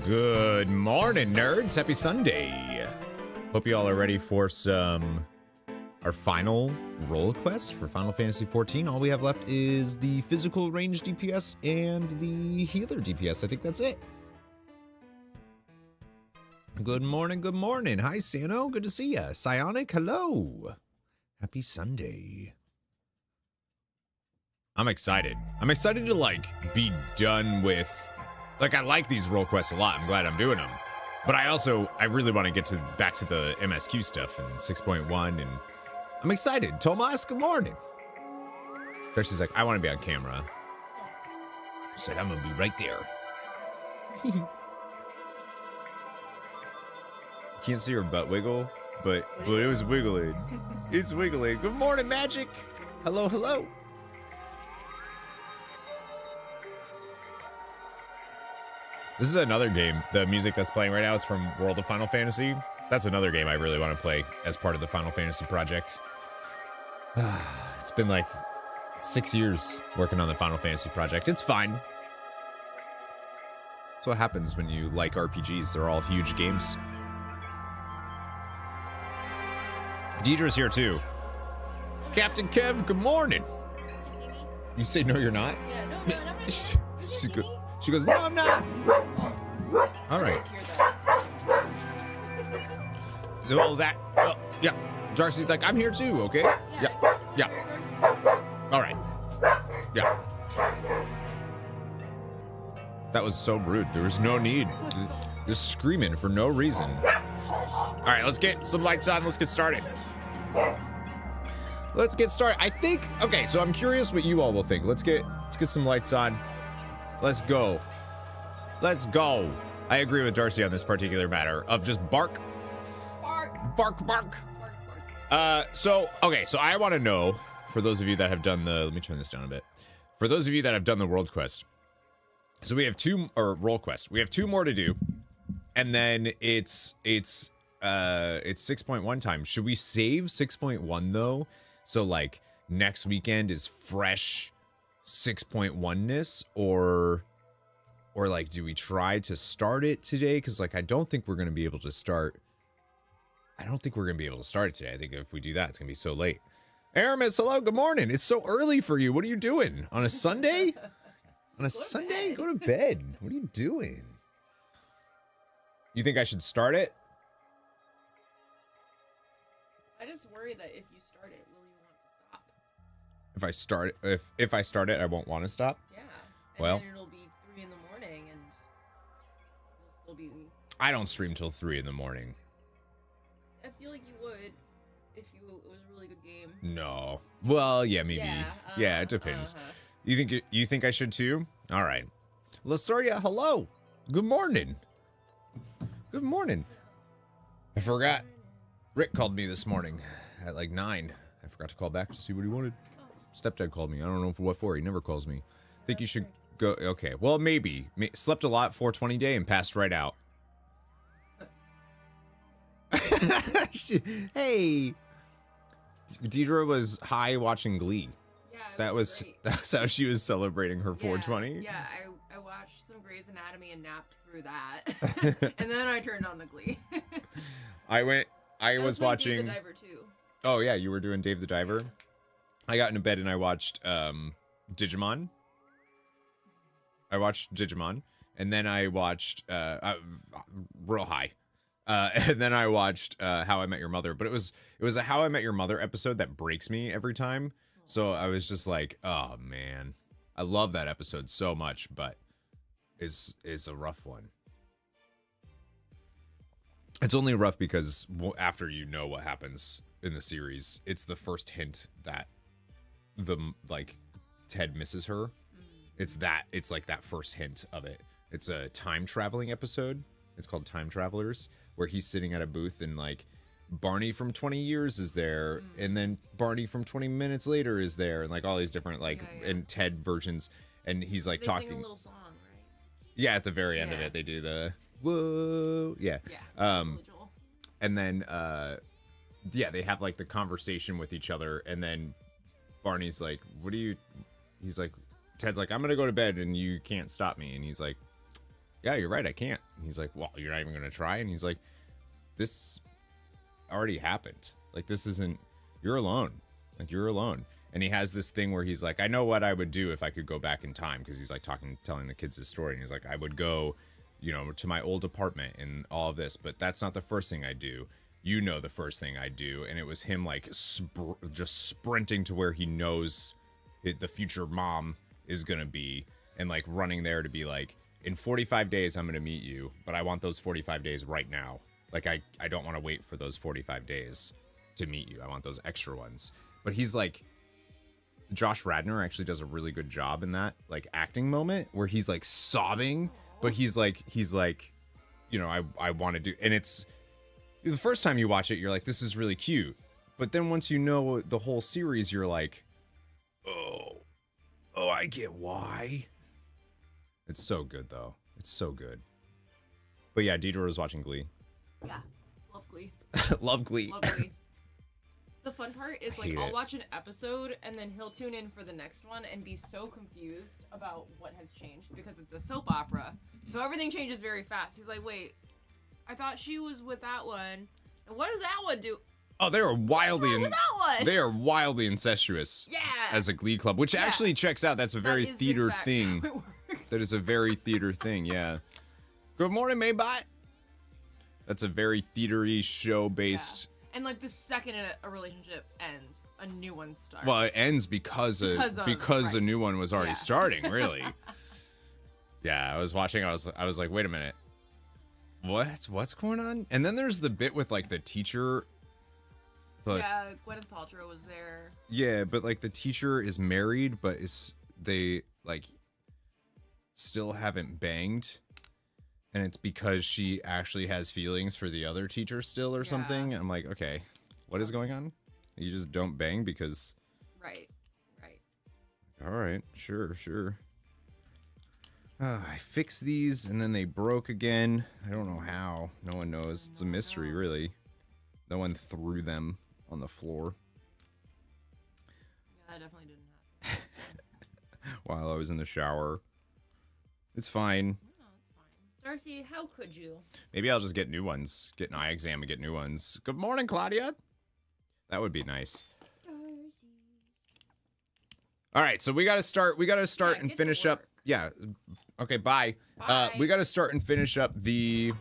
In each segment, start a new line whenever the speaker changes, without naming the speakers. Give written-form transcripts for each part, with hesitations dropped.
Good morning, nerds. Happy Sunday. Hope you all are ready for some our final role quest for Final Fantasy XIV. All we have left is the physical range DPS and the healer DPS. I think that's it. Good morning, good morning. Hi, Sano. Good to see ya. Psionic, hello. Happy Sunday. I'm excited. I'm excited to, like, be done with... Like, I like these role quests a lot. I'm glad I'm doing them. But I really want to get back to the MSQ stuff and 6.1, and I'm excited. Tomas, good morning. Darcy's like, I want to be on camera. She's like, I'm going to be right there. Can't see her butt wiggle, but it was wiggling. It's wiggling. Good morning, Magic. Hello, hello. This is another game. The music that's playing right now, it's from World of Final Fantasy. That's another game I really want to play as part of the Final Fantasy project. It's been like 6 years working on the Final Fantasy project. It's fine. That's what happens when you like RPGs. They're all huge games. Deidre's here too. Captain Kev, good morning.
You see me?
You say no, you're not?
Yeah, no, I'm not.
She goes, no, I'm not. All right. Well, yeah. Darcy's like, I'm here too, okay? Yeah. All right. Yeah. That was so rude. There was no need. Just screaming for no reason. All right, let's get some lights on. Let's get started. Let's get started. I think, okay, so I'm curious what you all will think. Let's get some lights on. Let's go. Let's go. I agree with Darcy on this particular matter of just bark. Bark. So I want to know, for those of you that have done let me turn this down a bit. For those of you that have done the world quest. So we have role quest. We have 2 more to do. And then it's 6.1 time. Should we save 6.1 though? So like next weekend is fresh 6.1ness, or like, do we try to start it today? Because like I don't think we're gonna be able to start it today. I think if we do that, it's gonna be so late. Aramis, hello, good morning. It's so early for you. What are you doing on a Sunday? On a Sunday? Go to bed. What are you doing? You think I should start it?
I just worry that if you start it, will you want to stop?
If I start it, I won't want to stop?
Yeah.
Well,
then it'll be 3 in the morning and you'll still be...
I don't stream till 3 in the morning.
I feel like you would if it was a really good game.
No. Well, yeah, maybe. Yeah, it depends. You think I should too? All right. Lasoria, hello. Good morning. Good morning. I forgot. Rick called me this morning at like 9. I forgot to call back to see what he wanted. Stepdad called me. I don't know what for. He never calls me. Think you should go. Okay. Well, maybe. Slept a lot, 420 day, and passed right out. Hey. Deidre was high watching Glee.
Yeah,
that's how she was celebrating her 420.
Yeah, I watched some Grey's Anatomy and napped through that. And then I turned on the Glee.
I was watching
Dave the Diver too.
Oh yeah, you were doing Dave the Diver. I got into bed and I watched Digimon. And then I watched real high. And then I watched How I Met Your Mother, but it was a How I Met Your Mother episode that breaks me every time. So I was just like, oh man, I love that episode so much, but is a rough one. It's only rough because after you know what happens in the series, it's the first hint that Ted misses her. It's like that first hint of it. It's a time traveling episode. It's called Time Travelers, where he's sitting at a booth and like Barney from 20 years is there, and then Barney from 20 minutes later is there, and like all these different and Ted versions, and he's like talking. Sing a little song, right? Yeah, at the very end of it, they do the whoa, yeah. And then they have like the conversation with each other, and then Barney's like, he's like, Ted's like, I'm gonna go to bed and you can't stop me, and he's like, yeah, you're right, I can't. And he's like, well, you're not even gonna try? And he's like, this already happened. Like, this isn't, you're alone. Like, you're alone. And he has this thing where he's like, I know what I would do if I could go back in time, because he's like telling the kids his story, and he's like, I would go, you know, to my old apartment and all of this, but that's not the first thing I do. You know, the first thing I do. And it was him like just sprinting to where he knows the future mom is gonna be, and like running there to be like, in 45 days I'm gonna meet you, but I want those 45 days right now. Like, I don't want to wait for those 45 days to meet you. I want those extra ones. But he's like, Josh Radnor actually does a really good job in that like acting moment where he's like sobbing, but he's like, you know, I want to do, and it's the first time you watch it, you're like, this is really cute. But then once you know the whole series, you're like, oh, I get why. It's so good though. It's so good. But yeah, Deidre was watching Glee.
Yeah, love Glee.
Love Glee.
Love Glee. The fun part is, like, I'll
it.
watch an episode and then he'll tune in for the next one and be so confused about what has changed because it's a soap opera. So everything changes very fast. He's like, wait, I thought she was with that one. And what does that one do?
Oh, they are wildly
with that one?
They are wildly incestuous.
Yeah.
As a Glee club, which actually checks out. That's a very
That is,
theater
in fact,
thing.
how it works.
That is a very theater thing. Yeah. Good morning, Maybot. That's a very theatery show based.
Yeah. And like the second a relationship ends, a new one starts.
Well, it ends because
right.
a new one was already
Yeah.
starting. Really. Yeah, I was watching. I was like, wait a minute. What's going on? And then there's the bit with like the teacher.
Yeah, Gwyneth Paltrow was there.
Yeah, but like the teacher is married, but they like still haven't banged, and it's because she actually has feelings for the other teacher still or something. I'm like, okay, what is going on? You just don't bang because.
Right.
All right, sure. I fixed these and then they broke again. I don't know how. No one knows. It's a mystery, really. No one threw them on the floor.
Yeah, that definitely didn't happen.
While I was in the shower. It's fine.
No, it's fine. Darcy, how could you?
Maybe I'll just get new ones. Get an eye exam and get new ones. Good morning, Claudia. That would be nice. All right, so we gotta start and finish up. Yeah. Okay, bye.
Bye.
We gotta start and finish up the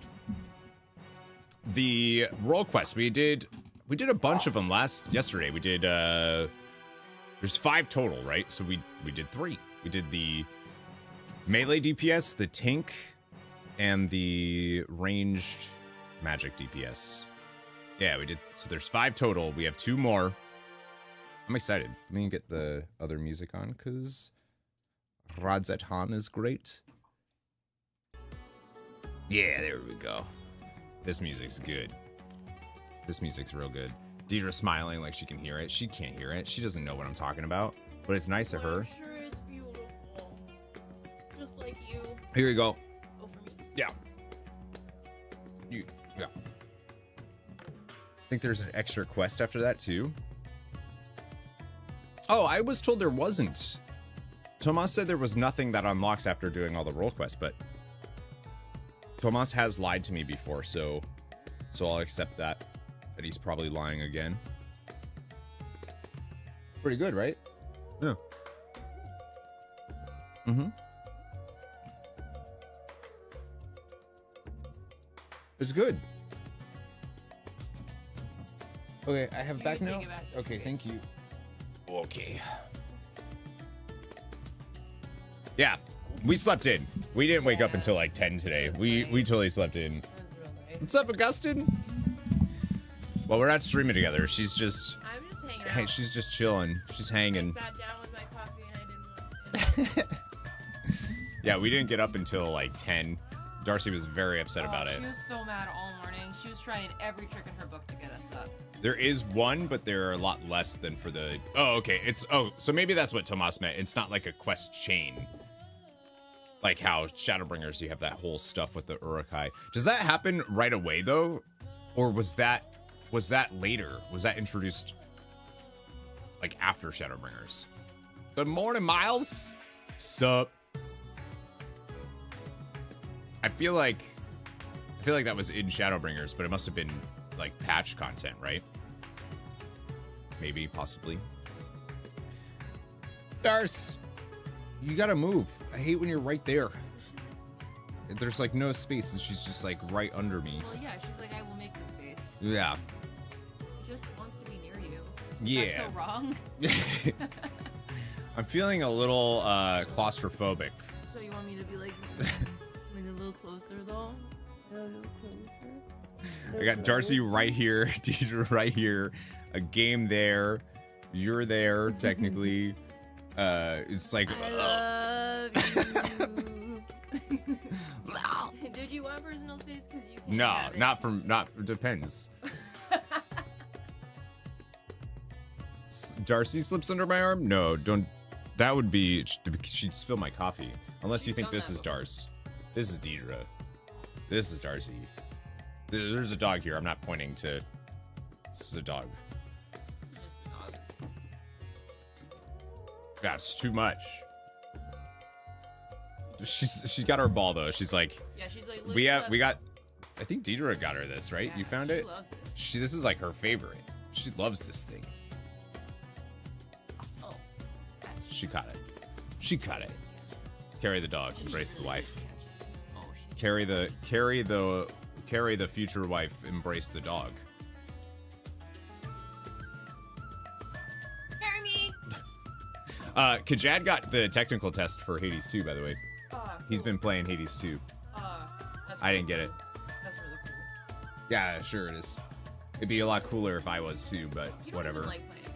role quest. We did a bunch of them yesterday. We did there's 5 total, right? So we did 3. We did the melee DPS, the tank, and the ranged magic DPS. Yeah, we did. So there's 5 total. We have 2 more. I'm excited. Let me get the other music on because Radzet Han is great. Yeah, there we go. This music's good. This music's real good. Deidre's smiling like she can hear it. She can't hear it. She doesn't know what I'm talking about, but it's nice of her.
I'm sure it's beautiful. Just like you.
Here we go.
Oh, for me.
Yeah. Yeah. I think there's an extra quest after that too. Oh, I was told there wasn't. Tomas said there was nothing that unlocks after doing all the role quests, but Tomas has lied to me before, so I'll accept that he's probably lying again. Pretty good, right? Yeah. Mm-hmm. It's good. Okay, I have back now? Okay, thank you. Okay. Yeah, we slept in. We didn't wake up until like 10 today. We totally slept in. What's up, Augustine? Well, we're not streaming together. She's just...
I'm just hanging out.
Hey, she's just chilling. She's hanging.
I sat down with my coffee and I didn't want to sit down.
Yeah, we didn't get up until like 10. Darcy was very upset about it.
She was so mad all morning. She was trying every trick in her book to get us up.
There is one, but there are a lot less than for the... Oh, okay. So maybe that's what Tomas meant. It's not like a quest chain. Like how Shadowbringers, you have that whole stuff with the Urukai. Does that happen right away, though? Or was that later? Was that introduced, like, after Shadowbringers? Good morning, Miles. Sup? I feel like that was in Shadowbringers, but it must have been like patch content, right? Maybe, possibly. Darce, you gotta move. I hate when you're right there. There's like no space, and she's just like right under me.
Well, yeah, she's like, I will make the space.
Yeah.
She just wants to be near you.
Yeah.
That's so wrong.
I'm feeling a little claustrophobic.
So you want me to be like, a little closer though? A little closer.
I got Darcy right here, Deidre right here, a game there, you're there technically. It's like
I love you. Did you want personal space? Because you can't.
No,
have it.
not depends. Darcy slips under my arm? No, don't. That would be, she'd spill my coffee. Unless you think this is Darce. This is Deidre. This is Darcy. There's a dog here. I'm not pointing to. This is a dog. That's too much. She's got her ball though. She's like.
Yeah, she's like.
We got. I think Deidre got her this, right?
Yeah,
you found
she
it.
Loves it.
This is like her favorite. She loves this thing.
Oh.
She caught it. She caught it. Carry the dog. Embrace the wife.
Oh,
Carry the future wife. Embrace the dog.
Carry me.
Kajad got the technical test for Hades 2, by the way. He's been playing Hades 2.
That's
I didn't get it.
That's really cool.
Yeah, sure it is. It'd be a lot cooler if I was too, but
You don't
whatever.
Even like playing.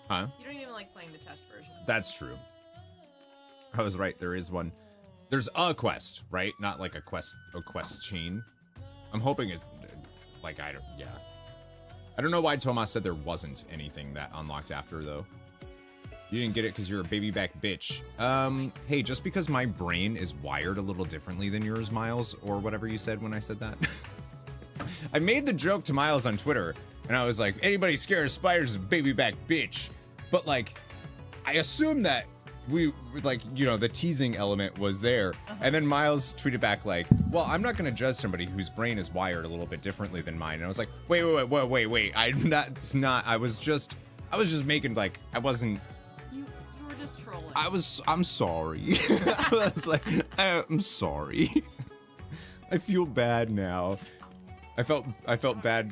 Huh?
You don't even like playing the test version.
That's true. I was right. There is one. There's a quest, right? Not like a quest chain. I'm hoping it's like yeah. I don't know why Tomas said there wasn't anything that unlocked after though. You didn't get it because you're a baby back bitch. Hey, just because my brain is wired a little differently than yours, Miles, or whatever you said when I said that. I made the joke to Miles on Twitter, and I was like, anybody scared of spiders is a baby back bitch. But like, I assumed that we, like, you know, the teasing element was there. And then Miles tweeted back like, well, I'm not gonna judge somebody whose brain is wired a little bit differently than mine. And I was like, wait. I'm not, it's not, I was just making like, I wasn't.
You were just trolling.
I'm sorry. I was like, I'm sorry. I feel bad now. I felt bad,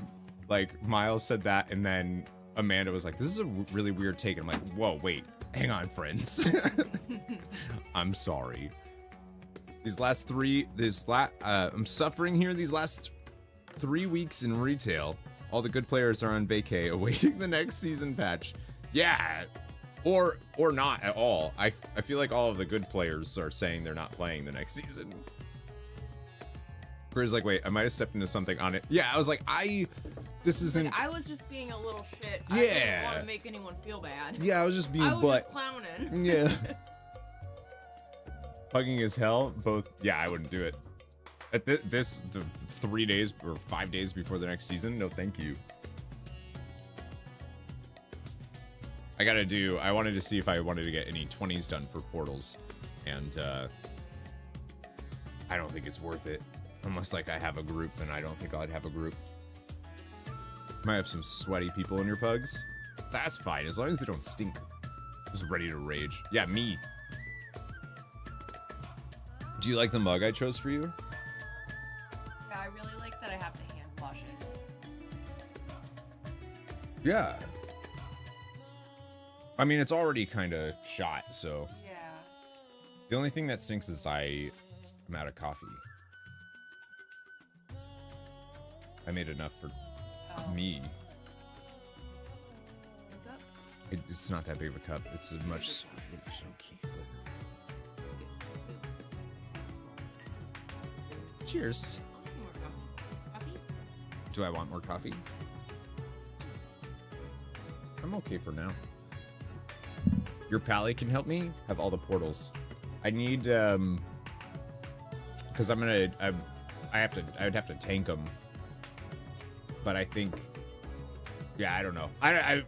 like, Miles said that, and then Amanda was like, this is a really weird take. And I'm like, whoa, wait, hang on, friends. I'm sorry. I'm suffering here these last 3 weeks in retail. All the good players are on vacay, awaiting the next season patch. Yeah, or not at all. I feel like all of the good players are saying they're not playing the next season. Whereas like, wait, I might have stepped into something on it. Yeah, I was like, this isn't.
I was just being a little shit.
Yeah.
I didn't want to make anyone feel bad.
Yeah, I was just being
I was just clowning.
Yeah. Hugging as hell, both. Yeah, I wouldn't do it. At the 3 days or 5 days before the next season, no thank you. I wanted to see if I wanted to get any 20s done for portals, and I don't think it's worth it. Unless like I have a group, and I don't think I'd have a group. Might have some sweaty people in your pugs. That's fine, as long as they don't stink. Just ready to rage. Yeah, me. Do you like the mug I chose for you?
Yeah, I really like that I have to hand wash it.
Yeah. I mean, it's already kind of shot, so.
Yeah.
The only thing that stinks is I'm out of coffee. I made enough for me. It's not that big of a cup. It's a much. It's okay. Cheers.
Coffee?
Do I want more coffee? I'm okay for now. Your pally can help me have all the portals. I need because I'd have to tank them. But I think, yeah, I don't know. I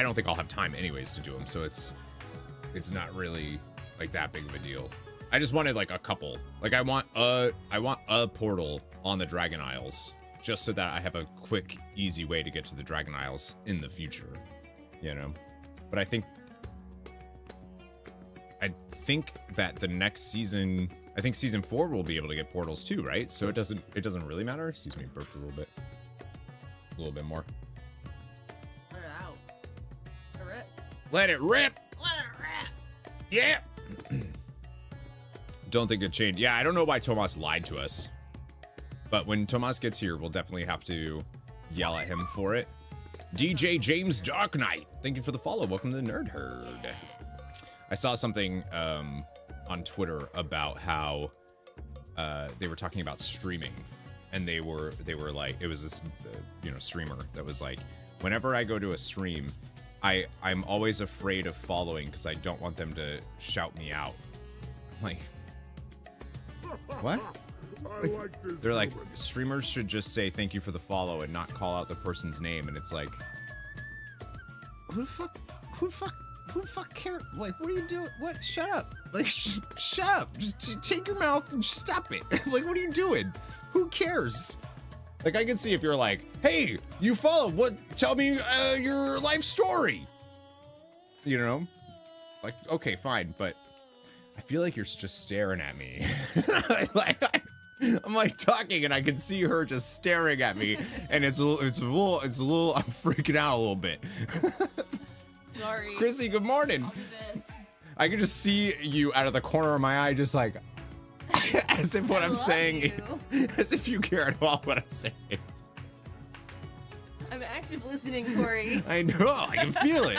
don't think I'll have time anyways to do them. So it's not really like that big of a deal. I just wanted like a couple. Like I want a portal on the Dragon Isles, just so that I have a quick, easy way to get to the Dragon Isles in the future, you know. But I think that the next season, I think season 4 will be able to get portals too, right? So it doesn't really matter. Excuse me, burped a little bit more.
Let it out. Rip.
Let it rip.
Let it rip.
Yeah. Don't think it changed. Yeah, I don't know why Tomas lied to us. But when Tomas gets here, we'll definitely have to yell at him for it. DJ James Dark Knight, thank you for the follow. Welcome to the Nerd Herd. I saw something on Twitter about how they were talking about streaming, and they were like, it was this streamer that was like, whenever I go to a stream, I'm always afraid of following because I don't want them to shout me out. I'm like, what? Like, they're like, streamers should just say thank you for the follow and not call out the person's name. And it's like, who the fuck care? Like, what are you doing? What? Shut up. Like, shut up. Just take your mouth and stop it. Like, what are you doing? Who cares? Like, I can see if you're like, hey, you follow, what? Tell me your life story. You know? Like, okay, fine, but I feel like you're just staring at me. I'm like talking and I can see her just staring at me, and it's a little, I'm freaking out a little bit.
Sorry.
Chrissy, good morning. I can just see you out of the corner of my eye, just like, as if what I'm saying, as if you care at all what I'm saying.
I'm active listening, Corey.
I know, I can feel it.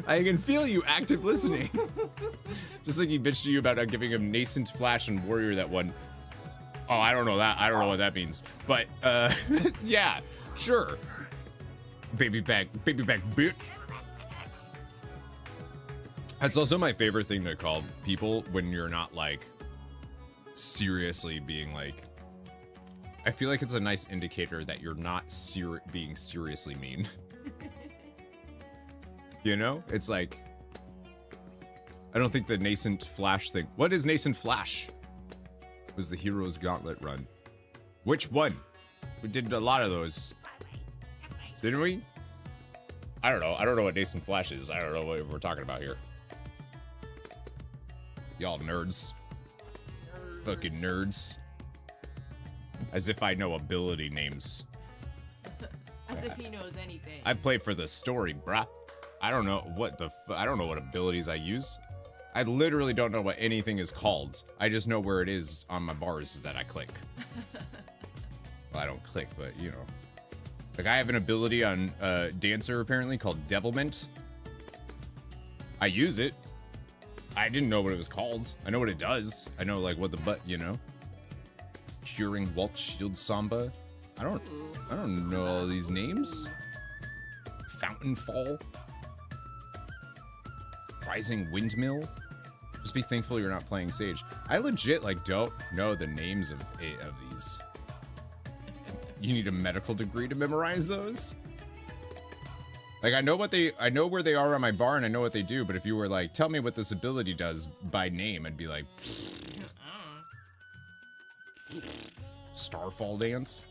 I can feel you active listening. Just like he bitched to you about giving him Nascent Flash and Warrior that one. Oh, I don't know that. I don't know what that means. But, yeah, sure. Baby back, bitch. That's also my favorite thing to call people when you're not, like, seriously being, like... I feel like it's a nice indicator that you're not being seriously mean. You know? It's like... I don't think the Nascent Flash thing... What is Nascent Flash? It was the Hero's Gauntlet run. Which one? We did a lot of those. Didn't we? I don't know. I don't know what Nascent Flash is. I don't know what we're talking about here. Y'all nerds. Fucking nerds. As if I know ability names.
As if he knows anything.
I play for the story, bruh. I don't know what I don't know what abilities I use. I literally don't know what anything is called. I just know where it is on my bars that I click. Well, I don't click, but you know. Like I have an ability on Dancer apparently called Devilment. I use it. I didn't know what it was called. I know what it does. I know like what the you know. Curing Waltz Shield Samba. I don't know all these names. Fountain Fall. Rising Windmill. Just be thankful you're not playing Sage. I legit like don't know the names of these. You need a medical degree to memorize those? Like I know where they are on my bar and I know what they do, but if you were like, tell me what this ability does by name, I'd be like Starfall Dance.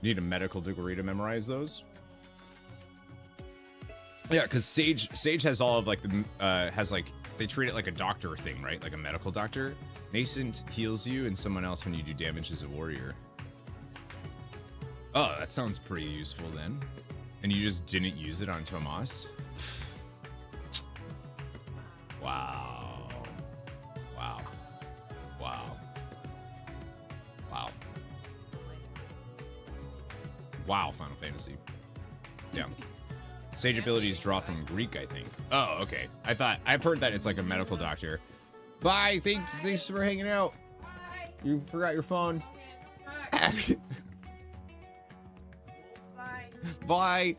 You need a medical degree to memorize those? Yeah, because Sage has all of like the has like they treat it like a doctor thing, right? Like a medical doctor. Nascent heals you and someone else when you do damage as a warrior. Oh, that sounds pretty useful then. And you just didn't use it on Tomas? Wow. Wow. Wow. Wow. Wow, Final Fantasy. Yeah. Sage abilities draw from Greek, I think. Oh, okay. I've heard that it's like a medical doctor. Bye. Thanks for hanging out.
Bye.
You forgot your phone.
Bye.
Bye.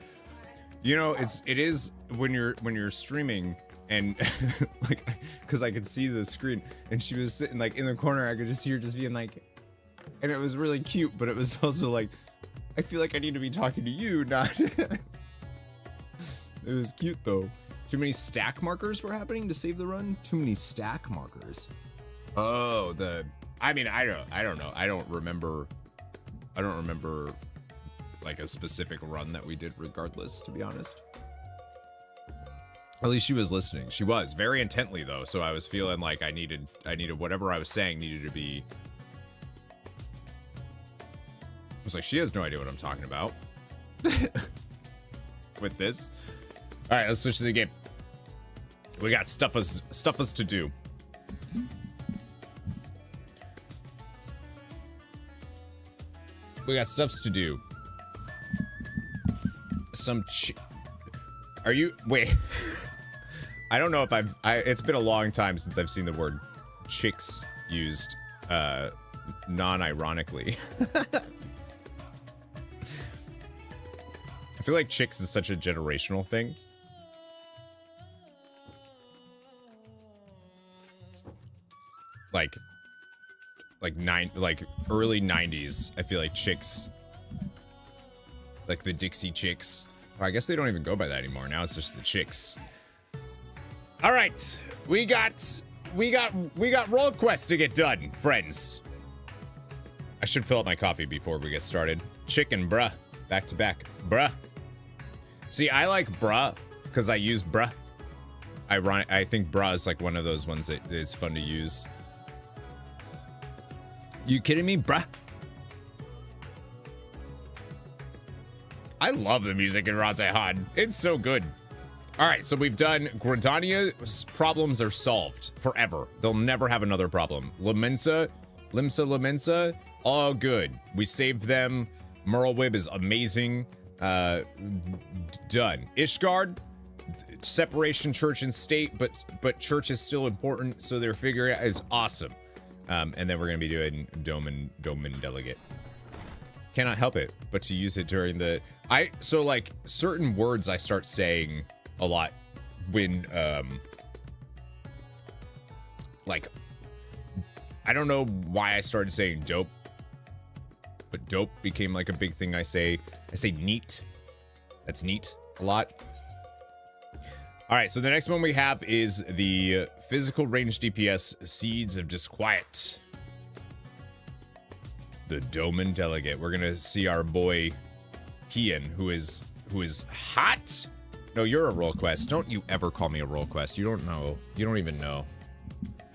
You know, it is when you're streaming and like, cause I could see the screen and she was sitting like in the corner. I could just hear her just being like, and it was really cute, but it was also like, I feel like I need to be talking to you, not. It was cute though. Too many stack markers were happening to save the run? Too many stack markers. Oh, I mean, I don't know. I don't remember like a specific run that we did regardless, to be honest. At least she was listening. She was very intently though, so I was feeling like I needed whatever I was saying needed to be. I was like, she has no idea what I'm talking about. With this. All right, let's switch to the game. We got stuff us to do. We got stuffs to do. Are you wait? I don't know if it's been a long time since I've seen the word chicks used non-ironically. I feel like chicks is such a generational thing. Like early 90s, I feel like chicks, like the Dixie Chicks. Well, I guess they don't even go by that anymore. Now it's just the chicks. All right, we got role quests to get done, friends. I should fill up my coffee before we get started. Chicken, bruh, back to back, bruh. See, I like bruh because I use bruh. I think bruh is like one of those ones that is fun to use. You kidding me, bruh? I love the music in Razehan. It's so good. All right, so we've done Gridania's problems are solved forever. They'll never have another problem. Limsa, all good. We saved them. Merlwib is amazing. Done. Ishgard, separation church and state, but church is still important, so they're figuring it out is awesome. And then we're gonna be doing Doman Delegate. Cannot help it but to use it during the so like certain words I start saying a lot when like I don't know why I started saying dope, but dope became like a big thing. I say neat. That's neat a lot. All right, so the next one we have is the physical range DPS Seeds of Disquiet. The Doman Delegate. We're gonna see our boy Kian, who is hot. No, you're a role quest. Don't you ever call me a role quest. You don't know. You don't even know.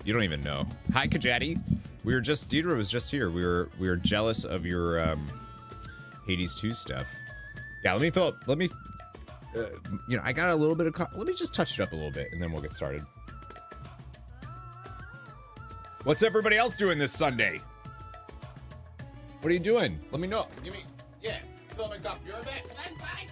You don't even know. Hi, Kajati. Deidre was just here. We were jealous of your Hades 2 stuff. Yeah, let me fill up. Let me. You know, I got a little bit of. Let me just touch it up a little bit, and then we'll get started. What's everybody else doing this Sunday? What are you doing? Let me know. Give me. Yeah, fill my cup. You're a bit. Bye.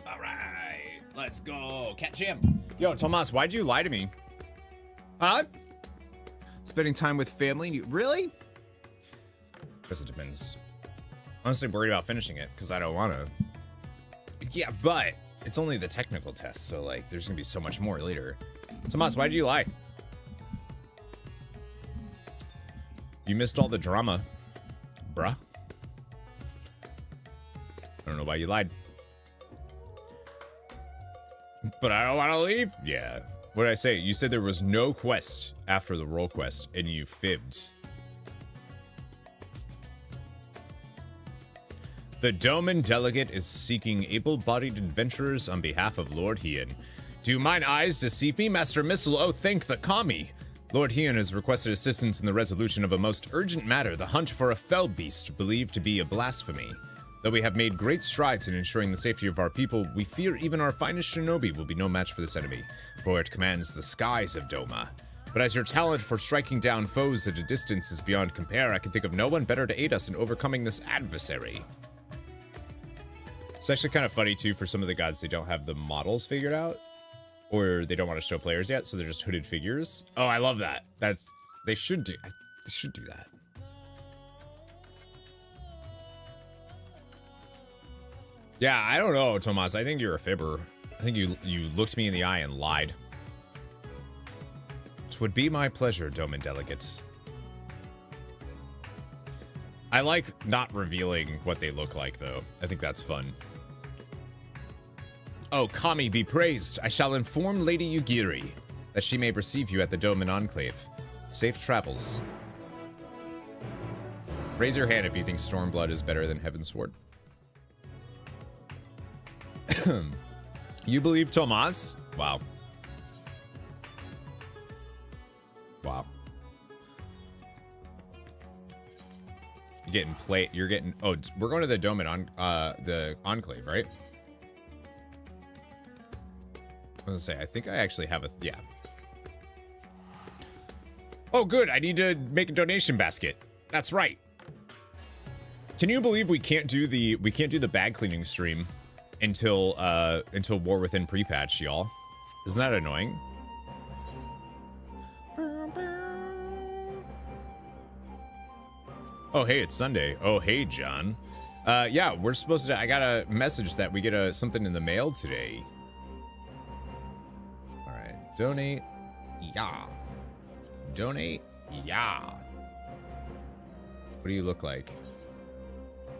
All right, let's go. Catch him. Yo, Tomas, why'd you lie to me? Huh? Spending time with family? Really? Guess it depends. Honestly, I'm worried about finishing it because I don't want to. Yeah, but it's only the technical test, so like, there's gonna be so much more later. Tomas, why'd you lie? You missed all the drama, bruh. I don't know why you lied. But I don't want to leave. Yeah. What did I say? You said there was no quest after the role quest, and you fibbed. The Doman Delegate is seeking able-bodied adventurers on behalf of Lord Hien. Do mine eyes deceive me, Master Missile? Oh, thank the Kami. Lord Heian has requested assistance in the resolution of a most urgent matter, the hunt for a fell beast believed to be a blasphemy. Though we have made great strides in ensuring the safety of our people, we fear even our finest shinobi will be no match for this enemy, for it commands the skies of Doma. But as your talent for striking down foes at a distance is beyond compare, I can think of no one better to aid us in overcoming this adversary. It's actually kind of funny, too, for some of the gods, they don't have the models figured out. Or they don't want to show players yet, so they're just hooded figures. Oh, I love that. They should do that. Yeah, I don't know, Tomas. I think you're a fibber. I think you looked me in the eye and lied. It would be my pleasure, Doman Delegate. I like not revealing what they look like, though. I think that's fun. Oh, Kami be praised. I shall inform Lady Yugiri that she may receive you at the Doman Enclave. Safe travels. Raise your hand if you think Stormblood is better than Heavensward. You believe Tomas? Wow. Wow. You're getting oh, we're going to the Doman on the Enclave, right? I was gonna say, I think I actually have yeah. Oh, good. I need to make a donation basket. That's right. Can you believe we can't do the bag cleaning stream until War Within pre-patch, y'all? Isn't that annoying? Oh, hey, it's Sunday. Oh, hey, John. Yeah, we're supposed to. I got a message that we get something in the mail today. Donate, yeah. Donate, yeah. What do you look like?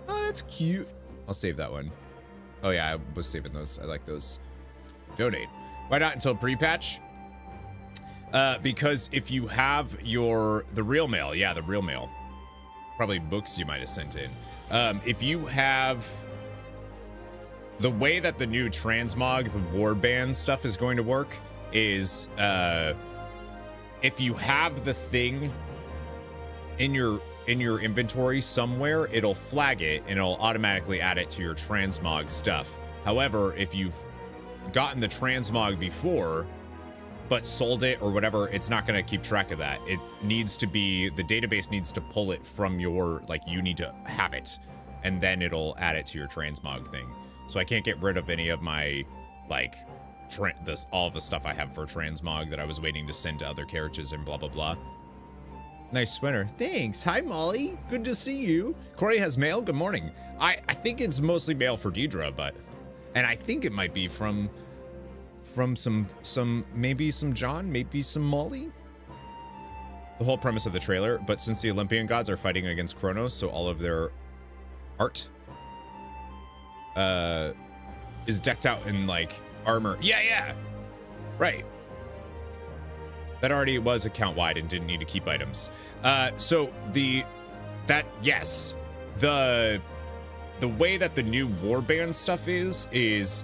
Oh, that's cute. I'll save that one. Oh yeah, I was saving those. I like those. Donate. Why not until pre-patch? Because if you have the real mail, yeah, the real mail. Probably books you might have sent in. If you have the way that the new transmog, the warband stuff is going to work is if you have the thing in your inventory somewhere, it'll flag it and it'll automatically add it to your transmog stuff. However, if you've gotten the transmog before but sold it or whatever, it's not going to keep track of that. It needs to be, the database needs to pull it from your, like, you need to have it and then it'll add it to your transmog thing. So I can't get rid of any of my, like, all the stuff I have for transmog that I was waiting to send to other characters and blah blah blah. Nice sweater. Thanks. Hi Molly, good to see you. Corey has mail. Good morning. I think it's mostly mail for Deidre, but and I think it might be from some maybe some John, maybe some Molly. The whole premise of the trailer, but since the Olympian gods are fighting against Kronos, so all of their art is decked out in like armor. Yeah. Right. That already was account wide and didn't need to keep items. So yes. The way that the new warband stuff is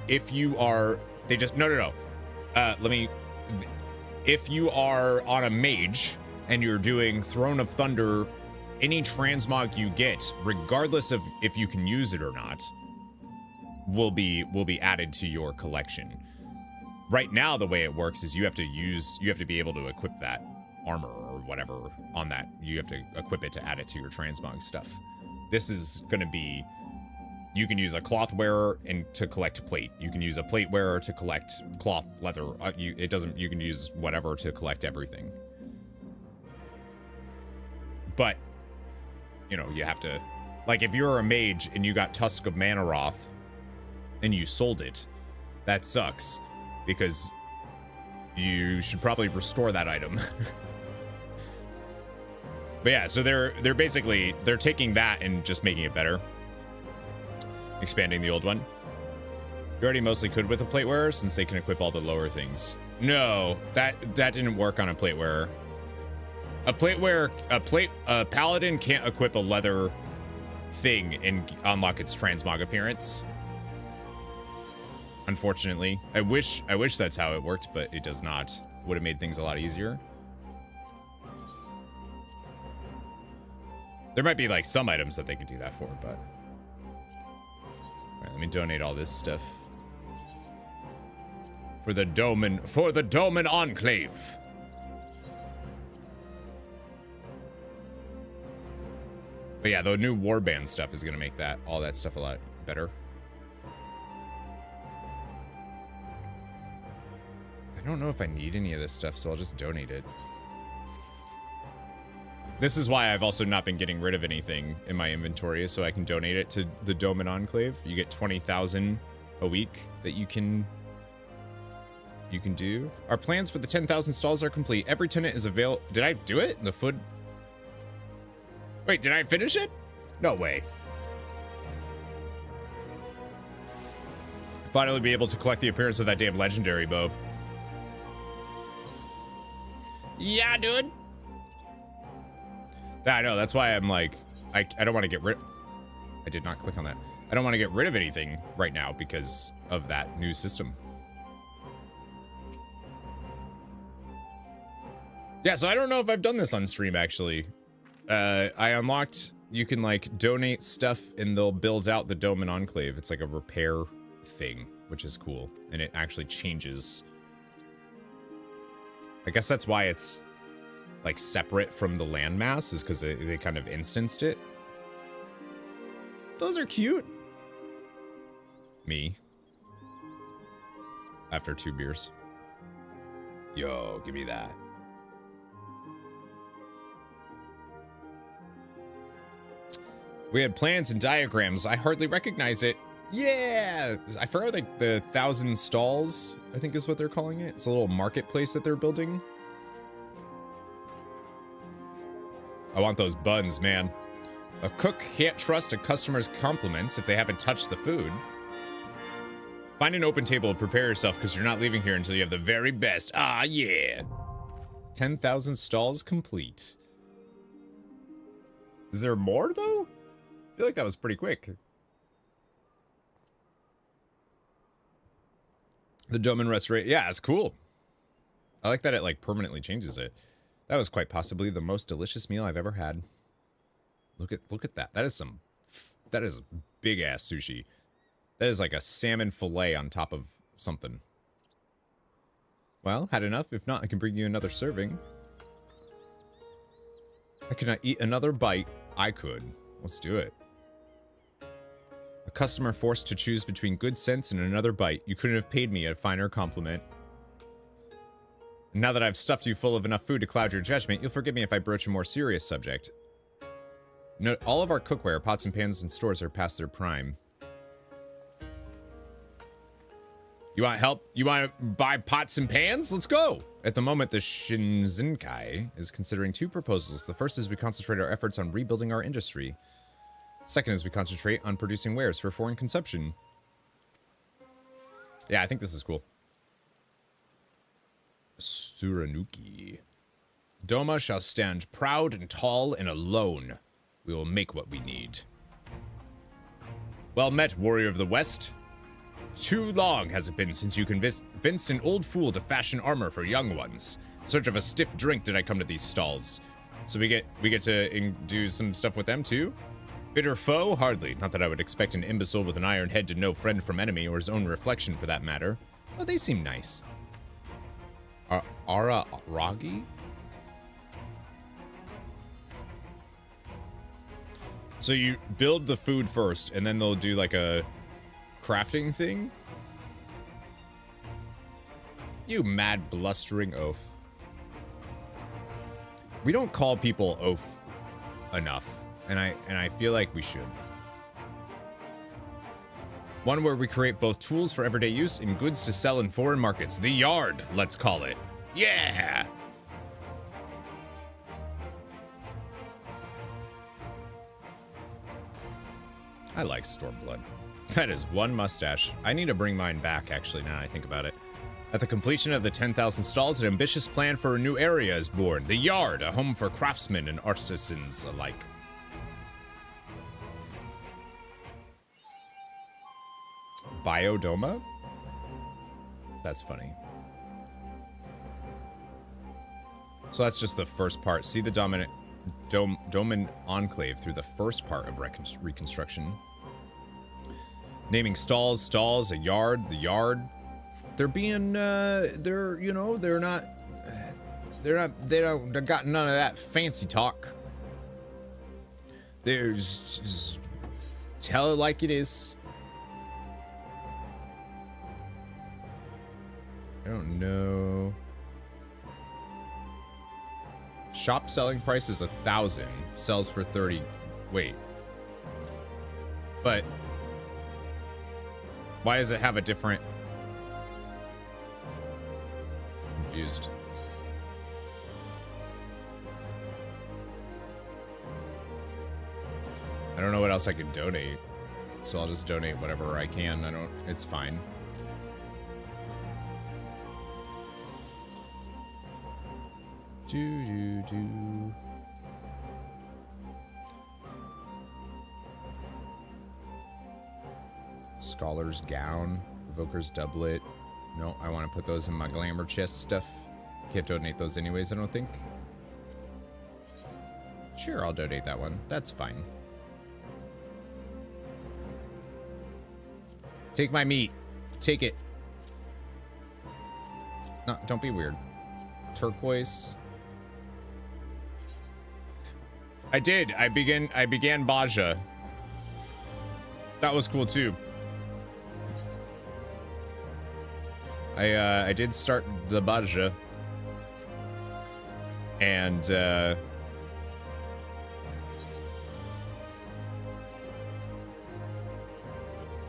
if you are if you are on a mage and you're doing Throne of Thunder, any transmog you get, regardless of if you can use it or not, will be added to your collection. Right now, the way it works is you have to be able to equip that armor or whatever on that. You have to equip it to add it to your transmog stuff. This is going to be, you can use a cloth wearer to collect plate. You can use a plate wearer to collect cloth, leather. You can use whatever to collect everything. But, you have to, like, if you're a mage and you got Tusk of Manaroth and you sold it, that sucks because you should probably restore that item. But yeah, so they're taking that and just making it better. Expanding the old one. You already mostly could with a plate wearer since they can equip all the lower things. No, that didn't work on a plate wearer. A paladin can't equip a leather thing and unlock its transmog appearance. unfortunately. I wish that's how it worked, but it does not. Would have made things a lot easier. There might be like some items that they could do that for, but... Alright, let me donate all this stuff. For the Doman Enclave. But yeah, the new warband stuff is gonna make all that stuff a lot better. I don't know if I need any of this stuff, so I'll just donate it. This is why I've also not been getting rid of anything in my inventory, so I can donate it to the Doman Enclave. You get 20,000 a week that you can do. Our plans for the 10,000 stalls are complete. Every tenant is available. Did I do it? The food? Wait, did I finish it? No way. Finally be able to collect the appearance of that damn legendary bow. Yeah, dude. I know, that's why I'm like, I don't want to get rid... I did not click on that. I don't want to get rid of anything right now because of that new system. Yeah, so I don't know if I've done this on stream, actually. I unlocked... You can, like, donate stuff and they'll build out the Doman Enclave. It's like a repair thing, which is cool. And it actually changes. I guess that's why it's... like separate from the landmass, is because they kind of instanced it. Those are cute. Me. After 2 beers. Yo, give me that. We had plans and diagrams. I hardly recognize it. Yeah! I forgot, like, the 1,000 stalls, I think is what they're calling it. It's a little marketplace that they're building. I want those buns, man. A cook can't trust a customer's compliments if they haven't touched the food. Find an open table and prepare yourself because you're not leaving here until you have the very best. Ah, yeah. 10,000 stalls complete. Is there more, though? I feel like that was pretty quick. The Doman Restoration. Yeah, it's cool. I like that it, like, permanently changes it. That was quite possibly the most delicious meal I've ever had. Look at that. That is big ass sushi. That is like a salmon fillet on top of something. Well, had enough? If not, I can bring you another serving. I cannot eat another bite. I could. Let's do it. A customer forced to choose between good sense and another bite. You couldn't have paid me a finer compliment. Now that I've stuffed you full of enough food to cloud your judgment, you'll forgive me if I broach a more serious subject. Note, all of our cookware, pots and pans, and stores are past their prime. You want help? You want to buy pots and pans? Let's go! At the moment, the Shinzenkai is considering 2 proposals. The first is we concentrate our efforts on rebuilding our industry. Second is we concentrate on producing wares for foreign consumption. Yeah, I think this is cool. Suranuki. Doma shall stand proud and tall and alone. We will make what we need. Well met, warrior of the West. Too long has it been since you convinced an old fool to fashion armor for young ones. In search of a stiff drink did I come to these stalls. So we get to do some stuff with them too? Bitter foe? Hardly. Not that I would expect an imbecile with an iron head to know friend from enemy, or his own reflection for that matter. Oh, they seem nice. Ara Ragi? So you build the food first, and then they'll do like a crafting thing? You mad blustering oaf. We don't call people oaf enough, and I feel like we should. One where we create both tools for everyday use and goods to sell in foreign markets. The yard, let's call it. Yeah! I like Stormblood. That is one mustache. I need to bring mine back, actually, now I think about it. At the completion of the 10,000 stalls, an ambitious plan for a new area is born. The yard, a home for craftsmen and artisans alike. Biodoma? That's funny. So that's just the first part. See the Doman Enclave through the first part of reconstruction. Naming stalls, a yard, the yard. They're being, you know, they don't got none of that fancy talk. They're just tell it like it is. I don't know. Shop selling price is 1,000. Sells for 30. Wait. But why does it have a different? Confused. I don't know what else I could donate, so I'll just donate whatever I can. It's fine. Do. Scholar's gown, evoker's doublet. No, I want to put those in my glamour chest stuff. Can't donate those anyways, I don't think. Sure, I'll donate that one. That's fine. Take my meat. Take it. No, don't be weird. Turquoise. I did. I began Baja. That was cool too. I did start the Baja. And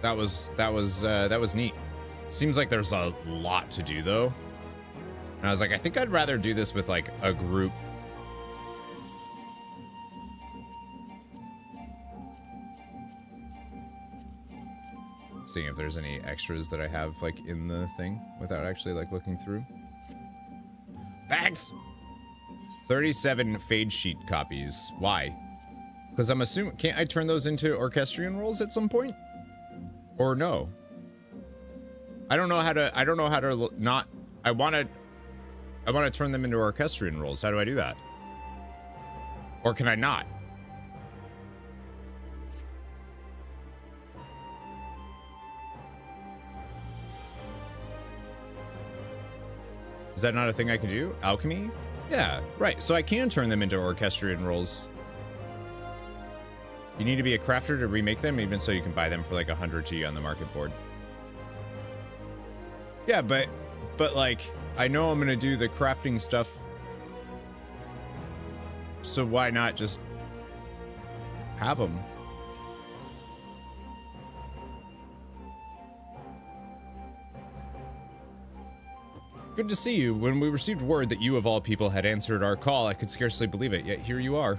that was neat. Seems like there's a lot to do though. And I was like, I think I'd rather do this with like a group. Seeing if there's any extras that I have like in the thing without actually like looking through. Bags! 37 fade sheet copies. Why? Because I'm assuming, can't I turn those into orchestrion rolls at some point? Or no? I don't know how to not, I want to turn them into orchestrion rolls. How do I do that? Or can I not? Is that not a thing I can do? Alchemy? Yeah, right. So I can turn them into orchestrion rolls. You need to be a crafter to remake them, even so you can buy them for like 100G on the market board. Yeah, but like, I know I'm gonna do the crafting stuff. So why not just have them? Good to see you. When we received word that you of all people had answered our call, I could scarcely believe it, yet here you are.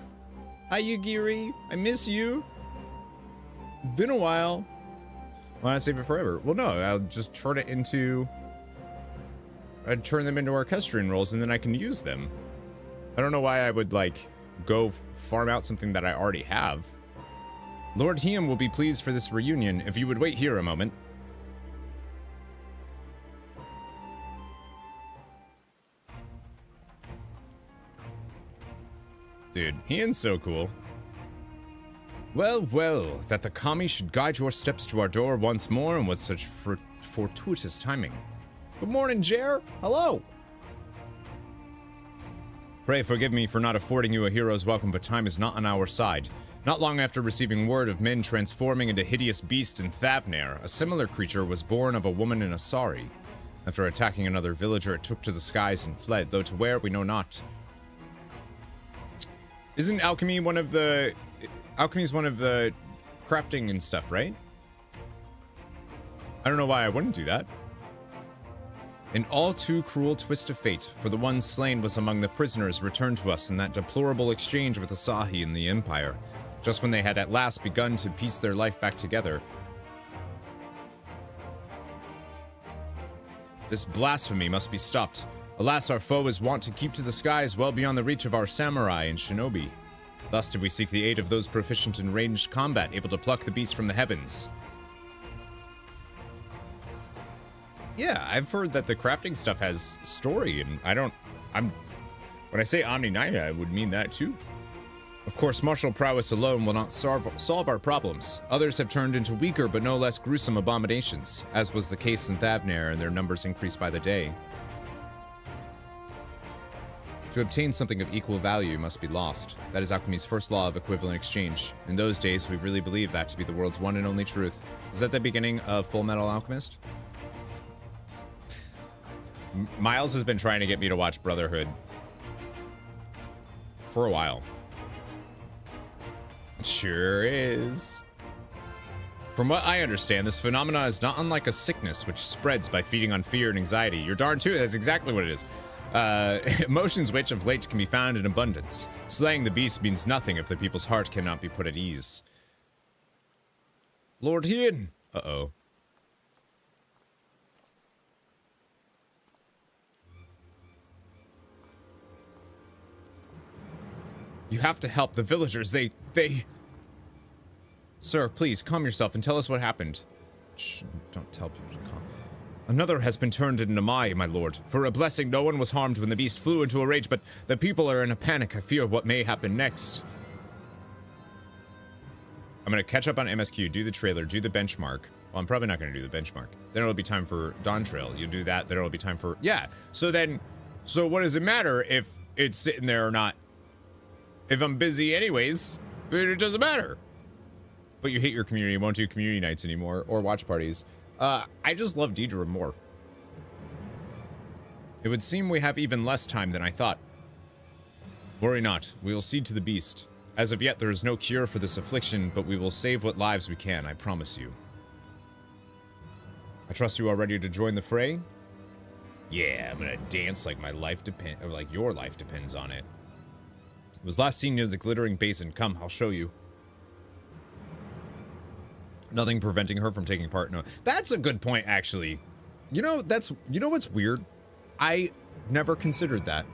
Hi, Yugiri. I miss you. Been a while. Why not save it forever? Well, no, I'll just turn it into... I'd turn them into orchestrion rolls and then I can use them. I don't know why I would, like, go farm out something that I already have. Lord Hiam will be pleased for this reunion if you would wait here a moment. Dude, Ian's so cool. Well, well, that the kami should guide your steps to our door once more and with such fortuitous timing. Good morning, Jer. Hello. Pray forgive me for not affording you a hero's welcome, but time is not on our side. Not long after receiving word of men transforming into hideous beast in Thavnair, a similar creature was born of a woman in Asari. After attacking another villager, it took to the skies and fled, though to where we know not. Isn't alchemy one of the... Alchemy's one of the crafting and stuff, right? I don't know why I wouldn't do that. An all too cruel twist of fate, for the one slain was among the prisoners returned to us in that deplorable exchange with Asahi and the Empire, just when they had at last begun to piece their life back together. This blasphemy must be stopped. Alas, our foe is wont to keep to the skies well beyond the reach of our samurai and shinobi. Thus did we seek the aid of those proficient in ranged combat, able to pluck the beast from the heavens. Yeah, I've heard that the crafting stuff has story, and when I say Omni-Nine, I would mean that too. Of course, martial prowess alone will not solve our problems. Others have turned into weaker but no less gruesome abominations, as was the case in Thavnair, and their numbers increase by the day. To obtain something of equal value must be lost. That is alchemy's first law of equivalent exchange. In those days, we really believed that to be the world's one and only truth. Is that the beginning of Full Metal Alchemist? Miles has been trying to get me to watch Brotherhood for a while. Sure is. From what I understand, this phenomena is not unlike a sickness which spreads by feeding on fear and anxiety. You're darn too, that's exactly what it is. Emotions which of late can be found in abundance. Slaying the beast means nothing if the people's heart cannot be put at ease. Lord Hien! Uh-oh. You have to help the villagers. They... Sir, please, calm yourself and tell us what happened. Shh, don't tell people to calm. Another has been turned into my lord. For a blessing, no one was harmed when the beast flew into a rage, but the people are in a panic. I fear what may happen next. I'm going to catch up on MSQ, do the trailer, do the benchmark. Well, I'm probably not going to do the benchmark. Then it'll be time for Dawntrail. You do that, then it'll be time for... Yeah, so what does it matter if it's sitting there or not? If I'm busy anyways, it doesn't matter. But you hate your community, won't do community nights anymore, or watch parties. I just love Deidre more. It would seem we have even less time than I thought. Worry not, we will cede to the beast. As of yet, there is no cure for this affliction, but we will save what lives we can, I promise you. I trust you are ready to join the fray? Yeah, I'm gonna dance like my life or like your life depends on it. It was last seen near the glittering basin. Come, I'll show you. Nothing preventing her from taking part. No, that's a good point, actually. You know what's weird? I never considered that.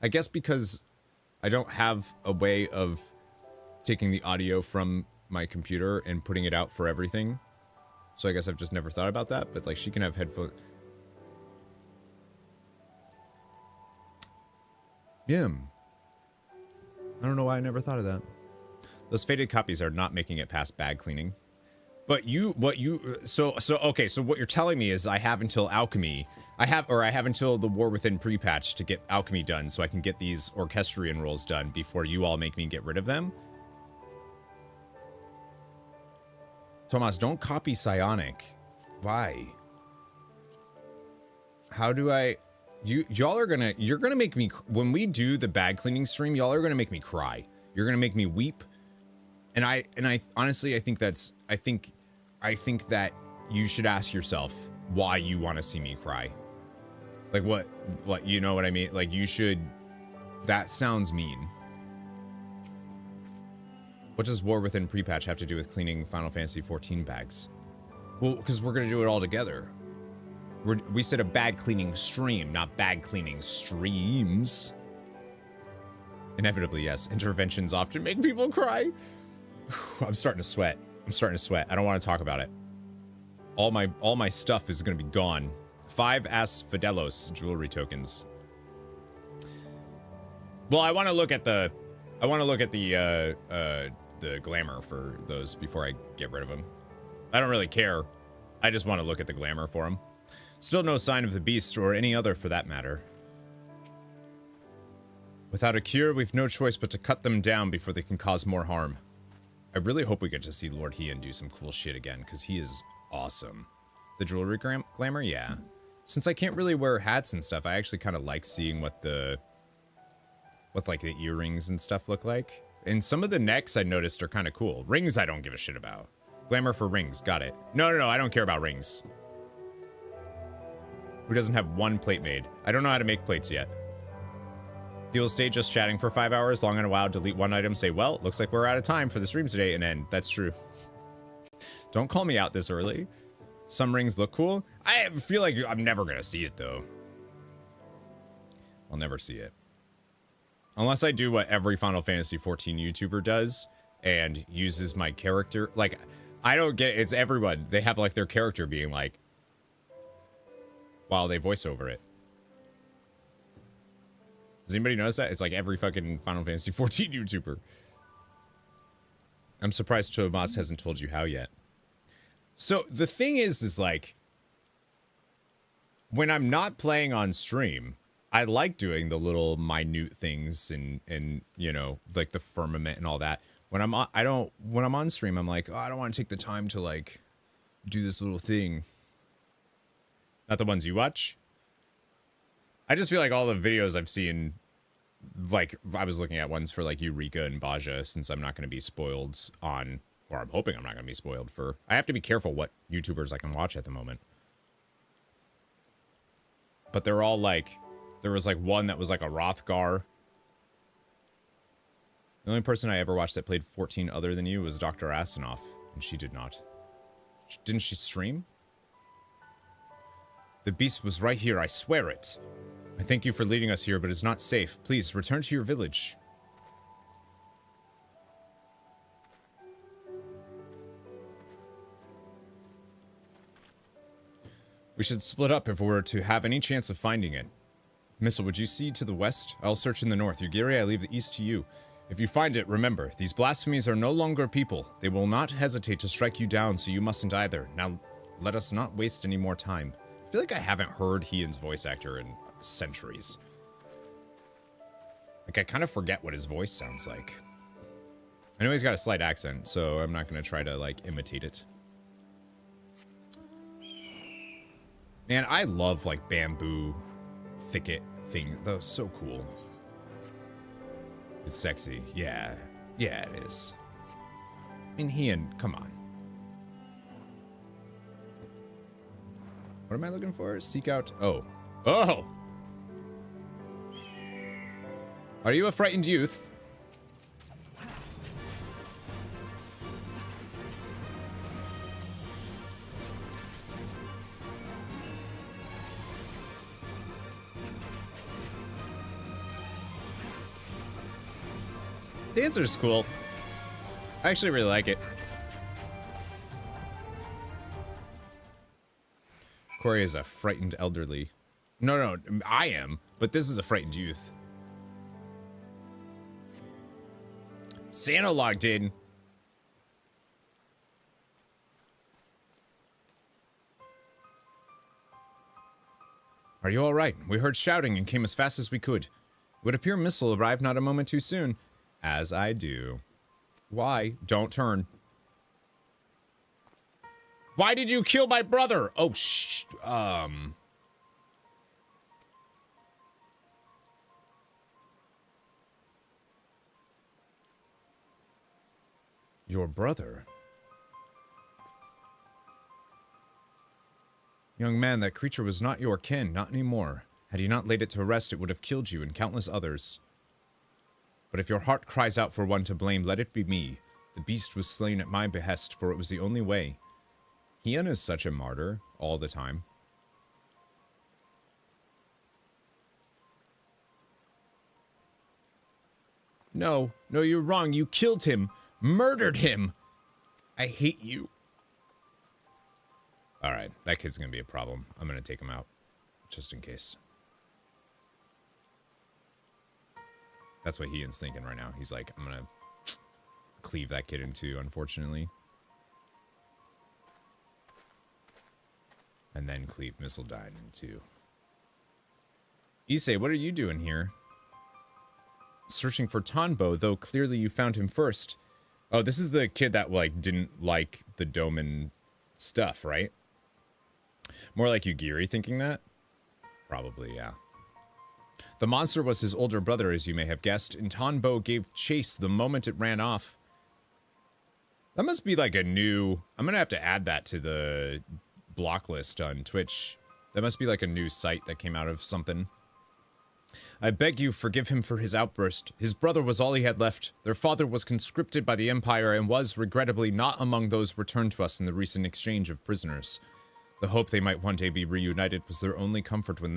I guess because I don't have a way of taking the audio from my computer and putting it out for everything. So I guess I've just never thought about that, but like she can have headphones. Yeah. I don't know why I never thought of that. Those faded copies are not making it past bag cleaning. But okay, so what you're telling me is I have until alchemy. I have until the War Within pre-patch to get alchemy done so I can get these Orchestrion rolls done before you all make me get rid of them. Tomas, don't copy Psionic. Why? How do I... You're gonna make me... When we do the bag cleaning stream, y'all are gonna make me cry. You're gonna make me weep. And I honestly, I think that you should ask yourself why you want to see me cry. Like what, you know what I mean? Like you should... That sounds mean. What does War Within pre-patch have to do with cleaning Final Fantasy XIV bags? Well, because we're going to do it all together. We said a bag cleaning stream, not bag cleaning streams. Inevitably, yes. Interventions often make people cry. I'm starting to sweat. I don't want to talk about it. All my stuff is going to be gone. 5 As Fidelos jewelry tokens. Well, I want to look at the glamour for those before I get rid of them. I don't really care. I just want to look at the glamour for them. Still no sign of the beast or any other for that matter. Without a cure, we've no choice but to cut them down before they can cause more harm. I really hope we get to see Lord Hien do some cool shit again, because he is awesome. The jewelry glamour? Yeah. Since I can't really wear hats and stuff, I actually kind of like seeing what like the earrings and stuff look like. And some of the necks I noticed are kind of cool. Rings I don't give a shit about. Glamour for rings, got it. No, I don't care about rings. Who doesn't have one plate made? I don't know how to make plates yet. He will stay just chatting for 5 hours, long and a while, delete one item, say, well, looks like we're out of time for the stream today, and end. That's true. Don't call me out this early. Some rings look cool. I feel like I'm never going to see it, though. I'll never see it. Unless I do what every Final Fantasy XIV YouTuber does, and uses my character. Like, I don't get it. It's everyone. They have like their character being like, while they voice over it. Does anybody notice that? It's like every fucking Final Fantasy XIV YouTuber. I'm surprised Tomas hasn't told you how yet. So the thing is like, when I'm not playing on stream, I like doing the little minute things and you know, like the firmament and all that. When I'm on stream, I'm like, oh, I don't want to take the time to like do this little thing. Not the ones you watch. I just feel like all the videos I've seen, like I was looking at ones for like Eureka and Baja, since I'm not going to be spoiled on, or I'm hoping I'm not going to be spoiled for. I have to be careful what YouTubers I can watch at the moment. But they're all like, there was like one that was like a Rothgar. The only person I ever watched that played 14 other than you was Dr. Asinoff, and she did not. Didn't she stream? The beast was right here, I swear it. I thank you for leading us here, but it's not safe. Please, return to your village. We should split up if we're to have any chance of finding it. Missile, would you see to the west? I'll search in the north. Yugiri, I leave the east to you. If you find it, remember, these blasphemies are no longer people. They will not hesitate to strike you down, so you mustn't either. Now, let us not waste any more time. I feel like I haven't heard Heian's voice actor in centuries. Like, I kind of forget what his voice sounds like. I know he's got a slight accent, so I'm not going to try to, like, imitate it. Man, I love, like, bamboo thicket thing. That was so cool. It's sexy. Yeah. Yeah, it is. I mean, Heian, come on. What am I looking for? Seek out... Oh. Oh! Are you a frightened youth? The answer's cool. I actually really like it. Corey is a frightened elderly. No, I am, but this is a frightened youth. Santa logged in. Are you all right? We heard shouting and came as fast as we could. It would appear Missile arrived not a moment too soon. As I do. Why? Don't turn. Why did you kill my brother? Oh, Your brother? Young man, that creature was not your kin, not anymore. Had you not laid it to rest, it would have killed you and countless others. But if your heart cries out for one to blame, let it be me. The beast was slain at my behest, for it was the only way. Heian is such a martyr all the time. No, you're wrong. You killed him. Murdered him. I hate you. Alright, that kid's gonna be a problem. I'm gonna take him out. Just in case. That's what Heian's thinking right now. He's like, I'm gonna cleave that kid in two, unfortunately. And then cleave Missildine in two. Issei, what are you doing here? Searching for Tanbo, though clearly you found him first. Oh, this is the kid that, like, didn't like the Doman stuff, right? More like Yugiri thinking that? Probably, yeah. The monster was his older brother, as you may have guessed, and Tanbo gave chase the moment it ran off. That must be like a new... I'm gonna have to add that to the block list on Twitch. That must be like a new site that came out of something. I beg you, forgive him for his outburst. His brother was all he had left. Their father was conscripted by the Empire and was, regrettably, not among those returned to us in the recent exchange of prisoners. The hope they might one day be reunited was their only comfort when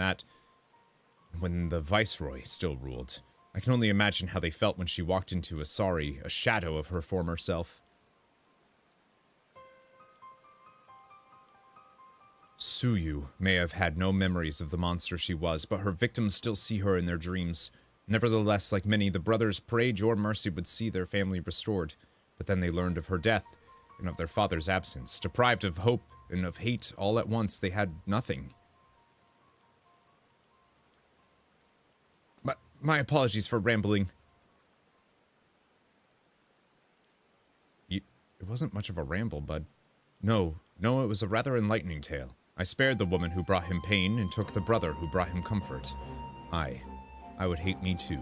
the Viceroy still ruled. I can only imagine how they felt when she walked into Asari, a shadow of her former self. Suyu may have had no memories of the monster she was, but her victims still see her in their dreams. Nevertheless, like many, the brothers prayed your mercy would see their family restored. But then they learned of her death, and of their father's absence. Deprived of hope and of hate all at once, they had nothing. My apologies for rambling. It wasn't much of a ramble, bud. No, it was a rather enlightening tale. I spared the woman who brought him pain and took the brother who brought him comfort. I would hate me too.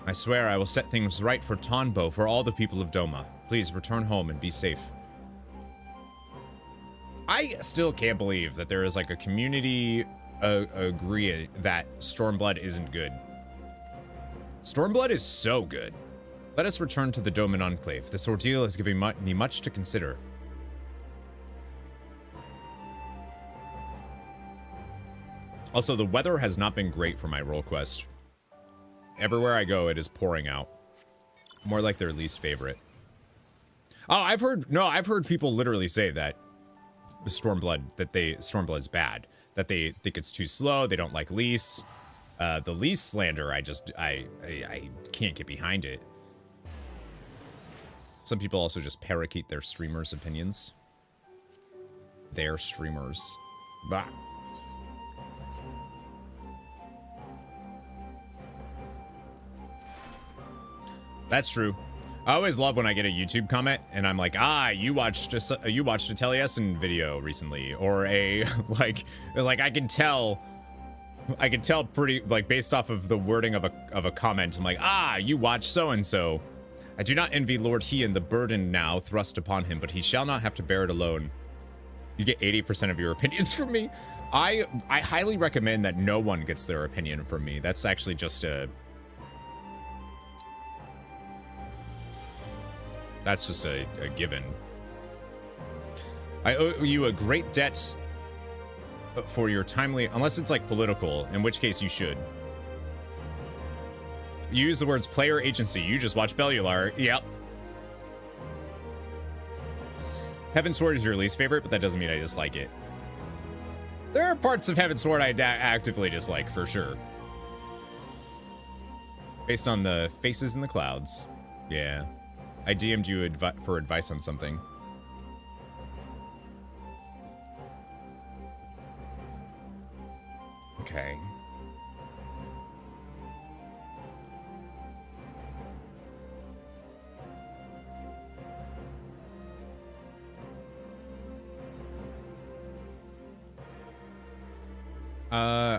I swear I will set things right for Tonbo, for all the people of Doma. Please return home and be safe. I still can't believe that there is like a community agree that Stormblood isn't good. Stormblood is so good. Let us return to the Doman Enclave. This ordeal is giving me much to consider. Also, the weather has not been great for my roll quest. Everywhere I go, it is pouring out. More like their least favorite. Oh, I've heard people literally say that Stormblood is bad. That they think it's too slow, they don't like Lease. The Lease slander, I can't get behind it. Some people also just parakeet their streamers' opinions. Their streamers. Bah. That's true. I always love when I get a YouTube comment and I'm like, you watched a Taliesin video recently, or a like I can tell pretty like based off of the wording of a comment. I'm like, you watch so and so. I do not envy Lord Heian the burden now thrust upon him, but he shall not have to bear it alone. You get 80% of your opinions from me. I highly recommend that no one gets their opinion from me. That's actually just a given. I owe you a great debt for your timely, unless it's like political, in which case you should. Use the words player agency. You just watch Bellular. Yep. Heavensward is your least favorite, but that doesn't mean I dislike it. There are parts of Heavensward I actively dislike, for sure. Based on the faces in the clouds. Yeah. I DM'd you for advice on something. Okay.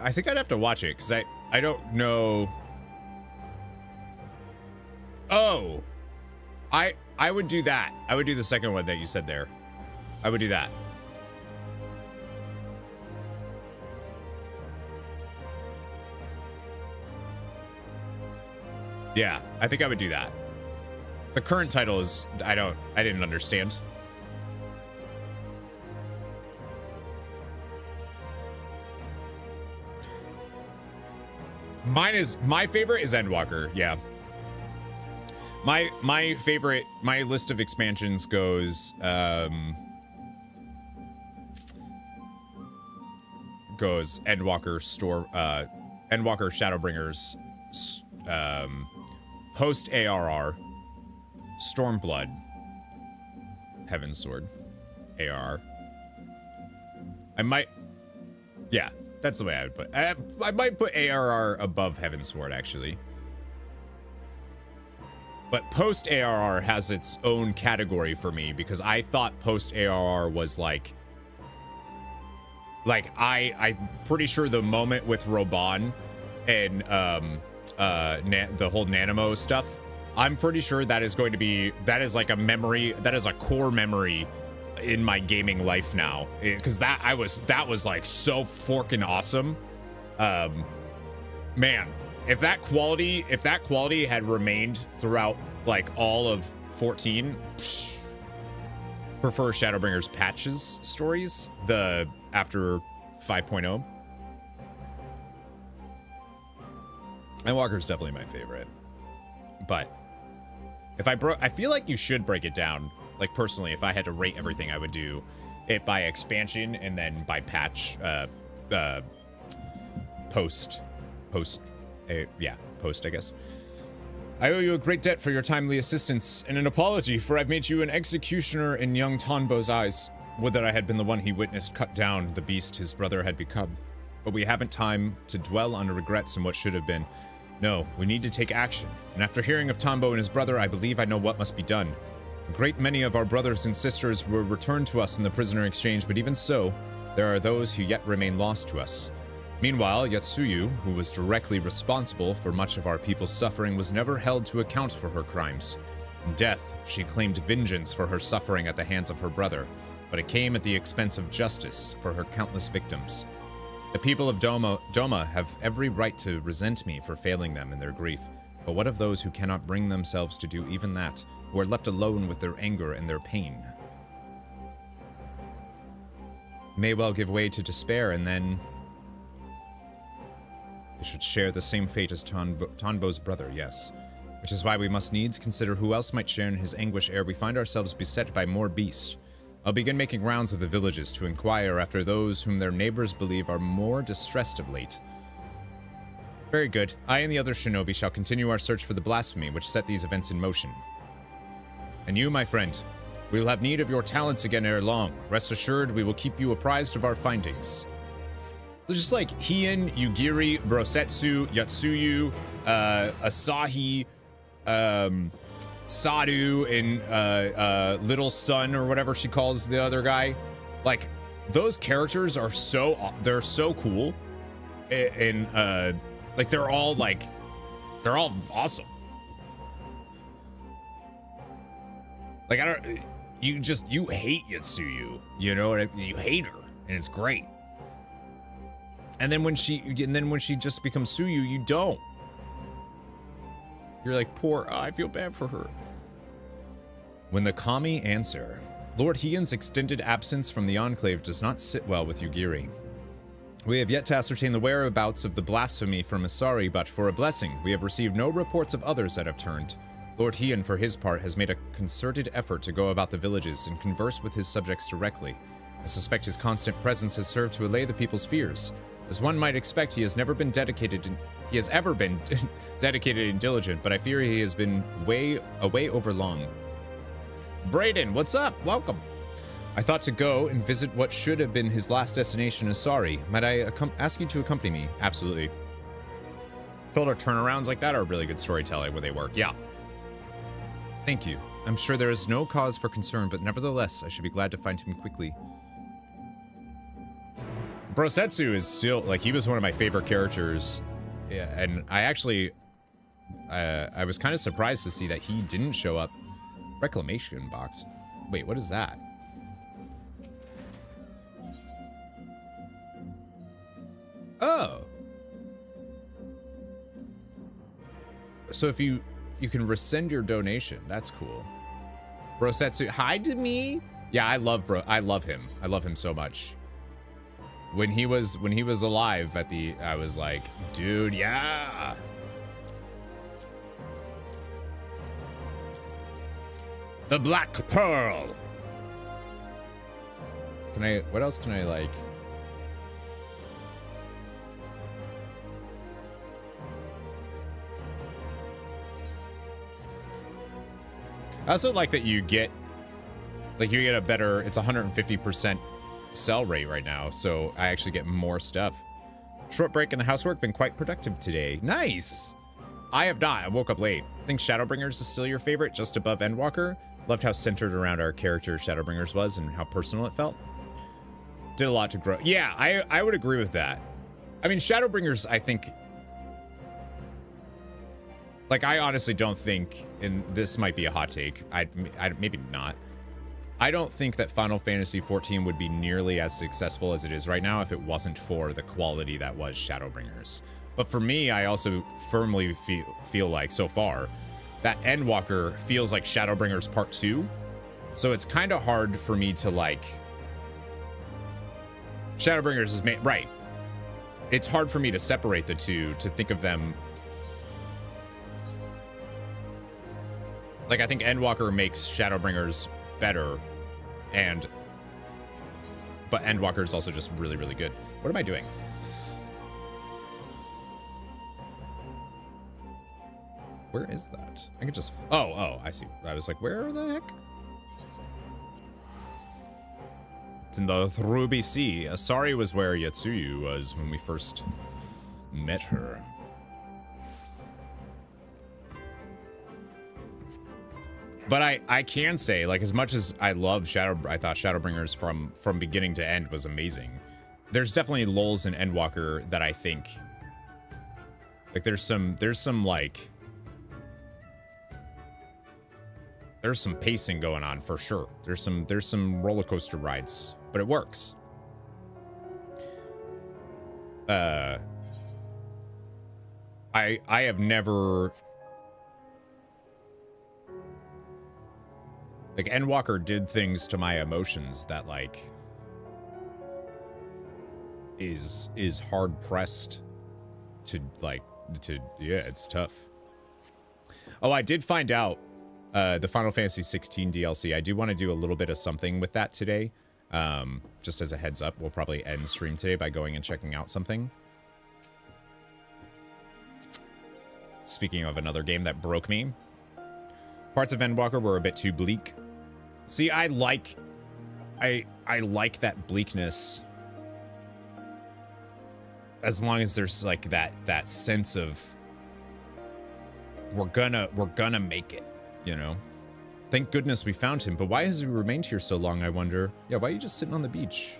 I think I'd have to watch it, because I don't know. Oh! I would do that. I would do the second one that you said there. I would do that. Yeah, I think I would do that. The current title is, I didn't understand. My favorite is Endwalker, yeah. My favorite, my list of expansions goes Endwalker Endwalker Shadowbringers, post ARR, Stormblood, Heavensward, ARR. Yeah, that's the way I would put it. I might put ARR above Heavensward, actually. But post ARR has its own category for me, because I thought post ARR was like I'm pretty sure the moment with Roban and the whole Nanamo stuff, I'm pretty sure that is going to be, that is like a memory, that is a core memory in my gaming life now, because that was like so forking awesome. Man, if that quality had remained throughout like all of 14, prefer Shadowbringers patches stories, the after 5.0. Endwalker's definitely my favorite. But if I feel like you should break it down. Like, personally, if I had to rate everything, I would do it by expansion and then by patch, post, I guess. I owe you a great debt for your timely assistance, and an apology for I've made you an executioner in young Tonbo's eyes. Would that I had been the one he witnessed cut down the beast his brother had become. But we haven't time to dwell on regrets and what should have been. No, we need to take action, and after hearing of Tombo and his brother, I believe I know what must be done. A great many of our brothers and sisters were returned to us in the prisoner exchange, but even so, there are those who yet remain lost to us. Meanwhile, Yatsuyu, who was directly responsible for much of our people's suffering, was never held to account for her crimes. In death, she claimed vengeance for her suffering at the hands of her brother, but it came at the expense of justice for her countless victims. The people of Doma have every right to resent me for failing them in their grief, but what of those who cannot bring themselves to do even that, who are left alone with their anger and their pain? May well give way to despair, and then they should share the same fate as Tonbo's brother, yes. Which is why we must needs consider who else might share in his anguish ere we find ourselves beset by more beasts. I'll begin making rounds of the villages to inquire after those whom their neighbors believe are more distressed of late. Very good. I and the other shinobi shall continue our search for the blasphemy which set these events in motion. And you, my friend, we will have need of your talents again ere long. Rest assured, we will keep you apprised of our findings. So just like Hien, Yugiri, Brosetsu, Yatsuyu, Asahi, Sadu, and Little Sun, or whatever she calls the other guy. Like, those characters are they're so cool. And, like, they're all awesome. Like, you hate Yatsuyu, you know what I mean? You hate her, and it's great. And then when she just becomes Suyu, you don't. You're like, I feel bad for her. When the Kami answer, Lord Hien's extended absence from the Enclave does not sit well with Yugiri. We have yet to ascertain the whereabouts of the blasphemy from Asari, but for a blessing, we have received no reports of others that have turned. Lord Hien, for his part, has made a concerted effort to go about the villages and converse with his subjects directly. I suspect his constant presence has served to allay the people's fears. As one might expect, he has ever been dedicated and diligent, but I fear he has been away over long. Brayden, what's up? Welcome. I thought to go and visit what should have been his last destination, Asari. Might I ask you to accompany me? Absolutely. Told her turnarounds like that are really good storytelling when they work. Yeah. Thank you. I'm sure there is no cause for concern, but nevertheless, I should be glad to find him quickly. Brosetsu is still, like, he was one of my favorite characters. Yeah, and I actually, I was kind of surprised to see that he didn't show up. Reclamation box. Wait, what is that? Oh. So if you can rescind your donation. That's cool. Brosetsu, hi to me. Yeah, I love him. I love him so much. When he was alive I was like, dude, yeah. The Black Pearl. What else can I like? I also like that you get a better, it's 150% sell rate right now, so I actually get more stuff. Short break in the housework, been quite productive today. Nice! I have not, I woke up late. I think Shadowbringers is still your favorite, just above Endwalker. Loved how centered around our character Shadowbringers was and how personal it felt. Did a lot to grow. Yeah, I would agree with that. I mean, Shadowbringers, I think, like, I honestly don't think, and this might be a hot take, I maybe not. I don't think that Final Fantasy XIV would be nearly as successful as it is right now if it wasn't for the quality that was Shadowbringers. But for me, I also firmly feel like, so far, that Endwalker feels like Shadowbringers Part 2. So it's kind of hard for me to, like... Shadowbringers is made... Right. It's hard for me to separate the two, to think of them Like, I think Endwalker makes Shadowbringers better, but Endwalker is also just really, really good. What am I doing? Where is that? I could just... Oh, I see. I was like, where the heck? It's in the Ruby Sea. Asari was where Yatsuyu was when we first met her. But I can say, like, as much as I love I thought Shadowbringers from beginning to end was amazing. There's definitely lulls in Endwalker that I think, like, there's some pacing going on for sure. There's some roller coaster rides, but it works. I have never. Like, Endwalker did things to my emotions that, like, is hard pressed to, like, yeah, it's tough. Oh, I did find out the Final Fantasy XVI DLC. I do want to do a little bit of something with that today. Just as a heads up, we'll probably end stream today by going and checking out something. Speaking of another game that broke me, parts of Endwalker were a bit too bleak. See, I like that bleakness as long as there's like that sense of we're gonna make it, you know? Thank goodness we found him, but why has he remained here so long, I wonder? Yeah, why are you just sitting on the beach?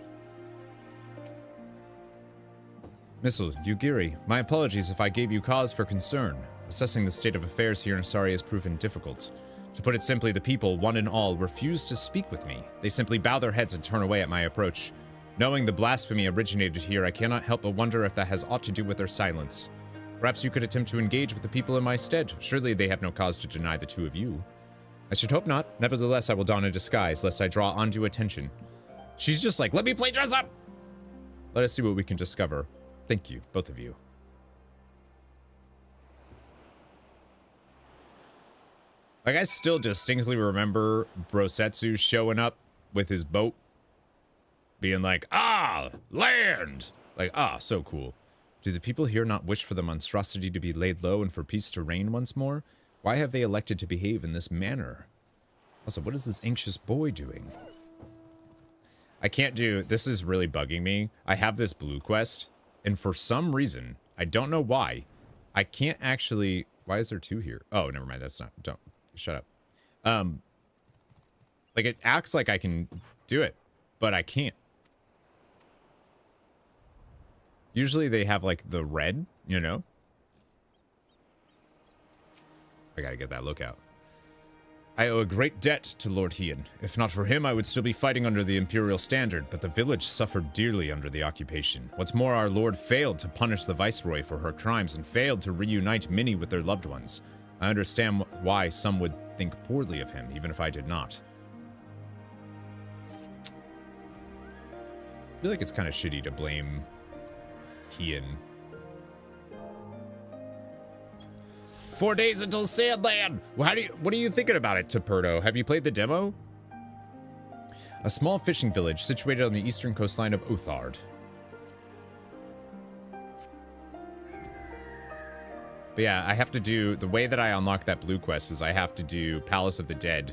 Yugiri, my apologies if I gave you cause for concern. Assessing the state of affairs here in Asari has proven difficult. To put it simply, the people, one and all, refuse to speak with me. They simply bow their heads and turn away at my approach. Knowing the blasphemy originated here, I cannot help but wonder if that has aught to do with their silence. Perhaps you could attempt to engage with the people in my stead. Surely they have no cause to deny the two of you. I should hope not. Nevertheless, I will don a disguise, lest I draw undue attention. She's just like, let me play dress up! Let us see what we can discover. Thank you, both of you. Like, I still distinctly remember Brosetsu showing up with his boat. Being like, ah, land! Like, ah, so cool. Do the people here not wish for the monstrosity to be laid low and for peace to reign once more? Why have they elected to behave in this manner? Also, what is this anxious boy doing? I can't do... This is really bugging me. I have this blue quest, and for some reason, I don't know why, I can't actually... Why is there two here? Oh, never mind. That's not... Don't... Shut up. Like, it acts like I can do it, but I can't. Usually they have, like, the red, you know? I gotta get that lookout. I owe a great debt to Lord Hien. If not for him, I would still be fighting under the Imperial standard, but the village suffered dearly under the occupation. What's more, our lord failed to punish the Viceroy for her crimes and failed to reunite many with their loved ones. I understand why some would think poorly of him, even if I did not. I feel like it's kind of shitty to blame Hien. 4 days until Sandland! Well, what are you thinking about it, Taperto? Have you played the demo? A small fishing village situated on the eastern coastline of Uthard. But yeah, I have to do... The way that I unlock that blue quest is I have to do Palace of the Dead.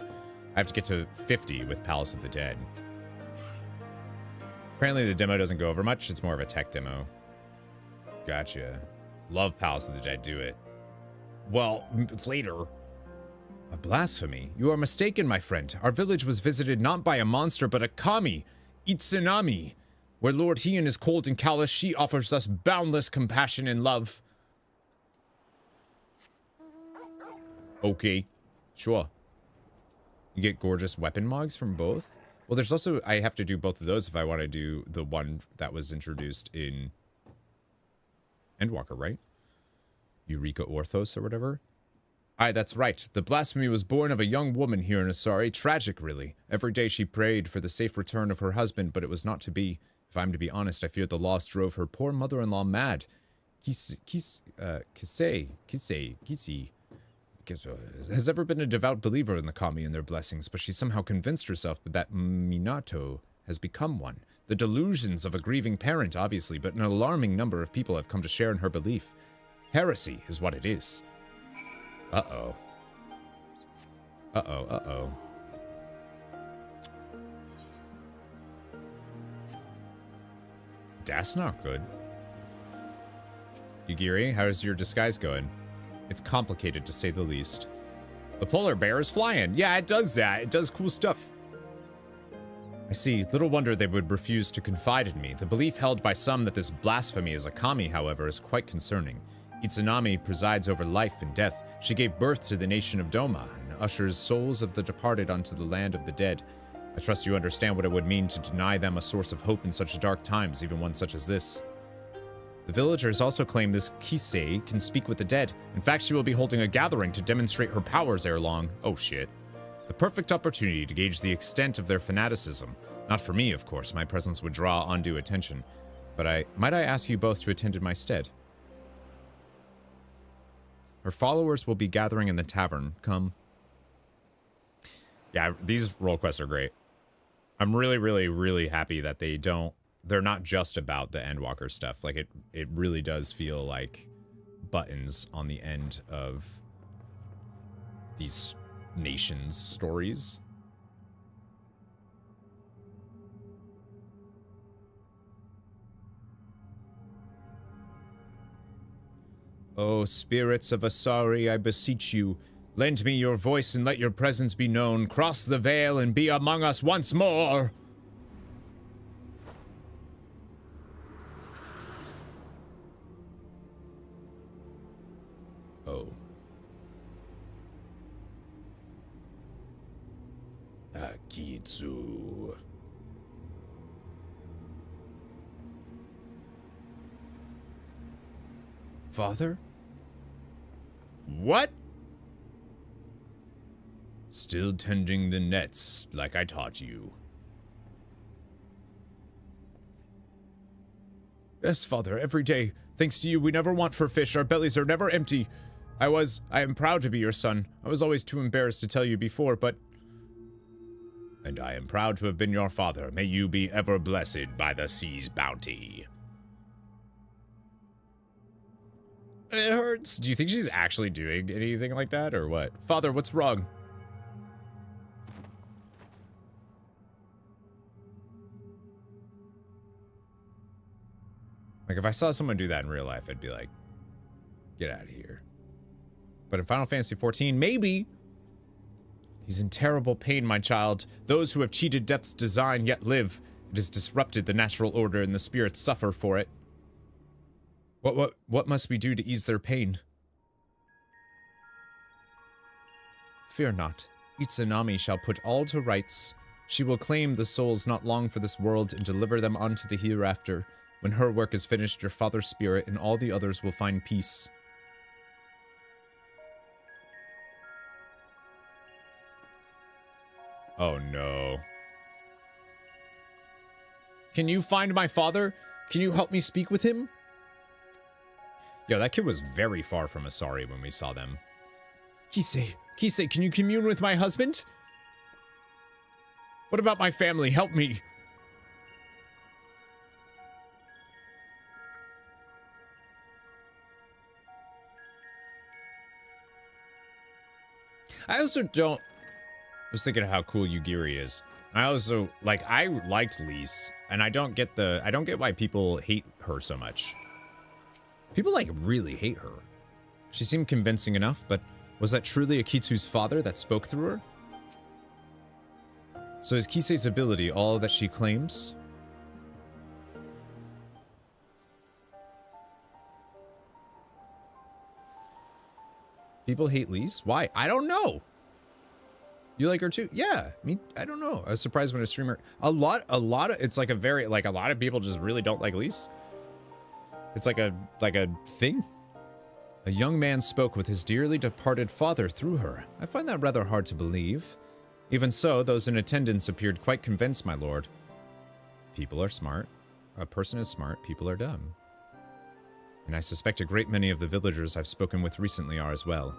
I have to get to 50 with Palace of the Dead. Apparently the demo doesn't go over much. It's more of a tech demo. Gotcha. Love Palace of the Dead. Do it. Well, later. A blasphemy? You are mistaken, my friend. Our village was visited not by a monster, but a kami, Itsunami. Where Lord Hien is cold and callous, she offers us boundless compassion and love. Okay, sure. You get gorgeous weapon mogs from both? Well, there's also... I have to do both of those if I want to do the one that was introduced in Endwalker, right? Eureka Orthos or whatever? Aye, that's right. The blasphemy was born of a young woman here in Asari. Tragic, really. Every day she prayed for the safe return of her husband, but it was not to be. If I'm to be honest, I fear the loss drove her poor mother-in-law mad. Kisi. has ever been a devout believer in the kami and their blessings, but she somehow convinced herself that Minato has become one. The delusions of a grieving parent, obviously, but an alarming number of people have come to share in her belief. Heresy is what it is. Uh-oh. Uh-oh, uh-oh. That's not good. Yugiri, how's your disguise going? It's complicated, to say the least. The polar bear is flying. Yeah, it does that. It does cool stuff. I see. Little wonder they would refuse to confide in me. The belief held by some that this blasphemy is a kami, however, is quite concerning. Itsunami presides over life and death. She gave birth to the nation of Doma and ushers souls of the departed onto the land of the dead. I trust you understand what it would mean to deny them a source of hope in such dark times, even one such as this. The villagers also claim this Kisei can speak with the dead. In fact, she will be holding a gathering to demonstrate her powers ere long. Oh shit. The perfect opportunity to gauge the extent of their fanaticism. Not for me, of course. My presence would draw undue attention. But might I ask you both to attend in my stead? Her followers will be gathering in the tavern. Come. Yeah, these role quests are great. I'm really, really, really happy that they're not just about the Endwalker stuff. Like, it really does feel like buttons on the end of these nations' stories. O spirits of Asari, I beseech you, lend me your voice and let your presence be known. Cross the veil and be among us once more! Oh. Akitsu. Father? What? Still tending the nets like I taught you. Yes, Father, every day. Thanks to you, we never want for fish. Our bellies are never empty. I am proud to be your son. I was always too embarrassed to tell you before, but... And I am proud to have been your father. May you be ever blessed by the sea's bounty. It hurts. Do you think she's actually doing anything like that, or what? Father, what's wrong? Like, if I saw someone do that in real life, I'd be like, get out of here. But in Final Fantasy XIV, maybe. He's in terrible pain, my child. Those who have cheated death's design yet live. It has disrupted the natural order and the spirits suffer for it. What must we do to ease their pain? Fear not. Itsunami shall put all to rights. She will claim the souls not long for this world and deliver them unto the hereafter. When her work is finished, your father's spirit and all the others will find peace. Oh no. Can you find my father? Can you help me speak with him? Yo, that kid was very far from Asari when we saw them. Kisei, can you commune with my husband? What about my family? Help me. I was thinking of how cool Yugiri is. I also, like, I liked Lise, and I don't get why people hate her so much. People, like, really hate her. She seemed convincing enough, but was that truly Akitsu's father that spoke through her? So is Kisei's ability all that she claims? People hate Lise? Why? I don't know. You like her too? Yeah. I mean, I don't know. I was surprised when a streamer... A lot of... It's like a very... Like, a lot of people just really don't like Lise. It's like a thing. A young man spoke with his dearly departed father through her. I find that rather hard to believe. Even so, those in attendance appeared quite convinced, my lord. People are smart. A person is smart. People are dumb. And I suspect a great many of the villagers I've spoken with recently are as well.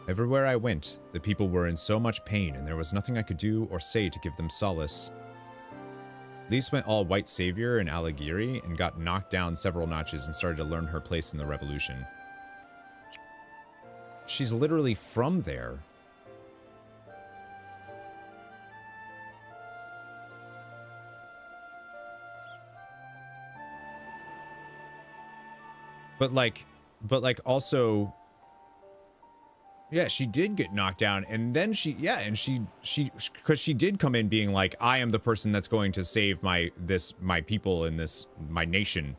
Everywhere I went, the people were in so much pain, and there was nothing I could do or say to give them solace. Lise went all white savior in Alighieri and got knocked down several notches and started to learn her place in the revolution. She's literally from there. But like also, yeah, she did get knocked down, and then she because she did come in being like, I am the person that's going to save my people and my nation,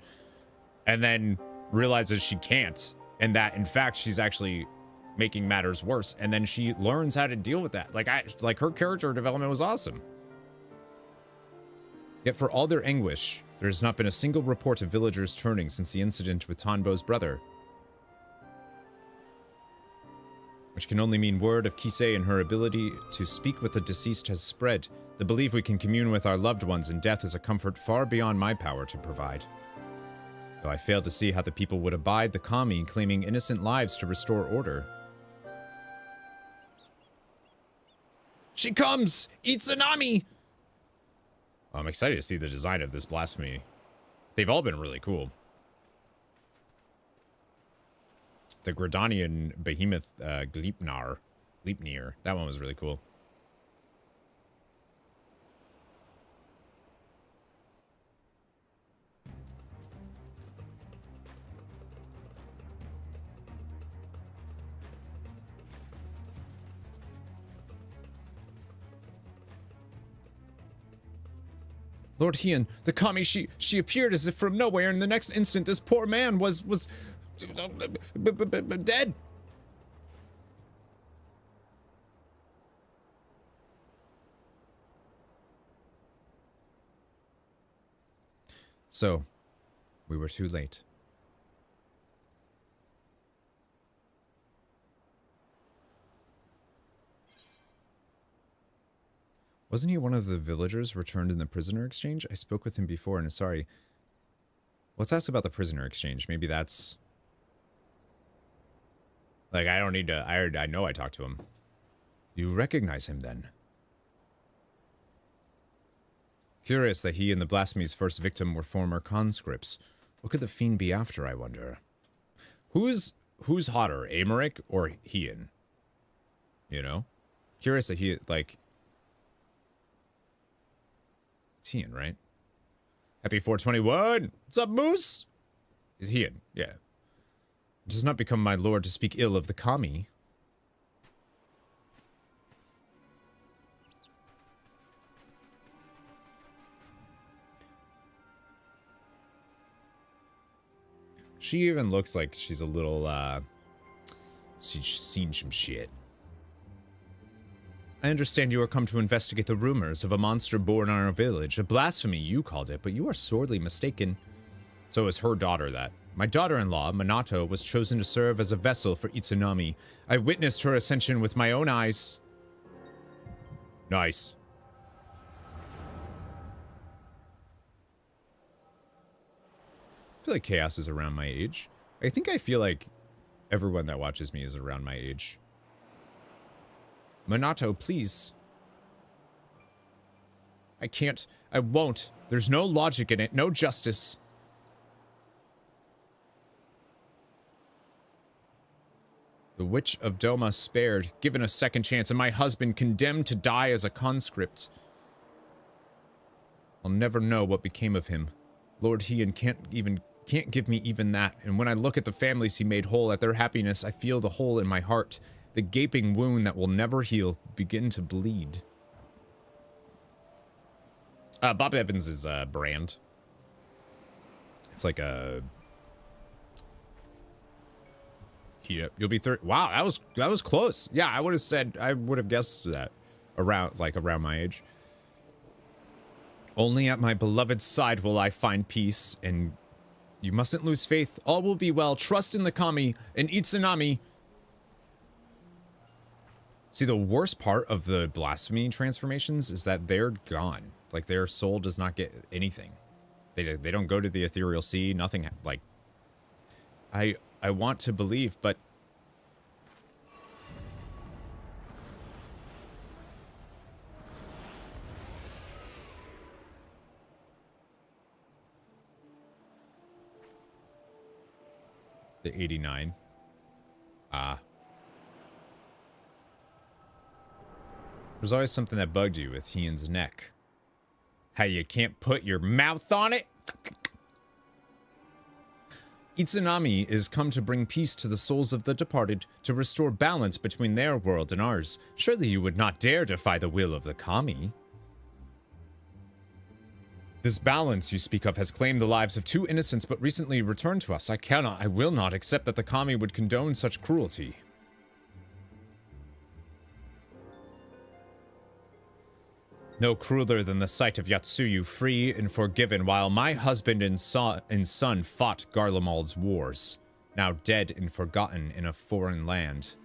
and then realizes she can't, and that in fact she's actually making matters worse, and then she learns how to deal with that. Like her character development was awesome. Yet for all their anguish, there has not been a single report of villagers turning since the incident with Tanbo's brother. Which can only mean word of Kisei and her ability to speak with the deceased has spread. The belief we can commune with our loved ones in death is a comfort far beyond my power to provide. Though I fail to see how the people would abide the kami claiming innocent lives to restore order. She comes! Itsunami! I'm excited to see the design of this blasphemy. They've all been really cool. The Gridanian behemoth Gleipnir, that one was really cool. Lord Hien, the kami, she appeared as if from nowhere, and the next instant this poor man was dead. So, we were too late. Wasn't he one of the villagers returned in the prisoner exchange? I spoke with him before, and sorry. Let's ask about the prisoner exchange. Maybe that's... Like, I don't need to... I know I talked to him. You recognize him, then? Curious that he and the blasphemy's first victim were former conscripts. What could the fiend be after, I wonder? Who's hotter, Amaric or Hien? You know? Curious that he, like... It's Hien, right? Happy 421! What's up, Moose? It's Hien, yeah. It does not become my lord to speak ill of the kami. She even looks like she's a little, she's seen some shit. I understand you are come to investigate the rumors of a monster born in our village. A blasphemy, you called it, but you are sorely mistaken. So is her daughter that. My daughter-in-law, Minato, was chosen to serve as a vessel for Itsunami. I witnessed her ascension with my own eyes. Nice. I feel like Chaos is around my age. I feel like everyone that watches me is around my age. Minato, please. I can't. I won't. There's no logic in it. No justice. The Witch of Doma spared, given a second chance, and my husband condemned to die as a conscript. I'll never know what became of him. Lord Hien can't give me even that, and when I look at the families he made whole, at their happiness, I feel the hole in my heart. The gaping wound that will never heal begin to bleed. Bob Evans is a brand. It's like a... You'll be 30. Wow, that was close. Yeah, I would have guessed that. Around my age. Only at my beloved's side will I find peace, and you mustn't lose faith. All will be well. Trust in the kami and Itsunami. See, the worst part of the blasphemy transformations is that they're gone. Like, their soul does not get anything. They don't go to the ethereal sea, nothing, like... I want to believe, but... The 89. Ah. There's always something that bugged you with Hien's neck. How you can't put your mouth on it? Itsunami is come to bring peace to the souls of the departed, to restore balance between their world and ours. Surely you would not dare defy the will of the kami. This balance you speak of has claimed the lives of 2 innocents but recently returned to us. I will not accept that the kami would condone such cruelty. No crueler than the sight of Yatsuyu free and forgiven while my husband and son fought Garlemald's wars, now dead and forgotten in a foreign land.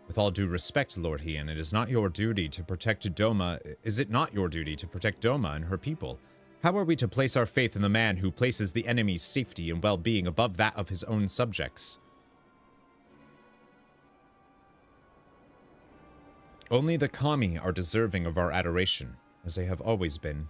With all due respect, Lord Hien, it is not your duty to protect Doma. Is it not your duty to protect Doma and her people? How are we to place our faith in the man who places the enemy's safety and well-being above that of his own subjects? Only the kami are deserving of our adoration, as they have always been.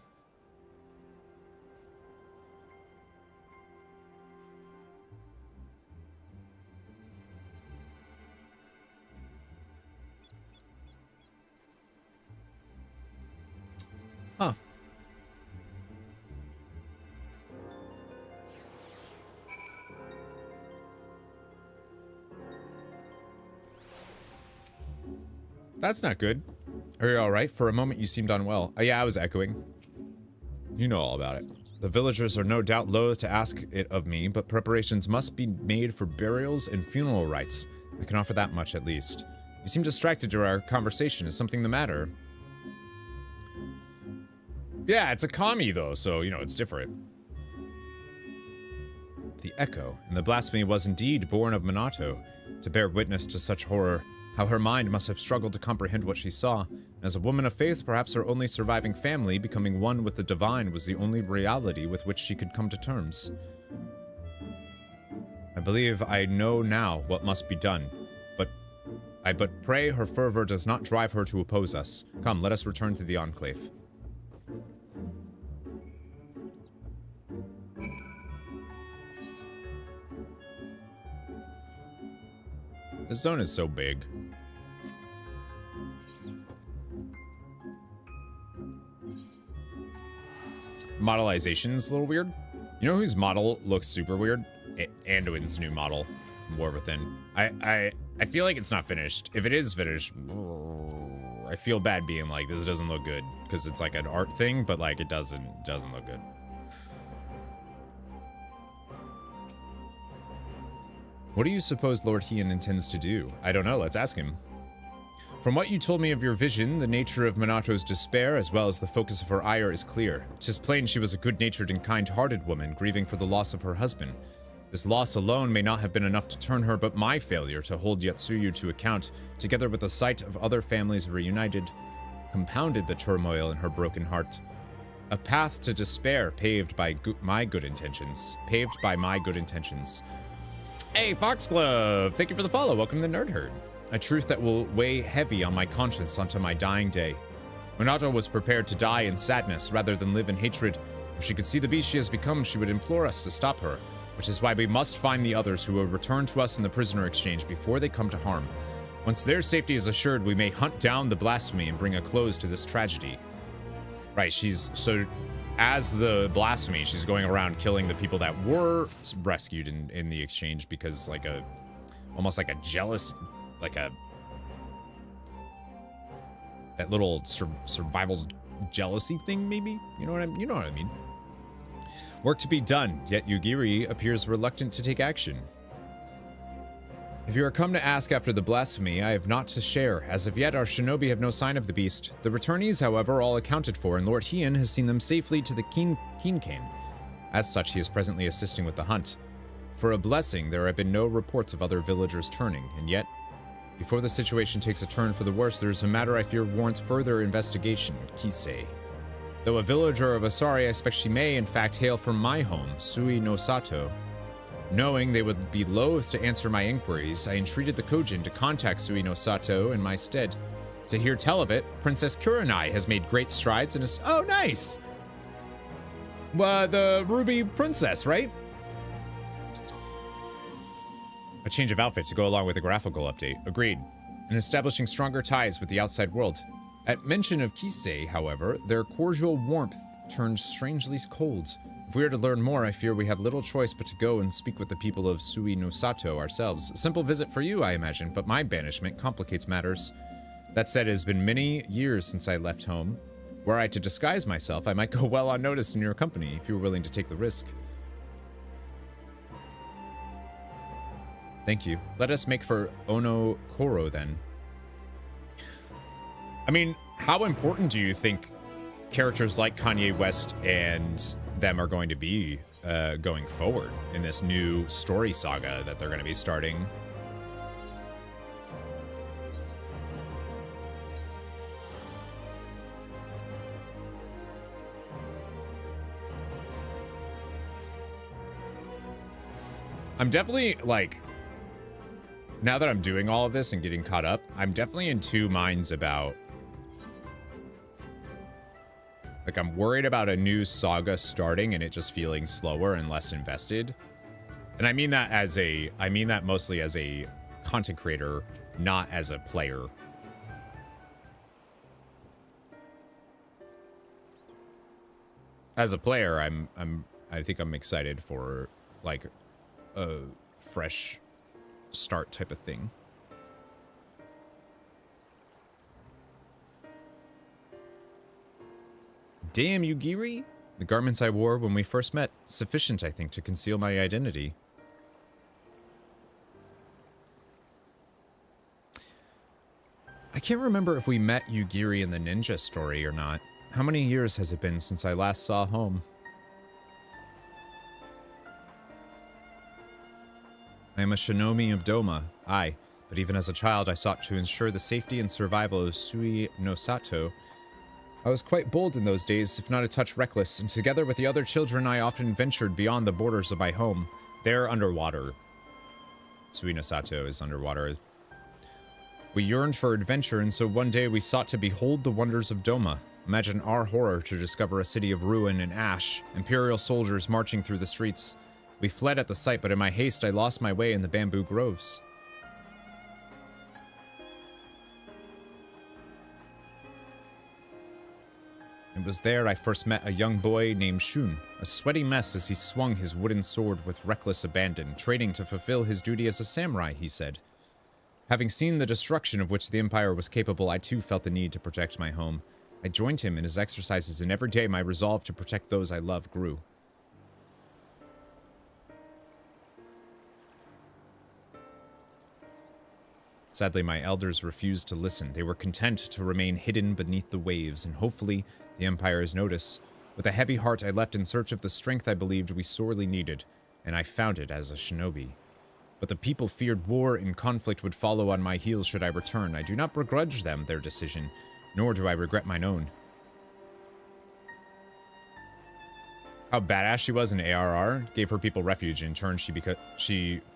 Huh. That's not good. Are you alright? For a moment you seemed unwell. Oh yeah, I was echoing. You know all about it. The villagers are no doubt loath to ask it of me, but preparations must be made for burials and funeral rites. I can offer that much at least. You seem distracted during our conversation. Is something the matter? Yeah, it's a kami though, so, you know, it's different. The echo, and the blasphemy was indeed born of Minato. To bear witness to such horror, how her mind must have struggled to comprehend what she saw. As a woman of faith, perhaps her only surviving family, becoming one with the divine, was the only reality with which she could come to terms. I believe I know now what must be done, but I pray her fervor does not drive her to oppose us. Come, let us return to the Enclave. This zone is so big. Modelization's a little weird. You know whose model looks super weird? Anduin's new model, War Within. I feel like it's not finished. If it is finished, I feel bad being like, this doesn't look good, because it's like an art thing, but like it doesn't look good. What do you suppose Lord Hien intends to do? I don't know, let's ask him. From what you told me of your vision, the nature of Minato's despair, as well as the focus of her ire, is clear. 'Tis plain she was a good-natured and kind-hearted woman, grieving for the loss of her husband. This loss alone may not have been enough to turn her, but my failure to hold Yatsuyu to account, together with the sight of other families reunited, compounded the turmoil in her broken heart. A path to despair paved by my good intentions. Paved by my good intentions. Hey, Foxglove! Thank you for the follow. Welcome to Nerd Herd. A truth that will weigh heavy on my conscience unto my dying day. Minato was prepared to die in sadness rather than live in hatred. If she could see the beast she has become, she would implore us to stop her, which is why we must find the others who will return to us in the prisoner exchange before they come to harm. Once their safety is assured, we may hunt down the blasphemy and bring a close to this tragedy. Right, so as the blasphemy, she's going around killing the people that were rescued in the exchange because like almost like a jealous, like that little survival jealousy thing, maybe? You know what I mean? Work to be done, yet Yugiri appears reluctant to take action. If you are come to ask after the blasphemy, I have naught to share. As of yet, our shinobi have no sign of the beast. The returnees, however, are all accounted for, and Lord Hien has seen them safely to the Kinkain. As such, he is presently assisting with the hunt. For a blessing, there have been no reports of other villagers turning, and yet, before the situation takes a turn for the worse, there is a matter I fear warrants further investigation, Kisei. Though a villager of Asari, I expect she may, in fact, hail from my home, Sui no Sato. Knowing they would be loath to answer my inquiries, I entreated the Kojin to contact Sui no Sato in my stead. To hear tell of it, Princess Kurenai has made great strides and is— oh, nice! The Ruby Princess, right? A change of outfit to go along with a graphical update. Agreed. And establishing stronger ties with the outside world. At mention of Kisei, however, their cordial warmth turned strangely cold. If we are to learn more, I fear we have little choice but to go and speak with the people of Sui no Sato ourselves. A simple visit for you, I imagine, but my banishment complicates matters. That said, it has been many years since I left home. Were I to disguise myself, I might go well unnoticed in your company, if you were willing to take the risk. Thank you. Let us make for Ono Koro, then. I mean, how important do you think characters like Kanye West and them are going to be going forward in this new story saga that they're going to be starting? I'm definitely, like, now that I'm doing all of this and getting caught up, I'm definitely in two minds about, like, I'm worried about a new saga starting and it just feeling slower and less invested. And I mean that mostly as a content creator, not as a player. As a player, I think I'm excited for, like, a fresh start type of thing. Damn, Yugiri! The garments I wore when we first met, sufficient, I think, to conceal my identity. I can't remember if we met Yugiri in the ninja story or not. How many years has it been since I last saw home? I am a shinobi of Doma, aye, but even as a child I sought to ensure the safety and survival of Sui no Sato. I was quite bold in those days, if not a touch reckless, and together with the other children I often ventured beyond the borders of my home. There underwater. Sui no Sato is underwater. We yearned for adventure, and so one day we sought to behold the wonders of Doma. Imagine our horror to discover a city of ruin and ash, imperial soldiers marching through the streets. We fled at the sight, but in my haste I lost my way in the bamboo groves. It was there I first met a young boy named Shun, a sweaty mess as he swung his wooden sword with reckless abandon, training to fulfill his duty as a samurai, he said. Having seen the destruction of which the Empire was capable, I too felt the need to protect my home. I joined him in his exercises, and every day my resolve to protect those I love grew. Sadly, my elders refused to listen. They were content to remain hidden beneath the waves, and hopefully the Empire's notice. With a heavy heart, I left in search of the strength I believed we sorely needed, and I found it as a shinobi. But the people feared war and conflict would follow on my heels should I return. I do not begrudge them their decision, nor do I regret mine own. How badass she was in ARR gave her people refuge. In turn, she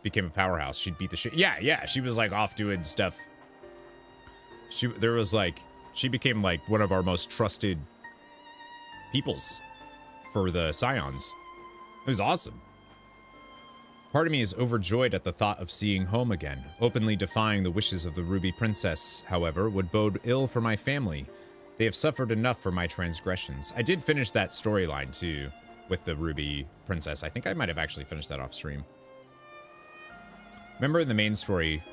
became a powerhouse. She'd beat the shit. Yeah, she was like off doing stuff. She became like one of our most trusted peoples for the Scions. It was awesome. Part of me is overjoyed at the thought of seeing home again. Openly defying the wishes of the Ruby Princess, however, would bode ill for my family. They have suffered enough for my transgressions. I did finish that storyline too, with the Ruby Princess. I think I might have actually finished that off stream. Remember in the main story?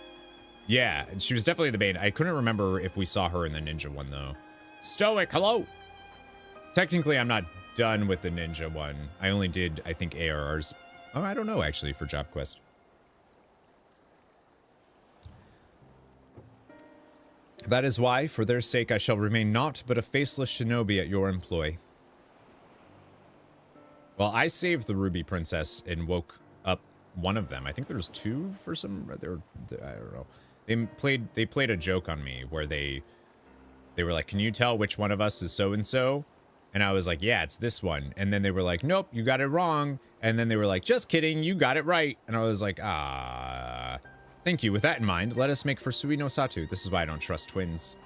Yeah, she was definitely the main. I couldn't remember if we saw her in the ninja one, though. Stoic, hello! Technically, I'm not done with the ninja one. I only did, I think, ARRs. Oh, I don't know, actually, for Job Quest. That is why, for their sake, I shall remain naught but a faceless shinobi at your employ. Well, I saved the Ruby Princess and woke up one of them. I think there's two for some... I don't know. They played a joke on me where they were like, can you tell which one of us is so-and-so? And I was like, yeah, it's this one. And then they were like, nope, you got it wrong. And then they were like, just kidding, you got it right. And I was like, ah. Thank you. With that in mind, let us make for Sui no Sato. This is why I don't trust twins.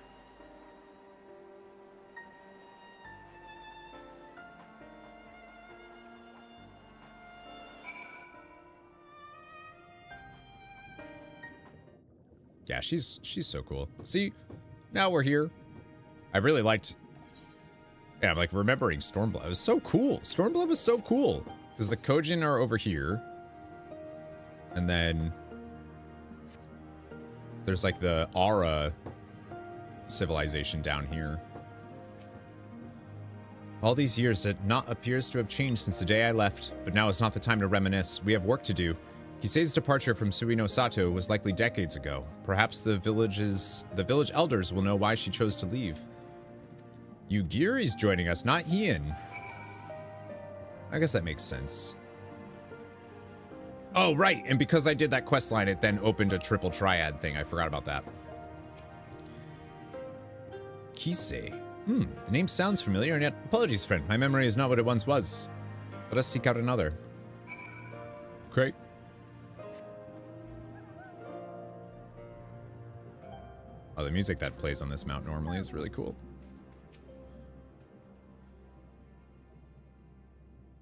Yeah, she's so cool. See, now we're here. I really liked... Yeah, I'm like remembering Stormblood. It was so cool. Stormblood was so cool. Because the Kojin are over here. And then... there's like the Aura civilization down here. All these years, it not appears to have changed since the day I left, but now is not the time to reminisce. We have work to do. Kisei's departure from Suino Sato was likely decades ago. Perhaps the village elders will know why she chose to leave. Yugiri's joining us, not Ian. I guess that makes sense. Oh, right, and because I did that quest line, it then opened a triple triad thing. I forgot about that. Kisei. The name sounds familiar, and yet, apologies, friend. My memory is not what it once was. Let us seek out another. Great. Oh, the music that plays on this mount normally is really cool.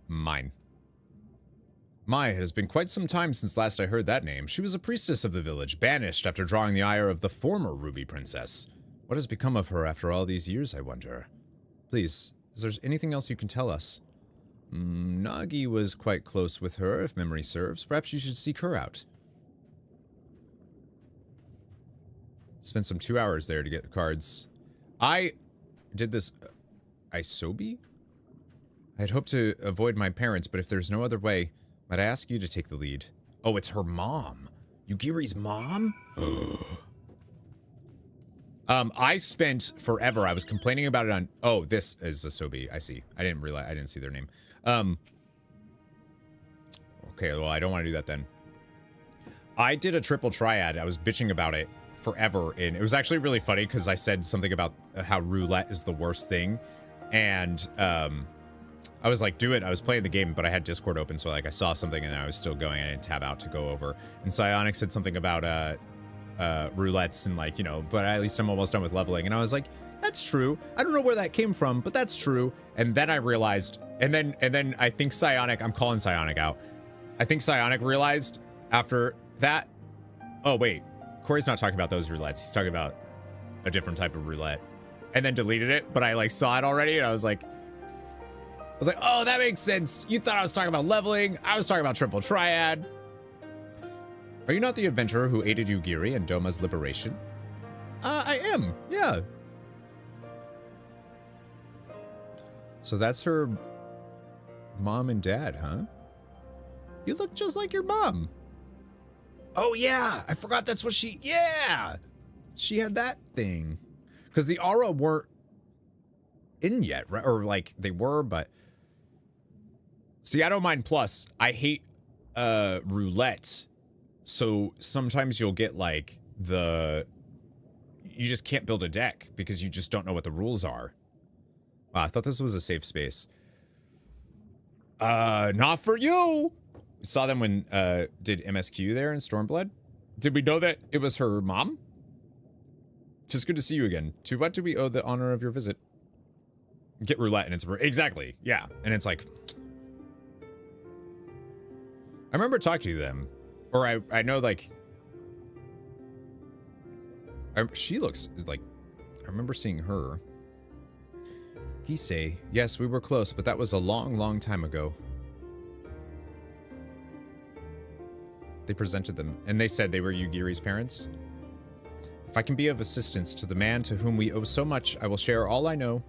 Mine. My, it has been quite some time since last I heard that name. She was a priestess of the village, banished after drawing the ire of the former Ruby Princess. What has become of her after all these years, I wonder? Please, is there anything else you can tell us? Nagi was quite close with her, if memory serves. Perhaps you should seek her out. Spent some 2 hours there to get cards. I did this... Isobi? I had hoped to avoid my parents, but if there's no other way, might I ask you to take the lead? Oh, it's her mom. Yugiri's mom? I spent forever. I was complaining about it on... Oh, this is Asobi. I see. I didn't realize... I didn't see their name. Okay, well, I don't want to do that then. I did a triple triad. I was bitching about it forever. And it was actually really funny because I said something about how roulette is the worst thing. And, I was like, do it. I was playing the game, but I had Discord open. So, like, I saw something and I was still going. I didn't tab out to go over. And Psionic said something about, roulettes and like, you know, but at least I'm almost done with leveling. And I was like, that's true. I don't know where that came from, but that's true. And then I realized, and then I think Psionic, I'm calling Psionic out. I think Psionic realized after that, oh wait, Corey's not talking about those roulettes. He's talking about a different type of roulette and then deleted it. But I like saw it already and I was like, oh, that makes sense. You thought I was talking about leveling. I was talking about triple triad. Are you not the adventurer who aided Yugiri and Doma's liberation? I am, yeah. So that's her mom and dad, huh? You look just like your mom. Oh, yeah, I forgot that's what she, yeah. She had that thing. Because the Aura weren't in yet, right? Or like they were, but. See, I don't mind plus. I hate roulette. So sometimes you'll get like you just can't build a deck because you just don't know what the rules are. Wow, I thought this was a safe space. Not for you. We saw them when did MSQ there in Stormblood. Did we know that it was her mom? Just good to see you again. To what do we owe the honor of your visit? Get roulette and it's exactly, yeah. And it's like I remember talking to them. Or I know, like... she looks like... I remember seeing her. Kisei. Yes, we were close, but that was a long, long time ago. They presented them, and they said they were Yugiri's parents. If I can be of assistance to the man to whom we owe so much, I will share all I know.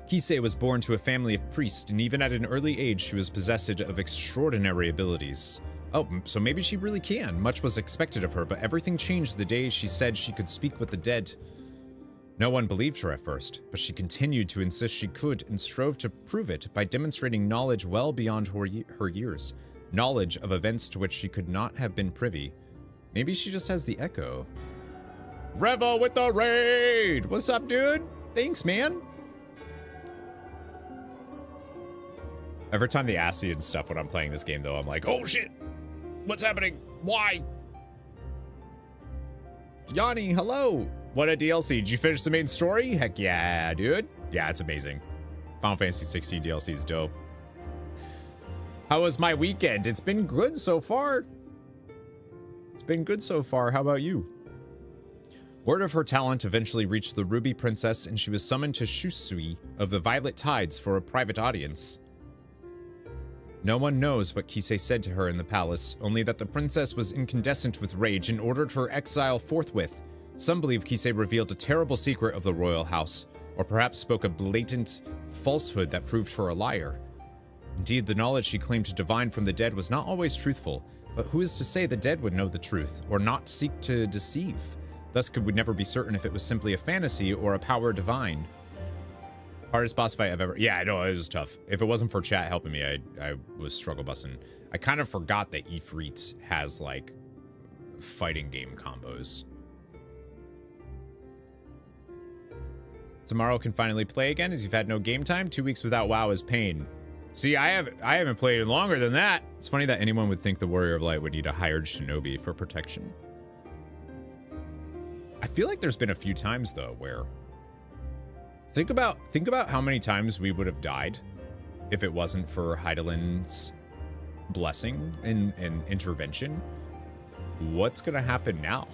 Kisei was born to a family of priests, and even at an early age, she was possessed of extraordinary abilities. Oh, so maybe she really can. Much was expected of her, but everything changed the day she said she could speak with the dead. No one believed her at first, but she continued to insist she could and strove to prove it by demonstrating knowledge well beyond her years. Knowledge of events to which she could not have been privy. Maybe she just has the echo. Revo with the raid! What's up, dude? Thanks, man. Every time they ask you and stuff when I'm playing this game, though, I'm like, oh shit! What's happening? Why? Yanni, hello! What a DLC. Did you finish the main story? Heck yeah, dude. Yeah, it's amazing. Final Fantasy XVI DLC is dope. How was my weekend? It's been good so far. It's been good so far. How about you? Word of her talent eventually reached the Ruby Princess, and she was summoned to Shusui of the Violet Tides for a private audience. No one knows what Kisei said to her in the palace, only that the princess was incandescent with rage and ordered her exile forthwith. Some believe Kisei revealed a terrible secret of the royal house, or perhaps spoke a blatant falsehood that proved her a liar. Indeed, the knowledge she claimed to divine from the dead was not always truthful, but who is to say the dead would know the truth, or not seek to deceive? Thus could we never be certain if it was simply a fantasy or a power divine. Hardest boss fight I've ever... Yeah, I know, it was tough. If it wasn't for chat helping me, I was struggle bussing. I kind of forgot that Ifrit has, like, fighting game combos. Tomorrow can finally play again as you've had no game time. 2 weeks without WoW is pain. See, I haven't played in longer than that. It's funny that anyone would think the Warrior of Light would need a hired shinobi for protection. I feel like there's been a few times though where think about how many times we would have died if it wasn't for Heidelin's blessing and intervention. What's gonna happen now?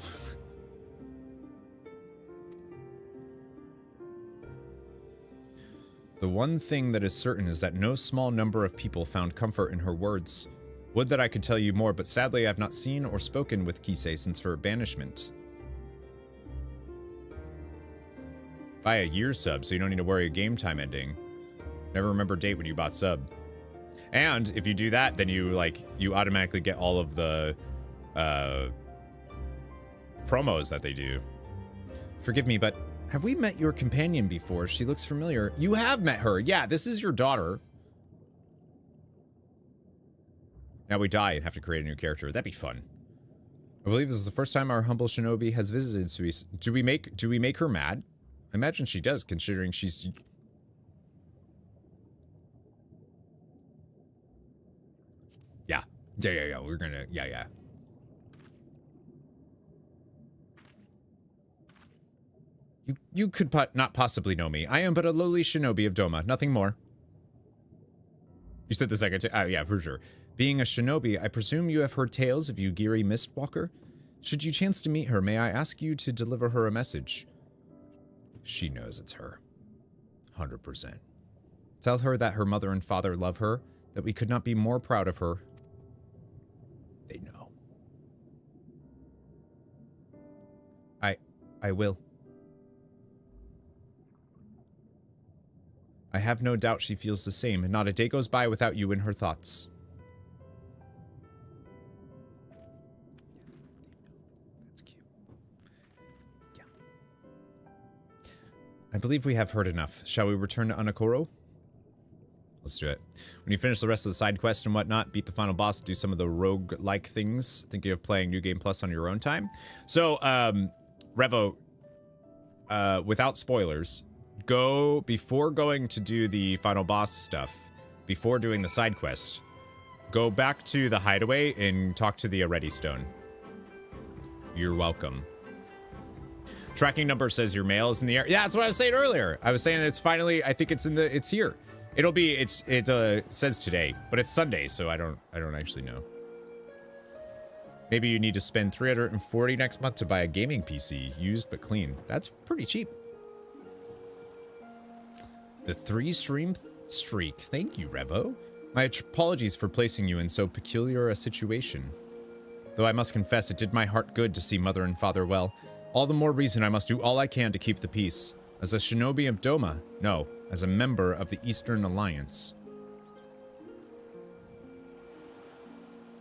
The one thing that is certain is that no small number of people found comfort in her words. Would that I could tell you more, but sadly I have not seen or spoken with Kisei since her banishment. Buy a year sub so you don't need to worry a game time ending. Never remember date when you bought sub. And if you do that, then you automatically get all of the promos that they do. Forgive me, but have we met your companion before? She looks familiar. You have met her. Yeah, this is your daughter. Now we die and have to create a new character. That'd be fun. I believe this is the first time our humble shinobi has visited Suis. Do we make her mad? I imagine she does, considering she's... Yeah. We're gonna... Yeah. You could not possibly know me. I am but a lowly shinobi of Doma, nothing more. You said the second time. Oh, yeah, for sure. Being a shinobi, I presume you have heard tales of Yugiri Mistwalker? Should you chance to meet her, may I ask you to deliver her a message? She knows it's her. 100%. Tell her that her mother and father love her, that we could not be more proud of her. They know. I will. I have no doubt she feels the same, and not a day goes by without you in her thoughts. That's cute. Yeah. I believe we have heard enough. Shall we return to Anakoro? Let's do it. When you finish the rest of the side quest and whatnot, beat the final boss, do some of the rogue-like things, thinking of playing New Game Plus on your own time. So, Revo, without spoilers, before going to do the final boss stuff, before doing the side quest, go back to the hideaway and talk to the Areti Stone. You're welcome. Tracking number says your mail is in the air. Yeah, that's what I was saying earlier. I was saying it's finally, I think it's here. It says today, but it's Sunday, so I don't actually know. Maybe you need to spend $340 next month to buy a gaming PC, used but clean. That's pretty cheap. The 3-stream streak. Thank you, Revo. My apologies for placing you in so peculiar a situation. Though I must confess, it did my heart good to see mother and father well. All the more reason I must do all I can to keep the peace. As a shinobi of Doma, no, as a member of the Eastern Alliance.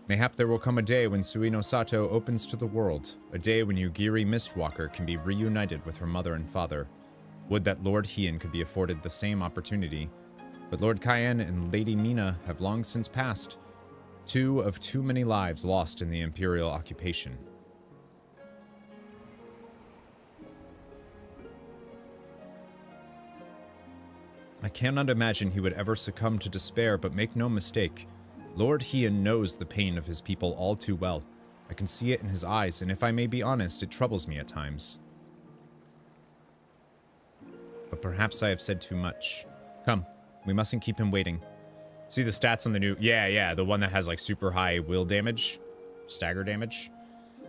Mayhap there will come a day when Suino Sato opens to the world, a day when Yugiri Mistwalker can be reunited with her mother and father. Would that Lord Hien could be afforded the same opportunity. But Lord Cayenne and Lady Mina have long since passed. 2 of too many lives lost in the Imperial occupation. I cannot imagine he would ever succumb to despair, but make no mistake. Lord Hien knows the pain of his people all too well. I can see it in his eyes, and if I may be honest, it troubles me at times. But perhaps I have said too much. Come, we mustn't keep him waiting. See the stats on the new... Yeah, the one that has like super high will damage, stagger damage.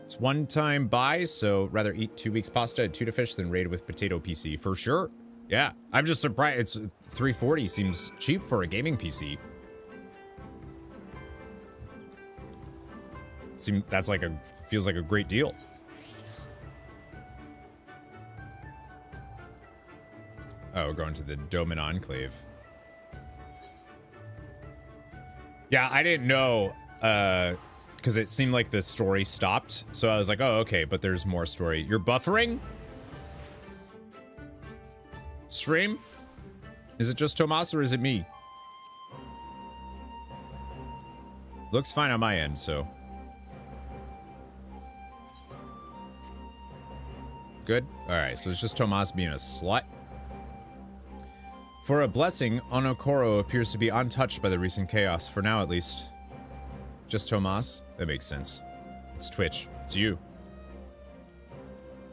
It's one-time buy, so rather eat 2 weeks pasta and tuna fish than raid with potato PC. For sure. Yeah, I'm just surprised. It's $340 seems cheap for a gaming PC. That's like feels like a great deal. Oh, we're going to the Doman Enclave. Yeah, I didn't know, because it seemed like the story stopped. So I was like, oh, okay, but there's more story. You're buffering? Stream? Is it just Tomas or is it me? Looks fine on my end, so. Good. All right, so it's just Tomas being a slut. For a blessing, Onokoro appears to be untouched by the recent chaos, for now at least. Just Tomas? That makes sense. It's Twitch. It's you.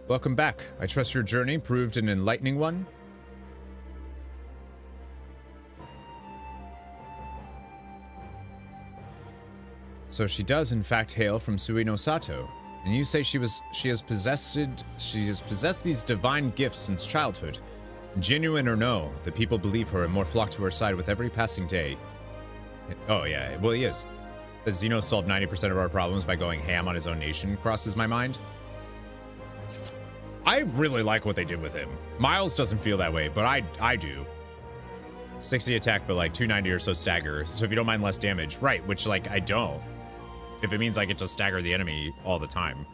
Welcome back. I trust your journey proved an enlightening one. So she does in fact hail from Suino Sato, and you say she has possessed these divine gifts since childhood. Genuine or no, the people believe her and more flock to her side with every passing day. Oh yeah, well he is. That Xeno solved 90% of our problems by going ham on his own nation crosses my mind. I really like what they did with him. Miles doesn't feel that way, but I do. 60 attack, but like 290 or so stagger. So if you don't mind less damage, right, which like I don't. If it means I get to stagger the enemy all the time.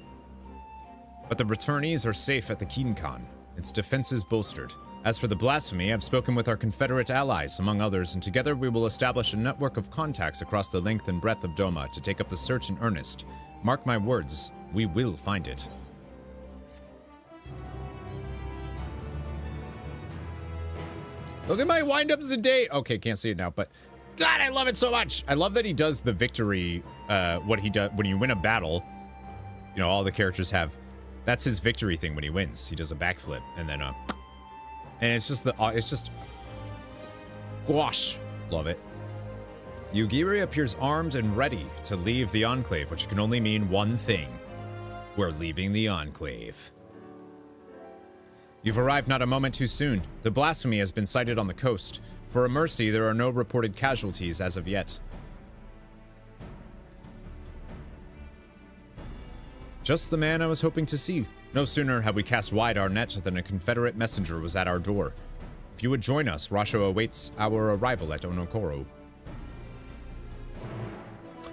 But the returnees are safe at the Kinkan. Its defenses bolstered. As for the blasphemy, I've spoken with our Confederate allies, among others, and together we will establish a network of contacts across the length and breadth of Doma to take up the search in earnest. Mark my words, we will find it. Look at my wind-ups a day. Okay, can't see it now, but God, I love it so much. I love that he does the victory, what he does when you win a battle. You know, all the characters have, that's his victory thing when he wins. He does a backflip and then, and it's just gouache. Love it. Yugiri appears armed and ready to leave the Enclave, which can only mean one thing. We're leaving the Enclave. You've arrived not a moment too soon. The blasphemy has been sighted on the coast. For a mercy, there are no reported casualties as of yet. Just the man I was hoping to see. No sooner had we cast wide our net than a Confederate messenger was at our door. If you would join us, Rasho awaits our arrival at Onokoro.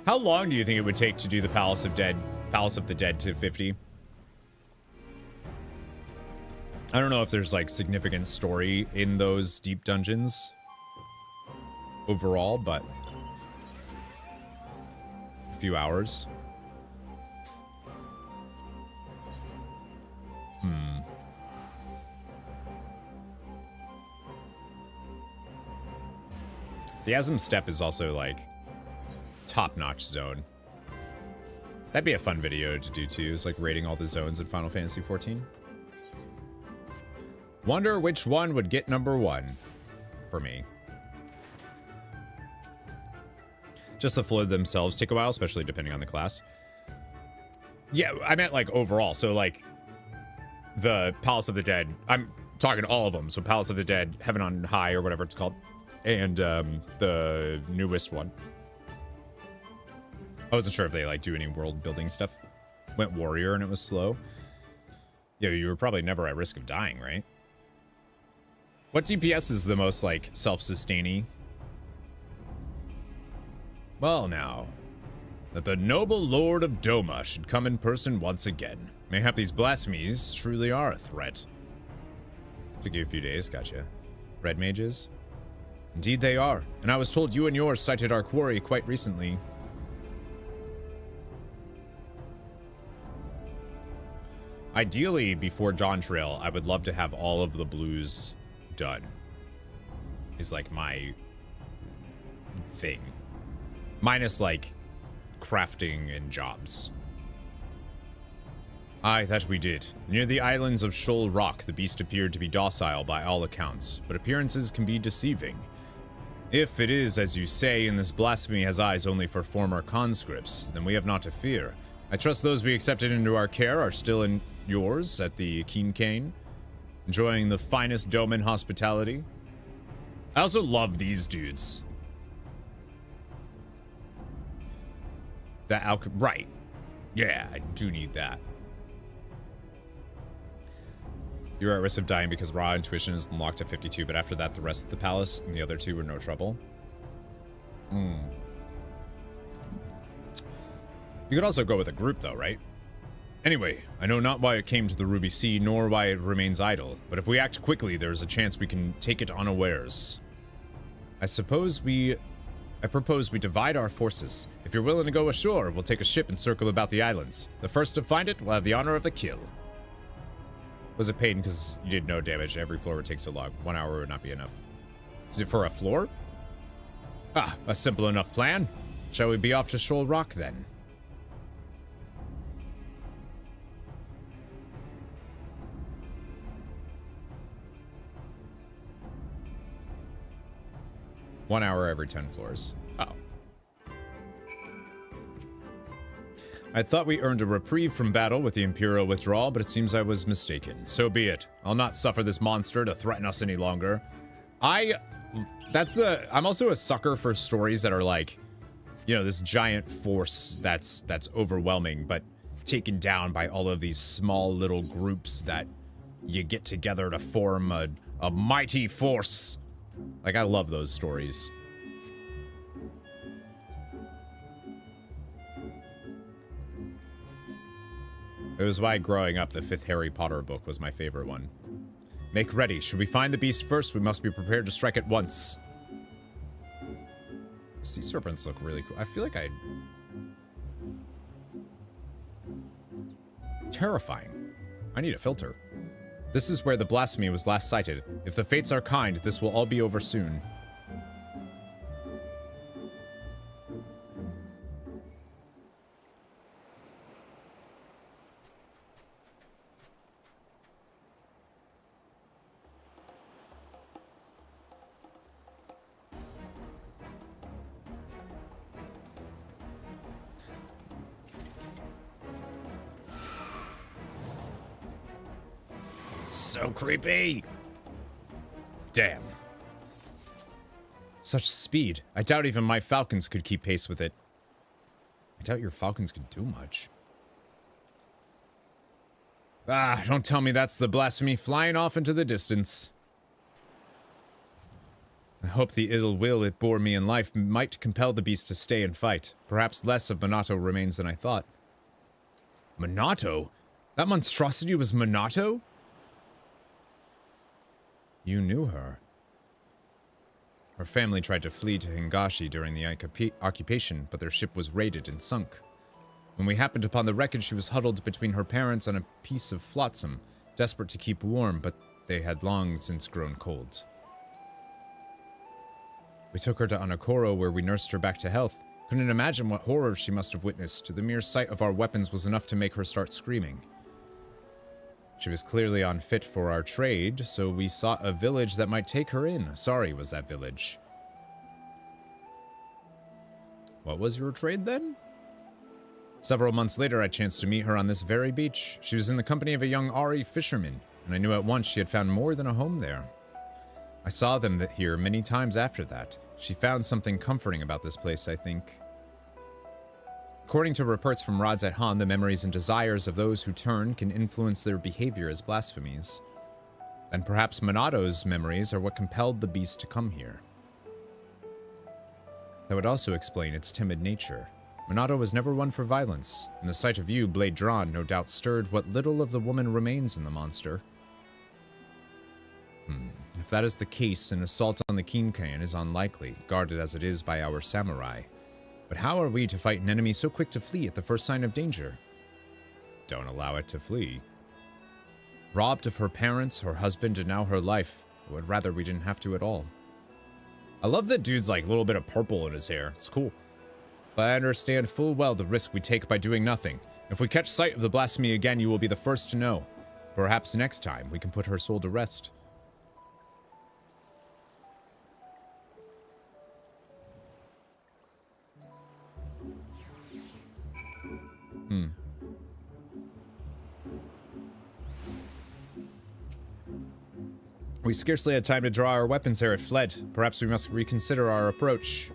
How long do you think it would take to do the Palace of the Dead to 50? I don't know if there's like significant story in those deep dungeons overall, but a few hours. The Asm Steppe is also like top-notch zone. That'd be a fun video to do too, is like rating all the zones in Final Fantasy XIV. Wonder which one would get #1 for me. Just the flow themselves take a while, especially depending on the class. Yeah, I meant like overall. So like the Palace of the Dead, I'm talking all of them. So Palace of the Dead, Heaven on High, or whatever it's called, and the newest one. I wasn't sure if they like do any world building stuff. Went warrior and it was slow. Yeah, you were probably never at risk of dying, right? What DPS is the most like self-sustaining? Well now, that the noble Lord of Doma should come in person once again. Mayhap these blasphemies truly are a threat. Took you a few days, gotcha. Red mages? Indeed they are, and I was told you and yours sighted our quarry quite recently. Ideally, before Dawntrail, I would love to have all of the blues done. Is like my thing. Minus like crafting and jobs. Aye, that we did. Near the islands of Shoal Rock, the beast appeared to be docile by all accounts, but appearances can be deceiving. If it is, as you say, and this blasphemy has eyes only for former conscripts, then we have not to fear. I trust those we accepted into our care are still in yours at the Keen Cane, enjoying the finest Doman hospitality. I also love these dudes. That right. Yeah, I do need that. You're at risk of dying because raw intuition is unlocked at 52, but after that, the rest of the palace and the other two were no trouble. You could also go with a group, though, right? Anyway, I know not why it came to the Ruby Sea, nor why it remains idle, but if we act quickly, there's a chance we can take it unawares. I propose we divide our forces. If you're willing to go ashore, we'll take a ship and circle about the islands. The first to find it will have the honor of the kill. Was it pain because you did no damage? Every floor would take so long. 1 hour would not be enough. Is it for a floor? Ah, a simple enough plan. Shall we be off to Shoal Rock then? One hour every 10 floors. Oh. I thought we earned a reprieve from battle with the Imperial withdrawal, but it seems I was mistaken. So be it. I'll not suffer this monster to threaten us any longer. I'm also a sucker for stories that are like, you know, this giant force that's overwhelming, but taken down by all of these small little groups that you get together to form a mighty force. Like, I love those stories. It was why growing up, the 5th Harry Potter book was my favorite one. Make ready. Should we find the beast first? We must be prepared to strike at once. Sea serpents look really cool. I feel like terrifying. I need a filter. This is where the blasphemy was last sighted. If the fates are kind, this will all be over soon. So creepy. Damn. Such speed. I doubt even my falcons could keep pace with it. I doubt your falcons could do much. Ah, don't tell me that's the blasphemy flying off into the distance. I hope the ill will it bore me in life might compel the beast to stay and fight. Perhaps less of Minato remains than I thought. Minato? That monstrosity was Minato? You knew her. Her family tried to flee to Hingashi during the occupation, but their ship was raided and sunk. When we happened upon the wreckage, she was huddled between her parents and a piece of flotsam, desperate to keep warm, but they had long since grown cold. We took her to Anakoro, where we nursed her back to health. Couldn't imagine what horrors she must have witnessed. The mere sight of our weapons was enough to make her start screaming. She was clearly unfit for our trade, so we sought a village that might take her in. Sorry was that village. What was your trade then? Several months later, I chanced to meet her on this very beach. She was in the company of a young Ari fisherman, and I knew at once she had found more than a home there. I saw them here many times after that. She found something comforting about this place, I think. According to reports from Rods at Han, the memories and desires of those who turn can influence their behavior as blasphemies. And perhaps Minato's memories are what compelled the beast to come here. That would also explain its timid nature. Minato was never one for violence, and the sight of you, blade drawn, no doubt stirred what little of the woman remains in the monster. If that is the case, an assault on the Kinkain is unlikely, guarded as it is by our samurai. But how are we to fight an enemy so quick to flee at the first sign of danger? Don't allow it to flee. Robbed of her parents, her husband, and now her life, I would rather we didn't have to at all. I love that dude's like a little bit of purple in his hair. It's cool. But I understand full well the risk we take by doing nothing. If we catch sight of the blasphemy again, you will be the first to know. Perhaps next time we can put her soul to rest. We scarcely had time to draw our weapons ere it fled. Perhaps we must reconsider our approach.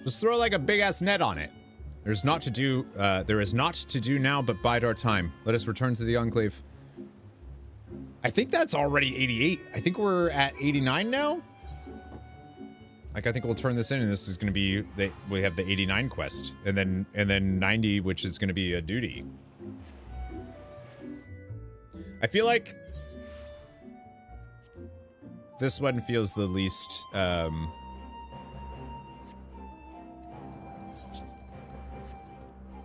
Just throw like a big-ass net on it. There is naught to do now but bide our time. Let us return to the Enclave. I think that's already 88. I think we're at 89 now. Like, I think we'll turn this in, and this is going to be we have the 89 quest, and then 90, which is going to be a duty. I feel like this one feels the least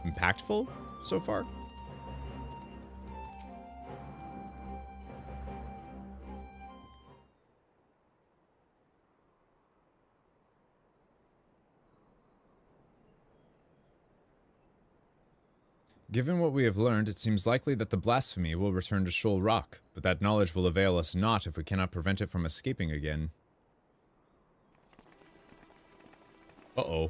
impactful so far. Given what we have learned, it seems likely that the blasphemy will return to Shoal Rock, but that knowledge will avail us not if we cannot prevent it from escaping again. Uh-oh.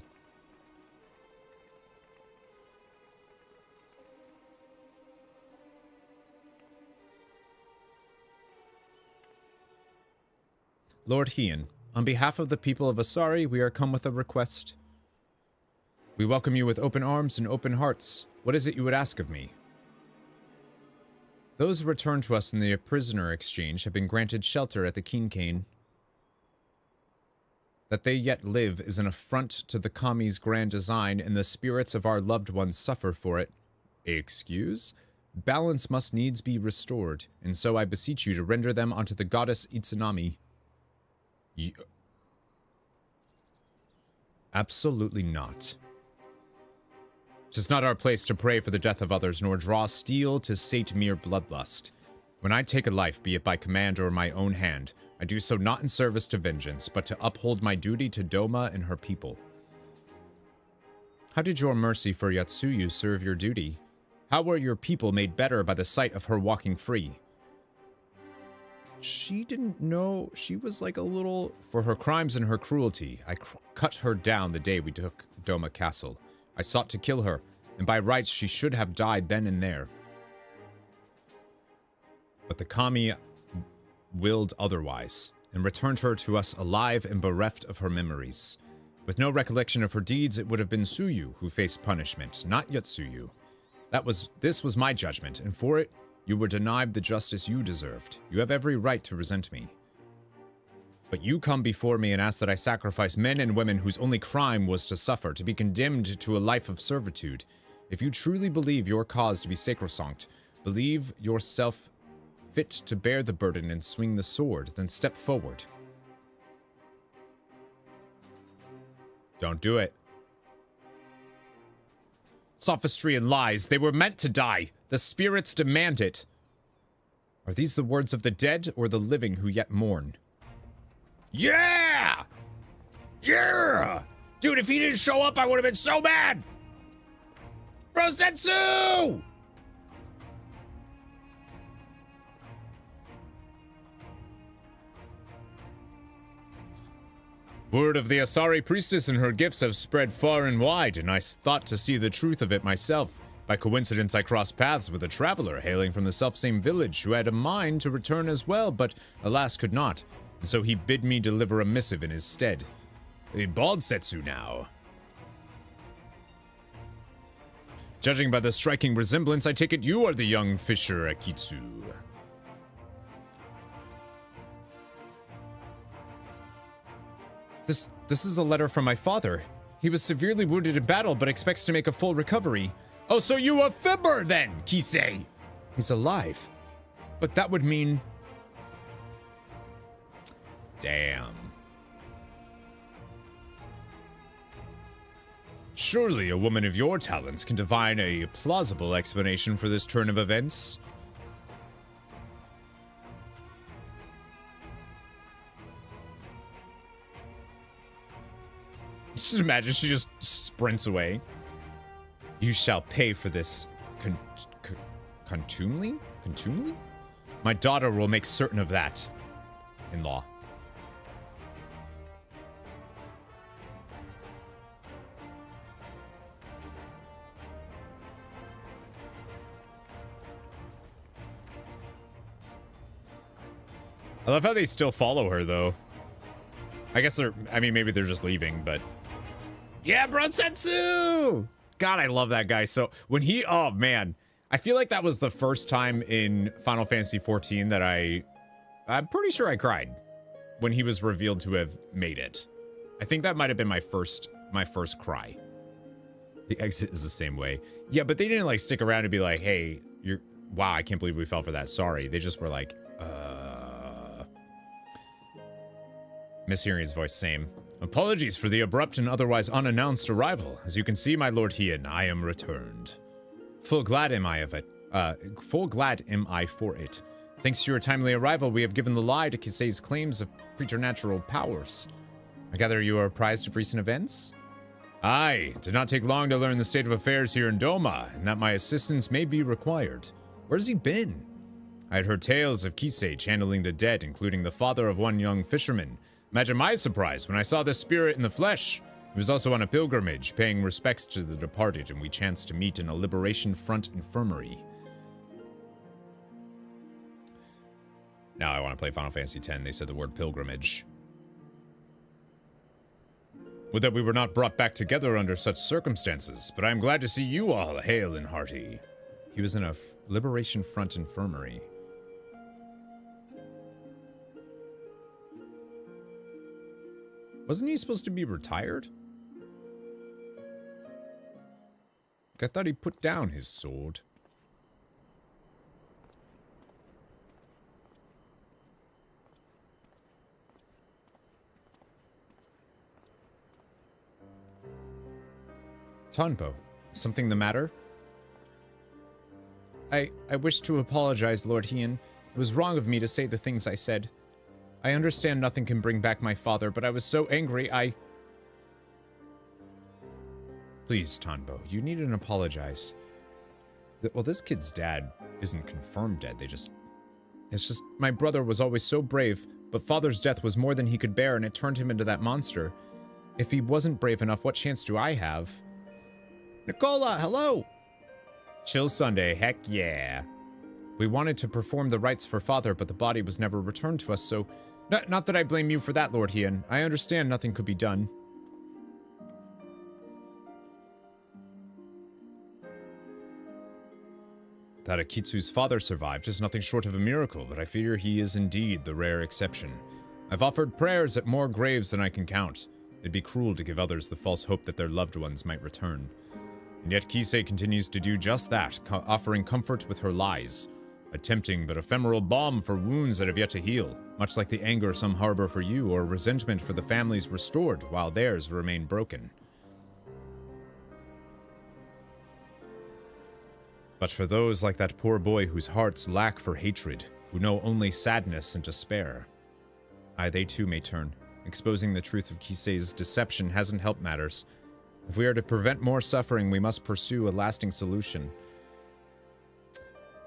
Lord Hien, on behalf of the people of Asari, we are come with a request. We welcome you with open arms and open hearts. What is it you would ask of me? Those returned to us in the prisoner exchange have been granted shelter at the King Cane. That they yet live is an affront to the Kami's grand design, and the spirits of our loved ones suffer for it. Excuse? Balance must needs be restored, and so I beseech you to render them unto the goddess Itsunami. Absolutely not. 'Tis not our place to pray for the death of others, nor draw steel to sate mere bloodlust. When I take a life, be it by command or my own hand, I do so not in service to vengeance, but to uphold my duty to Doma and her people. How did your mercy for Yatsuyu serve your duty? How were your people made better by the sight of her walking free? She didn't know. She was like a little... For her crimes and her cruelty, I cut her down the day we took Doma Castle. I sought to kill her, and by rights she should have died then and there. But the Kami willed otherwise, and returned her to us alive and bereft of her memories. With no recollection of her deeds, it would have been Tsuyu who faced punishment, not Yatsuyu. This was my judgment, and for it, you were denied the justice you deserved. You have every right to resent me. But you come before me and ask that I sacrifice men and women whose only crime was to suffer, to be condemned to a life of servitude. If you truly believe your cause to be sacrosanct, believe yourself fit to bear the burden and swing the sword, then step forward. Don't do it. Sophistry and lies. They were meant to die. The spirits demand it. Are these the words of the dead or the living who yet mourn? Yeah! Yeah! Dude, if he didn't show up, I would have been so mad! Rosetsu! Word of the Asari priestess and her gifts have spread far and wide, and I thought to see the truth of it myself. By coincidence, I crossed paths with a traveler hailing from the selfsame village who had a mind to return as well, but alas could not. And so he bid me deliver a missive in his stead. A bald Setsu now. Judging by the striking resemblance, I take it you are the young fisher Akitsu. This is a letter from my father. He was severely wounded in battle, but expects to make a full recovery. Oh, so you a fibber then, Kisei? He's alive. But that would mean... Damn. Surely a woman of your talents can divine a plausible explanation for this turn of events. Just imagine she just sprints away. You shall pay for this contumely? Contumely? My daughter will make certain of that. In-law. I love how they still follow her, though. I guess I mean, maybe they're just leaving, but... Yeah, Brosetsu! God, I love that guy. So, when he... Oh, man. I feel like that was the first time in Final Fantasy XIV that I'm pretty sure I cried when he was revealed to have made it. I think that might have been my first cry. The exit is the same way. Yeah, but they didn't, like, stick around and be like, hey, wow, I can't believe we fell for that. Sorry. They just were like, Mishearing his voice, same. Apologies for the abrupt and otherwise unannounced arrival. As you can see, my Lord Hien, I am returned. Full glad am I of it. Full glad am I for it. Thanks to your timely arrival, we have given the lie to Kisei's claims of preternatural powers. I gather you are apprised of recent events? Aye, it did not take long to learn the state of affairs here in Doma, and that my assistance may be required. Where's he been? I had heard tales of Kisei channeling the dead, including the father of one young fisherman. Imagine my surprise when I saw this spirit in the flesh. He was also on a pilgrimage, paying respects to the departed, and we chanced to meet in a Liberation Front infirmary. Now I want to play Final Fantasy X. They said the word pilgrimage. Would that we were not brought back together under such circumstances, but I am glad to see you all hale and hearty. He was in a Liberation Front infirmary. Wasn't he supposed to be retired? I thought he put down his sword. Tonpo, something the matter? I wish to apologize, Lord Hien. It was wrong of me to say the things I said. I understand nothing can bring back my father, but I was so angry, Please, Tonbo, you needn't apologize. Well, this kid's dad isn't confirmed dead, it's just, my brother was always so brave, but father's death was more than he could bear, and it turned him into that monster. If he wasn't brave enough, what chance do I have? Nicola, hello! Chill Sunday, heck yeah. We wanted to perform the rites for father, but the body was never returned to us, so... Not that I blame you for that, Lord Hien. I understand nothing could be done. That Akitsu's father survived is nothing short of a miracle, but I fear he is indeed the rare exception. I've offered prayers at more graves than I can count. It'd be cruel to give others the false hope that their loved ones might return. And yet Kisei continues to do just that, offering comfort with her lies. A tempting but ephemeral balm for wounds that have yet to heal, much like the anger some harbor for you or resentment for the families restored while theirs remain broken. But for those like that poor boy whose hearts lack for hatred, who know only sadness and despair, they too may turn. Exposing the truth of Kisei's deception hasn't helped matters. If we are to prevent more suffering, we must pursue a lasting solution.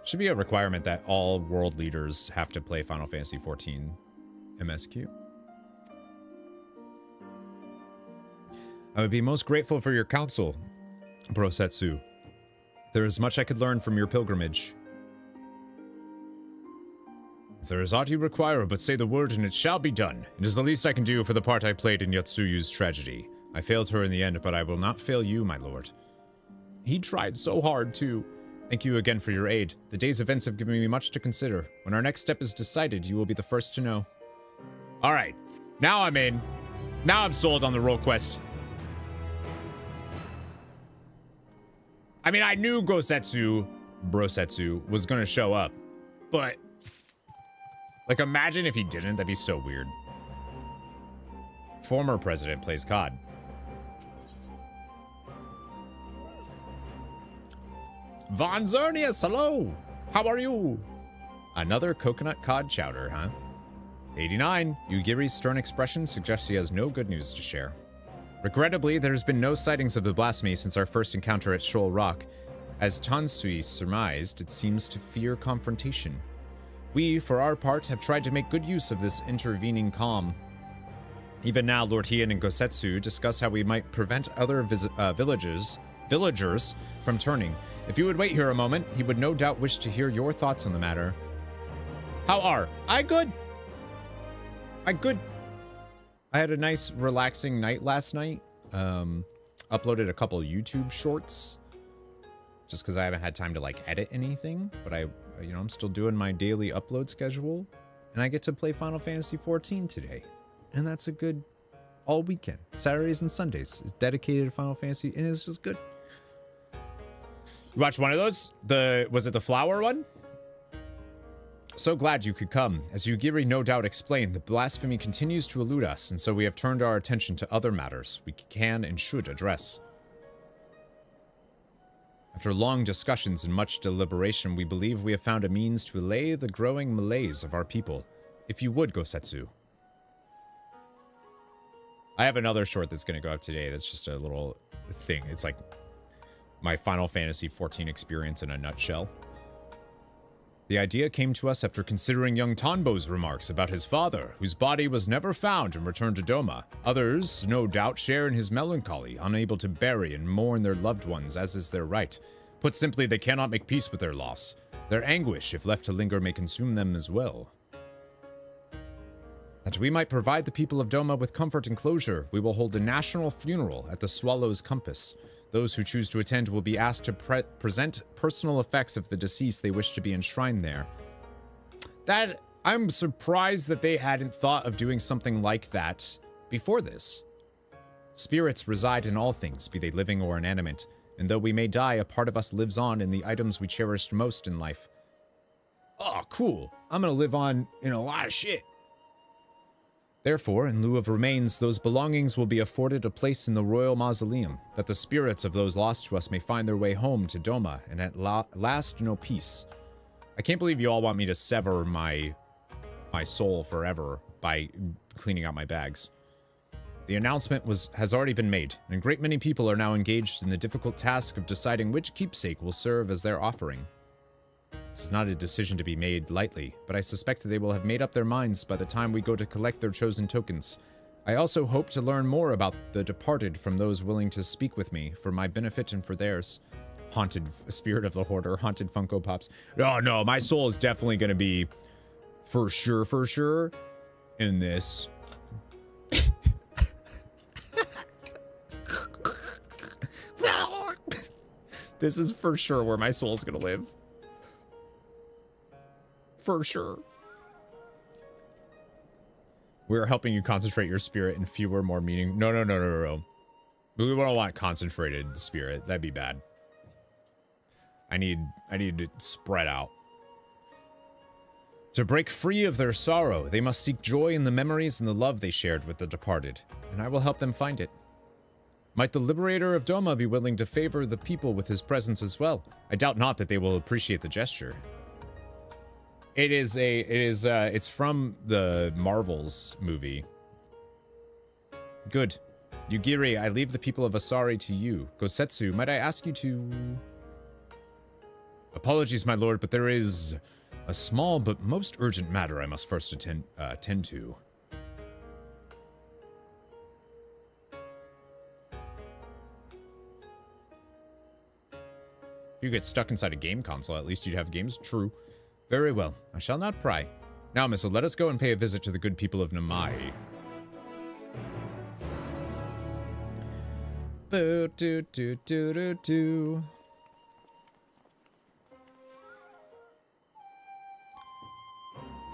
Should be a requirement that all world leaders have to play Final Fantasy XIV MSQ. I would be most grateful for your counsel, Brosetsu. There is much I could learn from your pilgrimage. If there is aught you require, but say the word and it shall be done. It is the least I can do for the part I played in Yatsuyu's tragedy. I failed her in the end, but I will not fail you, my lord. He tried so hard, too. Thank you again for your aid. The day's events have given me much to consider. When our next step is decided, you will be the first to know. Alright. Now I'm in. Now I'm sold on the role quest. I mean, I knew Brosetsu was gonna show up. But... like, imagine if he didn't. That'd be so weird. Former president plays COD. Von Zernius, hello! How are you? Another coconut cod chowder, huh? 89. Yugiri's stern expression suggests he has no good news to share. Regrettably, there's been no sightings of the blasphemy since our first encounter at Shoal Rock. As Tansui surmised, it seems to fear confrontation. We, for our part, have tried to make good use of this intervening calm. Even now, Lord Hien and Gosetsu discuss how we might prevent other villagers from turning. If you would wait here a moment, he would no doubt wish to hear your thoughts on the matter. How are? I good. Good. I had a nice, relaxing night last night. Uploaded a couple YouTube shorts. Just because I haven't had time to, like, edit anything. But I'm still doing my daily upload schedule. And I get to play Final Fantasy XIV today. And that's a good all weekend. Saturdays and Sundays is dedicated to Final Fantasy, and it's just good. You watched one of those? Was it the flower one? So glad you could come. As Yugiri no doubt explained, the blasphemy continues to elude us, and so we have turned our attention to other matters we can and should address. After long discussions and much deliberation, we believe we have found a means to allay the growing malaise of our people. If you would, Gosetsu. I have another short that's going to go up today that's just a little thing. It's like my Final Fantasy XIV experience in a nutshell. The idea came to us after considering young Tanbo's remarks about his father, whose body was never found and returned to Doma. Others, no doubt, share in his melancholy, unable to bury and mourn their loved ones, as is their right. Put simply, they cannot make peace with their loss. Their anguish, if left to linger, may consume them as well. That we might provide the people of Doma with comfort and closure, we will hold a national funeral at the Swallow's Compass. Those who choose to attend will be asked to present personal effects of the deceased they wish to be enshrined there. I'm surprised that they hadn't thought of doing something like that before this. Spirits reside in all things, be they living or inanimate, and though we may die, a part of us lives on in the items we cherished most in life. Oh, cool. I'm gonna live on in a lot of shit. Therefore, in lieu of remains, those belongings will be afforded a place in the royal mausoleum, that the spirits of those lost to us may find their way home to Doma, and at last know peace. I can't believe you all want me to sever my soul forever by cleaning out my bags. The announcement has already been made, and a great many people are now engaged in the difficult task of deciding which keepsake will serve as their offering. This is not a decision to be made lightly, but I suspect that they will have made up their minds by the time we go to collect their chosen tokens. I also hope to learn more about the departed from those willing to speak with me, for my benefit and for theirs. Haunted Spirit of the Hoarder, Haunted Funko Pops. Oh no, my soul is definitely going to be, for sure, in this. This is for sure where my soul's going to live. For sure. We're helping you concentrate your spirit in fewer, more meaning. No. We don't want concentrated spirit. That'd be bad. I need it spread out. To break free of their sorrow, they must seek joy in the memories and the love they shared with the departed, and I will help them find it. Might the liberator of Doma be willing to favor the people with his presence as well? I doubt not that they will appreciate the gesture. It's from the Marvels movie. Good. Yugiri, I leave the people of Asari to you. Gosetsu, might I ask you to... Apologies, my lord, but there is a small but most urgent matter I must first attend to. If you get stuck inside a game console, at least you'd have games. True. Very well. I shall not pry. Now, Missile, let us go and pay a visit to the good people of Namai. Boo doo doo doo doo doo.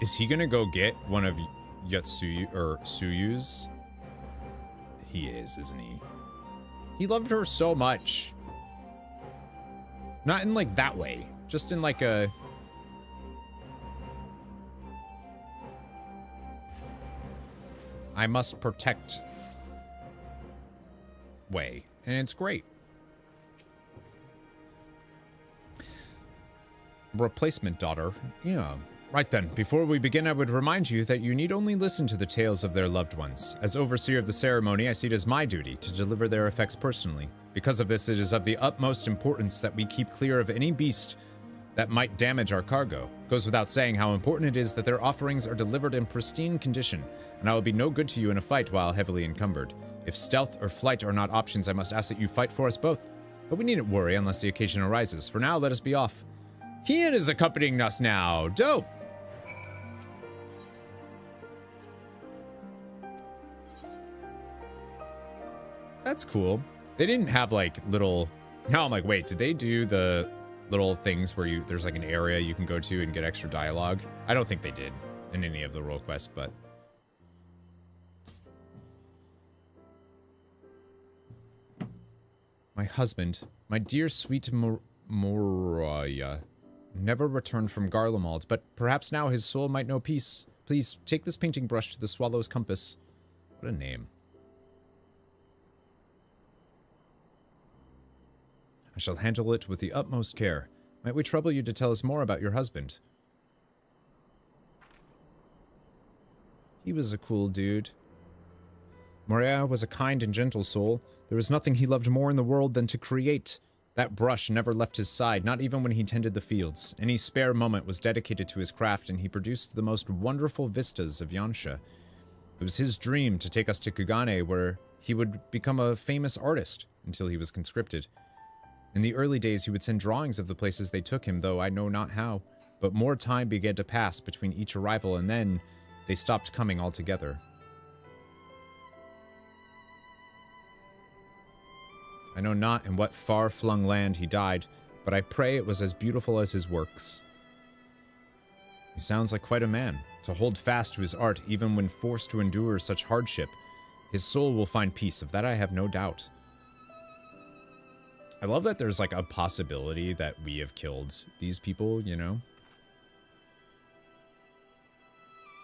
Is he gonna go get one of Yatsuyu or Suyu's? He is, isn't he? He loved her so much. Not in like that way, just in like a I must protect way, and it's great. Replacement daughter, yeah. Right then, before we begin, I would remind you that you need only listen to the tales of their loved ones. As overseer of the ceremony, I see it as my duty to deliver their effects personally. Because of this, it is of the utmost importance that we keep clear of any beast that might damage our cargo. It goes without saying how important it is that their offerings are delivered in pristine condition, and I will be no good to you in a fight while heavily encumbered. If stealth or flight are not options, I must ask that you fight for us both. But we needn't worry unless the occasion arises. For now, let us be off. Kian is accompanying us now. Dope! That's cool. They didn't have like little... Now I'm like, wait, did they do the little things where there's like an area you can go to and get extra dialogue? I don't think they did in any of the role quests, but... My husband, my dear sweet Moriah, never returned from Garlemald, but perhaps now his soul might know peace. Please, take this painting brush to the Swallow's Compass. What a name. I shall handle it with the utmost care. Might we trouble you to tell us more about your husband? He was a cool dude. Moriah was a kind and gentle soul. There was nothing he loved more in the world than to create. That brush never left his side, not even when he tended the fields. Any spare moment was dedicated to his craft, and he produced the most wonderful vistas of Yansha. It was his dream to take us to Kugane, where he would become a famous artist, until he was conscripted. In the early days, he would send drawings of the places they took him, though I know not how. But more time began to pass between each arrival, and then they stopped coming altogether. I know not in what far-flung land he died, but I pray it was as beautiful as his works. He sounds like quite a man, to hold fast to his art even when forced to endure such hardship. His soul will find peace, of that I have no doubt. I love that there's like a possibility that we have killed these people, you know?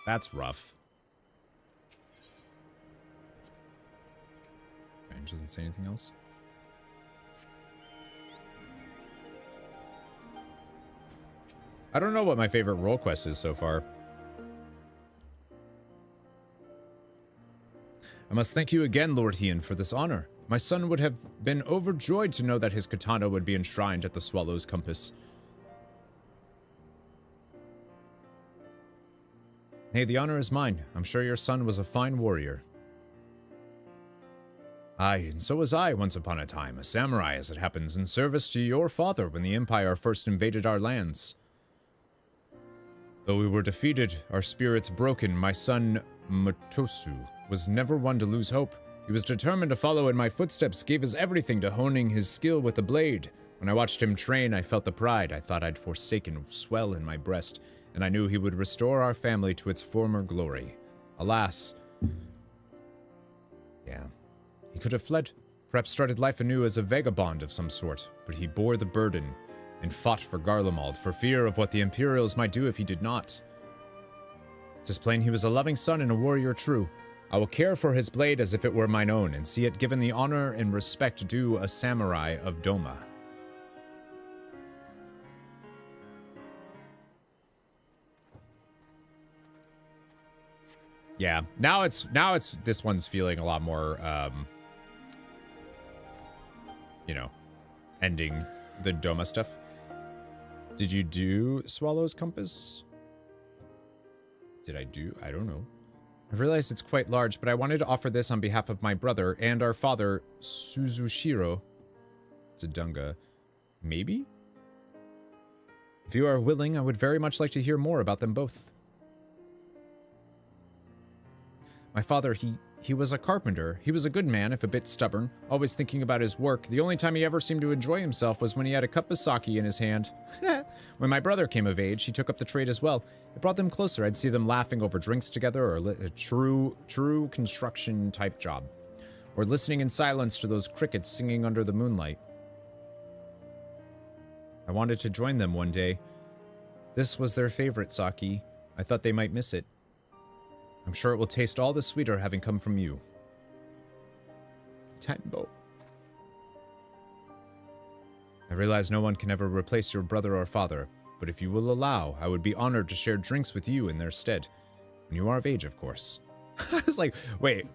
That's rough. Range doesn't say anything else. I don't know what my favorite role quest is so far. I must thank you again, Lord Hien, for this honor. My son would have been overjoyed to know that his katana would be enshrined at the Swallow's Compass. Hey, the honor is mine. I'm sure your son was a fine warrior. Aye, and so was I once upon a time, a samurai as it happens, in service to your father when the Empire first invaded our lands. Though we were defeated, our spirits broken, my son, Matosu, was never one to lose hope. He was determined to follow in my footsteps, gave his everything to honing his skill with the blade. When I watched him train, I felt the pride I thought I'd forsaken swell in my breast, and I knew he would restore our family to its former glory. Alas. Yeah. He could have fled, perhaps started life anew as a vagabond of some sort, but he bore the burden and fought for Garlemald for fear of what the Imperials might do if he did not. 'Tis plain he was a loving son and a warrior true. I will care for his blade as if it were mine own, and see it given the honor and respect due a samurai of Doma. Yeah, now it's this one's feeling a lot more you know, ending the Doma stuff. Did you do Swallow's Compass? Did I do? I don't know. I realize it's quite large, but I wanted to offer this on behalf of my brother and our father, Suzushiro. It's a Dunga. Maybe? If you are willing, I would very much like to hear more about them both. My father, he was a carpenter. He was a good man, if a bit stubborn, always thinking about his work. The only time he ever seemed to enjoy himself was when he had a cup of sake in his hand. When my brother came of age, he took up the trade as well. It brought them closer. I'd see them laughing over drinks together, or a true construction type job, or listening in silence to those crickets singing under the moonlight. I wanted to join them one day. This was their favorite sake. I thought they might miss it. I'm sure it will taste all the sweeter having come from you. Tenbo. I realize no one can ever replace your brother or father, but if you will allow, I would be honored to share drinks with you in their stead. When you are of age, of course. I was like, wait.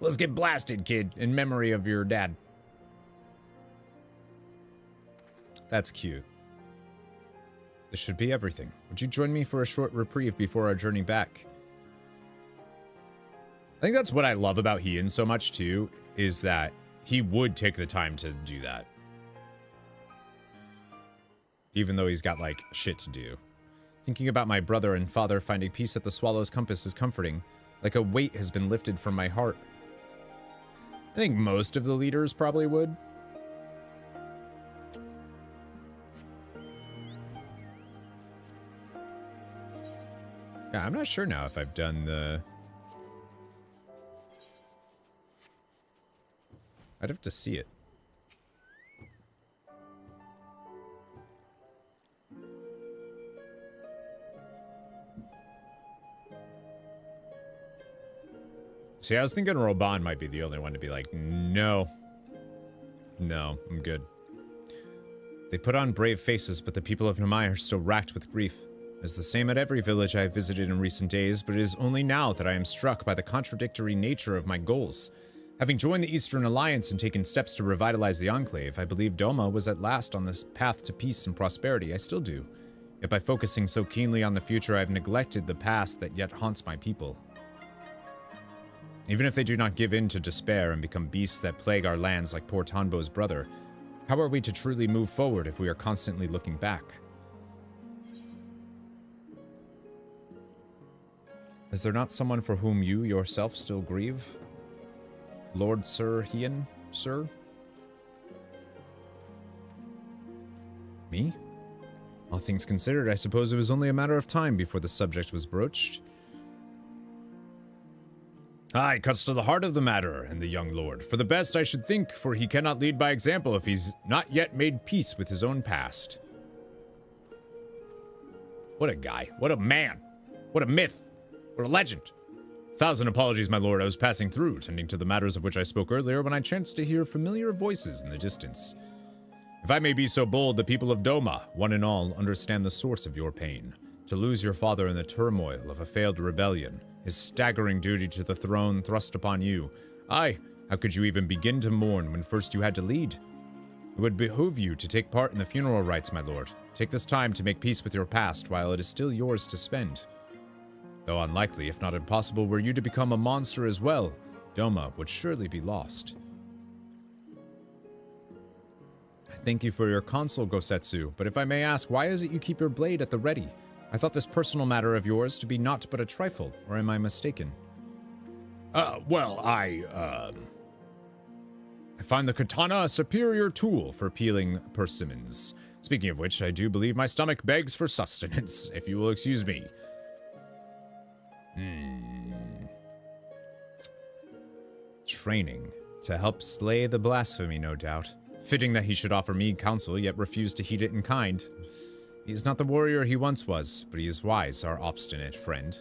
Let's get blasted, kid, in memory of your dad. That's cute. This should be everything. Would you join me for a short reprieve before our journey back? I think that's what I love about Hien so much, too, is that he would take the time to do that. Even though he's got, like, shit to do. Thinking about my brother and father finding peace at the Swallow's Compass is comforting. Like a weight has been lifted from my heart. I think most of the leaders probably would. Yeah, I'm not sure now if I've done the... I'd have to see it. See, I was thinking Roban might be the only one to be like, no. No, I'm good. They put on brave faces, but the people of Namai are still racked with grief. It's the same at every village I have visited in recent days, but it is only now that I am struck by the contradictory nature of my goals. Having joined the Eastern Alliance and taken steps to revitalize the Enclave, I believe Doma was at last on this path to peace and prosperity. I still do. Yet by focusing so keenly on the future, I have neglected the past that yet haunts my people. Even if they do not give in to despair and become beasts that plague our lands like poor Tanbo's brother, how are we to truly move forward if we are constantly looking back? Is there not someone for whom you yourself still grieve? Lord Sir Hien, sir? Me? All things considered, I suppose it was only a matter of time before the subject was broached. Aye, cuts to the heart of the matter, and the young lord. For the best, I should think, for he cannot lead by example if he's not yet made peace with his own past. What a guy. What a man. What a myth. What a legend. 1,000 apologies, my lord. I was passing through, tending to the matters of which I spoke earlier, when I chanced to hear familiar voices in the distance. If I may be so bold, the people of Doma, one and all, understand the source of your pain. To lose your father in the turmoil of a failed rebellion, his staggering duty to the throne thrust upon you. Aye, how could you even begin to mourn when first you had to lead? It would behoove you to take part in the funeral rites, my lord. Take this time to make peace with your past while it is still yours to spend. Though unlikely, if not impossible, were you to become a monster as well, Doma would surely be lost. Thank you for your counsel, Gosetsu, but if I may ask, why is it you keep your blade at the ready? I thought this personal matter of yours to be naught but a trifle, or am I mistaken? Well, I find the katana a superior tool for peeling persimmons. Speaking of which, I do believe my stomach begs for sustenance, if you will excuse me. Training. To help slay the blasphemy, no doubt. Fitting that he should offer me counsel, yet refuse to heed it in kind. He is not the warrior he once was, but he is wise, our obstinate friend.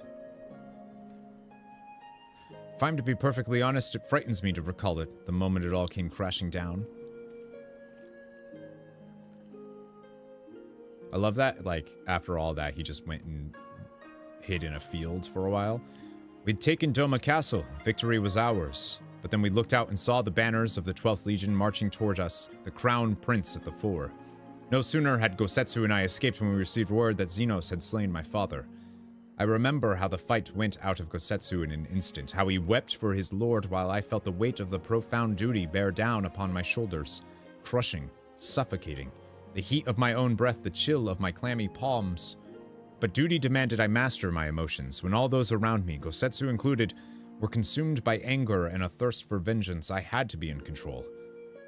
If I'm to be perfectly honest, it frightens me to recall it, the moment it all came crashing down. I love that, like, after all that, he just went and hid in a field for a while. We'd taken Doma Castle, victory was ours. But then we looked out and saw the banners of the 12th Legion marching toward us, the Crown Prince at the fore. No sooner had Gosetsu and I escaped when we received word that Xenos had slain my father. I remember how the fight went out of Gosetsu in an instant, how he wept for his lord while I felt the weight of the profound duty bear down upon my shoulders, crushing, suffocating, the heat of my own breath, the chill of my clammy palms. But duty demanded I master my emotions. When all those around me, Gosetsu included, were consumed by anger and a thirst for vengeance, I had to be in control.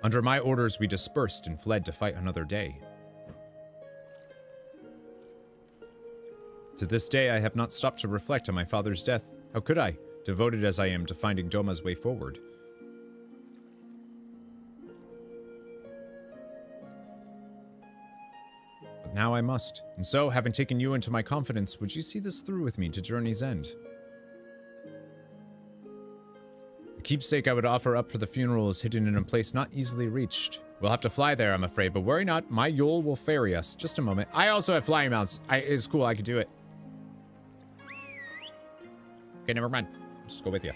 Under my orders, we dispersed and fled to fight another day. To this day, I have not stopped to reflect on my father's death. How could I, devoted as I am to finding Doma's way forward? But now I must. And so, having taken you into my confidence, would you see this through with me to journey's end? The keepsake I would offer up for the funeral is hidden in a place not easily reached. We'll have to fly there, I'm afraid, but worry not, my Yule will ferry us. Just a moment. I also have flying mounts. It's cool, I could do it. Okay, never mind. Just go with you.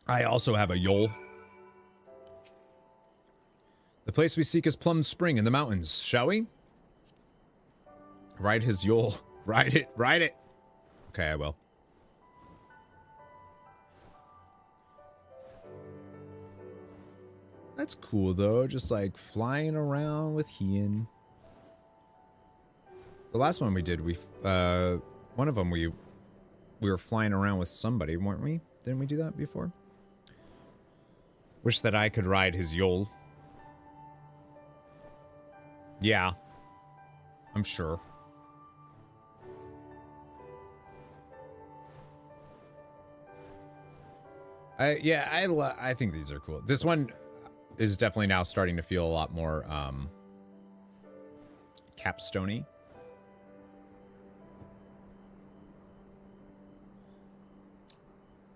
I also have a Yule. The place we seek is Plum Spring in the mountains, shall we? Ride his Yule. Ride it, ride it. Okay, I will. That's cool, though. Just, like, flying around with Hien. The last one we did, one of them we We were flying around with somebody, weren't we? Didn't we do that before? Wish that I could ride his Yol. Yeah. I'm sure. I think these are cool. This one is definitely now starting to feel a lot more capstone-y.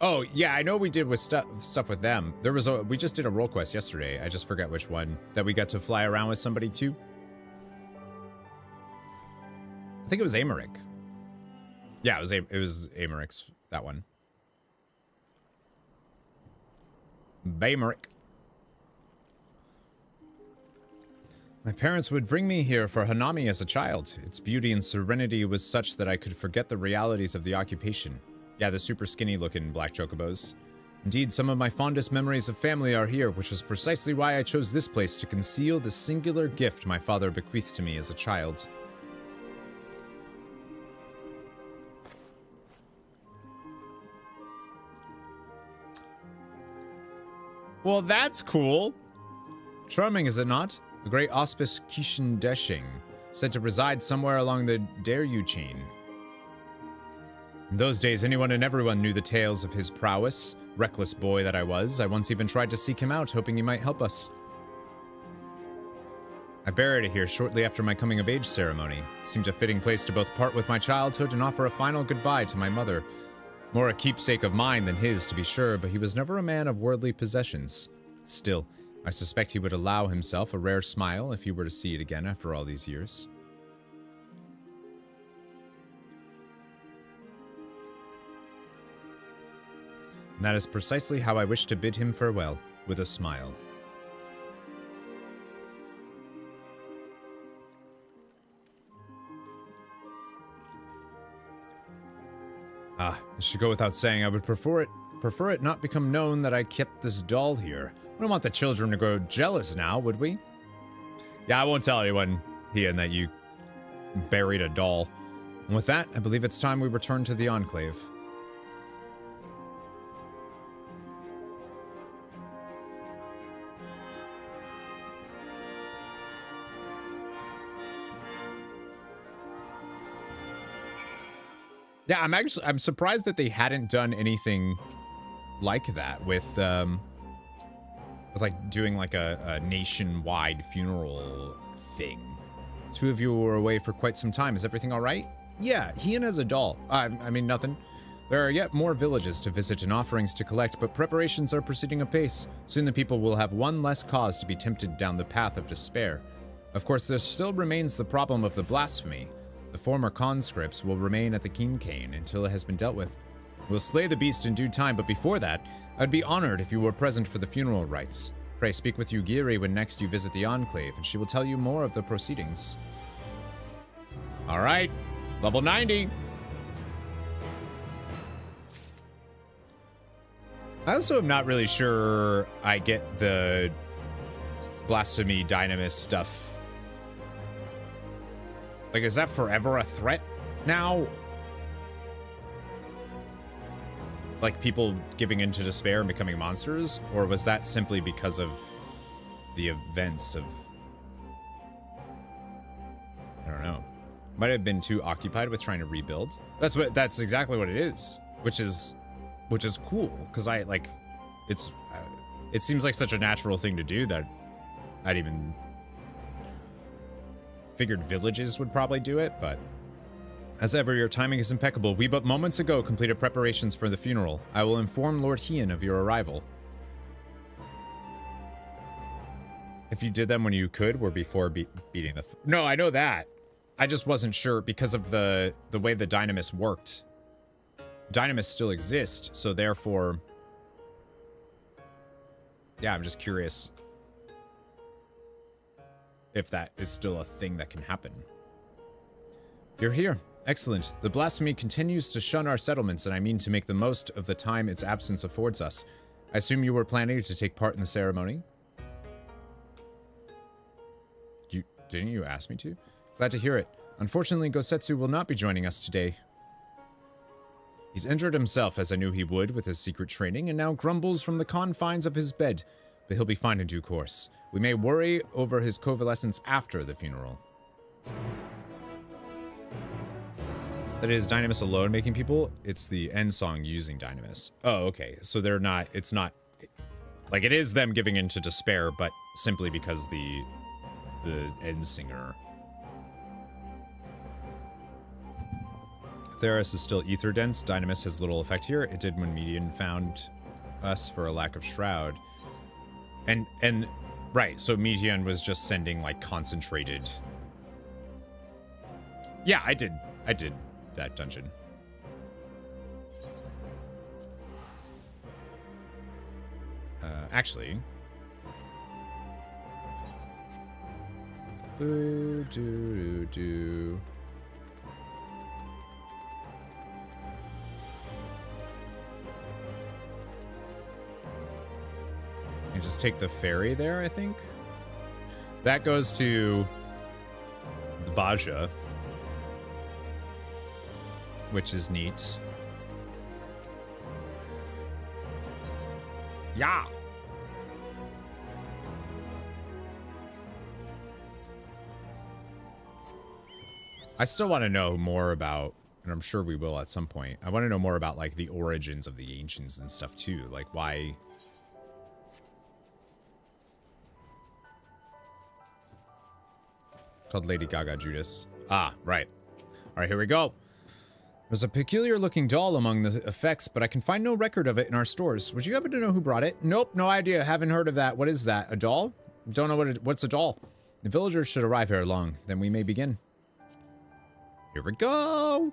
Oh, yeah, I know we did with stuff with them. There was we just did a role quest yesterday. I just forget which one that we got to fly around with somebody too. I think it was Americ. Yeah, it was Amaric's, that one. Baymeric. My parents would bring me here for Hanami as a child. Its beauty and serenity was such that I could forget the realities of the occupation. Yeah, the super skinny looking black chocobos. Indeed, some of my fondest memories of family are here, which is precisely why I chose this place to conceal the singular gift my father bequeathed to me as a child. Well, that's cool. Charming, is it not? The great auspice Kishin Deshing, said to reside somewhere along the Daryu chain. In those days, anyone and everyone knew the tales of his prowess. Reckless boy that I was, I once even tried to seek him out, hoping he might help us. I buried it here shortly after my coming-of-age ceremony. It seemed a fitting place to both part with my childhood and offer a final goodbye to my mother. More a keepsake of mine than his, to be sure, but he was never a man of worldly possessions. Still, I suspect he would allow himself a rare smile if he were to see it again after all these years. And that is precisely how I wish to bid him farewell, with a smile. Ah, it should go without saying I would prefer it not become known that I kept this doll here. We don't want the children to grow jealous now, would we? Yeah, I won't tell anyone, Ian, that you buried a doll. And with that, I believe it's time we return to the Enclave. Yeah, I'm surprised that they hadn't done anything like that with like doing like a nationwide funeral thing. Two of you were away for quite some time. Is everything all right? Yeah, Ian has a doll. I mean, nothing. There are yet more villages to visit and offerings to collect, but preparations are proceeding apace. Soon the people will have one less cause to be tempted down the path of despair. Of course, there still remains the problem of the blasphemy. The former conscripts will remain at the King Cane until it has been dealt with. We'll slay the beast in due time, but before that, I'd be honored if you were present for the funeral rites. Pray speak with Yugiri when next you visit the Enclave, and she will tell you more of the proceedings. All right, level 90. I also am not really sure I get the blasphemy dynamis stuff. Like, is that forever a threat now? Like, people giving into despair and becoming monsters? Or was that simply because of the events of... I don't know. Might have been too occupied with trying to rebuild. That's exactly what it is. Which is cool. Because it seems like such a natural thing to do that I'd even... figured villages would probably do it, but as ever, your timing is impeccable. We but moments ago completed preparations for the funeral. I will inform Lord Hien of your arrival. If you did them when you could, or before beating the... No, I know that. I just wasn't sure because of the way the dynamis worked. Dynamis still exist, so therefore... Yeah, I'm just curious if that is still a thing that can happen. You're here. Excellent. The blasphemy continues to shun our settlements, and I mean to make the most of the time its absence affords us. I assume you were planning to take part in the ceremony? Didn't you ask me to? Glad to hear it. Unfortunately, Gosetsu will not be joining us today. He's injured himself, as I knew he would with his secret training, and now grumbles from the confines of his bed. But he'll be fine in due course. We may worry over his convalescence after the funeral. That is Dynamis alone making people? It's the end song using Dynamis. Oh, okay. So they're not, it's not, like it is them giving into despair, but simply because the end singer. Theros is still ether dense. Dynamis has little effect here. It did when Median found us for a lack of shroud. And right, so Median was just sending like concentrated. Yeah, I did that dungeon. Actually. Boo doo doo. You just take the ferry there, I think. That goes to the Baja, which is neat. Yeah. I still want to know more about, and I'm sure we will at some point. I want to know more about like the origins of the ancients and stuff too. Like why. Called Lady Gaga Judas. Ah, right. All right, here we go. There's a peculiar looking doll among the effects, but I can find no record of it in our stores. Would you happen to know who brought it? Nope, no idea. Haven't heard of that. What is that? A doll? Don't know what's a doll. The villagers should arrive here long. Then we may begin. Here we go.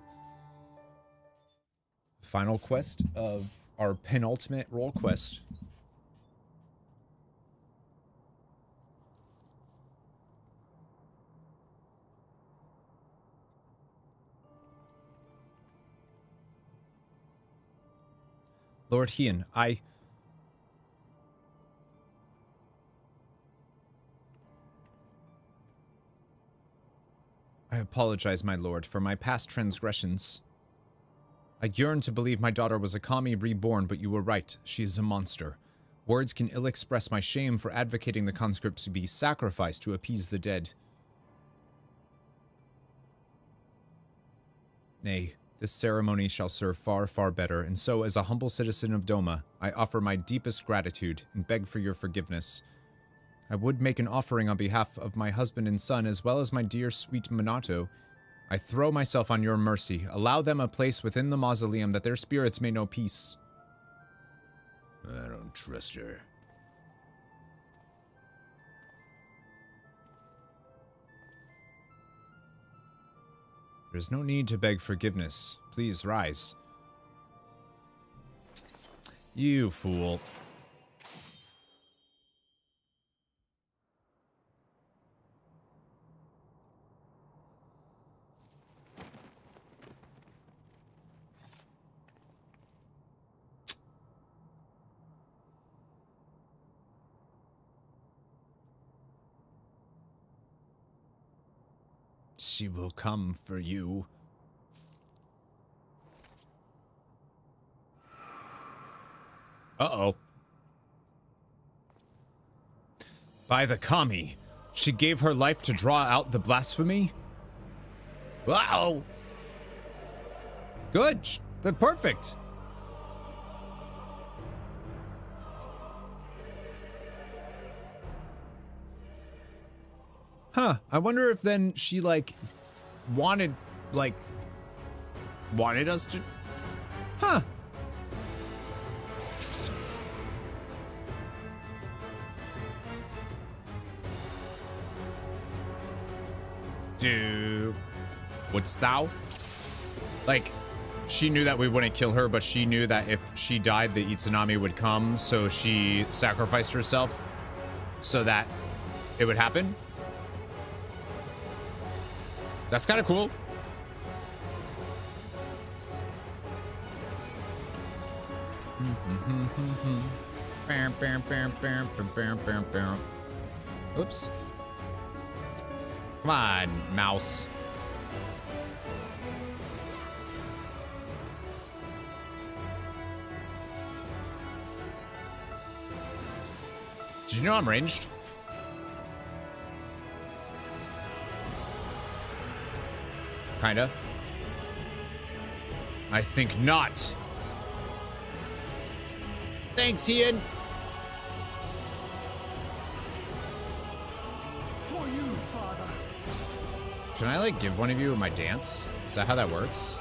Final quest of our penultimate role quest. Lord Hien, I apologize, my lord, for my past transgressions. I yearn to believe my daughter was a kami reborn, but you were right. She is a monster. Words can ill express my shame for advocating the conscript to be sacrificed to appease the dead. Nay. This ceremony shall serve far, far better, and so, as a humble citizen of Doma, I offer my deepest gratitude and beg for your forgiveness. I would make an offering on behalf of my husband and son, as well as my dear sweet Minato. I throw myself on your mercy. Allow them a place within the mausoleum that their spirits may know peace. I don't trust her. There's no need to beg forgiveness. Please rise. You fool. She will come for you. Uh-oh. By the kami, she gave her life to draw out the blasphemy? Wow. Good. They're perfect. Huh. I wonder if then she, like, wanted us to... Huh. Interesting. Dude. Wouldst thou? Like, she knew that we wouldn't kill her, but she knew that if she died, the Itsunami would come, so she sacrificed herself so that it would happen. That's kind of cool. Oops. Come on, mouse. Did you know I'm ranged? Kinda. I think not. Thanks, Ian.
For you, Father.
Can I, like, give one of you my dance? Is that how that works?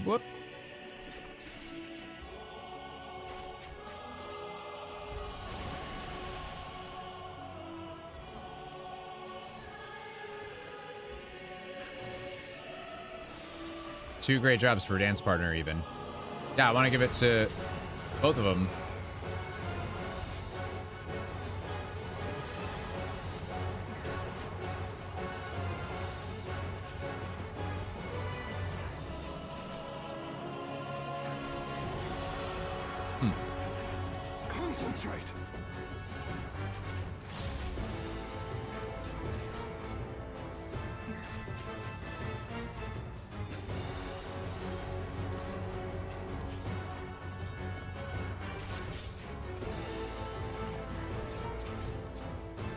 Whoop. Two great jobs for a dance partner, even. Yeah, I want to give it to both of them.
Concentrate.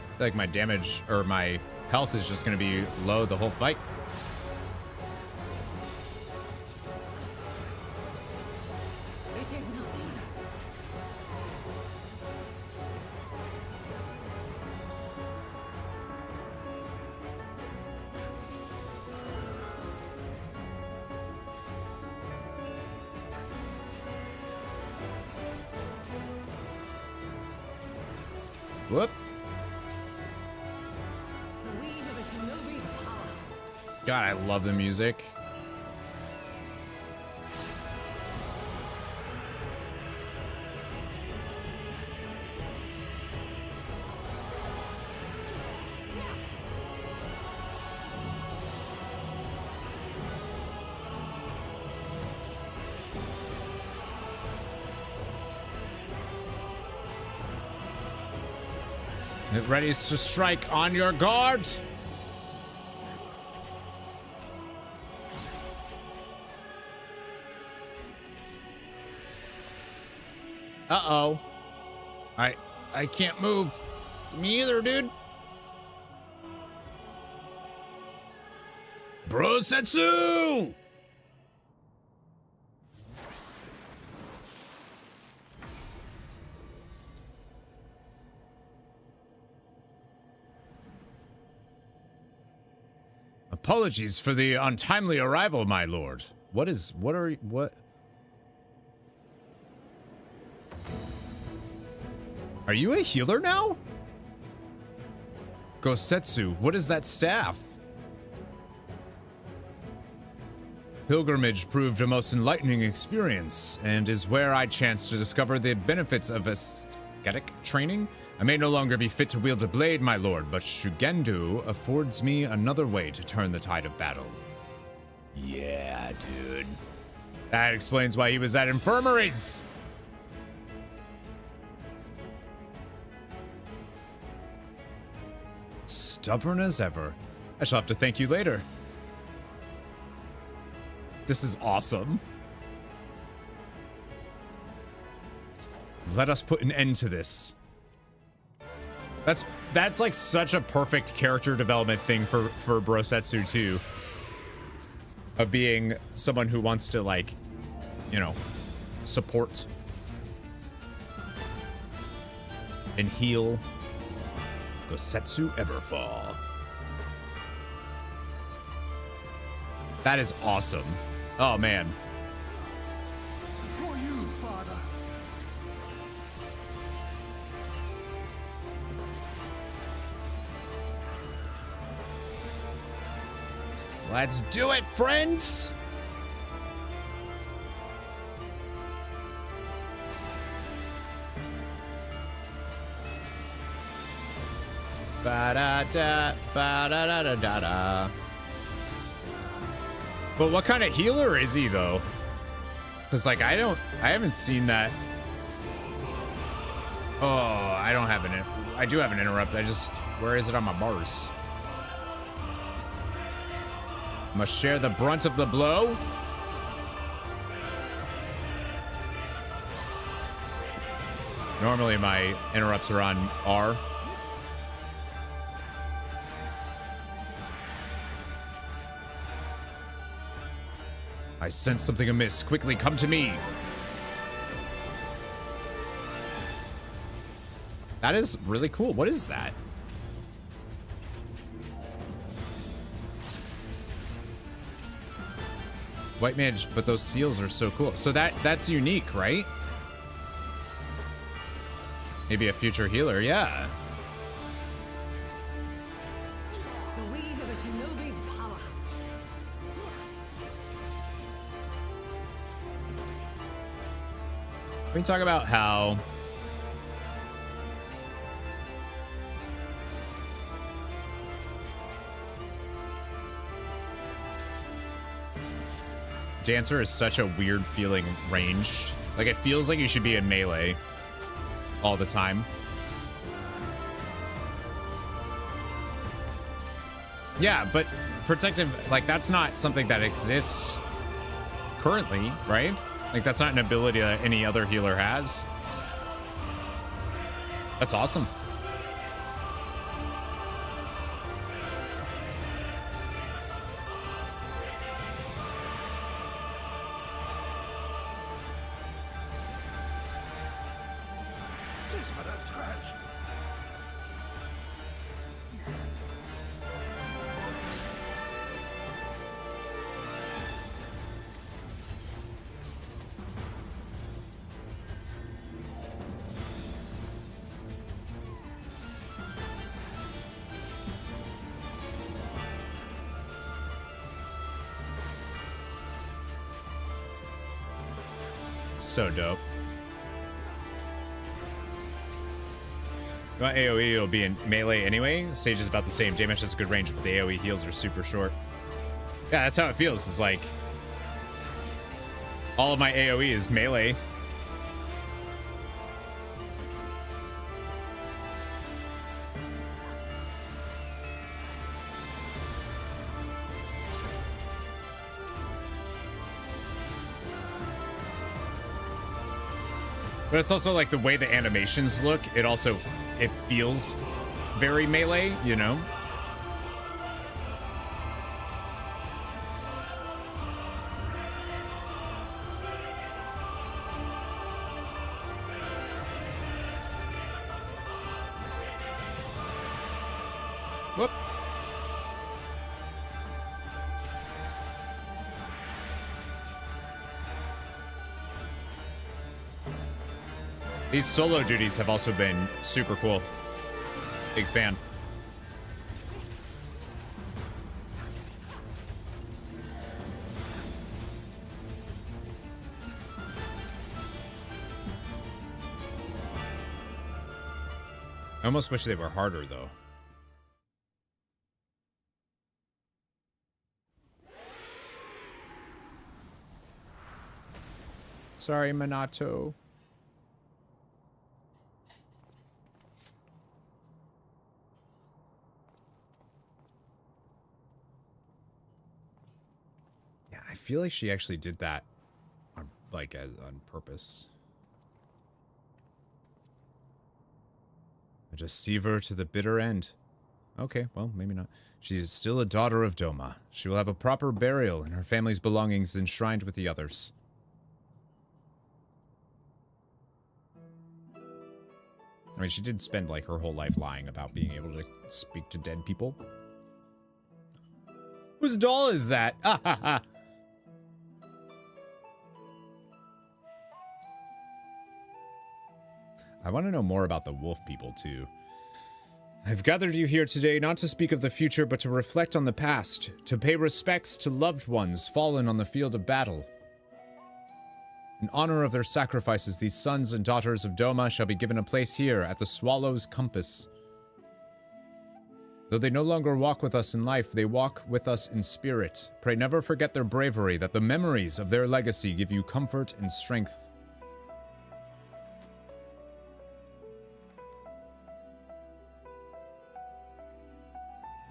I feel like my damage or my health is just going to be low the whole fight.
It is nothing.
Whoop.
The weed of a shinobi's power.
God, I love the music. It ready to strike, on your guard. Uh-oh. I can't move. Me either, dude. Bro Setsu! Apologies for the untimely arrival, my lord. What are you a healer now? Gosetsu, what is that staff? Pilgrimage proved a most enlightening experience, and is where I chanced to discover the benefits of ascetic training. I may no longer be fit to wield a blade, my lord, but Shugendu affords me another way to turn the tide of battle. Yeah, dude. That explains why he was at infirmaries! Stubborn as ever. I shall have to thank you later. This is awesome. Let us put an end to this. That's like such a perfect character development thing for Brosetsu too. Of being someone who wants to, like, you know, support and heal. Gosetsu Everfall. That is awesome. Oh man.
For you, Father.
Let's do it, friends! Ba-da-da, ba-da-da-da-da-da. But what kind of healer is he, though? Because, like, I haven't seen that. Oh, I don't have I do have an interrupt. Where is it on my bars? Must share the brunt of the blow. Normally my interrupts are on R. I sense something amiss. Quickly come to me. That is really cool. What is that? White mage, but those seals are so cool. So that's unique, right? Maybe a future healer, yeah.
The weave of a shinobi's power.
We can talk about how Dancer is such a weird feeling ranged. Like, it feels like you should be in melee all the time. Yeah, but protective, like, that's not something that exists currently, right? Like, that's not an ability that any other healer has. That's awesome.
Just but a scratch.
So dope. Well, AoE will be in melee anyway. Sage is about the same. Damage has good range, but the AoE heals are super short. Yeah, that's how it feels. It's like all of my AoE is melee. But it's also like the way the animations look. It feels very melee, you know? Whoop. These solo duties have also been super cool. Big fan. I almost wish they were harder, though. Sorry, Minato. I feel like she actually did that on, on purpose. I just see her to the bitter end. Okay, well, maybe not. She is still a daughter of Doma. She will have a proper burial and her family's belongings enshrined with the others. I mean, she did spend, like, her whole life lying about being able to speak to dead people. Whose doll is that? Ah, ha, ha. I want to know more about the wolf people, too. I've gathered you here today not to speak of the future, but to reflect on the past, to pay respects to loved ones fallen on the field of battle. In honor of their sacrifices, these sons and daughters of Doma shall be given a place here at the Swallow's Compass. Though they no longer walk with us in life, they walk with us in spirit. Pray never forget their bravery, that the memories of their legacy give you comfort and strength.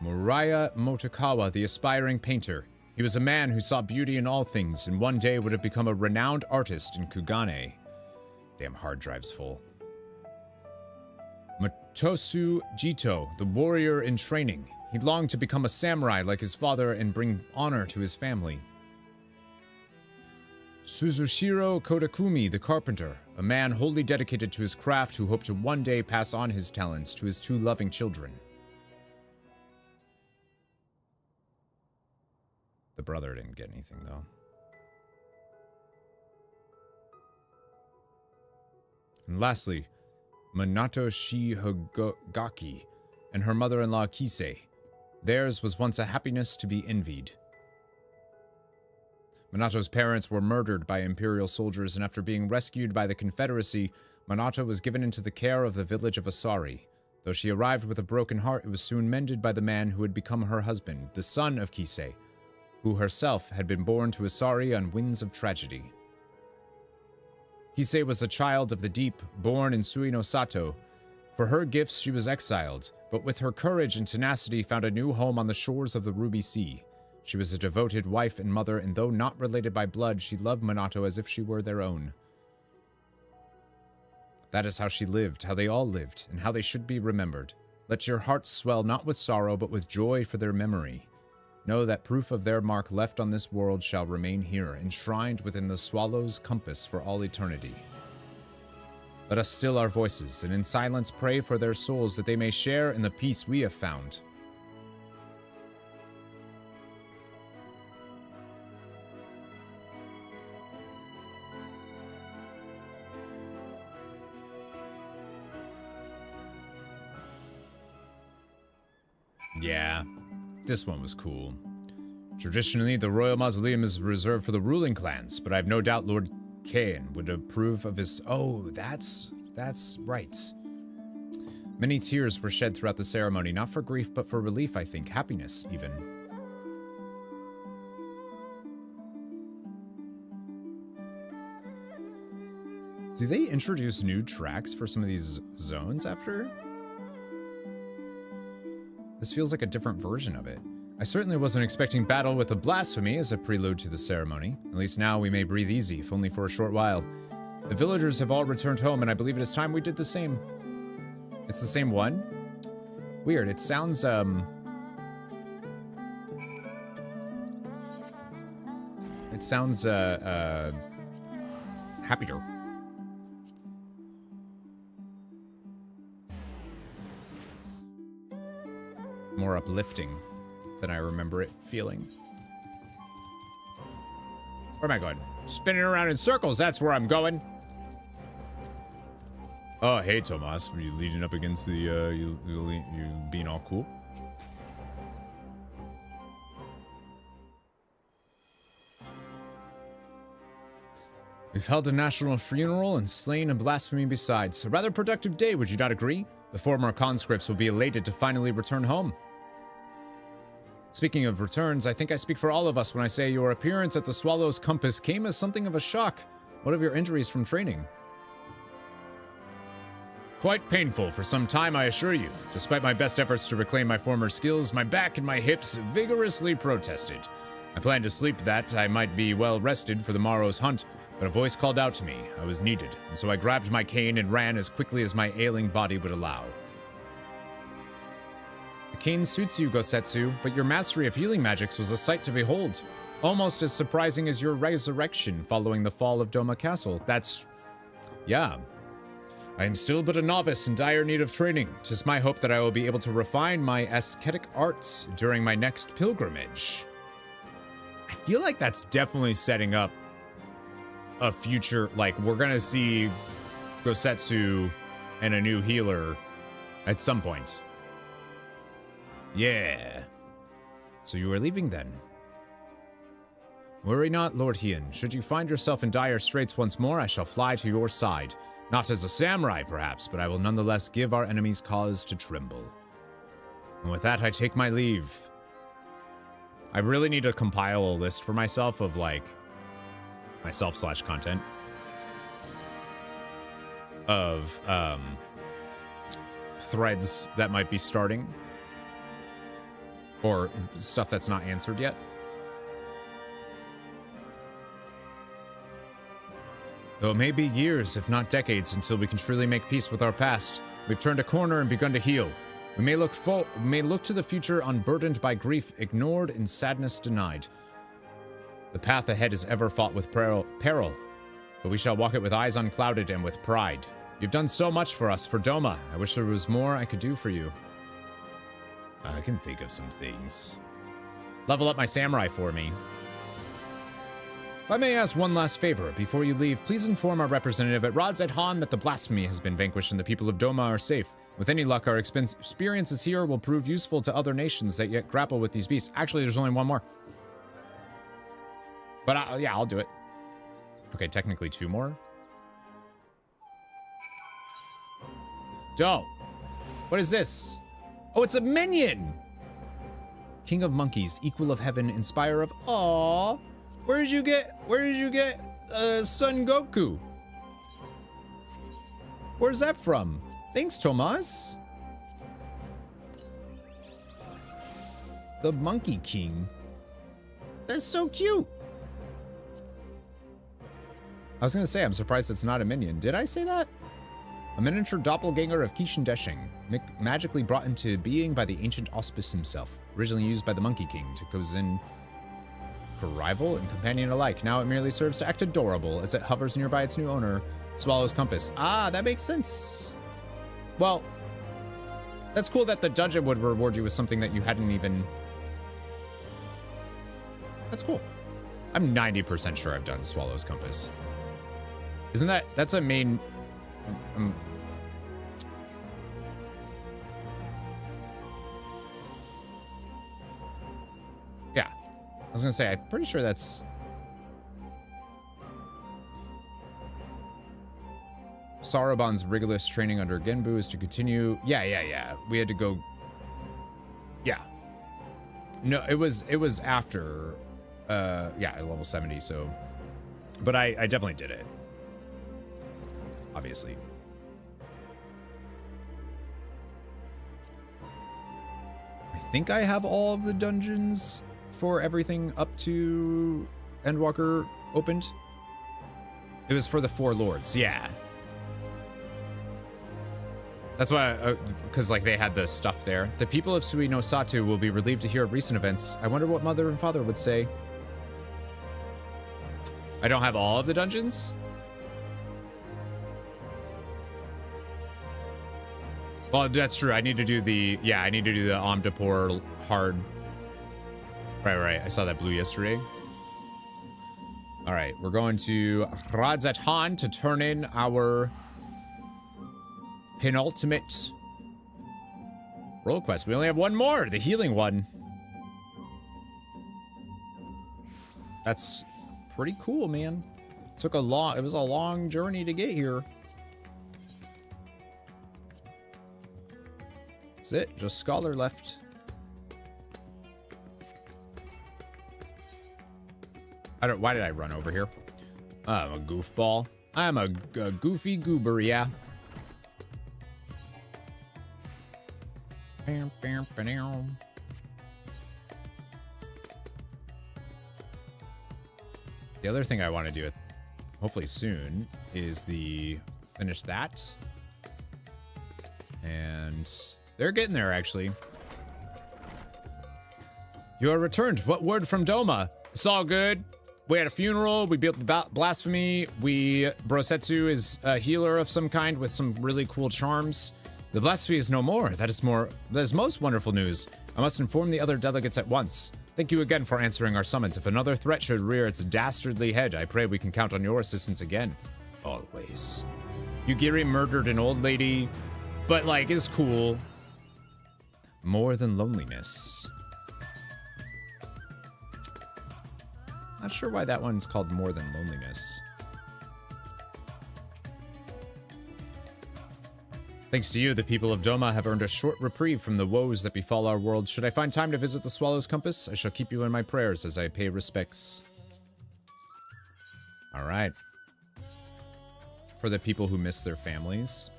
Moriya Motokawa, the aspiring painter. He was a man who saw beauty in all things, and one day would have become a renowned artist in Kugane. Damn hard drive's full. Matosu Jito, the warrior in training. He longed to become a samurai like his father and bring honor to his family. Suzushiro Kodakumi, the carpenter, a man wholly dedicated to his craft who hoped to one day pass on his talents to his two loving children. The brother didn't get anything, though. And lastly, Minato Shihogaki and her mother-in-law Kisei. Theirs was once a happiness to be envied. Minato's parents were murdered by Imperial soldiers, and after being rescued by the Confederacy, Minato was given into the care of the village of Asari. Though she arrived with a broken heart, it was soon mended by the man who had become her husband, the son of Kisei, who herself had been born to Asari on winds of tragedy. Kisei was a child of the deep, born in Suino Sato. For her gifts she was exiled, but with her courage and tenacity found a new home on the shores of the Ruby Sea. She was a devoted wife and mother, and though not related by blood, she loved Minato as if she were their own. That is how she lived, how they all lived, and how they should be remembered. Let your hearts swell not with sorrow, but with joy for their memory. Know that proof of their mark left on this world shall remain here, enshrined within the swallow's compass for all eternity. Let us still our voices, and in silence pray for their souls that they may share in the peace we have found. Yeah, this one was cool. Traditionally, the royal mausoleum is reserved for the ruling clans, but I have no doubt Lord Kain would approve of his... Oh, that's right. Many tears were shed throughout the ceremony, not for grief, but for relief, I think. Happiness, even. Do they introduce new tracks for some of these zones after? This feels like a different version of it. I certainly wasn't expecting battle with a blasphemy as a prelude to the ceremony. At least now we may breathe easy, if only for a short while. The villagers have all returned home, and I believe it is time we did the same. It's the same one? Weird, it sounds, It sounds, happier. More uplifting than I remember it feeling. Where am I going? Spinning around in circles, that's where I'm going. Oh, hey, Tomas. Were you leading up against the, you being all cool? We've held a national funeral and slain a blasphemy besides. A rather productive day, would you not agree? The former conscripts will be elated to finally return home. Speaking of returns, I think I speak for all of us when I say your appearance at the Swallow's Compass came as something of a shock. What of your injuries from training? Quite painful for some time, I assure you. Despite my best efforts to reclaim my former skills, my back and my hips vigorously protested. I planned to sleep that I might be well rested for the morrow's hunt, but a voice called out to me. I was needed, and so I grabbed my cane and ran as quickly as my ailing body would allow. The cane suits you, Gosetsu, but your mastery of healing magics was a sight to behold. Almost as surprising as your resurrection following the fall of Doma Castle. Yeah. I am still but a novice in dire need of training. 'Tis my hope that I will be able to refine my ascetic arts during my next pilgrimage. I feel like that's definitely setting up a future, like, we're gonna see Gosetsu and a new healer at some point. Yeah. So you are leaving then? Worry not, Lord Hien. Should you find yourself in dire straits once more, I shall fly to your side. Not as a samurai, perhaps, but I will nonetheless give our enemies cause to tremble. And with that, I take my leave. I really need to compile a list for myself of, like, myself/content of, threads that might be starting. Or stuff that's not answered yet.
Though it may be years, if not decades, until we can truly make peace with our past, we've turned a corner and begun to heal. We may look to the future unburdened by grief, ignored, and sadness denied. The path ahead is ever fought with peril, but we shall walk it with eyes unclouded and with pride. You've done so much for us, for Doma. I wish there was more I could do for you. I can think of some things. Level up my samurai for me. If I may ask one last favor, before you leave, please inform our representative at Rod's Han that the blasphemy has been vanquished and the people of Doma are safe. With any luck, our experiences here will prove useful to other nations that yet grapple with these beasts. Actually, there's only one more. But yeah, I'll do it. Okay, technically 2 more. Dope. What is this? Oh, it's a minion! King of monkeys, equal of heaven, inspire of... Aww. Where did you get Son Goku? Where's that from? Thanks, Tomas. The Monkey King. That's so cute. I was gonna say, I'm surprised it's not a minion. Did I say that? A miniature doppelganger of Kishin Deshing, magically brought into being by the ancient Auspice himself. Originally used by the Monkey King to cozen for rival and companion alike. Now it merely serves to act adorable as it hovers nearby its new owner, Swallow's Compass. Ah, that makes sense. Well, that's cool that the dungeon would reward you with something that you hadn't even... That's cool. I'm 90% sure I've done Swallow's Compass. Isn't that's a main... yeah. I was gonna say, I'm pretty sure that's... Saraban's rigorous training under Genbu is to continue. Yeah. We had to go. Yeah. No, it was after. Yeah, level 70. So, but I definitely did it. Obviously. I think I have all of the dungeons for everything up to Endwalker opened. It was for the 4 lords. Yeah. That's why, because like they had the stuff there. The people of Sui no Satu will be relieved to hear of recent events. I wonder what mother and father would say. I don't have all of the dungeons. Well, that's true. I need to do the, yeah, I need to do the Omnipore hard. Right. I saw that blue yesterday. All right, we're going to Radzat Han to turn in our penultimate role quest. We only have one more, the healing one. That's pretty cool, man. It was a long journey to get here. That's it, just Scholar left. Why did I run over here? I'm a goofball. I'm a goofy goober, yeah. The other thing I want to do, hopefully soon, is finish that. And they're getting there, actually. You are returned. What word from Doma? It's all good. We had a funeral. We built blasphemy. Brosetsu is a healer of some kind with some really cool charms. The blasphemy is no more. That is most wonderful news. I must inform the other delegates at once. Thank you again for answering our summons. If another threat should rear its dastardly head, I pray we can count on your assistance again. Always. Yugiri murdered an old lady, but like, it's cool. More than loneliness. Not sure why that one's called More Than Loneliness. Thanks to you, the people of Doma have earned a short reprieve from the woes that befall our world. Should I find time to visit the Swallow's Compass, I shall keep you in my prayers as I pay respects. All right. For the people who miss their families.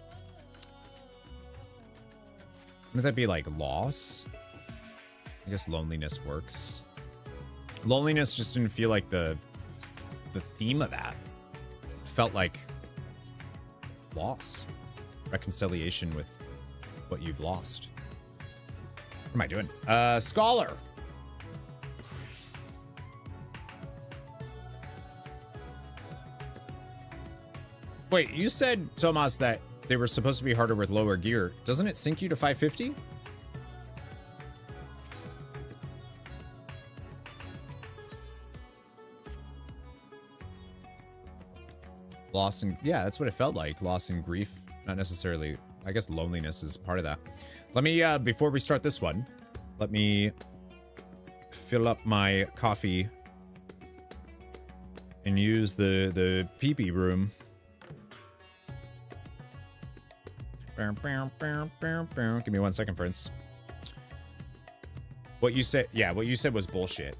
Wouldn't that be like loss? I guess loneliness works. Loneliness just didn't feel like the theme of that. felt like loss, reconciliation with what you've lost. What am I doing? Scholar. Wait, you said, Tomas, that they were supposed to be harder with lower gear. Doesn't it sink you to 550? Loss and, yeah, that's what it felt like. Loss and grief. Not necessarily, I guess loneliness is part of that. Let me, before we start this one, let me fill up my coffee and use the pee-pee room. Give me 1 second, Prince. What you said, yeah, what you said was bullshit.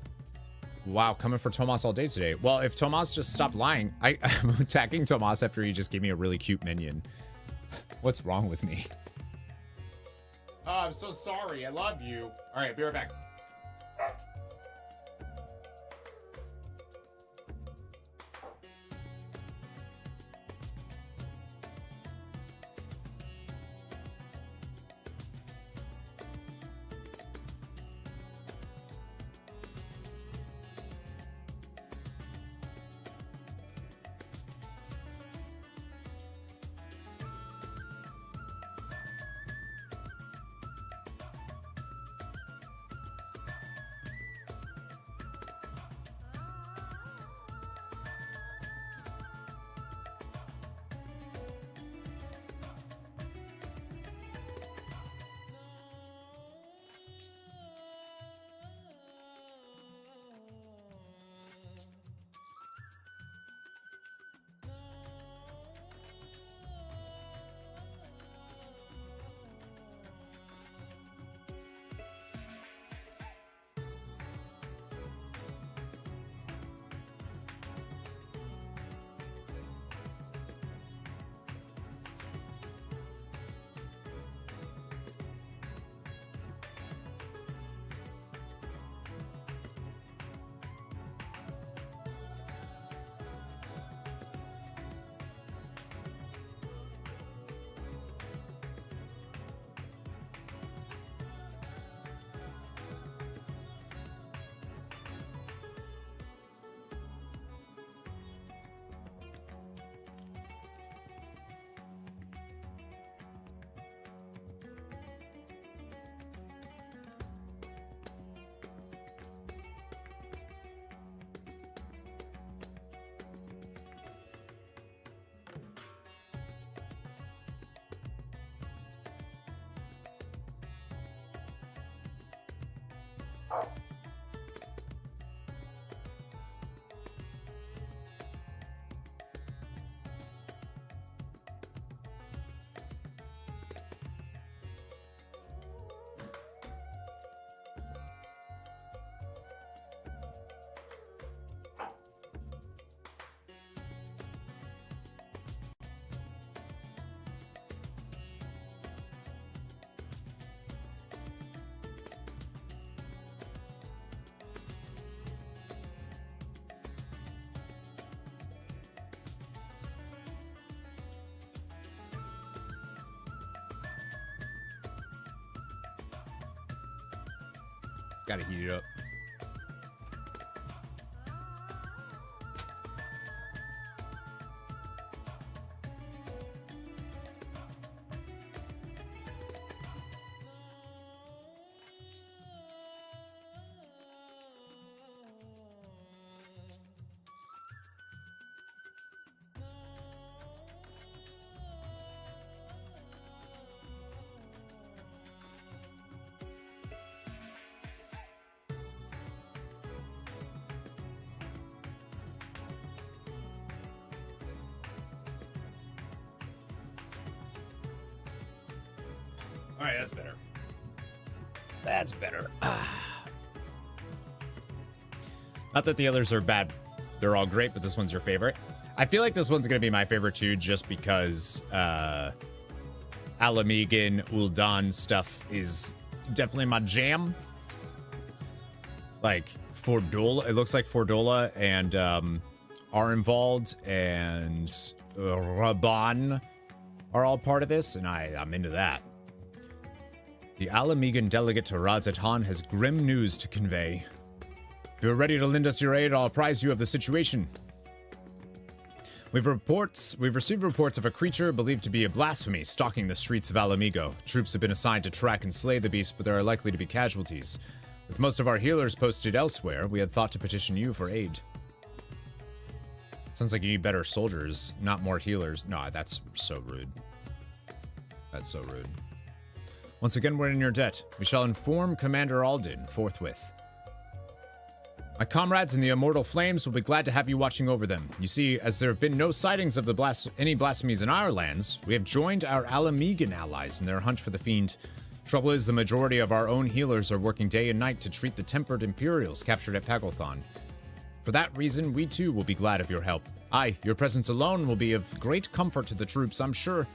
Wow, coming for Tomas all day today. Well, if Tomas just stopped lying, I'm attacking Tomas after he just gave me a really cute minion. What's wrong with me? Oh, I'm so sorry. I love you. All right, be right back. Gotta heat it up. All right, that's better. That's better. Not that the others are bad. They're all great, but this one's your favorite. I feel like this one's going to be my favorite too, just because Alamegan, Ul'dan stuff is definitely my jam. Like Fordola, it looks like Fordola and are involved, and Raban are all part of this, and I'm into that. The Alamegan delegate to Razatan has grim news to convey. If you're ready to lend us your aid, I'll apprise you of the situation. We've received reports of a creature believed to be a blasphemy stalking the streets of Alamigo. Troops have been assigned to track and slay the beast, but there are likely to be casualties. With most of our healers posted elsewhere, we had thought to petition you for aid. Sounds like you need better soldiers, not more healers. No, that's so rude. That's so rude. Once again, we're in your debt. We shall inform Commander Alden forthwith. My comrades in the Immortal Flames will be glad to have you watching over them. You see, as there have been no sightings of any blasphemies in our lands, we have joined our Alamegan allies in their hunt for the fiend. Trouble is, the majority of our own healers are working day and night to treat the tempered Imperials captured at Pagothon. For that reason, we too will be glad of your help. Aye, your presence alone will be of great comfort to the troops, I'm sure.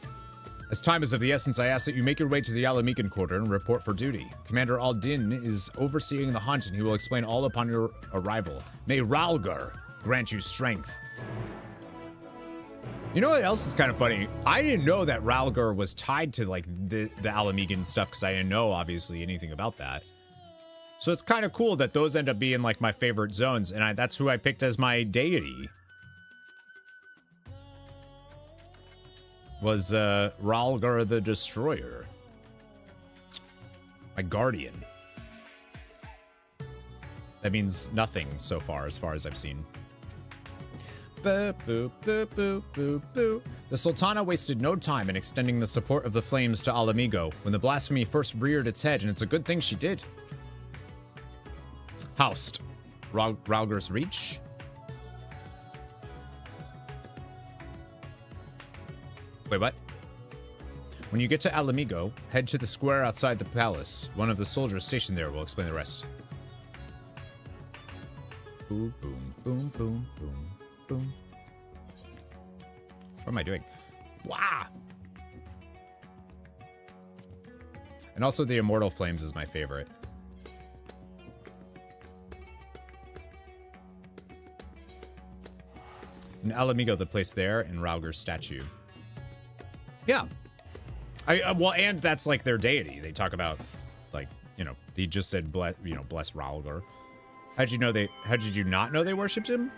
As time is of the essence, I ask that you make your way to the Alamegan quarter and report for duty. Commander Aldin is overseeing the hunt, and he will explain all upon your arrival. May Ralgar grant you strength. You know what else is kind of funny? I didn't know that Ralgar was tied to like the Alamegan stuff, because I didn't know obviously anything about that. So it's kind of cool that those end up being like my favorite zones, and that's who I picked as my deity. Was Ralgar the Destroyer. My guardian. That means nothing so far as I've seen. Boop, boop, boop, boop, boop, boop. The Sultana wasted no time in extending the support of the flames to Alamigo when the blasphemy first reared its head, and it's a good thing she did. Housed. Ralgar's Reach. Wait, what? When you get to Alamigo, head to the square outside the palace. One of the soldiers stationed there will explain the rest. Boom, boom, boom, boom, boom, boom. What am I doing? Wow! And also the Immortal Flames is my favorite. In Alamigo, the place there, and Ralgar's statue. Yeah. Well, and that's like their deity. They talk about, like, you know, he just said, bless Ralgar. How did you not know they worshipped him?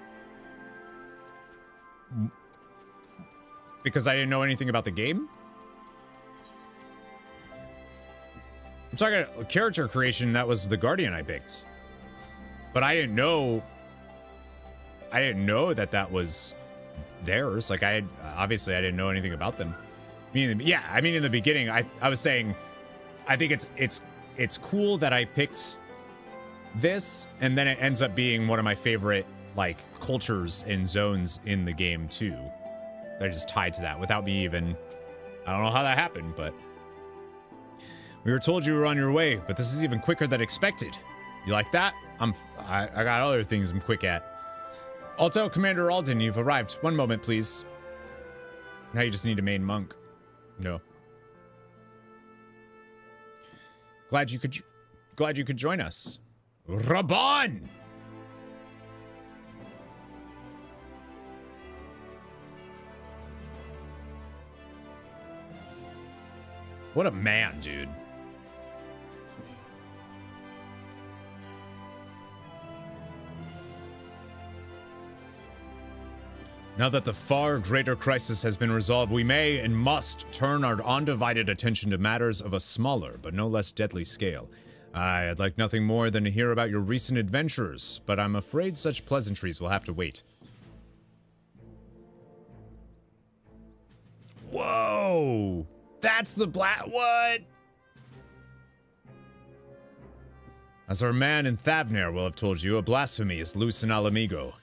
Because I didn't know anything about the game? I'm talking character creation, that was the Guardian I picked. But I didn't know that was theirs. Like, obviously I didn't know anything about them. In the beginning, I was saying, I think it's cool that I picked this, and then it ends up being one of my favorite, like, cultures and zones in the game, too. They're just tied to that without me even... I don't know how that happened, but... We were told you were on your way, but this is even quicker than expected. You like that? I got other things I'm quick at. I'll tell Commander Alden you've arrived. One moment, please. Now you just need a main monk. No. Glad you could join us. Raban! What a man, dude. Now that the far greater crisis has been resolved, we may and must turn our undivided attention to matters of a smaller but no less deadly scale. I'd like nothing more than to hear about your recent adventures, but I'm afraid such pleasantries will have to wait. Whoa! That's the what? As our man in Thavner will have told you, a blasphemy is loose in Alamigo.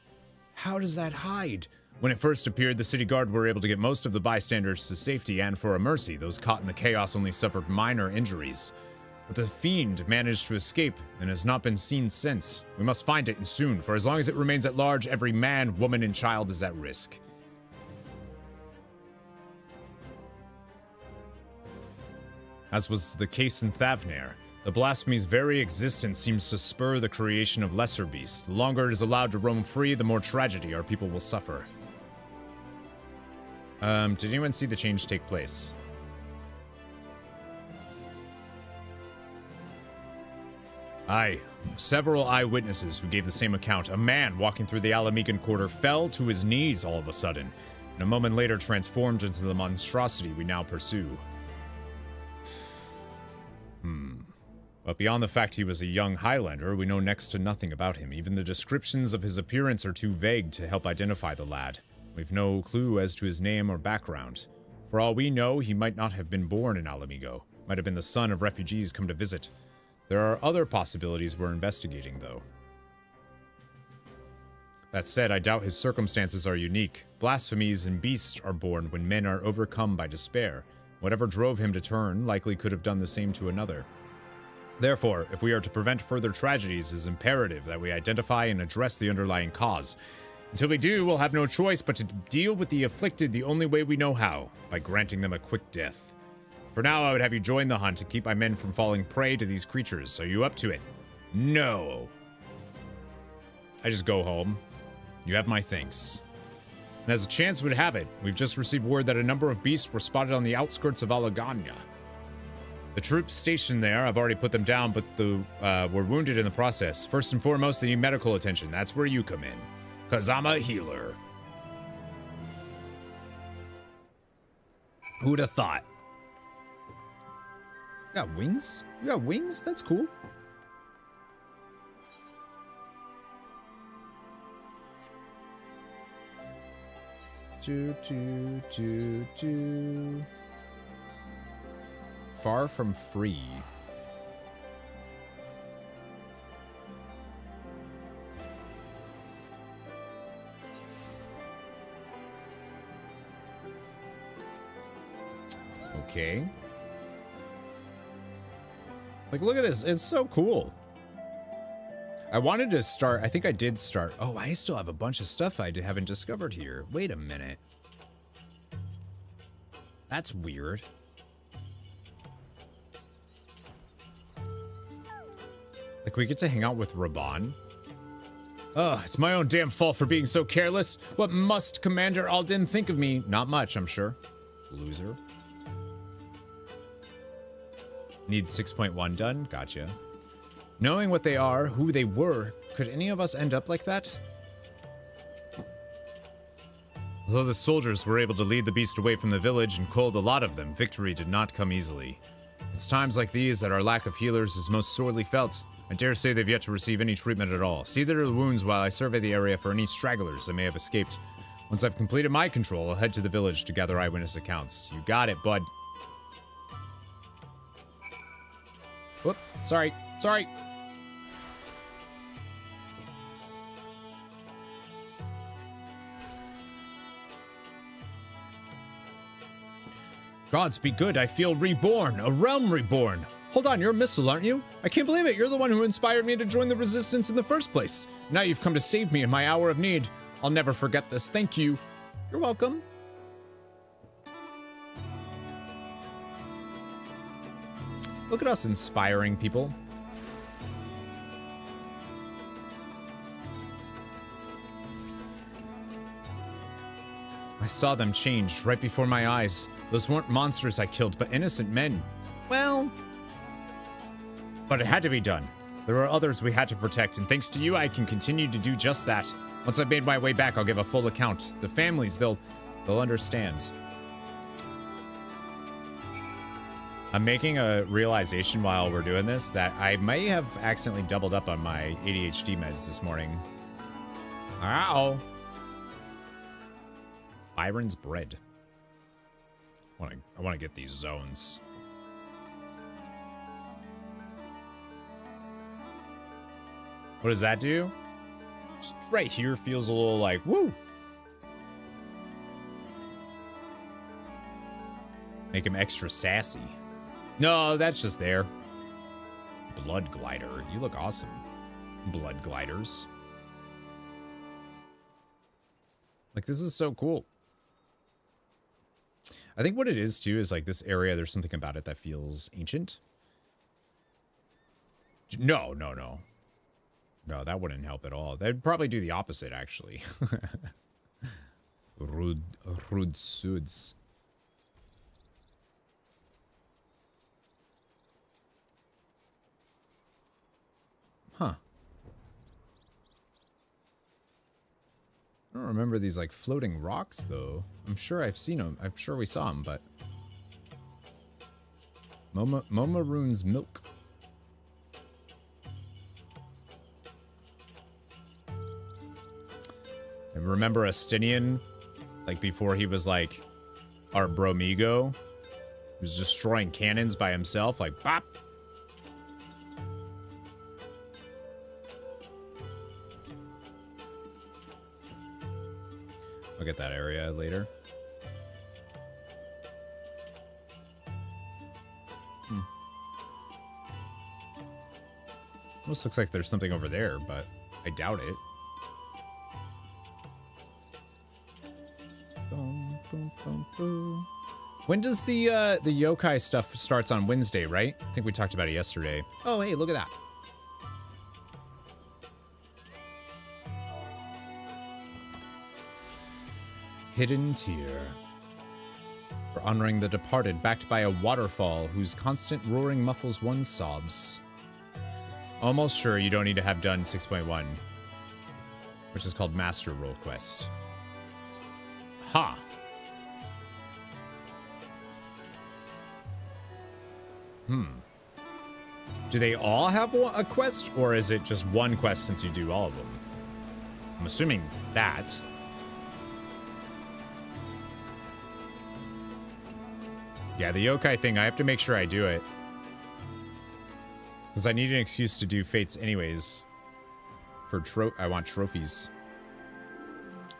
How does that hide? When it first appeared, the city guard were able to get most of the bystanders to safety, and for a mercy, those caught in the chaos only suffered minor injuries. But the fiend managed to escape and has not been seen since. We must find it, and soon, for as long as it remains at large, every man, woman, and child is at risk. As was the case in Thavner, The blasphemy's very existence seems to spur the creation of lesser beasts. The longer it is allowed to roam free, the more tragedy our people will suffer. Did anyone see the change take place? Aye. Several eyewitnesses who gave the same account. A man walking through the Alamegan Quarter fell to his knees all of a sudden, and a moment later transformed into the monstrosity we now pursue. But beyond the fact he was a young Highlander, we know next to nothing about him. Even the descriptions of his appearance are too vague to help identify the lad. We've no clue as to his name or background. For all we know, he might not have been born in Alamigo. Might have been the son of refugees come to visit. There are other possibilities we're investigating, though. That said, I doubt his circumstances are unique. Blasphemies and beasts are born when men are overcome by despair. Whatever drove him to turn likely could have done the same to another. Therefore, if we are to prevent further tragedies, it is imperative that we identify and address the underlying cause. Until we do, we'll have no choice but to deal with the afflicted the only way we know how, by granting them a quick death. For now, I would have you join the hunt to keep my men from falling prey to these creatures. Are you up to it? No. I just go home. You have my thanks. And as a chance would have it, we've just received word that a number of beasts were spotted on the outskirts of Alagania. The troops stationed there, I've already put them down, but were wounded in the process. First and foremost, they need medical attention. That's where you come in. 'Cause I'm a healer. Who'd have thought? You got wings? You got wings? That's cool. Far from free. Okay. Like, look at this. It's so cool. I wanted to start. I think I did start. Oh, I still have a bunch of stuff I haven't discovered here. Wait a minute. That's weird. Like, we get to hang out with Raban. Ugh, it's my own damn fault for being so careless. What must Commander Alden think of me? Not much, I'm sure. Loser. Need 6.1 done? Gotcha. Knowing what they are, who they were, could any of us end up like that? Although the soldiers were able to lead the beast away from the village and cull the lot of them, victory did not come easily. It's times like these that our lack of healers is most sorely felt. I dare say they've yet to receive any treatment at all. See to their wounds while I survey the area for any stragglers that may have escaped. Once I've completed my control, I'll head to the village to gather eyewitness accounts. You got it, bud. Whoop, sorry. Gods be good, I feel reborn, a realm reborn. Hold on, you're a Missil, aren't you? I can't believe it, you're the one who inspired me to join the Resistance in the first place. Now you've come to save me in my hour of need. I'll never forget this, thank you. You're welcome. Look at us inspiring people. I saw them change right before my eyes. Those weren't monsters I killed, but innocent men. Well, but it had to be done. There are others we had to protect, and thanks to you, I can continue to do just that. Once I've made my way back, I'll give a full account. The families, they'll understand. I'm making a realization while we're doing this that I may have accidentally doubled up on my ADHD meds this morning. Ow. Byron's bread. I want to get these zones. What does that do? Just right here feels a little like, woo. Make him extra sassy. No, that's just there. Blood glider. You look awesome. Blood gliders. Like, this is so cool. I think what it is, too, is like this area, there's something about it that feels ancient. No, no, no. No, that wouldn't help at all. They'd probably do the opposite, actually. Rude suits. Huh. I don't remember these, like, floating rocks, though. I'm sure I've seen them. I'm sure we saw them, but... Momaroon's milk. And remember Astinian? Like, before he was, like, our bromigo? He was destroying cannons by himself, like, bop! I'll get that area later. Almost looks like there's something over there, but I doubt it. When does the yokai stuff starts on Wednesday, right? I think we talked about it yesterday. Oh, hey, look at that. Hidden Tear. For honoring the departed, backed by a waterfall whose constant roaring muffles one's sobs. Almost sure you don't need to have done 6.1, which is called Master Roll Quest. Ha! Do they all have a quest, or is it just one quest since you do all of them? I'm assuming that. Yeah, the yokai thing, I have to make sure I do it. Because I need an excuse to do fates anyways. I want trophies.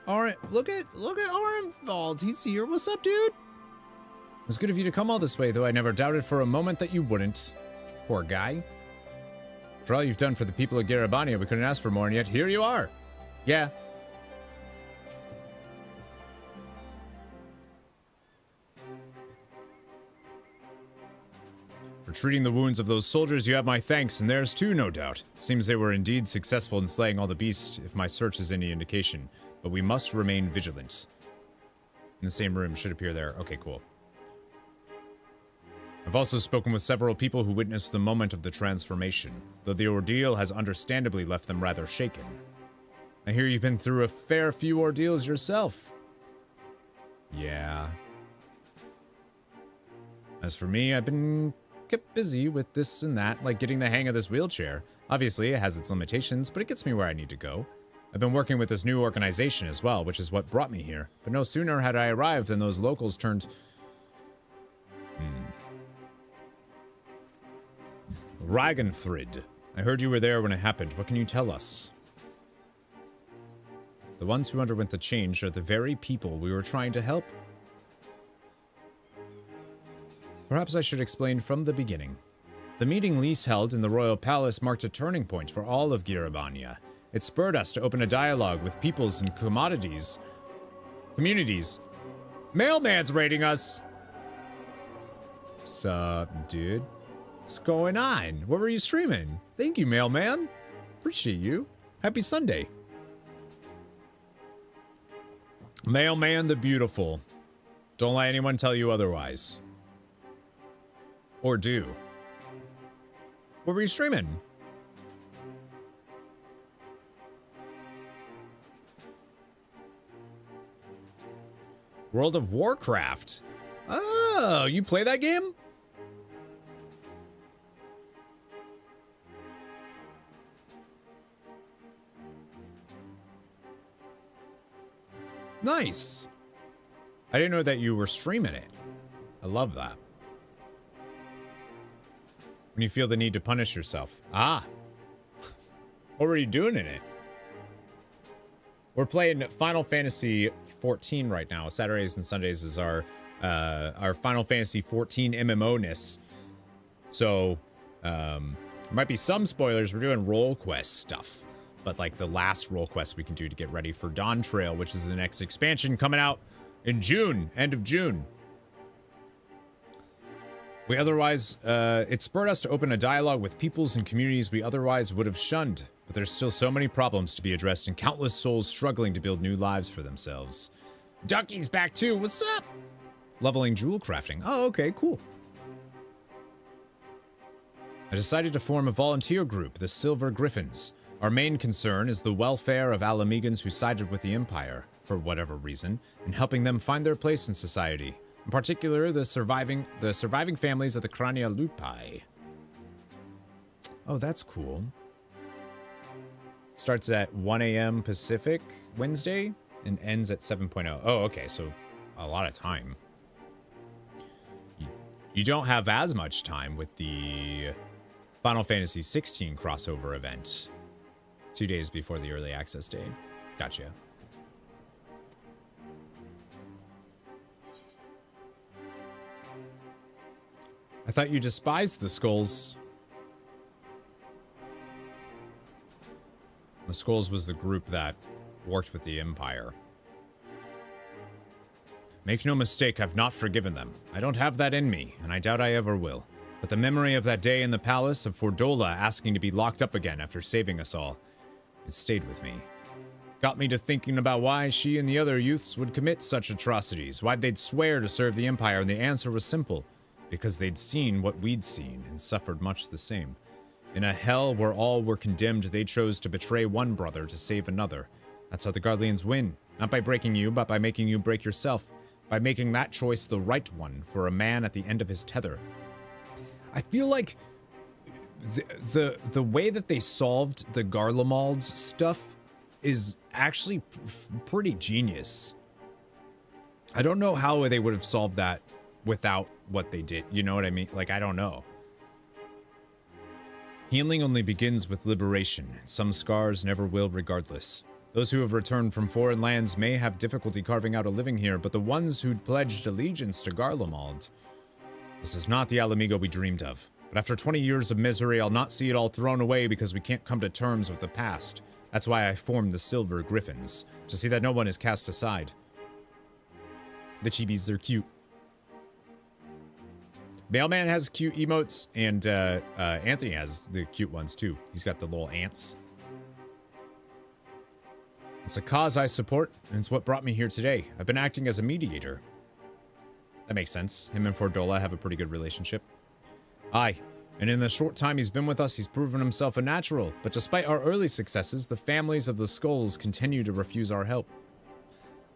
Alright, look at Armvald. He's here. What's up, dude? It was good of you to come all this way, though I never doubted for a moment that you wouldn't. Poor guy. For all you've done for the people of Garabania, we couldn't ask for more, and yet here you are. Yeah. For treating the wounds of those soldiers, you have my thanks, and theirs too, no doubt. Seems they were indeed successful in slaying all the beasts, if my search is any indication. But we must remain vigilant. In the same room, should appear there. Okay, cool. I've also spoken with several people who witnessed the moment of the transformation, though the ordeal has understandably left them rather shaken. I hear you've been through a fair few ordeals yourself. Yeah. As for me, I've been kept busy with this and that, like getting the hang of this wheelchair. Obviously, it has its limitations, but it gets me where I need to go. I've been working with this new organization as well, which is what brought me here. But no sooner had I arrived than those locals turned... Ragnfrid. I heard you were there when it happened. What can you tell us? The ones who underwent the change are the very people we were trying to help. Perhaps I should explain from the beginning. The meeting Lys held in the Royal Palace marked a turning point for all of Garabania. It spurred us to open a dialogue with peoples and communities. Mailman's raiding us! Sup, dude? What's going on? What were you streaming? Thank you, Mailman. Appreciate you. Happy Sunday. Mailman the Beautiful. Don't let anyone tell you otherwise. Or do. What were you streaming? World of Warcraft. Oh, you play that game? Nice. I didn't know that you were streaming it. I love that. When you feel the need to punish yourself. Ah. What were you doing in it? We're playing Final Fantasy XIV right now. Saturdays and Sundays is our Final Fantasy XIV MMO-ness. So, there might be some spoilers. We're doing role quest stuff. But, like, the last role quest we can do to get ready for Dawntrail, which is the next expansion coming out in June. End of June. It spurred us to open a dialogue with peoples and communities we otherwise would have shunned. But there's still so many problems to be addressed and countless souls struggling to build new lives for themselves. Ducky's back too, what's up? Leveling jewel crafting. Oh, okay, cool. I decided to form a volunteer group, the Silver Griffins. Our main concern is the welfare of Alamegans who sided with the Empire, for whatever reason, and helping them find their place in society. In particular, the surviving families of the Crania Lupi. Oh, that's cool. Starts at 1 a.m. Pacific Wednesday and ends at 7:00. Oh, okay, so a lot of time. You don't have as much time with the Final Fantasy XVI crossover event. 2 days before the early access day. Gotcha. I thought you despised the Skulls. The Skulls was the group that worked with the Empire. Make no mistake, I've not forgiven them. I don't have that in me, and I doubt I ever will. But the memory of that day in the palace of Fordola asking to be locked up again after saving us all, it stayed with me. Got me to thinking about why she and the other youths would commit such atrocities, why they'd swear to serve the Empire, and the answer was simple. Because they'd seen what we'd seen and suffered much the same. In a hell where all were condemned, they chose to betray one brother to save another. That's how the Guardians win. Not by breaking you, but by making you break yourself. By making that choice the right one for a man at the end of his tether. I feel like the way that they solved the Garlemald's stuff is actually pretty genius. I don't know how they would have solved that without what they did. You know what I mean? Like, I don't know. Healing only begins with liberation. Some scars never will regardless. Those who have returned from foreign lands may have difficulty carving out a living here, but the ones who'd pledged allegiance to Garlemald... This is not the Alamigo we dreamed of. But after 20 years of misery, I'll not see it all thrown away because we can't come to terms with the past. That's why I formed the Silver Griffins, to see that no one is cast aside. The chibis, they're cute. Mailman has cute emotes, and Anthony has the cute ones too. He's got the little ants. It's a cause I support, and it's what brought me here today. I've been acting as a mediator. That makes sense. Him and Fordola have a pretty good relationship. Aye, and in the short time he's been with us, he's proven himself a natural. But despite our early successes, the families of the Skulls continue to refuse our help.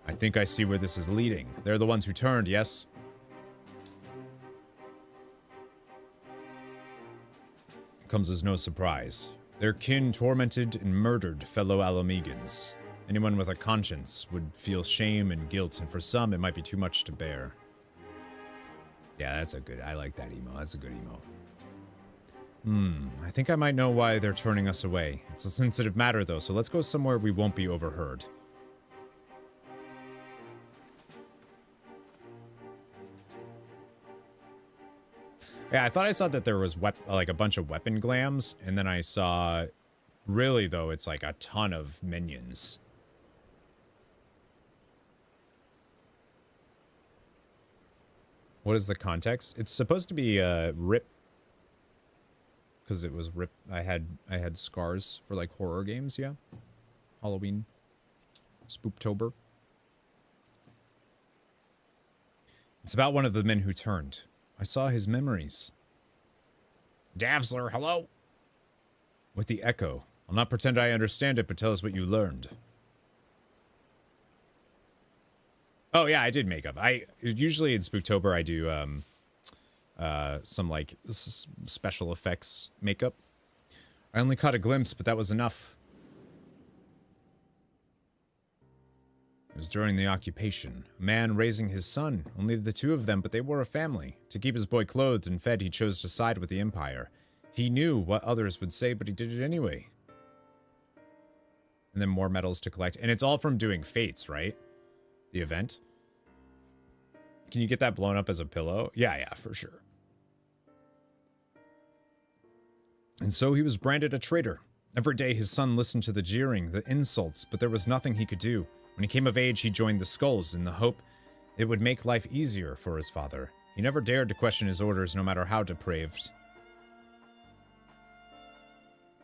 I think I see where this is leading. They're the ones who turned, yes? Comes as no surprise. Their kin tormented and murdered fellow Alamegans. Anyone with a conscience would feel shame and guilt, and for some, it might be too much to bear. Yeah, that's a good... I like that emo. That's a good emo. I think I might know why they're turning us away. It's a sensitive matter, though, so let's go somewhere we won't be overheard. Yeah, I thought I saw that there was like a bunch of weapon glams, and then I saw... Really, though, it's like a ton of minions. What is the context? It's supposed to be RIP, because it was RIP. I had scars for like horror games, yeah. Halloween, Spooktober. It's about one of the men who turned. I saw his memories. Davsler, hello. With the echo. I'll not pretend I understand it, but tell us what you learned. Oh, yeah, I did makeup. Usually in Spooktober, I do some, like, special effects makeup. I only caught a glimpse, but that was enough. It was during the occupation. A man raising his son. Only the two of them, but they were a family. To keep his boy clothed and fed, he chose to side with the Empire. He knew what others would say, but he did it anyway. And then more medals to collect. And it's all from doing Fates, right? The event. Can you get that blown up as a pillow? Yeah, for sure. And so he was branded a traitor. Every day his son listened to the jeering, the insults, but there was nothing he could do. When he came of age, he joined the Skulls in the hope it would make life easier for his father. He never dared to question his orders, no matter how depraved.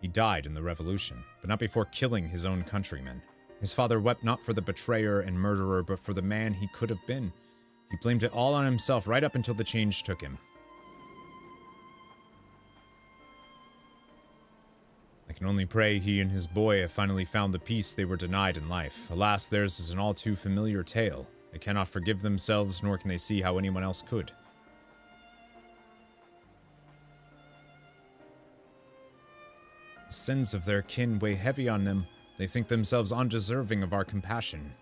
He died in the revolution, but not before killing his own countrymen. His father wept not for the betrayer and murderer, but for the man he could have been. He blamed it all on himself right up until the change took him. I can only pray he and his boy have finally found the peace they were denied in life. Alas, theirs is an all too familiar tale. They cannot forgive themselves, nor can they see how anyone else could. The sins of their kin weigh heavy on them. They think themselves undeserving of our compassion.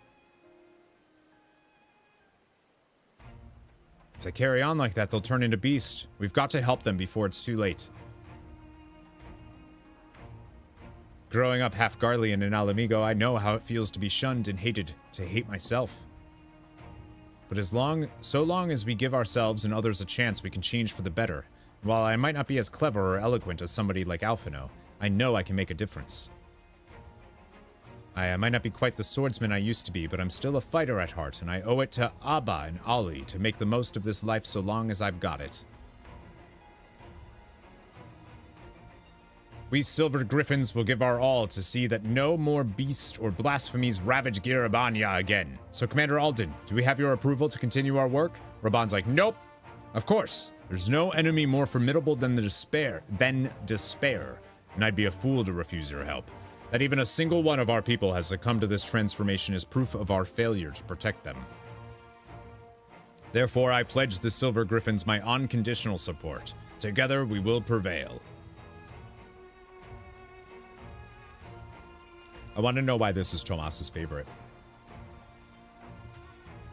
If they carry on like that, they'll turn into beasts. We've got to help them before it's too late. Growing up half Garlean in Alamigo, I know how it feels to be shunned and hated, to hate myself. But so long as we give ourselves and others a chance, we can change for the better. While I might not be as clever or eloquent as somebody like Alphino, I know I can make a difference. I might not be quite the swordsman I used to be, but I'm still a fighter at heart, and I owe it to Abba and Ali to make the most of this life so long as I've got it. We Silver Griffins will give our all to see that no more beast or blasphemies ravage Girabanya again. So, Commander Alden, do we have your approval to continue our work? Raban's like, nope. Of course. There's no enemy more formidable than despair, and I'd be a fool to refuse your help. That even a single one of our people has succumbed to this transformation is proof of our failure to protect them. Therefore, I pledge the Silver Griffins my unconditional support. Together, we will prevail. I want to know why this is Tomas's favorite.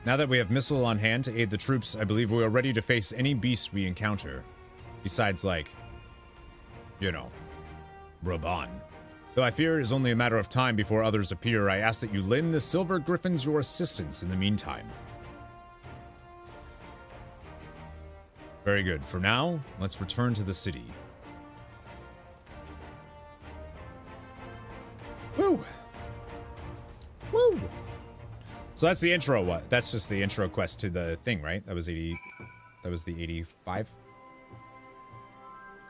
Now that we have Missil on hand to aid the troops, I believe we are ready to face any beast we encounter. Besides, like, you know, Raban. Though I fear it is only a matter of time before others appear, I ask that you lend the Silver Griffins your assistance in the meantime. Very good. For now, let's return to the city. Woo! Woo! So that's the intro. What? That's just the intro quest to the thing, right? That was 80. That was the 85.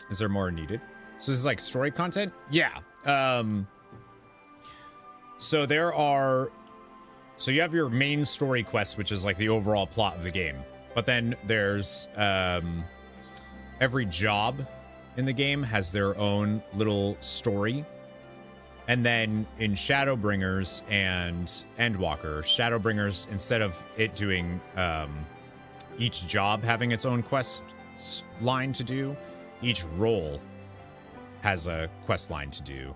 Is there more needed? So this is like story content? Yeah. So there are... So you have your main story quest, which is like the overall plot of the game. But then there's... every job in the game has their own little story. And then in Shadowbringers and Endwalker, Shadowbringers, instead of it doing each job having its own quest line to do, each role has a quest line to do.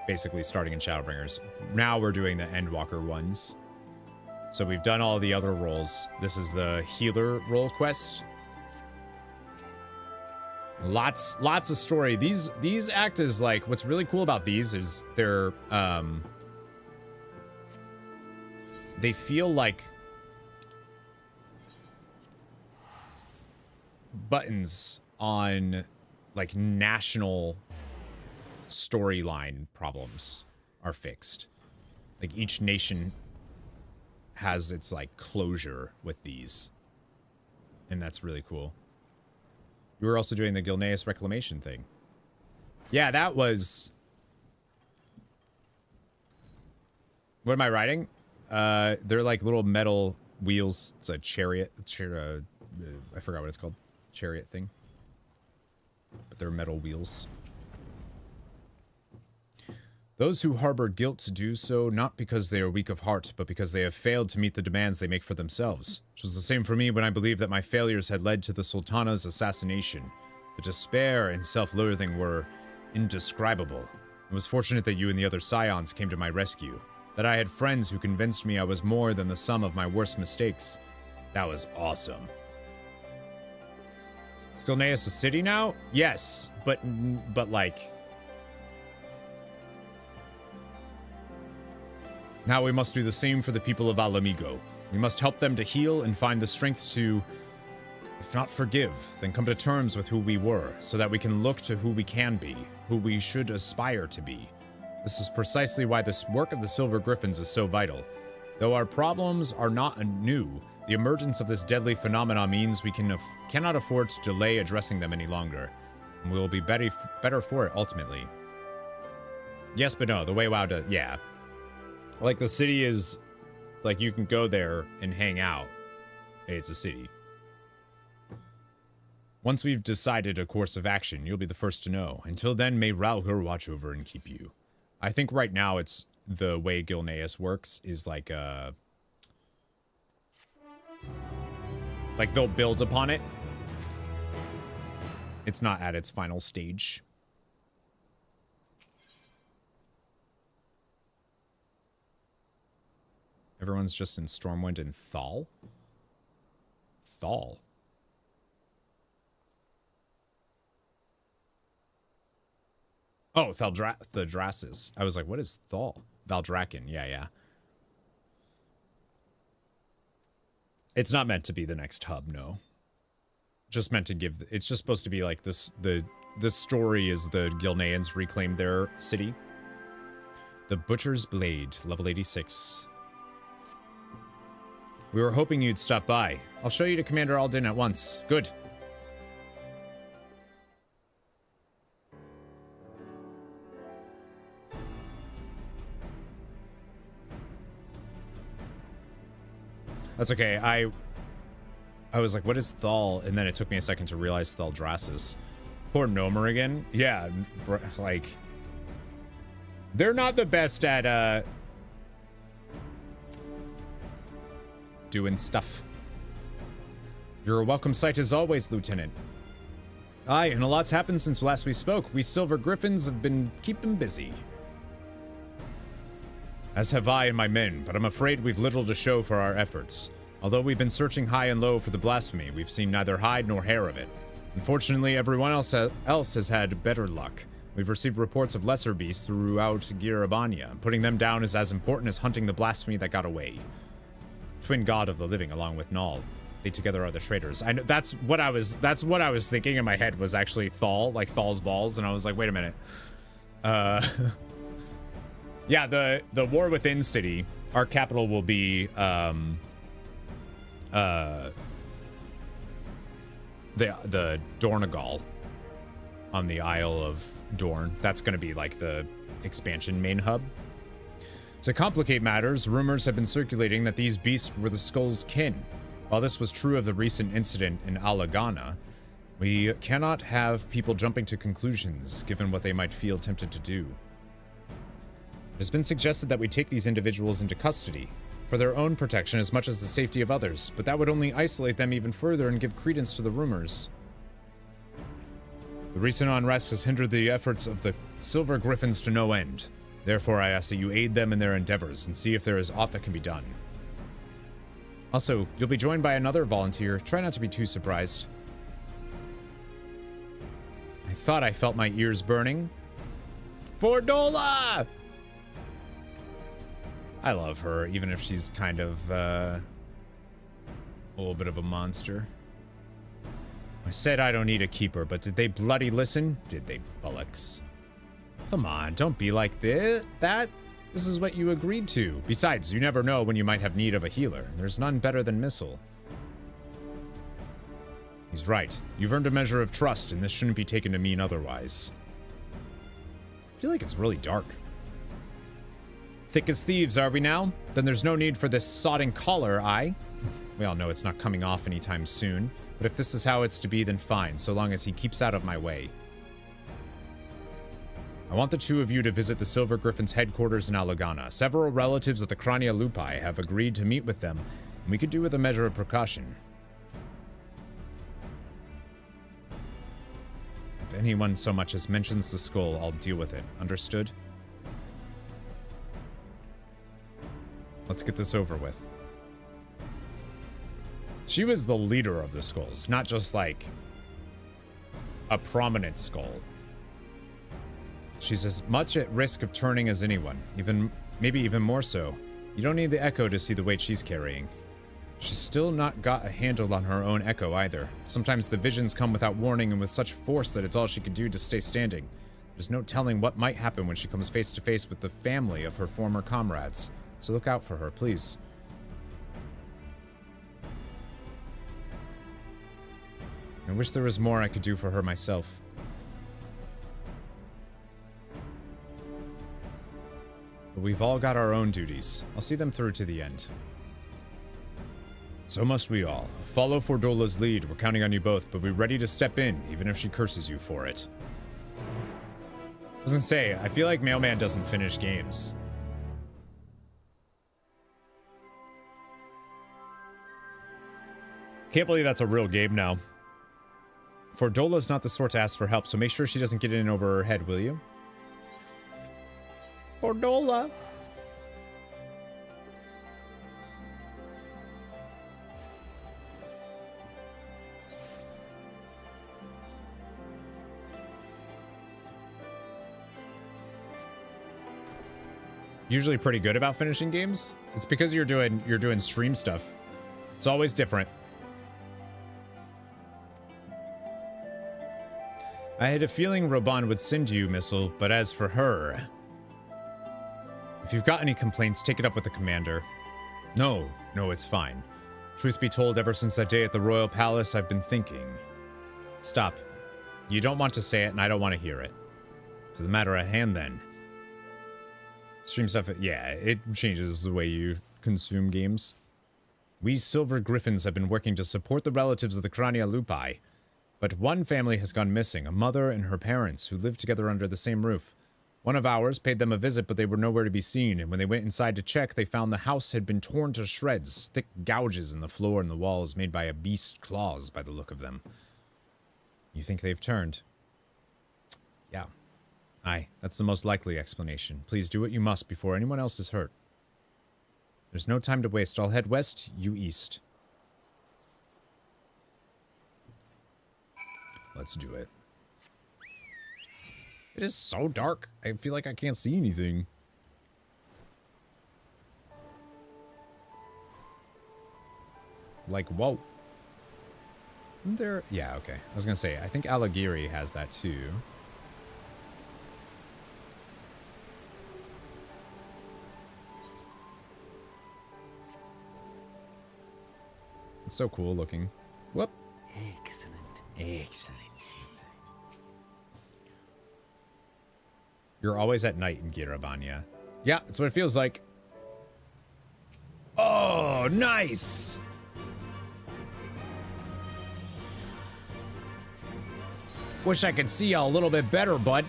Basically starting in Shadowbringers. Now we're doing the Endwalker ones. So we've done all the other roles. This is the healer role quest. Lots of story. These act as like, what's really cool about these is they're they feel like buttons on like national storyline problems are fixed. Like each nation has its like closure with these. And that's really cool. You were also doing the Gilneas reclamation thing. Yeah, that was... What am I riding? They're like little metal wheels. It's a chariot. I forgot what it's called. Chariot thing. But they're metal wheels. Those who harbor guilt do so not because they are weak of heart, but because they have failed to meet the demands they make for themselves. Which was the same for me when I believed that my failures had led to the Sultana's assassination. The despair and self-loathing were indescribable. It was fortunate that you and the other Scions came to my rescue. That I had friends who convinced me I was more than the sum of my worst mistakes. That was awesome. Is Gilneas a city now? Yes, but like... Now we must do the same for the people of Alamigo. We must help them to heal and find the strength to, if not forgive, then come to terms with who we were, so that we can look to who we can be, who we should aspire to be. This is precisely why this work of the Silver Griffins is so vital. Though our problems are not new, The emergence of this deadly phenomenon means we cannot afford to delay addressing them any longer. And we will be better for it ultimately. Yes, but no, the way WoW does, yeah. Like, the city is, like, you can go there and hang out. It's a city. Once we've decided a course of action, you'll be the first to know. Until then, may Ralhur watch over and keep you. I think right now it's the way Gilneas works is like they'll build upon it. It's not at its final stage. Everyone's just in Stormwind and Thal? Thal. Oh, Thaldrassus. I was like, what is Thal? Valdrakken. Yeah, yeah. It's not meant to be the next hub, no. Just meant to give... It's just supposed to be like this... The story is the Gilneans reclaimed their city. The Butcher's Blade, level 86. We were hoping you'd stop by. I'll show you to Commander Aldin at once. Good. That's okay. I was like, what is Thal? And then it took me a second to realize Thaldrassus. Poor Gnomerigan. Yeah, like... They're not the best at, doing stuff. You're a welcome sight as always, Lieutenant. Aye, and a lot's happened since last we spoke. We Silver Griffins have been keeping busy. As have I and my men, but I'm afraid we've little to show for our efforts. Although we've been searching high and low for the blasphemy, we've seen neither hide nor hair of it. Unfortunately, everyone else has had better luck. We've received reports of lesser beasts throughout Girabania, putting them down is as important as hunting the blasphemy that got away. Twin god of the living, along with Null. They together are the traitors. I know that's what I was thinking in my head was actually Thal, like Thal's balls, and I was like, wait a minute. Yeah, the War Within city, our capital will be the Dornagal on the Isle of Dorn. That's going to be like the expansion main hub. To complicate matters, rumors have been circulating that these beasts were the Skull's kin. While this was true of the recent incident in Alagana, we cannot have people jumping to conclusions given what they might feel tempted to do. It has been suggested that we take these individuals into custody for their own protection as much as the safety of others, but that would only isolate them even further and give credence to the rumors. The recent unrest has hindered the efforts of the Silver Griffins to no end. Therefore, I ask that you aid them in their endeavors and see if there is aught that can be done. Also, you'll be joined by another volunteer. Try not to be too surprised. I thought I felt my ears burning. Fordola! I love her, even if she's kind of, a little bit of a monster. I said I don't need a keeper, but did they bloody listen? Did they, bullocks? Come on, don't be like this. This is what you agreed to. Besides, you never know when you might have need of a healer. There's none better than Missil. He's right. You've earned a measure of trust, and this shouldn't be taken to mean otherwise. I feel like it's really dark. Thick as thieves, are we now? Then there's no need for this sodding collar, aye? We all know it's not coming off anytime soon, but if this is how it's to be, then fine, so long as he keeps out of my way. I want the two of you to visit the Silver Griffin's headquarters in Alagana. Several relatives of the Crania Lupi have agreed to meet with them, and we could do with a measure of precaution. If anyone so much as mentions the skull, I'll deal with it. Understood? Let's get this over with. She was the leader of the skulls, not just like a prominent skull. She's as much at risk of turning as anyone, maybe even more so. You don't need the Echo to see the weight she's carrying. She's still not got a handle on her own Echo either. Sometimes the visions come without warning and with such force that it's all she can do to stay standing. There's no telling what might happen when she comes face to face with the family of her former comrades. So look out for her, please. I wish there was more I could do for her myself. But we've all got our own duties. I'll see them through to the end. So must we all. Follow Fordola's lead. We're counting on you both, but be ready to step in, even if she curses you for it. I was gonna say, I feel like Mailman doesn't finish games. Can't believe that's a real game now. Fordola's not the sort to ask for help, so make sure she doesn't get in over her head, will you? Fordola. Usually pretty good about finishing games. It's because you're doing stream stuff. It's always different. I had a feeling Roban would send you, Missil, but as for her... If you've got any complaints, take it up with the commander. No, it's fine. Truth be told, ever since that day at the Royal Palace, I've been thinking. Stop. You don't want to say it, and I don't want to hear it. To the matter at hand, then. Stream stuff, yeah, it changes the way you consume games. We Silver Griffins have been working to support the relatives of the Crania Lupi. But one family has gone missing, a mother and her parents, who lived together under the same roof. One of ours paid them a visit, but they were nowhere to be seen, and when they went inside to check, they found the house had been torn to shreds, thick gouges in the floor and the walls made by a beast's claws by the look of them. You think they've turned? Yeah. Aye, that's the most likely explanation. Please do what you must before anyone else is hurt. There's no time to waste. I'll head west, you east. Let's do it. It is so dark. I feel like I can't see anything. Like, whoa. Isn't there... Yeah, okay. I was gonna say, I think Alagiri has that too. It's so cool looking. Whoop.
Excellent.
Excellent. You're always at night in Girabanya. Yeah, that's what it feels like. Oh, nice! Wish I could see you a little bit better, bud.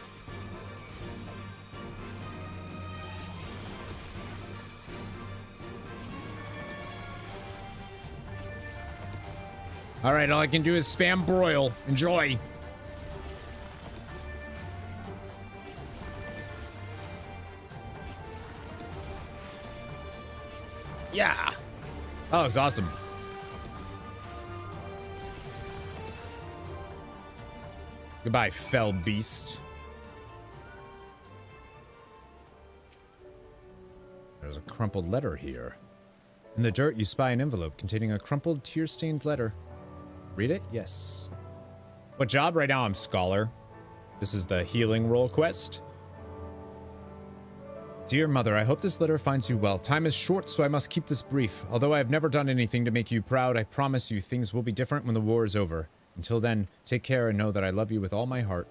All right, all I can do is spam broil. Enjoy. Yeah. That looks awesome. Goodbye, fell beast. There's a crumpled letter here. In the dirt, you spy an envelope containing a crumpled, tear-stained letter. Read it? Yes. What job? Right now I'm Scholar. This is the healing roll quest. Dear Mother, I hope this letter finds you well. Time is short, so I must keep this brief. Although I have never done anything to make you proud, I promise you things will be different when the war is over. Until then, take care and know that I love you with all my heart.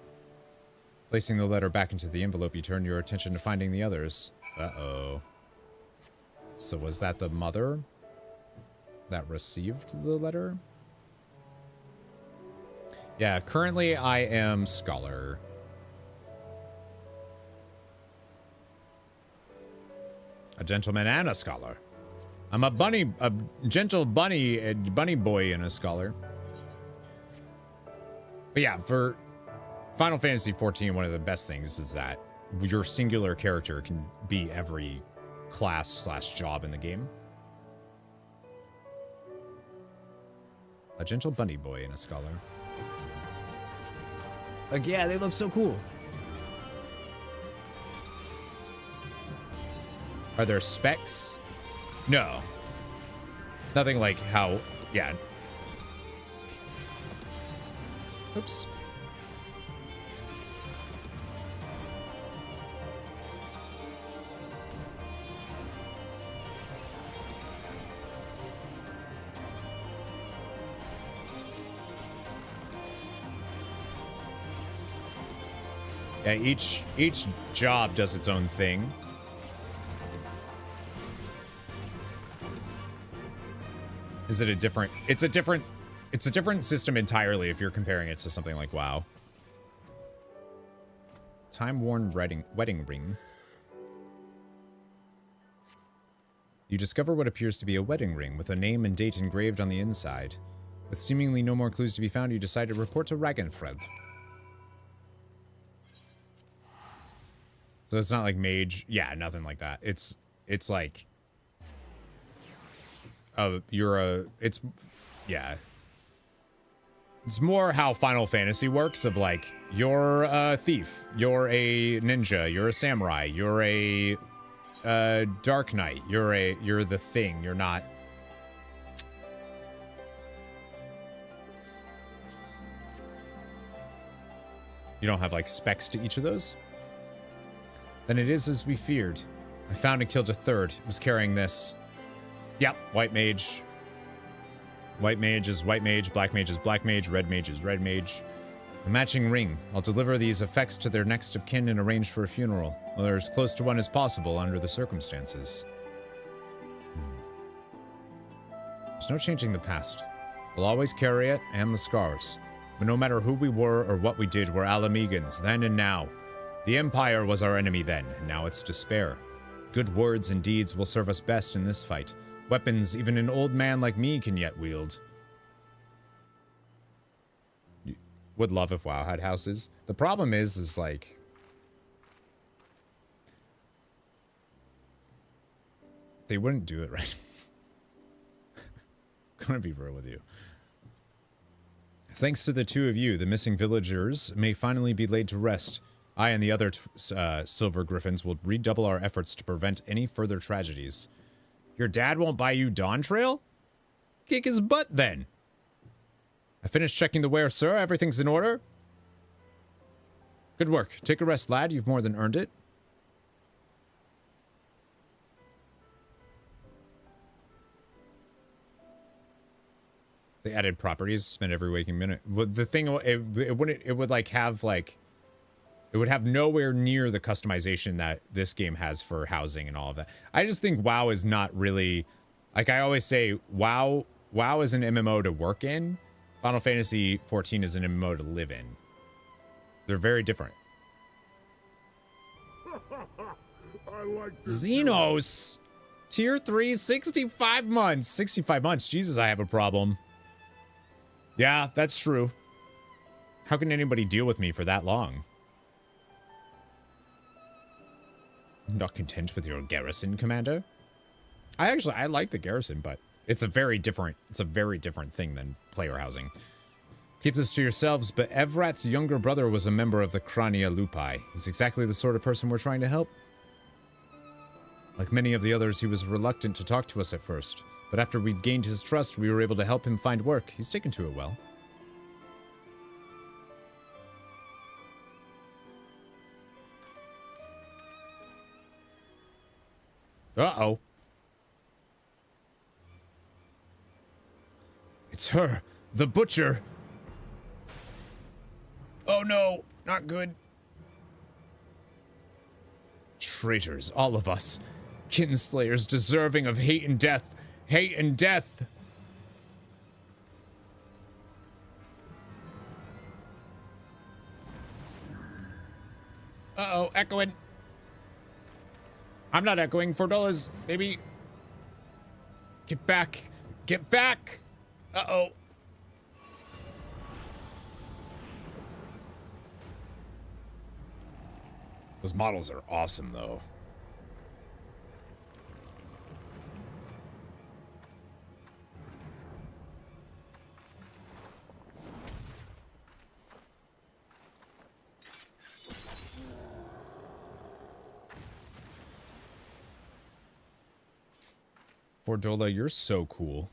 Placing the letter back into the envelope, you turn your attention to finding the others. Uh-oh. So was that the mother that received the letter? Yeah, currently I am Scholar. A gentleman and a scholar. I'm a gentle bunny boy and a scholar. But yeah, for Final Fantasy XIV, one of the best things is that your singular character can be every class/job in the game. A gentle bunny boy and a scholar.
Like, yeah, they look so cool.
Are there specs? No. Nothing like how... Yeah. Oops. Yeah, each job does its own thing. Is it a different? It's a different system entirely if you're comparing it to something like WoW. Time-worn wedding ring. You discover what appears to be a wedding ring with a name and date engraved on the inside. With seemingly no more clues to be found, you decide to report to Ragnfred. So it's not like mage. Yeah, nothing like that. It's like yeah. It's more how Final Fantasy works of like, you're a thief, you're a ninja, you're a samurai, you're a Dark Knight, you're the thing, you're not. You don't have like specs to each of those? Then it is as we feared. I found and killed a third. It was carrying this. Yep, white mage. White mage is white mage, black mage is black mage, red mage is red mage. A matching ring. I'll deliver these effects to their next of kin and arrange for a funeral. Well, they're as close to one as possible under the circumstances. There's no changing the past. We'll always carry it and the scars. But no matter who we were or what we did, we're Alamegans, then and now. The Empire was our enemy then, and now it's despair. Good words and deeds will serve us best in this fight. Weapons even an old man like me can yet wield. Would love if WoW had houses. The problem is like... they wouldn't do it right. I'm gonna be real with you. Thanks to the two of you, the missing villagers may finally be laid to rest. I and the other Silver Griffins will redouble our efforts to prevent any further tragedies. Your dad won't buy you Dawntrail? Kick his butt, then. I finished checking the ware, sir. Everything's in order. Good work. Take a rest, lad. You've more than earned it. They added properties. Spend every waking minute. The thing, it would like have like... it would have nowhere near the customization that this game has for housing and all of that. I just think WoW is not really... like I always say, WoW is an MMO to work in. Final Fantasy XIV is an MMO to live in. They're very different.
I like
Xenos! Tier 3, 65 months. 65 months. Jesus, I have a problem. Yeah, that's true. How can anybody deal with me for that long? Not content with your garrison, Commander? I like the garrison, but it's a very different thing than player housing. Keep this to yourselves, but Evrat's younger brother was a member of the Crania Lupi. He's exactly the sort of person we're trying to help. Like many of the others, he was reluctant to talk to us at first, but after we'd gained his trust, we were able to help him find work. He's taken to it well. Uh-oh. It's her, the butcher. Oh no, not good. Traitors, all of us. Kinslayers deserving of hate and death. Hate and death. Uh-oh, echoing. I'm not echoing. $4, baby. Get back. Get back. Uh-oh. Those models are awesome, though. Fordola, you're so cool.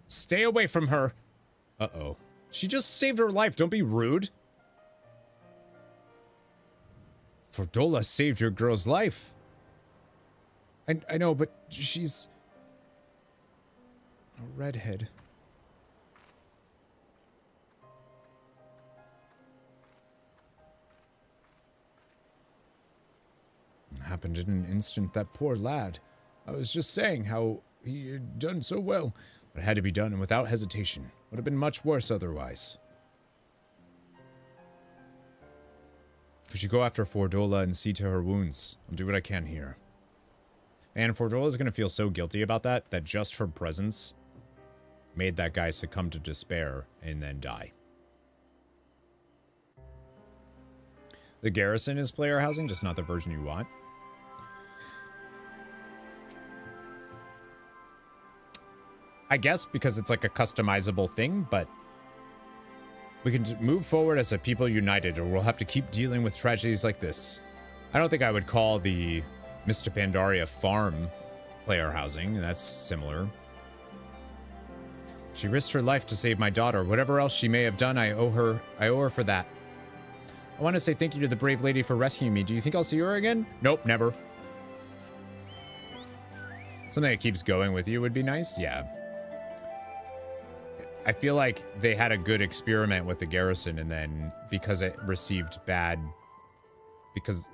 Stay away from her. Uh-oh. She just saved her life. Don't be rude. Fordola saved your girl's life. I know, but she's a redhead. It happened in an instant, that poor lad. I was just saying how he had done so well, but it had to be done and without hesitation. Would have been much worse otherwise. We should go after Fordola and see to her wounds. I'll do what I can here. And Fordola's gonna feel so guilty about that, that just her presence made that guy succumb to despair and then die. The garrison is player housing, just not the version you want. I guess because it's like a customizable thing, but we can move forward as a people united, or we'll have to keep dealing with tragedies like this. I don't think I would call the Mr. Pandaria farm player housing. That's similar. She risked her life to save my daughter. Whatever else she may have done, I owe her for that. I want to say thank you to the brave lady for rescuing me. Do you think I'll see her again? Nope, never. Something that keeps going with you would be nice. Yeah. I feel like they had a good experiment with the garrison, and then because it received bad... Because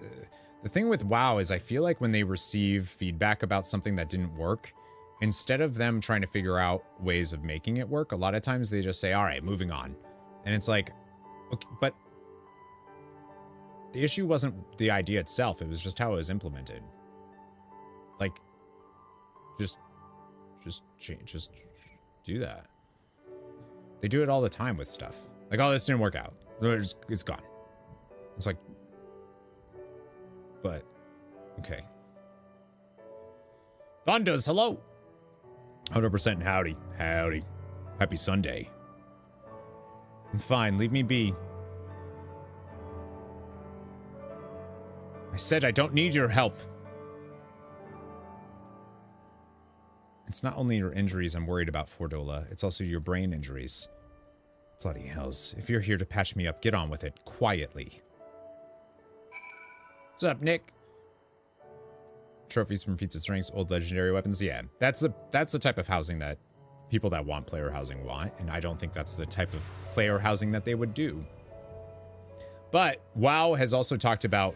the thing with WoW is I feel like when they receive feedback about something that didn't work, instead of them trying to figure out ways of making it work, a lot of times they just say, all right, moving on. And it's like, okay, but the issue wasn't the idea itself. It was just how it was implemented. Like, just do that. They do it all the time with stuff. Like, oh, this didn't work out. It's gone. It's like, but, okay. Thunders, hello. 100% howdy. Howdy. Happy Sunday. I'm fine. Leave me be. I said I don't need your help. It's not only your injuries I'm worried about, Fordola. It's also your brain injuries. Bloody hells. If you're here to patch me up, get on with it. Quietly. What's up, Nick? Trophies from feats of strengths, old legendary weapons. Yeah, that's the type of housing that people that want player housing want, and I don't think that's the type of player housing that they would do. But WoW has also talked about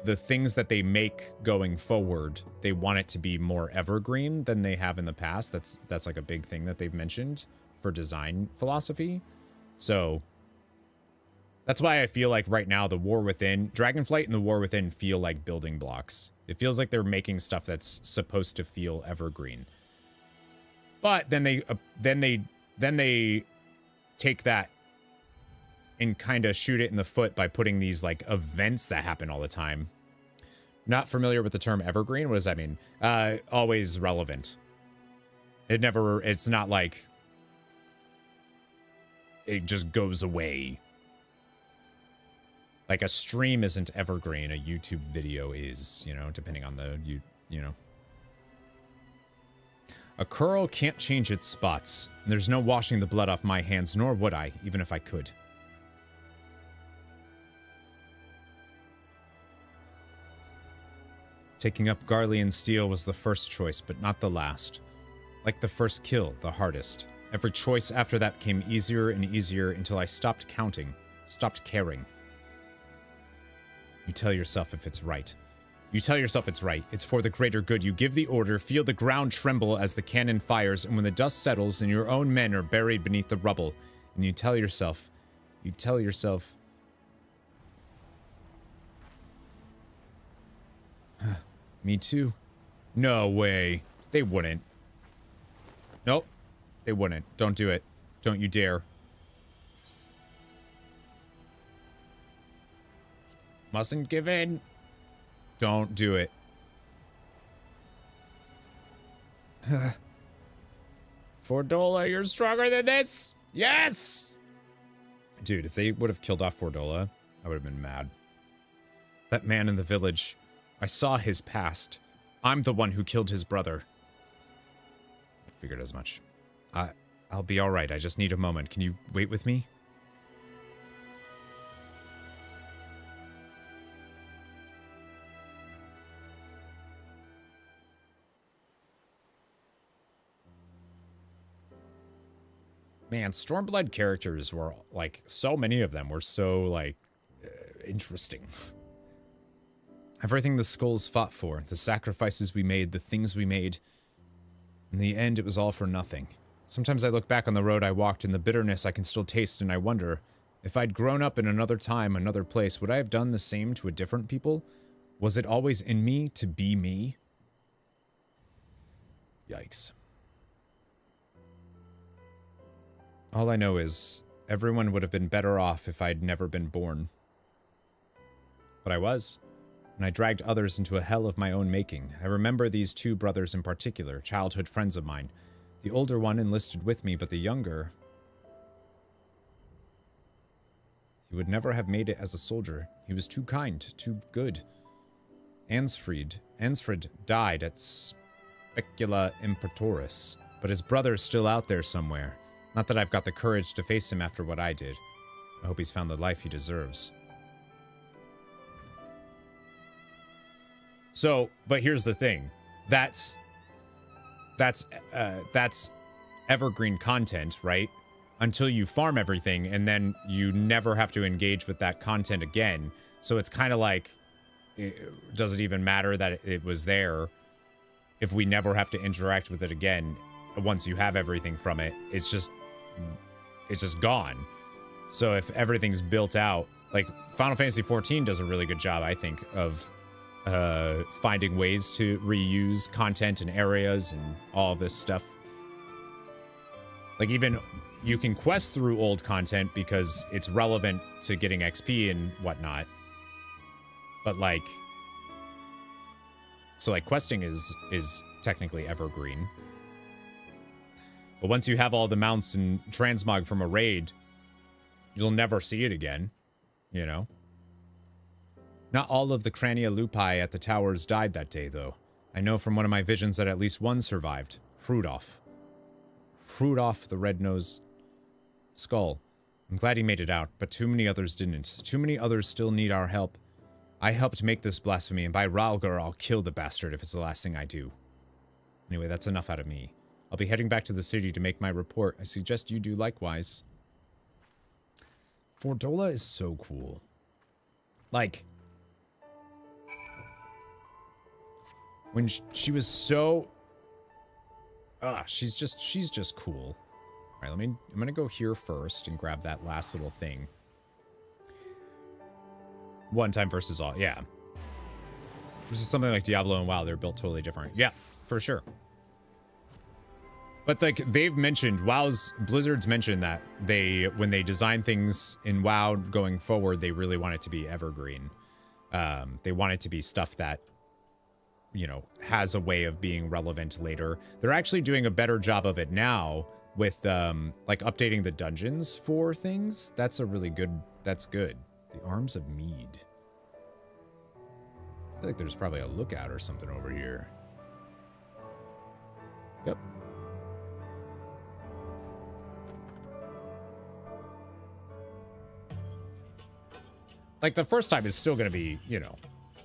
the things that they make going forward. They want it to be more evergreen than they have in the past. That's like a big thing that they've mentioned for design philosophy. So that's why I feel like right now the War Within, Dragonflight and the War Within feel like building blocks. It feels like they're making stuff that's supposed to feel evergreen. But then they take that and kind of shoot it in the foot by putting these like events that happen all the time. Not familiar with the term evergreen. What does that mean? Always relevant. It's not like it just goes away. Like a stream isn't evergreen, a YouTube video is, you know, depending on the, you know. A curl can't change its spots. And there's no washing the blood off my hands, nor would I, even if I could. Taking up Garlean steel was the first choice, but not the last. Like the first kill, the hardest. Every choice after that came easier and easier until I stopped counting, stopped caring. You tell yourself if it's right. You tell yourself it's right. It's for the greater good. You give the order, feel the ground tremble as the cannon fires, and when the dust settles and your own men are buried beneath the rubble, and you tell yourself, me too. No way. They wouldn't. Nope. They wouldn't. Don't do it. Don't you dare. Mustn't give in. Don't do it. Fordola, you're stronger than this. Yes! Dude, if they would have killed off Fordola, I would have been mad. That man in the village, I saw his past. I'm the one who killed his brother. I figured as much. I'll be all right. I just need a moment. Can you wait with me? Man, Stormblood characters were, like, so many of them were so, like, interesting. Everything the Skulls fought for, the sacrifices we made, the things we made. In the end, it was all for nothing. Sometimes I look back on the road I walked and the bitterness I can still taste, and I wonder, if I'd grown up in another time, another place, would I have done the same to a different people? Was it always in me to be me? Yikes. All I know is, everyone would have been better off if I'd never been born. But I was, and I dragged others into a hell of my own making. I remember these two brothers in particular, childhood friends of mine. The older one enlisted with me, but the younger... He would never have made it as a soldier. He was too kind, too good. Ansfried died at Specula Imperatoris, but his brother's still out there somewhere. Not that I've got the courage to face him after what I did. I hope he's found the life he deserves. So, but here's the thing. That's evergreen content, right? Until you farm everything, and then you never have to engage with that content again. So it's kind of like, does it even matter that it was there if we never have to interact with it again? Once you have everything from it, it's just gone. So if everything's built out, like Final Fantasy XIV does a really good job, I think, of finding ways to reuse content and areas and all of this stuff. Like, even you can quest through old content because it's relevant to getting XP and whatnot. But, like... So, like, questing is technically evergreen. But once you have all the mounts and transmog from a raid, you'll never see it again, you know? Not all of the Crania Lupi at the towers died that day, though. I know from one of my visions that at least one survived. Frudolf. Frudolf, the red-nosed skull. I'm glad he made it out, but too many others didn't. Too many others still need our help. I helped make this blasphemy, and by Ralgar, I'll kill the bastard if it's the last thing I do. Anyway, that's enough out of me. I'll be heading back to the city to make my report. I suggest you do likewise. Fordola is so cool. Like... When she was so... she's just cool. All right, I'm gonna go here first and grab that last little thing. One time versus all, yeah. This is something like Diablo and WoW, they're built totally different. Yeah, for sure. But like they've mentioned, Blizzard's mentioned that when they design things in WoW going forward, they really want it to be evergreen. They want it to be stuff that, you know, has a way of being relevant later. They're actually doing a better job of it now with like updating the dungeons for things. That's good. The Arms of Mead. I feel like there's probably a lookout or something over here. Yep. Like the first time is still going to be, you know,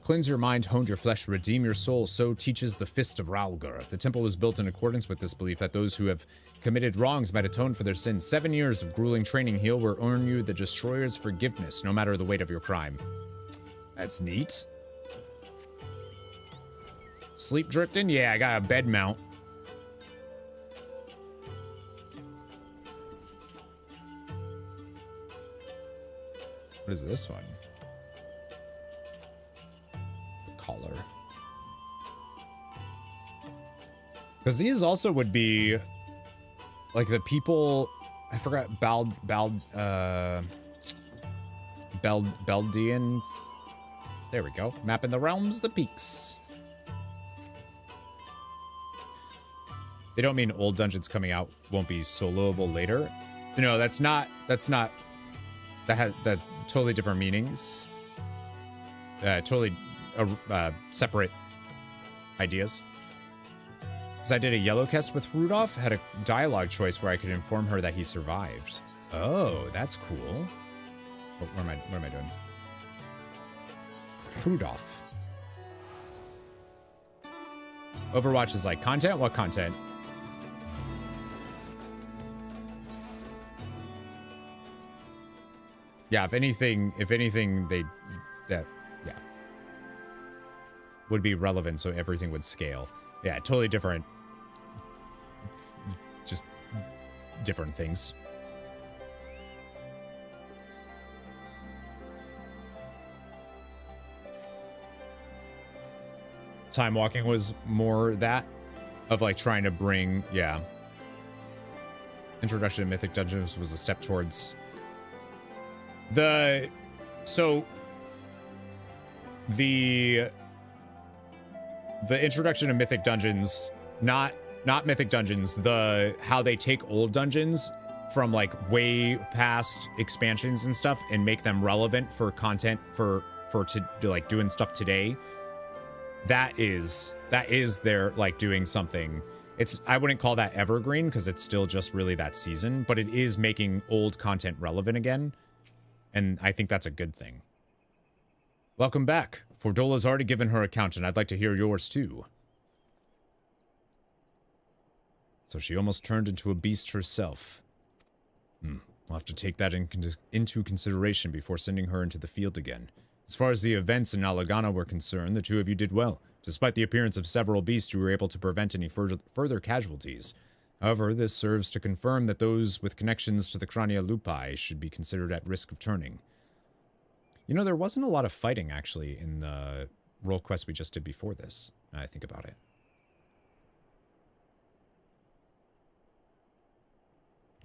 cleanse your mind, hone your flesh, redeem your soul. So teaches the Fist of Ralgar. The temple was built in accordance with this belief that those who have committed wrongs might atone for their sins. 7 years of grueling training here will earn you the Destroyer's forgiveness, no matter the weight of your crime. That's neat. Sleep drifting? Yeah, I got a bed mount. What is this one? Collar. Because these also would be like the people, I forgot, Beldian. There we go. Mapping the realms, the peaks. They don't mean old dungeons coming out won't be soloable later. No, that's totally different meanings. Totally separate ideas. Because I did a yellow quest with Rudolph, had a dialogue choice where I could inform her that he survived. Oh, that's cool. Oh, what am I doing? Rudolph. Overwatch is like content? What content? Yeah, if anything, they that yeah would be relevant, so everything would scale. Yeah, totally different. Just different things. Time walking was more that of like trying to bring, yeah. Introduction to Mythic Dungeons was a step towards the introduction of Mythic Dungeons, not Mythic Dungeons, how they take old dungeons from like way past expansions and stuff and make them relevant for content for like doing stuff today. That is their like doing something. I wouldn't call that evergreen because it's still just really that season, but it is making old content relevant again. And I think that's a good thing. Welcome back. Fordola's already given her account, and I'd like to hear yours too. So she almost turned into a beast herself. We'll have to take that into consideration before sending her into the field again. As far as the events in Nalagana were concerned, the two of you did well. Despite the appearance of several beasts, you were able to prevent any further casualties. However, this serves to confirm that those with connections to the Crania Lupi should be considered at risk of turning. You know, there wasn't a lot of fighting, actually, in the role quest we just did before this, now I think about it.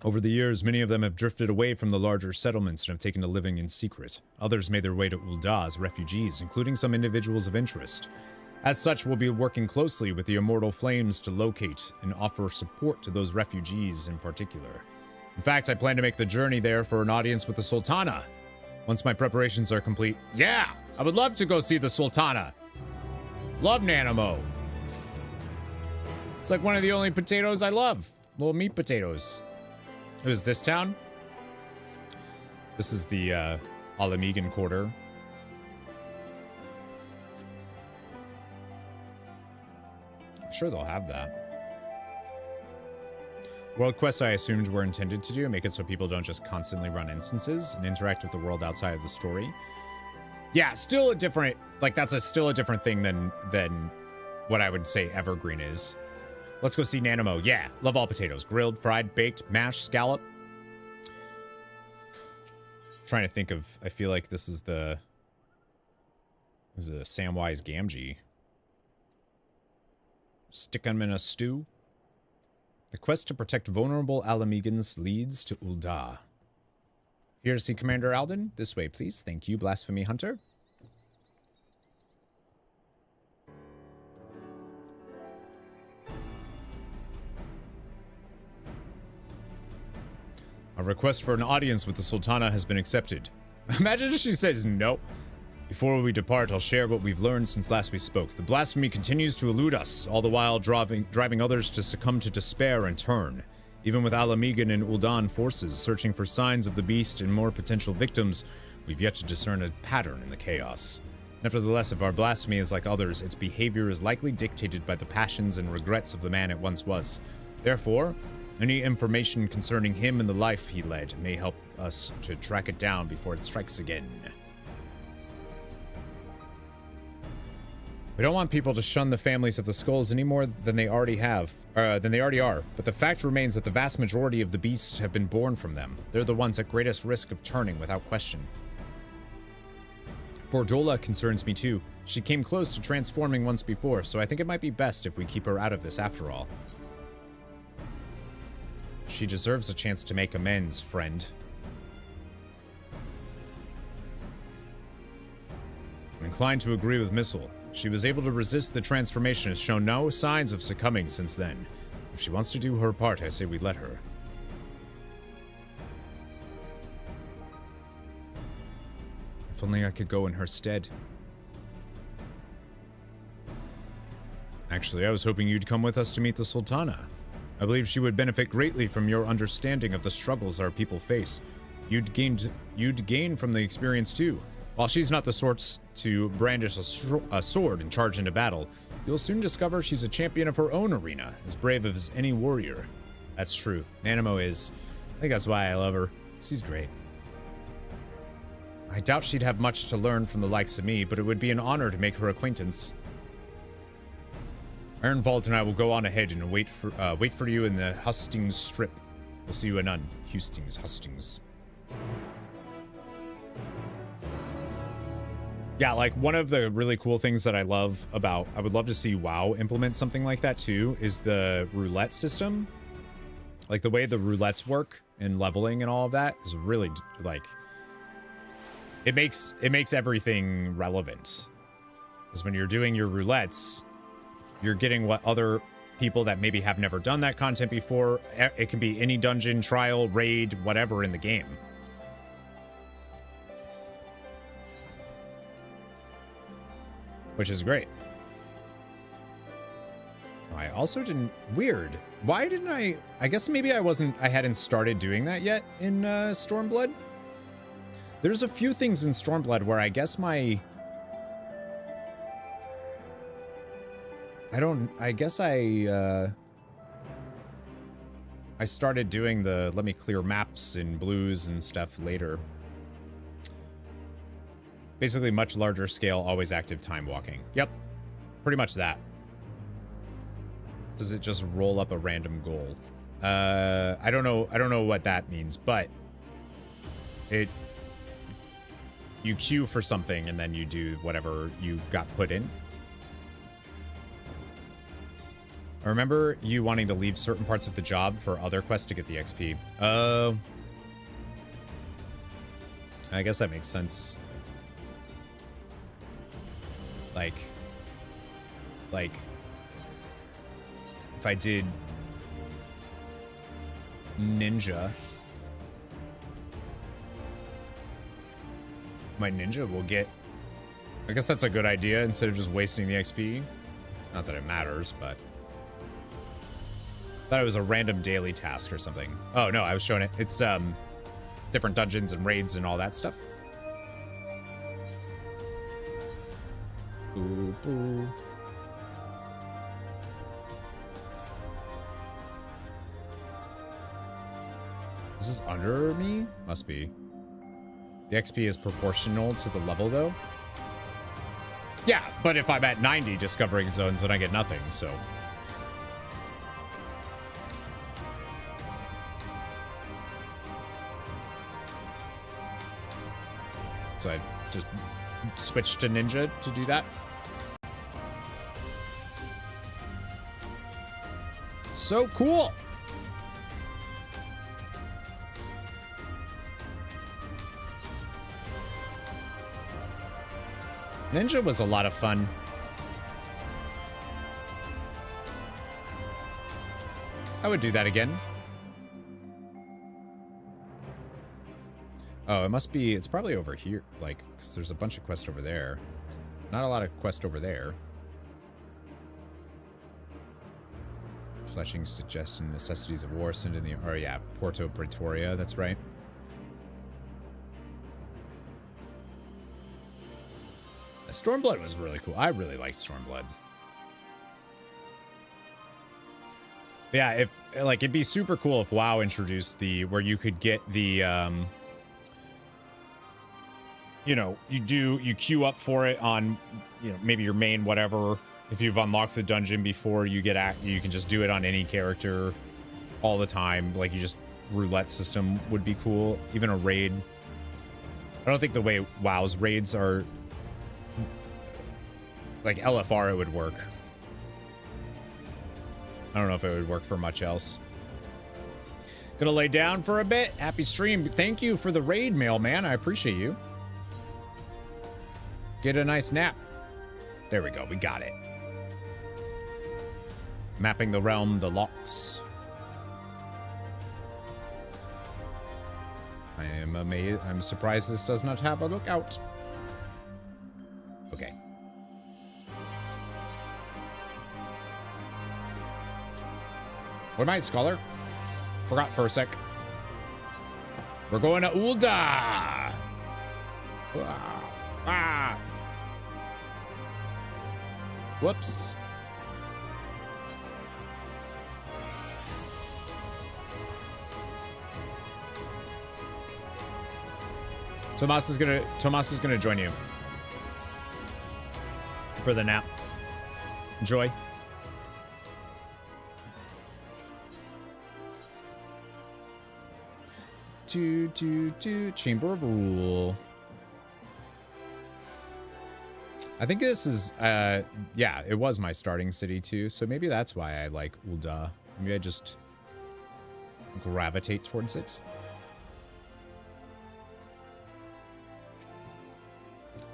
Over the years, many of them have drifted away from the larger settlements and have taken to living in secret. Others made their way to Ul'dah as refugees, including some individuals of interest. As such, we'll be working closely with the Immortal Flames to locate and offer support to those refugees in particular. In fact, I plan to make the journey there for an audience with the Sultana. Once my preparations are complete, yeah, I would love to go see the Sultana. Love Nanamo. It's like one of the only potatoes I love. Little meat potatoes. It was this town? This is the Alamigan Quarter. I'm sure they'll have that. World quests I assumed were intended to do, make it so people don't just constantly run instances and interact with the world outside of the story. Yeah, still a different, like that's still a different thing than what I would say Evergreen is. Let's go see Nanamo. Yeah, love all potatoes. Grilled, fried, baked, mashed, scallop. Trying to think of, I feel like this is the Samwise Gamgee. Stick them in a stew. The quest to protect vulnerable Alamegans leads to Ul'dah. Here to see Commander Alden? This way, please. Thank you, Blasphemy Hunter. A request for an audience with the Sultana has been accepted. Imagine if she says no. Before we depart, I'll share what we've learned since last we spoke. The blasphemy continues to elude us, all the while driving others to succumb to despair and turn. Even with Alamegan and Ul'dah forces searching for signs of the beast and more potential victims, we've yet to discern a pattern in the chaos. Nevertheless, if our blasphemy is like others, its behavior is likely dictated by the passions and regrets of the man it once was. Therefore, any information concerning him and the life he led may help us to track it down before it strikes again. We don't want people to shun the families of the skulls any more than they already are. But the fact remains that the vast majority of the beasts have been born from them. They're the ones at greatest risk of turning without question. Fordola concerns me too. She came close to transforming once before, so I think it might be best if we keep her out of this after all. She deserves a chance to make amends, friend. I'm inclined to agree with Missil. She was able to resist the transformation and has shown no signs of succumbing since then. If she wants to do her part, I say we let her. If only I could go in her stead. Actually, I was hoping you'd come with us to meet the Sultana. I believe she would benefit greatly from your understanding of the struggles our people face. You'd gain from the experience too. While she's not the sort to brandish a sword and charge into battle, you'll soon discover she's a champion of her own arena, as brave as any warrior. That's true. Nanamo is. I think that's why I love her. She's great. I doubt she'd have much to learn from the likes of me, but it would be an honor to make her acquaintance. Ironvault and I will go on ahead and wait for you in the Hustings Strip. We'll see you anon. Hustings. Yeah, like one of the really cool things that I would love to see WoW implement something like that too, is the roulette system. Like the way the roulettes work and leveling and all of that is really like, it makes everything relevant. Because when you're doing your roulettes, you're getting what other people that maybe have never done that content before. It can be any dungeon, trial, raid, whatever in the game. Which is great. I also didn't... Weird. Why didn't I guess maybe I hadn't started doing that yet in Stormblood. There's a few things in Stormblood where I guess I started doing the let me clear maps in blues and stuff later. Basically, much larger scale, always active time walking. Yep, pretty much that. Does it just roll up a random goal? I don't know what that means, but you queue for something and then you do whatever you got put in. I remember you wanting to leave certain parts of the job for other quests to get the XP. I guess that makes sense. Like, if I did ninja, my ninja will get, I guess that's a good idea instead of just wasting the XP. Not that it matters, but I thought it was a random daily task or something. Oh no, I was showing it. It's different dungeons and raids and all that stuff. Boo, boo. Is this under me? Must be. The XP is proportional to the level, though. Yeah, but if I'm at 90 discovering zones, then I get nothing, so. So I just switched to ninja to do that. So cool! Ninja was a lot of fun. I would do that again. Oh, it must be, it's probably over here, like, because there's a bunch of quests over there. Not a lot of quests over there. Fletching suggestion, necessities of war, send in the, oh yeah, Porto Pretoria, that's right. Stormblood was really cool. I really liked Stormblood. Yeah, if, like, it'd be super cool if WoW introduced the, where you could get the, you know, you queue up for it on, you know, maybe your main whatever. If you've unlocked the dungeon before you get you can just do it on any character all the time. Like, you just, roulette system would be cool. Even a raid. I don't think the way WoW's raids are, like LFR, it would work. I don't know if it would work for much else. Gonna lay down for a bit. Happy stream. Thank you for the raid, mailman. I appreciate you. Get a nice nap. There we go. We got it. Mapping the realm, the locks. I am amazed. I'm surprised this does not have a lookout. Okay. What am I, Scholar? Forgot for a sec. We're going to Ul'dah. Ah. Whoops. Tomas is gonna join you for the nap. Enjoy. Chamber of Rule. I think this is, yeah, it was my starting city too, so maybe that's why I like Ul'dah. Maybe I just gravitate towards it.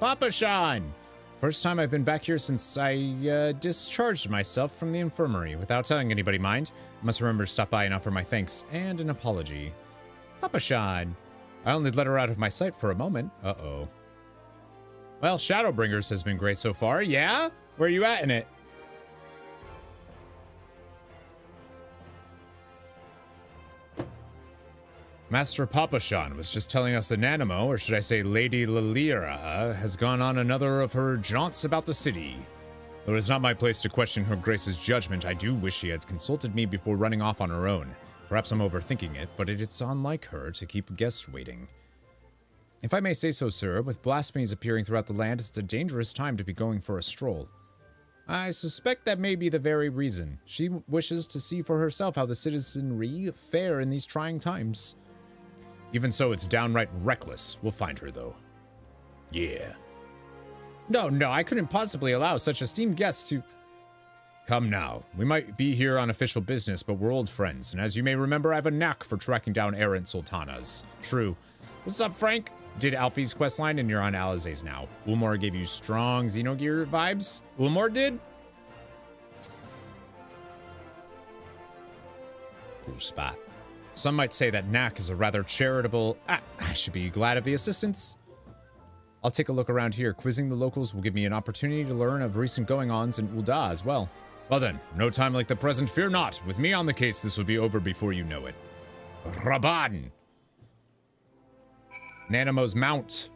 Papa Shan! First time I've been back here since I discharged myself from the infirmary. Without telling anybody, mind. I must remember to stop by and offer my thanks and an apology. Papa Shan! I only let her out of my sight for a moment. Uh-oh. Well, Shadowbringers has been great so far. Yeah? Where are you at in it? Master Papashan was just telling us that Nanimo, or should I say Lady Lilira, has gone on another of her jaunts about the city. Though it is not my place to question her grace's judgment, I do wish she had consulted me before running off on her own. Perhaps I'm overthinking it, but it's unlike her to keep guests waiting. If I may say so, sir, with blasphemies appearing throughout the land, it's a dangerous time to be going for a stroll. I suspect that may be the very reason. She wishes to see for herself how the citizenry fare in these trying times. Even so, it's downright reckless. We'll find her, though. Yeah. No, I couldn't possibly allow such esteemed guests to... Come now. We might be here on official business, but we're old friends, and as you may remember, I have a knack for tracking down errant sultanas. True. What's up, Frank? Did Alfie's questline, and you're on Alizé's now. Ulmor gave you strong Xenogear vibes? Ulmor did? Cool spot. Some might say that knack is a rather charitable... I should be glad of the assistance. I'll take a look around here. Quizzing the locals will give me an opportunity to learn of recent going-ons in Ul'dah as well. Well then, no time like the present. Fear not. With me on the case, this will be over before you know it. Raban! Nanimo's mount.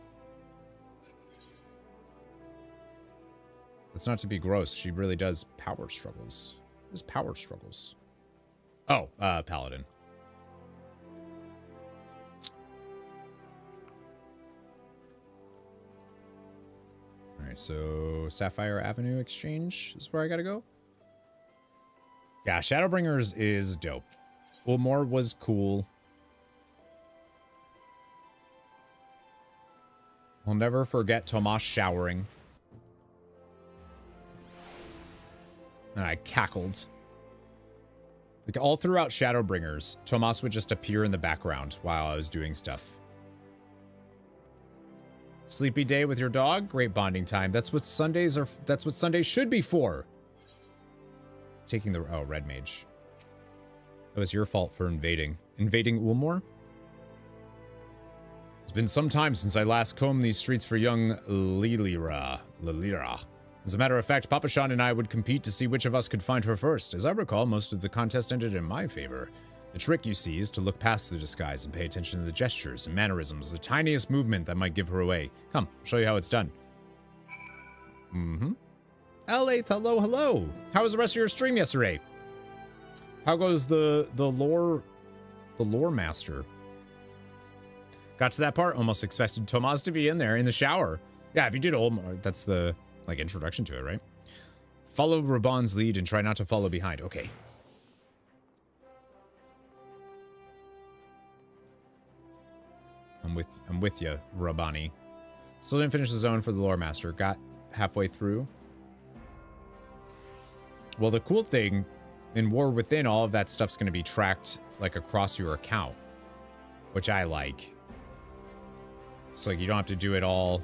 That's not to be gross. She really does power struggles. What is power struggles? Oh, paladin. Alright, so Sapphire Avenue Exchange is where I gotta go. Yeah, Shadowbringers is dope. Ulmor was cool. I'll never forget Tomas showering. And I cackled. Like, all throughout Shadowbringers, Tomas would just appear in the background while I was doing stuff. Sleepy day with your dog? Great bonding time. That's what Sundays are. That's what Sundays should be for. Taking the... Oh, Red Mage. That was your fault for invading. Invading Ulmor? It's been some time since I last combed these streets for young Lilira. As a matter of fact, Papashan and I would compete to see which of us could find her first. As I recall, most of the contest ended in my favor. The trick, you see, is to look past the disguise and pay attention to the gestures and mannerisms, the tiniest movement that might give her away. Come, I'll show you how it's done. L8, hello. How was the rest of your stream yesterday? How goes the lore master? Got to that part, almost expected Tomas to be in there in the shower. Yeah, if you did Ulmor, that's the, like, introduction to it, right? Follow Raban's lead and try not to follow behind. Okay. I'm with you, Rabani. Still didn't finish the zone for the lore master. Got halfway through. Well, the cool thing in War Within, all of that stuff's going to be tracked, like, across your account, which I like. So, like, you don't have to do it all.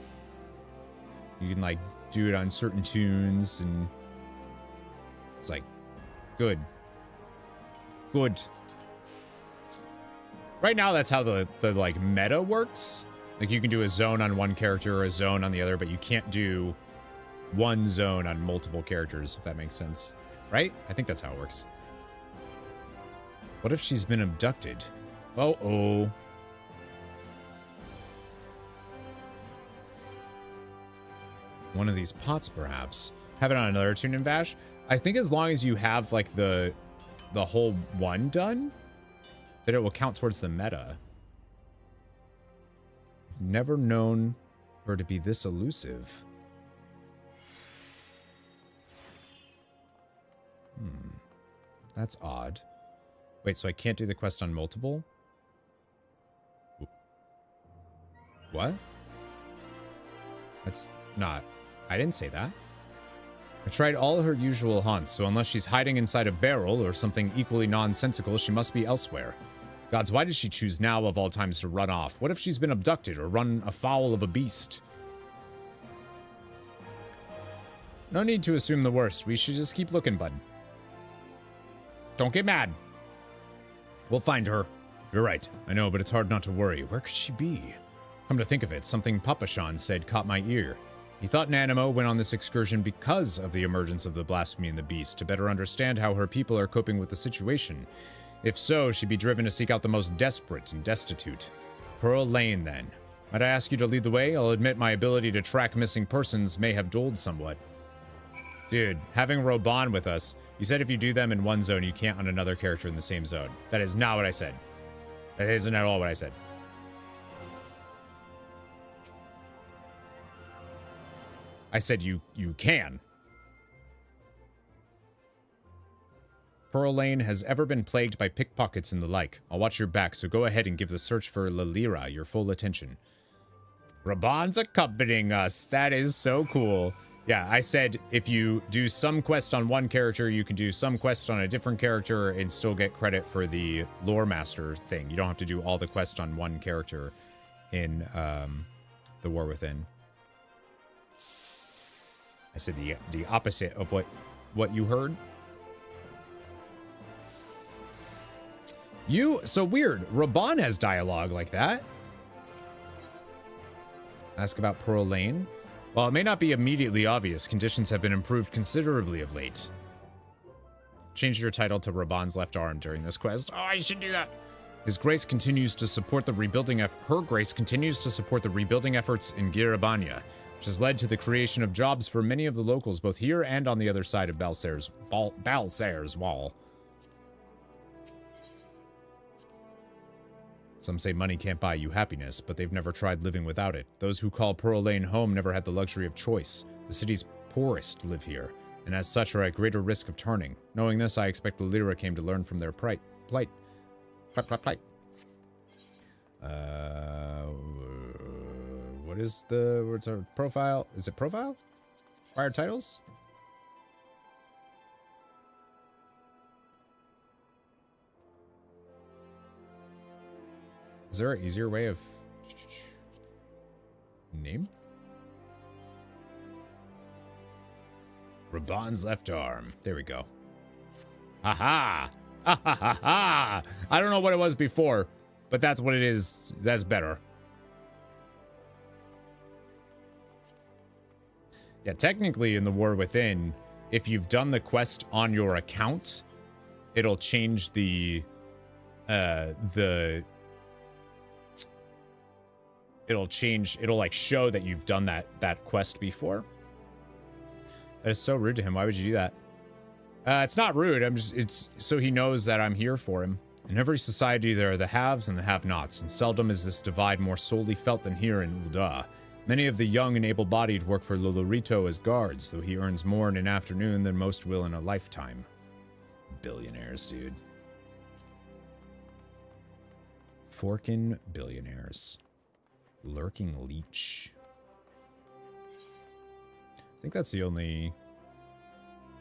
You can, like, do it on certain tunes, and it's, like, good. Right now, that's how the like, meta works. Like, you can do a zone on one character or a zone on the other, but you can't do one zone on multiple characters, if that makes sense. Right? I think that's how it works. What if she's been abducted? Oh. One of these pots, perhaps. Have it on another tune in Vash. I think as long as you have, like, the whole one done, that it will count towards the meta. never known her to be this elusive. That's odd. Wait, so I can't do the quest on multiple? What? That's not... I didn't say that. I tried all her usual haunts, so unless she's hiding inside a barrel or something equally nonsensical, she must be elsewhere. Gods, why did she choose now of all times to run off? What if she's been abducted or run afoul of a beast? No need to assume the worst. We should just keep looking, bud. Don't get mad. We'll find her. You're right. I know, but it's hard not to worry. Where could she be? Come to think of it, something Papa Shan said caught my ear. He thought Nanamo went on this excursion because of the emergence of the blasphemy and the beast, to better understand how her people are coping with the situation. If so, she'd be driven to seek out the most desperate and destitute. Pearl Lane, then. Might I ask you to lead the way? I'll admit my ability to track missing persons may have dulled somewhat. Dude, having Roban with us, you said if you do them in one zone, you can't on another character in the same zone. That is not what I said. That isn't at all what I said. I said you can. Pearl Lane has ever been plagued by pickpockets and the like. I'll watch your back, so go ahead and give the search for Lalira your full attention. Raban's accompanying us. That is so cool. Yeah, I said if you do some quest on one character, you can do some quest on a different character and still get credit for the lore master thing. You don't have to do all the quests on one character in the War Within. I said the opposite of what you heard. So weird. Raban has dialogue like that. Ask about Pearl Lane. While it may not be immediately obvious, conditions have been improved considerably of late. Change your title to Raban's left arm during this quest. Oh, I should do that. His grace continues to support the rebuilding her grace continues to support the rebuilding efforts in Girabanya, which has led to the creation of jobs for many of the locals, both here and on the other side of Balsair's wall. Some say money can't buy you happiness, but they've never tried living without it. Those who call Pearl Lane home never had the luxury of choice. The city's poorest live here, and as such are at greater risk of turning. Knowing this, I expect the Lyra came to learn from their plight. What's our profile? Is it profile? Fire titles? Is there an easier way of name? Raban's left arm. There we go. Haha! Ha ha ha ha! I don't know what it was before, but that's what it is. That's better. Yeah, technically in the War Within, if you've done the quest on your account, it'll change it'll like show that you've done that quest before. That is so rude to him. Why would you do that? It's not rude. It's so he knows that I'm here for him. In every society, there are the haves and the have-nots, and seldom is this divide more solely felt than here in Ul'dah. Many of the young and able-bodied work for Lolorito as guards, though he earns more in an afternoon than most will in a lifetime. Billionaires, dude. Forkin billionaires. Lurking leech. I think that's the only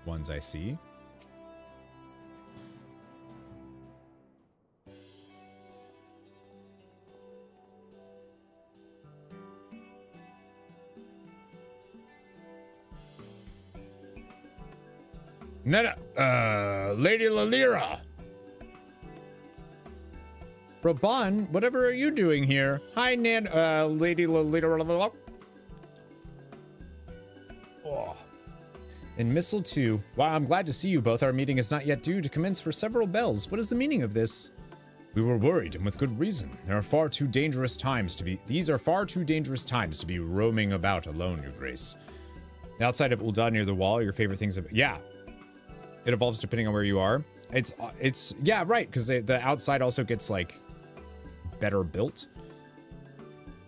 ones I see. Lady Lalira. Raban, whatever are you doing here? Hi, Lady Lalira. Oh. In Missile 2, wow, I'm glad to see you both. Our meeting is not yet due to commence for several bells. What is the meaning of this? We were worried, and with good reason. These are far too dangerous times to be roaming about alone, Your Grace. Outside of Ul'dah near the wall, your favorite things yeah. It evolves depending on where you are. It's yeah, right, because the outside also gets like better built.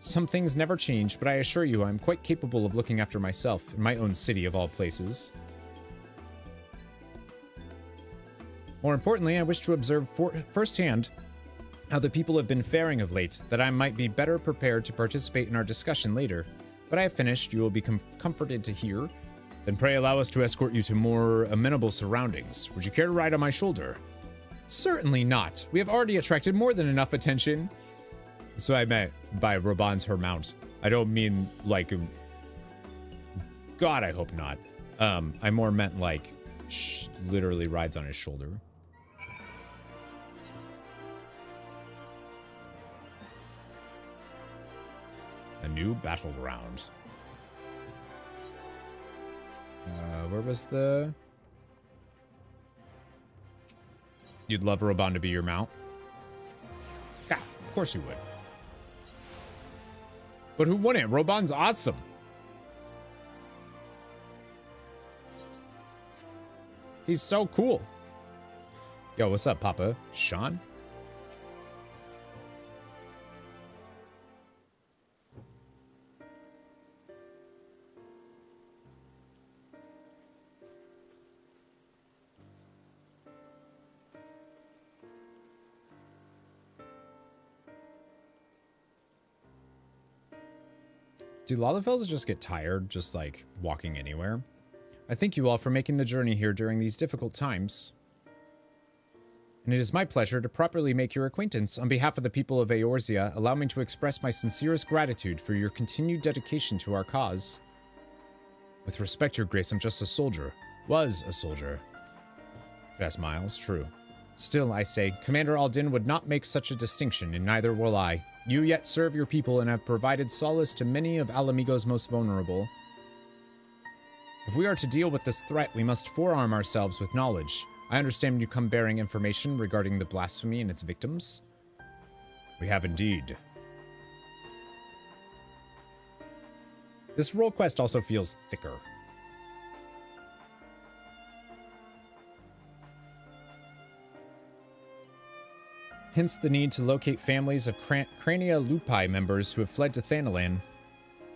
Some things never change, but I assure you I'm quite capable of looking after myself in my own city of all places. More importantly, I wish to observe firsthand how the people have been faring of late, that I might be better prepared to participate in our discussion later. But I have finished. You will be comforted to hear. Then pray allow us to escort you to more amenable surroundings. Would you care to ride on my shoulder? Certainly not. We have already attracted more than enough attention. So I meant by Raban's her mount. I don't mean like... God, I hope not. I more meant like literally rides on his shoulder. A new battleground. Where was the... You'd love Raban to be your mount? Yeah, of course you would. But who wouldn't? Raban's awesome. He's so cool. Yo, what's up, Papa? Sean? Do Lalafels just get tired just like walking anywhere? I thank you all for making the journey here during these difficult times. And it is my pleasure to properly make your acquaintance. On behalf of the people of Eorzea, allow me to express my sincerest gratitude for your continued dedication to our cause. With respect, Your Grace, I'm just a soldier. Was a soldier. Yes, Miles, true. Still, I say, Commander Aldin would not make such a distinction, and neither will I. You yet serve your people and have provided solace to many of Alamigo's most vulnerable. If we are to deal with this threat, we must forearm ourselves with knowledge. I understand you come bearing information regarding the blasphemy and its victims. We have indeed. This role quest also feels thicker. Hence the need to locate families of Crania Lupi members who have fled to Thanalan.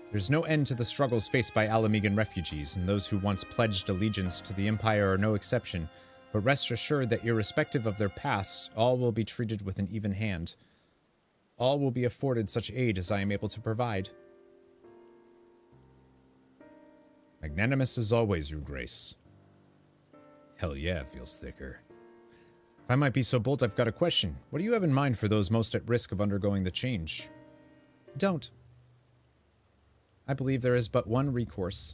There's no end to the struggles faced by Alamigan refugees, and those who once pledged allegiance to the Empire are no exception. But rest assured that irrespective of their past, all will be treated with an even hand. All will be afforded such aid as I am able to provide. Magnanimous as always, Your Grace. Hell yeah, it feels thicker. If I might be so bold, I've got a question. What do you have in mind for those most at risk of undergoing the change? Don't. I believe there is but one recourse.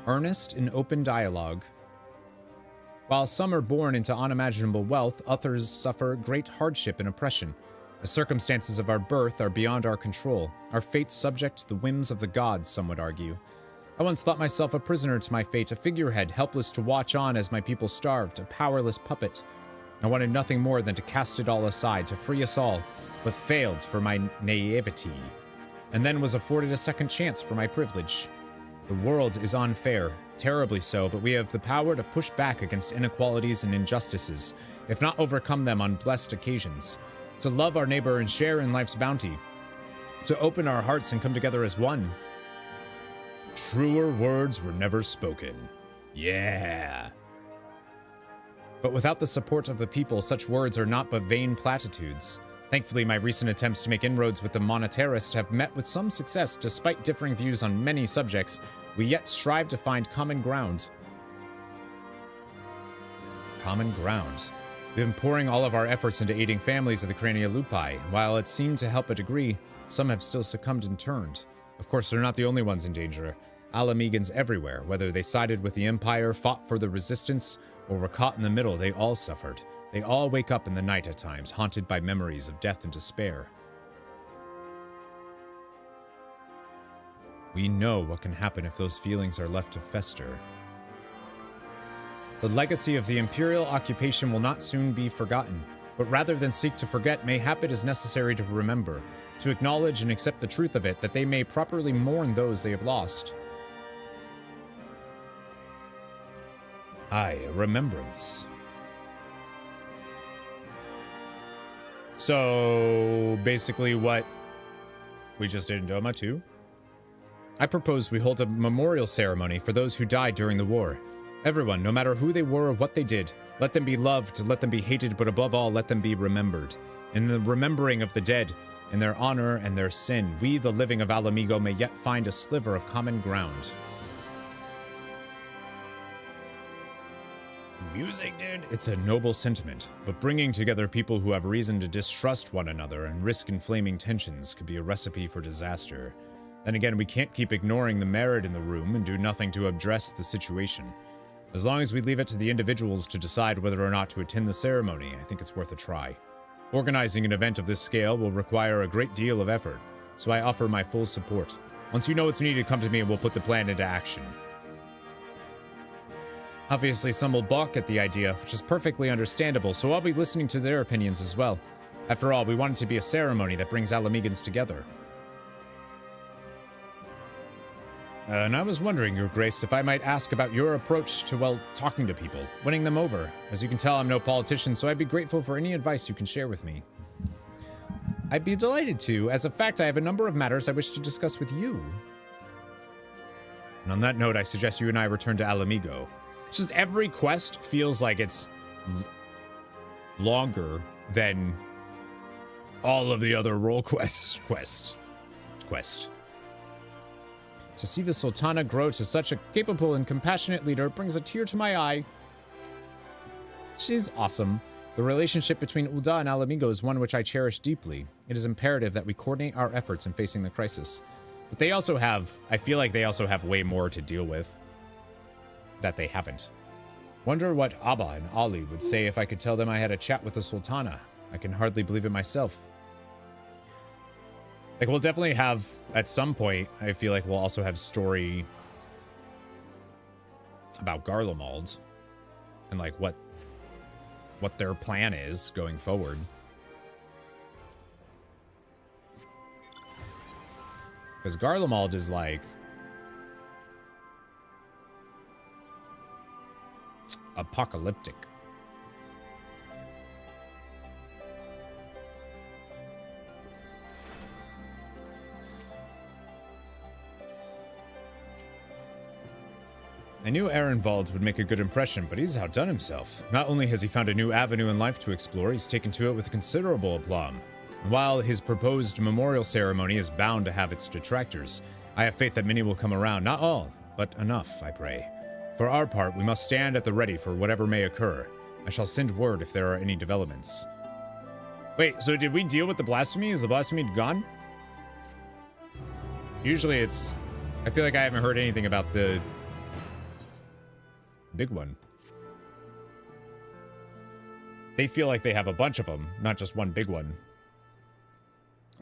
Earnest and open dialogue. While some are born into unimaginable wealth, others suffer great hardship and oppression. The circumstances of our birth are beyond our control. Our fate subject to the whims of the gods, some would argue. I once thought myself a prisoner to my fate, a figurehead, helpless to watch on as my people starved, a powerless puppet. I wanted nothing more than to cast it all aside, to free us all, but failed for my naivety, and then was afforded a second chance for my privilege. The world is unfair, terribly so, but we have the power to push back against inequalities and injustices, if not overcome them on blessed occasions, to love our neighbor and share in life's bounty, to open our hearts and come together as one. Truer words were never spoken. Yeah. But without the support of the people, such words are not but vain platitudes. Thankfully, my recent attempts to make inroads with the monetarist have met with some success. Despite differing views on many subjects, we yet strive to find common ground. Common ground. We've been pouring all of our efforts into aiding families of the Crania Lupi. While it seemed to help a degree, some have still succumbed and turned. Of course, they're not the only ones in danger. Alamegans everywhere, whether they sided with the Empire, fought for the Resistance, or were caught in the middle, they all suffered. They all wake up in the night at times, haunted by memories of death and despair. We know what can happen if those feelings are left to fester. The legacy of the Imperial occupation will not soon be forgotten, but rather than seek to forget, mayhap it is necessary to remember, to acknowledge and accept the truth of it, that they may properly mourn those they have lost. Aye, a remembrance. So basically what we just did in Doma 2. I propose we hold a memorial ceremony for those who died during the war. Everyone, no matter who they were or what they did, let them be loved, let them be hated, but above all, let them be remembered. In the remembering of the dead, in their honor and their sin, we, the living of Alamigo, may yet find a sliver of common ground. Music, dude. It's a noble sentiment, but bringing together people who have reason to distrust one another and risk inflaming tensions could be a recipe for disaster. Then again, we can't keep ignoring the merit in the room and do nothing to address the situation. As long as we leave it to the individuals to decide whether or not to attend the ceremony, I think it's worth a try. Organizing an event of this scale will require a great deal of effort, so I offer my full support. Once you know what's needed, come to me and we'll put the plan into action. Obviously, some will balk at the idea, which is perfectly understandable, so I'll be listening to their opinions as well. After all, we want it to be a ceremony that brings Alamegans together. And I was wondering, Your Grace, if I might ask about your approach to, well, talking to people, winning them over. As you can tell, I'm no politician, so I'd be grateful for any advice you can share with me. I'd be delighted to. As a fact, I have a number of matters I wish to discuss with you. And on that note, I suggest you and I return to Alamigo. It's just every quest feels like it's longer than all of the other role quests. To see the Sultana grow to such a capable and compassionate leader brings a tear to my eye. She's awesome. The relationship between Ul'dah and Alamigo is one which I cherish deeply. It is imperative that we coordinate our efforts in facing the crisis. But they also have, I feel like they also have way more to deal with that they haven't. Wonder what Abba and Ali would say if I could tell them I had a chat with the Sultana. I can hardly believe it myself. Like, we'll definitely have, at some point, I feel like we'll also have story about Garlemald and, like, what their plan is going forward. Because Garlemald is, like, apocalyptic. I knew Ehrenwald would make a good impression, but he's outdone himself. Not only has he found a new avenue in life to explore, he's taken to it with considerable aplomb. And while his proposed memorial ceremony is bound to have its detractors, I have faith that many will come around. Not all, but enough, I pray. For our part, we must stand at the ready for whatever may occur. I shall send word if there are any developments. Wait, so did we deal with the blasphemy? Is the blasphemy gone? Usually it's... I feel like I haven't heard anything about the big one. They feel like they have a bunch of them, not just one big one.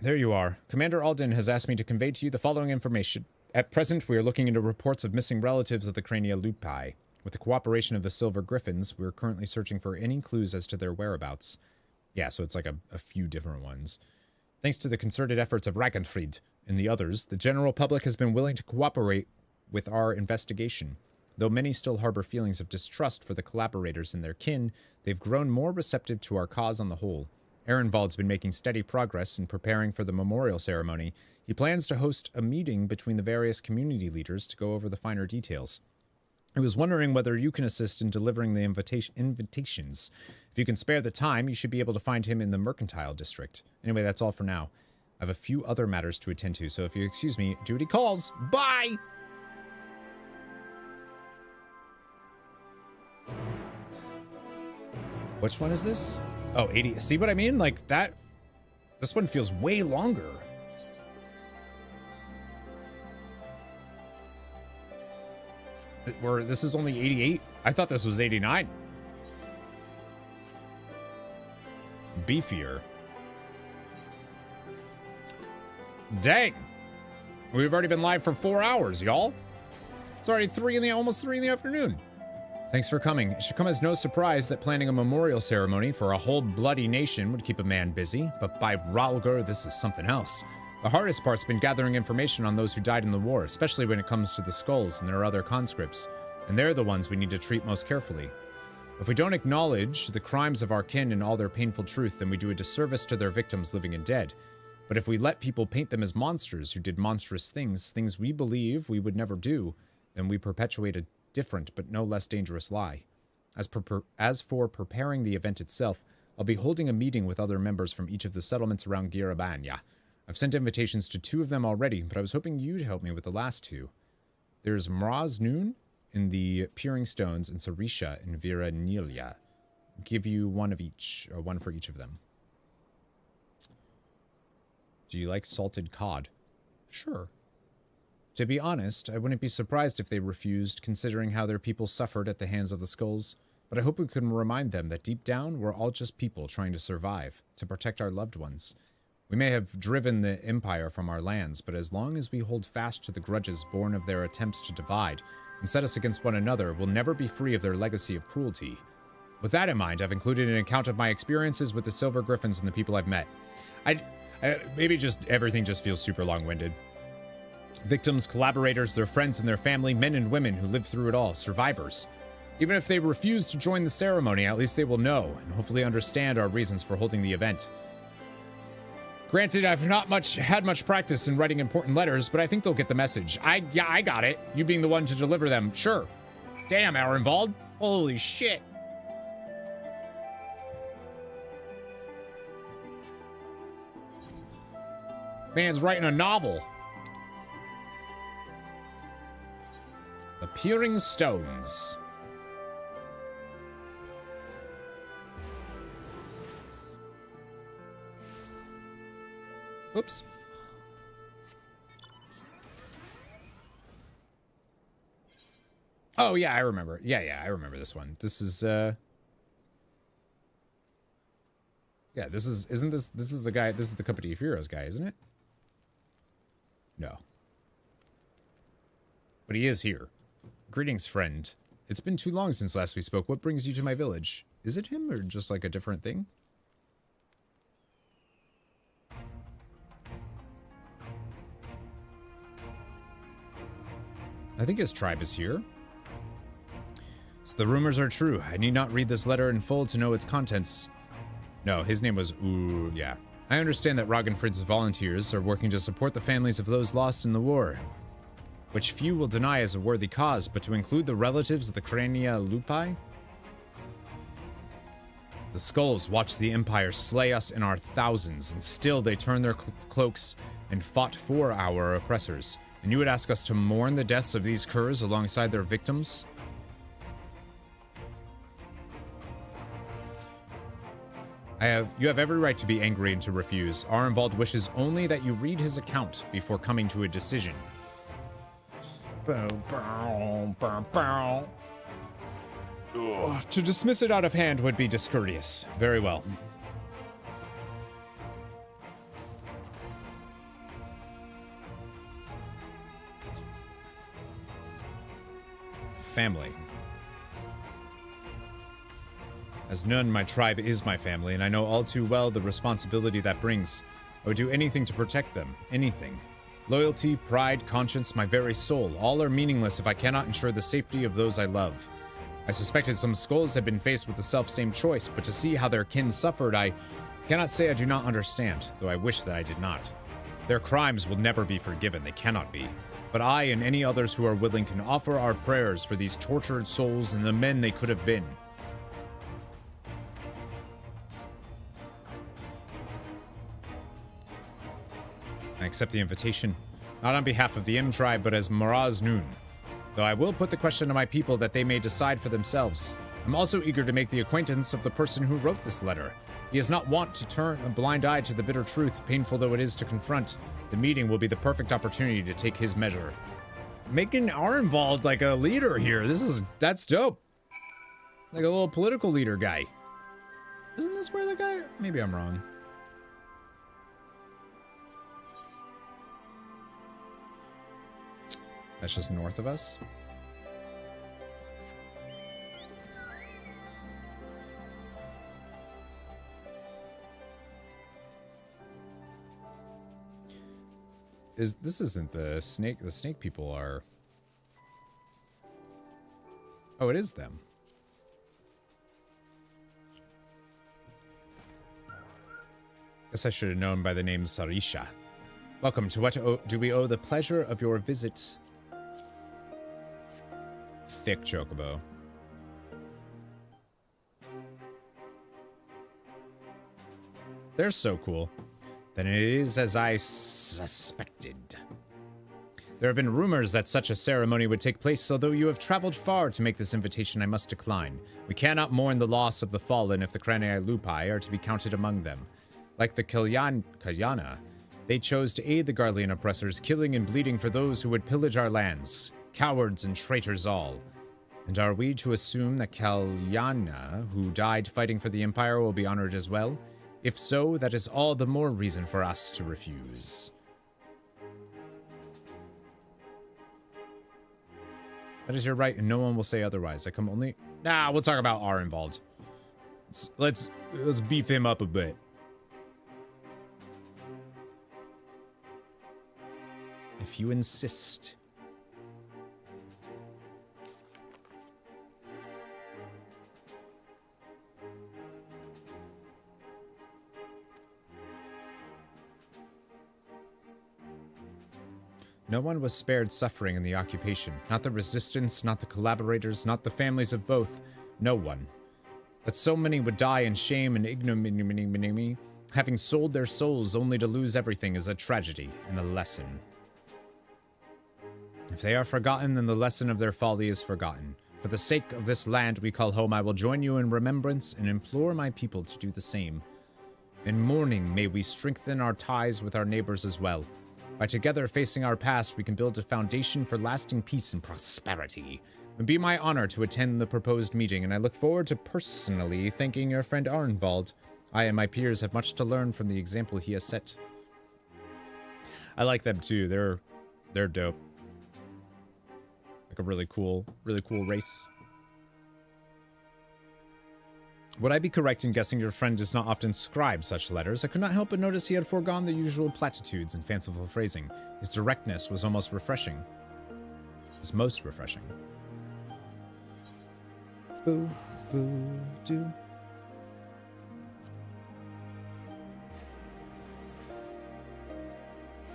There you are. Commander Alden has asked me to convey to you the following information. At present, we are looking into reports of missing relatives of the Crania Lupi. With the cooperation of the Silver Griffins, we are currently searching for any clues as to their whereabouts. Yeah, so it's like a few different ones. Thanks to the concerted efforts of Ragnfrid and the others, the general public has been willing to cooperate with our investigation. Though many still harbor feelings of distrust for the collaborators and their kin, they've grown more receptive to our cause on the whole. Ehrenwald's been making steady progress in preparing for the memorial ceremony. He plans to host a meeting between the various community leaders to go over the finer details. I was wondering whether you can assist in delivering the invitations. If you can spare the time, you should be able to find him in the Mercantile District. Anyway, that's all for now. I have a few other matters to attend to, so if you excuse me, duty calls. Bye! Which one is this? Oh, 80. See what I mean? Like that. This one feels way longer. This is only 88? I thought this was 89. Beefier. Dang. We've already been live for 4 hours, y'all. It's already almost 3 in the afternoon. Thanks for coming. It should come as no surprise that planning a memorial ceremony for a whole bloody nation would keep a man busy, but by Ralgur, this is something else. The hardest part's been gathering information on those who died in the war, especially when it comes to the skulls and their other conscripts, and they're the ones we need to treat most carefully. If we don't acknowledge the crimes of our kin and all their painful truth, then we do a disservice to their victims, living and dead. But if we let people paint them as monsters who did monstrous things, things we believe we would never do, then we perpetuate a different but no less dangerous lie. As for preparing the event itself, I'll be holding a meeting with other members from each of the settlements around Girabanya. I've sent invitations to 2 of them already, but I was hoping you'd help me with the last 2. There's Mraz Noon in the Peering Stones and Sarisha in Viranilia. Give you one of each, or one for each of them. Do you like salted cod? Sure. To be honest, I wouldn't be surprised if they refused, considering how their people suffered at the hands of the skulls. But I hope we can remind them that deep down, we're all just people trying to survive, to protect our loved ones. We may have driven the Empire from our lands, but as long as we hold fast to the grudges born of their attempts to divide and set us against one another, we'll never be free of their legacy of cruelty. With that in mind, I've included an account of my experiences with the Silver Griffins and the people I've met. Maybe just everything just feels super long-winded. Victims, collaborators, their friends and their family, men and women who lived through it all, survivors. Even if they refuse to join the ceremony, at least they will know and hopefully understand our reasons for holding the event. Granted, I've not had much practice in writing important letters, but I think they'll get the message. I got it. You being the one to deliver them, sure. Damn, Arenvald. Holy shit. Man's writing a novel. The Peering Stones. Oops. Oh, yeah, I remember. Yeah, I remember this one. This is, yeah, this is the guy, this is the Company of Heroes guy, isn't it? No. But he is here. Greetings, friend. It's been too long since last we spoke. What brings you to my village? Is it him or just like a different thing? I think his tribe is here. So the rumors are true. I need not read this letter in full to know its contents. No, his name was yeah. I understand that Ragnfrid's volunteers are working to support the families of those lost in the war, which few will deny as a worthy cause, but to include the relatives of the Crania Lupi? The skulls watched the Empire slay us in our thousands, and still they turned their cloaks and fought for our oppressors. And you would ask us to mourn the deaths of these curs alongside their victims? You have every right to be angry and to refuse. Arenvald wishes only that you read his account before coming to a decision. To dismiss it out of hand would be discourteous. Very well. Family. As none, my tribe is my family, and I know all too well the responsibility that brings. I would do anything to protect them. Anything. Loyalty, pride, conscience, my very soul, all are meaningless if I cannot ensure the safety of those I love. I suspected some skulls had been faced with the self-same choice, but to see how their kin suffered, I cannot say I do not understand, though I wish that I did not. Their crimes will never be forgiven, they cannot be. But I and any others who are willing can offer our prayers for these tortured souls and the men they could have been. I accept the invitation, not on behalf of the M tribe, but as Mraz Noon. Though I will put the question to my people that they may decide for themselves. I'm also eager to make the acquaintance of the person who wrote this letter. He is not wont to turn a blind eye to the bitter truth, painful though it is to confront. The meeting will be the perfect opportunity to take his measure. Making Arenvald like a leader here. That's dope. Like a little political leader guy. Isn't this where the guy? Maybe I'm wrong. That's just north of us. This isn't the snake people are. Oh, it is them. Guess I should have known by the name Sarisha. Welcome to what do we owe the pleasure of your visit? Thick chocobo. They're so cool. Then it is as I suspected. There have been rumors that such a ceremony would take place, although you have traveled far to make this invitation, I must decline. We cannot mourn the loss of the fallen if the Cranii Lupi are to be counted among them. Like the Kalyana, they chose to aid the Garlean oppressors, killing and bleeding for those who would pillage our lands. Cowards and traitors all. And are we to assume that Kalyana, who died fighting for the Empire, will be honored as well? If so, that is all the more reason for us to refuse. That is your right, and no one will say otherwise. I come only... Nah, we'll talk about our involved. Let's beef him up a bit. If you insist. No one was spared suffering in the occupation. Not the resistance, not the collaborators, not the families of both. No one. That so many would die in shame and ignominy, having sold their souls only to lose everything, is a tragedy and a lesson. If they are forgotten, then the lesson of their folly is forgotten. For the sake of this land we call home, I will join you in remembrance and implore my people to do the same. In mourning, may we strengthen our ties with our neighbors as well. By together facing our past, we can build a foundation for lasting peace and prosperity. It would be my honor to attend the proposed meeting, and I look forward to personally thanking your friend Arnvald. I and my peers have much to learn from the example he has set. I like them too. They're dope. Like a really cool race. Would I be correct in guessing your friend does not often scribe such letters? I could not help but notice he had foregone the usual platitudes and fanciful phrasing. His directness was almost refreshing. It was most refreshing. Boo, boo, doo.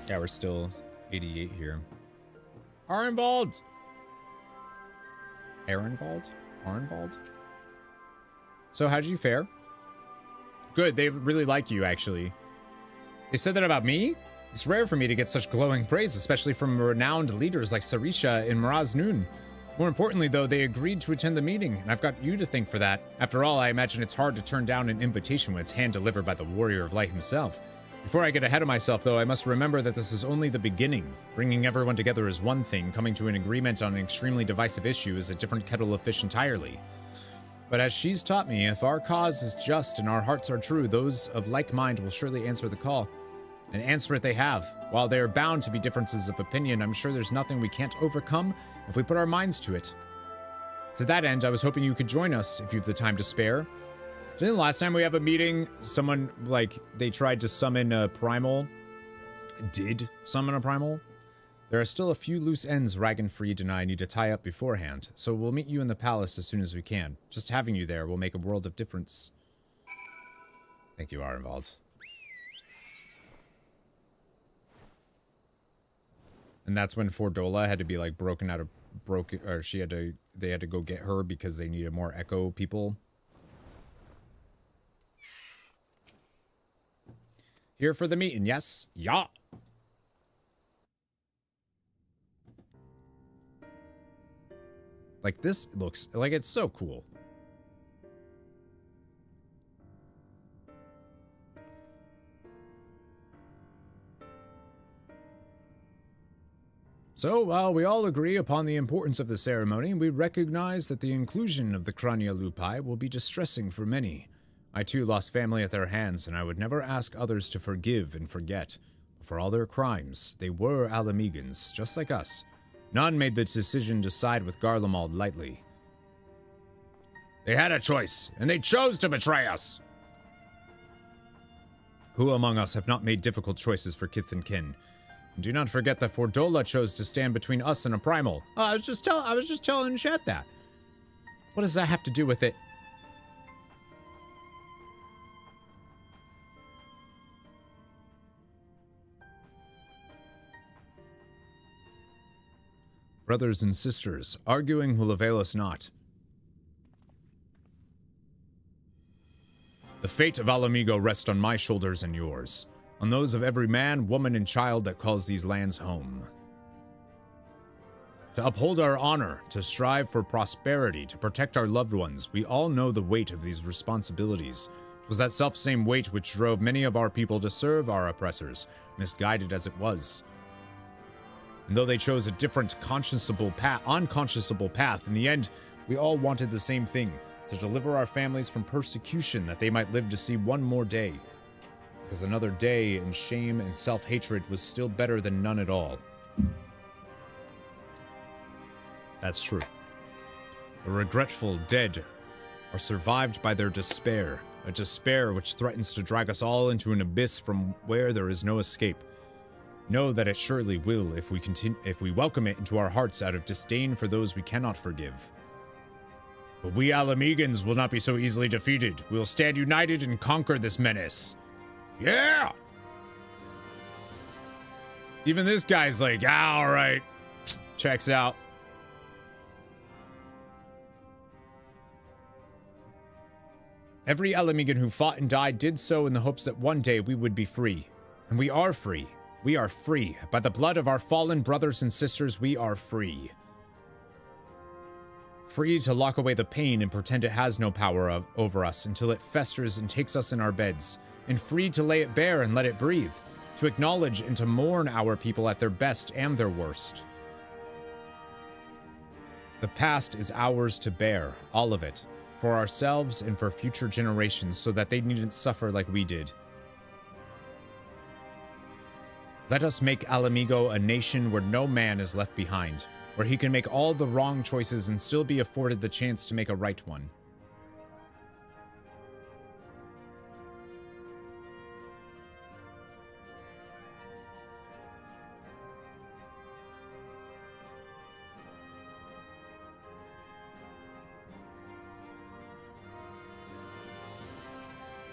Yeah, we're still 88 here. Arnvald! Arnvald? Arnvald? So how'd you fare? Good, they really like you, actually. They said that about me? It's rare for me to get such glowing praise, especially from renowned leaders like Sarisha and Miraz Noon. More importantly, though, they agreed to attend the meeting, and I've got you to thank for that. After all, I imagine it's hard to turn down an invitation when it's hand-delivered by the Warrior of Light himself. Before I get ahead of myself, though, I must remember that this is only the beginning. Bringing everyone together is one thing, coming to an agreement on an extremely divisive issue is a different kettle of fish entirely. But as she's taught me, if our cause is just and our hearts are true, those of like mind will surely answer the call. And answer it they have. While there are bound to be differences of opinion, I'm sure there's nothing we can't overcome if we put our minds to it. To that end, I was hoping you could join us if you've the time to spare. Didn't last time we have a meeting, someone, like, they tried to summon a primal? Did summon a primal? There are still a few loose ends Ragenfried and I need to tie up beforehand, so we'll meet you in the palace as soon as we can. Just having you there will make a world of difference. Thank you, Arnvald. And that's when Fordola had to be, like, they had to go get her because they needed more Echo people. Here for the meeting, yes? Yeah. Like, this looks like it's so cool. So, while we all agree upon the importance of the ceremony, we recognize that the inclusion of the Cranii Lupi will be distressing for many. I too lost family at their hands, and I would never ask others to forgive and forget. For all their crimes, they were Alamegans, just like us. None made the decision to side with Garlemald lightly. They had a choice, and they chose to betray us! Who among us have not made difficult choices for kith and kin? And do not forget that Fordola chose to stand between us and a primal. I was just telling Chet that. What does that have to do with it? Brothers and sisters, arguing will avail us not. The fate of Alamigo rests on my shoulders and yours, on those of every man, woman, and child that calls these lands home. To uphold our honor, to strive for prosperity, to protect our loved ones, we all know the weight of these responsibilities. It was that self-same weight which drove many of our people to serve our oppressors, misguided as it was. And though they chose a different unconscionable path, in the end, we all wanted the same thing, to deliver our families from persecution that they might live to see one more day. Because another day in shame and self-hatred was still better than none at all. That's true. The regretful dead are survived by their despair, a despair which threatens to drag us all into an abyss from where there is no escape. Know that it surely will if we welcome it into our hearts out of disdain for those we cannot forgive. But we Alamegans will not be so easily defeated. We'll stand united and conquer this menace. Yeah! Even this guy's like, all right. Checks out. Every Alamegan who fought and died did so in the hopes that one day we would be free. And we are free. We are free. By the blood of our fallen brothers and sisters, we are free. Free to lock away the pain and pretend it has no power over us until it festers and takes us in our beds. And free to lay it bare and let it breathe. To acknowledge and to mourn our people at their best and their worst. The past is ours to bear, all of it. For ourselves and for future generations so that they needn't suffer like we did. Let us make Alamigo a nation where no man is left behind, where he can make all the wrong choices and still be afforded the chance to make a right one.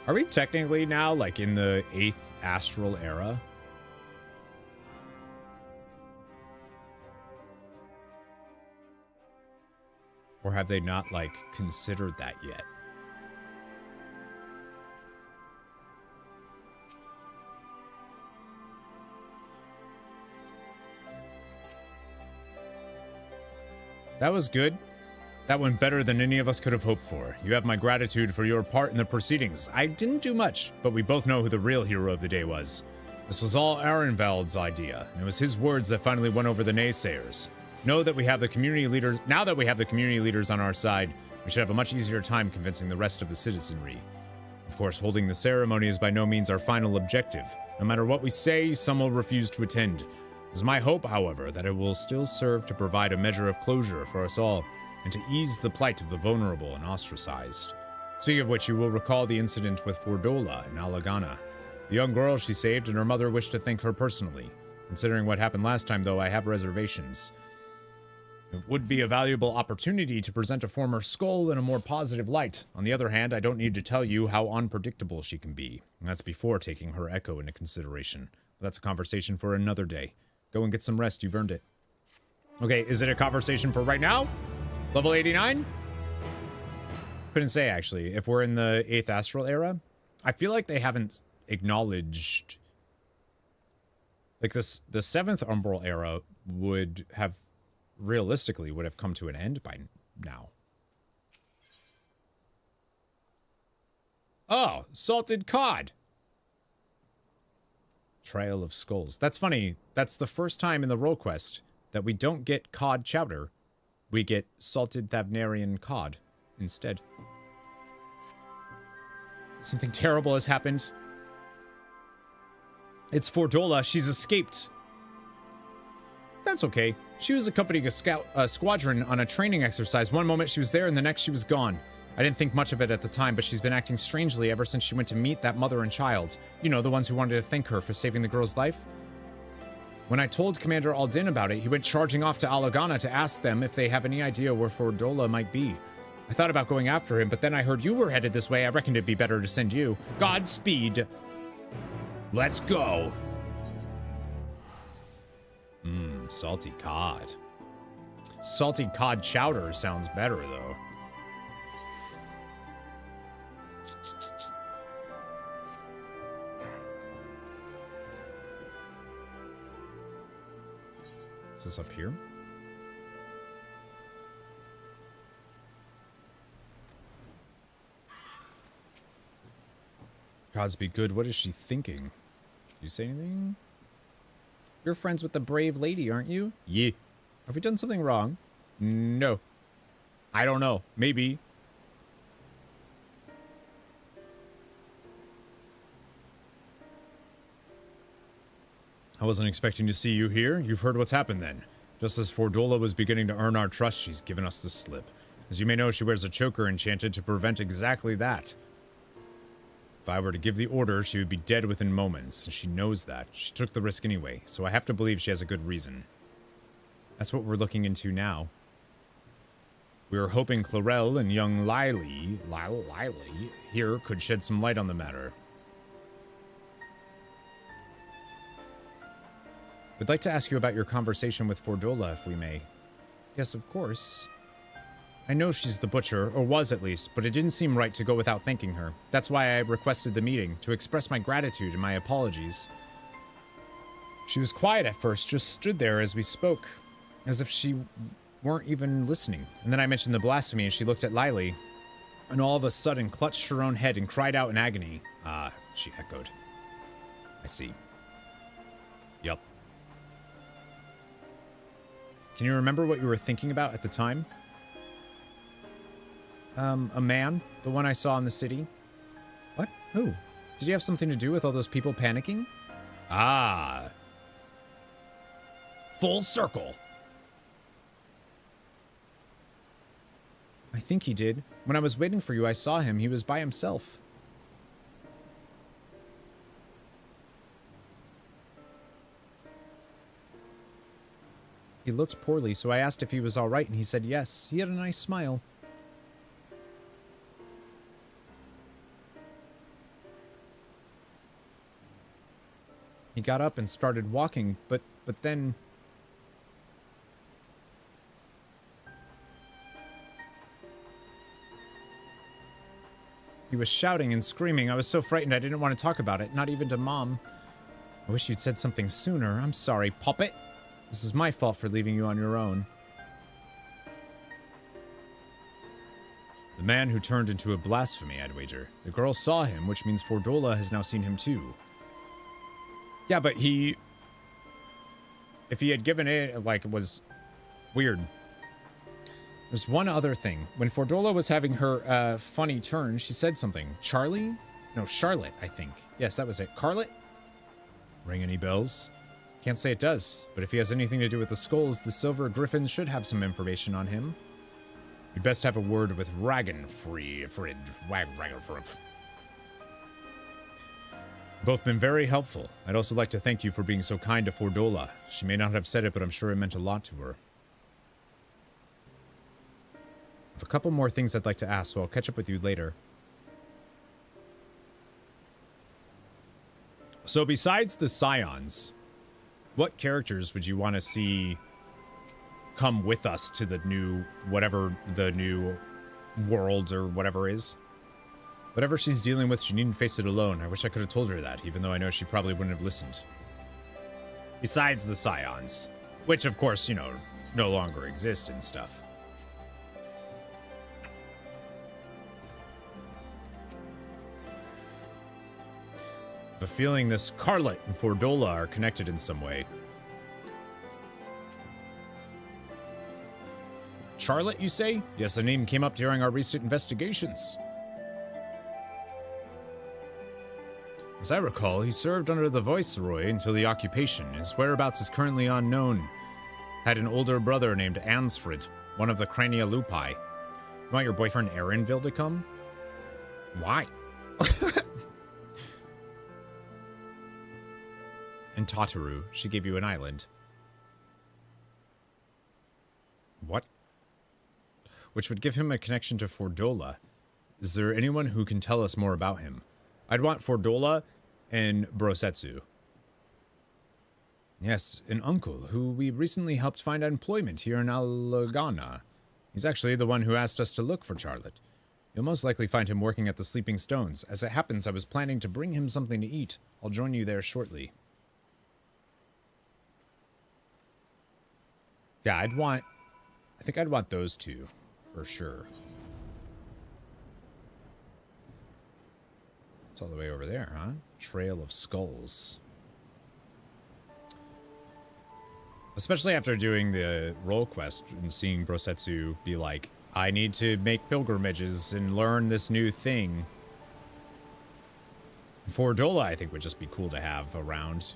Are we technically now, like, in the 8th astral era? Or have they not, like, considered that yet? That was good. That went better than any of us could have hoped for. You have my gratitude for your part in the proceedings. I didn't do much, but we both know who the real hero of the day was. This was all Arenvald's idea, and it was his words that finally won over the naysayers. Know that we have the community leaders. Now that we have the community leaders on our side, we should have a much easier time convincing the rest of the citizenry. Of course, holding the ceremony is by no means our final objective. No matter what we say, some will refuse to attend. It is my hope, however, that it will still serve to provide a measure of closure for us all, and to ease the plight of the vulnerable and ostracized. Speaking of which, you will recall the incident with Fordola in Alagana. The young girl she saved and her mother wished to thank her personally. Considering what happened last time, though, I have reservations. It would be a valuable opportunity to present a former skull in a more positive light. On the other hand, I don't need to tell you how unpredictable she can be. And that's before taking her echo into consideration. But that's a conversation for another day. Go and get some rest, you've earned it. Okay, is it a conversation for right now? Level 89? Couldn't say, actually. If we're in the 8th astral era, I feel like they haven't acknowledged... Like, the 7th umbral era would have... realistically would have come to an end by now. Oh, salted cod. Trail of Skulls. That's funny. That's the first time in the role quest that we don't get cod chowder. We get salted Thavnarian cod instead. Something terrible has happened. It's Fordola. She's escaped. That's okay. She was accompanying a squadron on a training exercise. One moment she was there and the next she was gone. I didn't think much of it at the time, but she's been acting strangely ever since she went to meet that mother and child. You know, the ones who wanted to thank her for saving the girl's life. When I told Commander Aldin about it, he went charging off to Alagana to ask them if they have any idea where Fordola might be. I thought about going after him, but then I heard you were headed this way. I reckoned it'd be better to send you. Godspeed. Let's go. Salty cod. Salty cod chowder sounds better, though. Is this up here? Gods be good, what is she thinking? You say anything? You're friends with the brave lady, aren't you? Yeah. Have we done something wrong? No. I don't know. Maybe. I wasn't expecting to see you here. You've heard what's happened then. Just as Fordola was beginning to earn our trust, she's given us the slip. As you may know, she wears a choker enchanted to prevent exactly that. If I were to give the order, she would be dead within moments, and she knows that. She took the risk anyway, so I have to believe she has a good reason. That's what we're looking into now. We were hoping Clarel and young Lily here could shed some light on the matter. We'd like to ask you about your conversation with Fordola, if we may. Yes, of course. I know she's the butcher, or was at least, but it didn't seem right to go without thanking her. That's why I requested the meeting, to express my gratitude and my apologies. She was quiet at first, just stood there as we spoke, as if she weren't even listening. And then I mentioned the blasphemy, and she looked at Lily, and all of a sudden clutched her own head and cried out in agony. Ah, she echoed. I see. Yup. Can you remember what you were thinking about at the time? A man, the one I saw in the city. What? Who? Did he have something to do with all those people panicking? Ah. Full circle. I think he did. When I was waiting for you, I saw him. He was by himself. He looked poorly, so I asked if he was all right, and he said yes. He had a nice smile. He got up and started walking, but then... He was shouting and screaming. I was so frightened I didn't want to talk about it, not even to Mom. I wish you'd said something sooner. I'm sorry, Puppet. This is my fault for leaving you on your own. The man who turned into a blasphemy, I'd wager. The girl saw him, which means Fordola has now seen him too. Yeah, but he... If he had given it, like, it was weird. There's one other thing. When Fordola was having her funny turn, she said something. Charlie? No, Charlotte, I think. Yes, that was it. Carlet? Ring any bells? Can't say it does, but if he has anything to do with the skulls, the Silver Griffin should have some information on him. You'd best have a word with Ragenfrid. Both been very helpful. I'd also like to thank you for being so kind to Fordola. She may not have said it, but I'm sure it meant a lot to her. I have a couple more things I'd like to ask, so I'll catch up with you later. So besides the Scions, what characters would you want to see come with us to the new, whatever the new world or whatever is? Whatever she's dealing with, she needn't face it alone. I wish I could have told her that, even though I know she probably wouldn't have listened. Besides the Scions, which of course, you know, no longer exist and stuff. I have a feeling this Carlet and Fordola are connected in some way. Charlotte, you say? Yes, the name came up during our recent investigations. As I recall, he served under the Viceroy until the occupation. His whereabouts is currently unknown. Had an older brother named Ansfrid, one of the Crania Lupi. You want your boyfriend Erinville to come? Why? And Tataru, she gave you an island. What? Which would give him a connection to Fordola. Is there anyone who can tell us more about him? I'd want Fordola and Brosetsu. Yes, an uncle who we recently helped find employment here in Alagana. He's actually the one who asked us to look for Charlotte. You'll most likely find him working at the Sleeping Stones. As it happens, I was planning to bring him something to eat. I'll join you there shortly. Yeah, I think I'd want those two, for sure. It's all the way over there, huh? Trail of Skulls. Especially after doing the role quest and seeing Brosetsu be like, I need to make pilgrimages and learn this new thing. Fordola, I think, would just be cool to have around.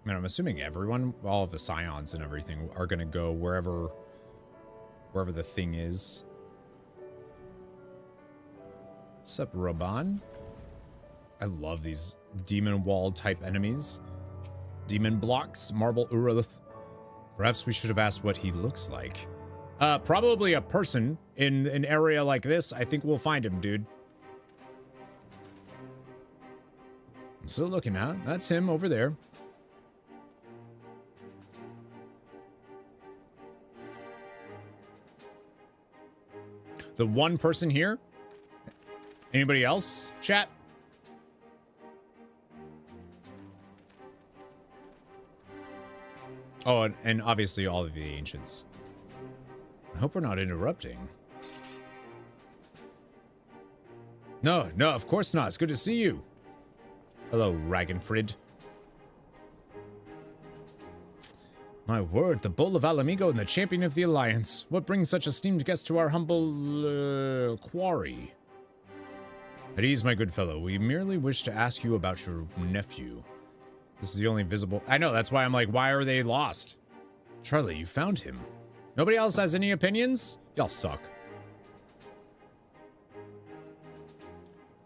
I mean, I'm assuming everyone, all of the scions and everything, are going to go wherever the thing is. What's up, Raban? I love these demon wall type enemies. Demon blocks, Marble Uralith. Perhaps we should have asked what he looks like. Probably a person in an area like this. I think we'll find him, dude. I'm still looking at. That's him over there. The one person here? Anybody else? Chat? Oh, and obviously all of the ancients. I hope we're not interrupting. No, of course not. It's good to see you. Hello, Ragenfrid. My word, the Bull of Alamigo and the Champion of the Alliance. What brings such esteemed guests to our humble quarry? At ease, my good fellow. We merely wish to ask you about your nephew. This is the only visible... I know, that's why I'm like, why are they lost? Charlie, you found him. Nobody else has any opinions? Y'all suck.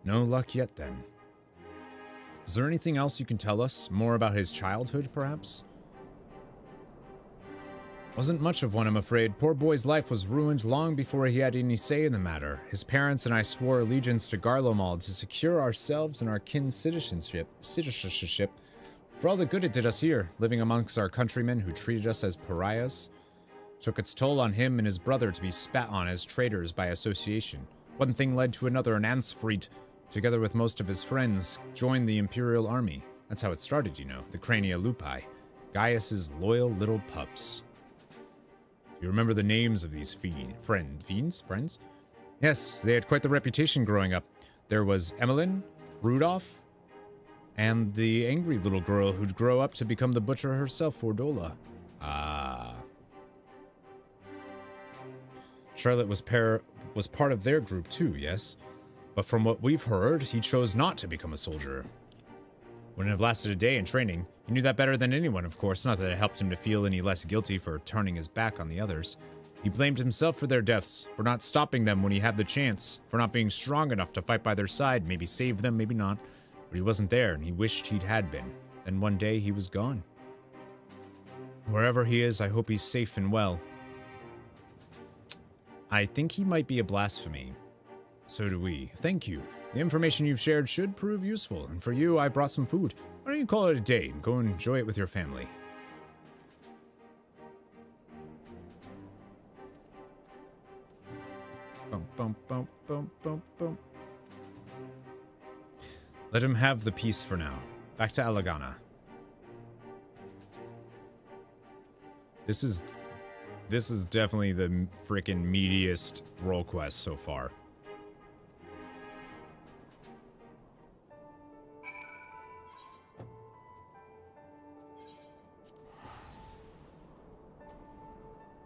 No luck yet, then. Is there anything else you can tell us? More about his childhood, perhaps? Wasn't much of one, I'm afraid. Poor boy's life was ruined long before he had any say in the matter. His parents and I swore allegiance to Garlemald to secure ourselves and our kin's citizenship. For all the good it did us here, living amongst our countrymen who treated us as pariahs. Took its toll on him and his brother to be spat on as traitors by association. One thing led to another, and Ansfried, together with most of his friends, joined the Imperial Army. That's how it started, you know, the Crania Lupi. Gaius's loyal little pups. You remember the names of these friends? Yes, they had quite the reputation growing up. There was Emmeline, Rudolph, and the angry little girl who'd grow up to become the butcher herself, Fordola. Ah. Charlotte was part of their group too, yes? But from what we've heard, he chose not to become a soldier. Wouldn't have lasted a day in training. He knew that better than anyone, of course, not that it helped him to feel any less guilty for turning his back on the others. He blamed himself for their deaths, for not stopping them when he had the chance, for not being strong enough to fight by their side, maybe save them, maybe not. But he wasn't there, and he wished he'd had been. Then one day, he was gone. Wherever he is, I hope he's safe and well. I think he might be a blasphemy. So do we. Thank you. The information you've shared should prove useful, and for you, I brought some food. Why don't you call it a day and go enjoy it with your family? Bum, bum, bum, bum, bum, bum. Let him have the peace for now. Back to Alagana. This is definitely the frickin' meatiest role quest so far.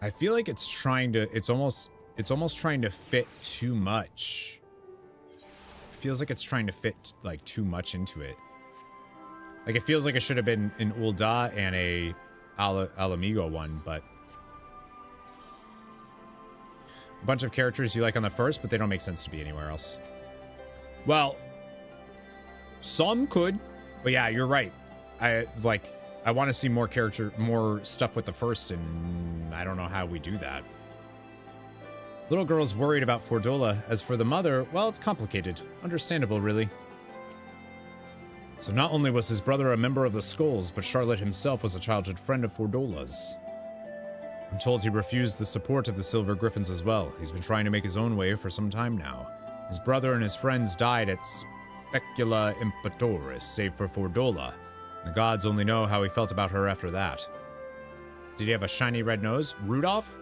I feel like it's almost trying to fit too much. It feels like it's trying to fit like too much into it. Like it feels like it should have been an Ul'dah and a Alamigo one, but a bunch of characters you like on the first, but they don't make sense to be anywhere else. Well, some could, but yeah, you're right. I want to see more stuff with the first, and I don't know how we do that. Little girl's worried about Fordola. As for the mother, well, it's complicated. Understandable, really. So not only was his brother a member of the Skulls, but Charlotte himself was a childhood friend of Fordola's. I'm told he refused the support of the Silver Griffins as well. He's been trying to make his own way for some time now. His brother and his friends died at Specula Impetoris, save for Fordola. The gods only know how he felt about her after that. Did he have a shiny red nose? Rudolph?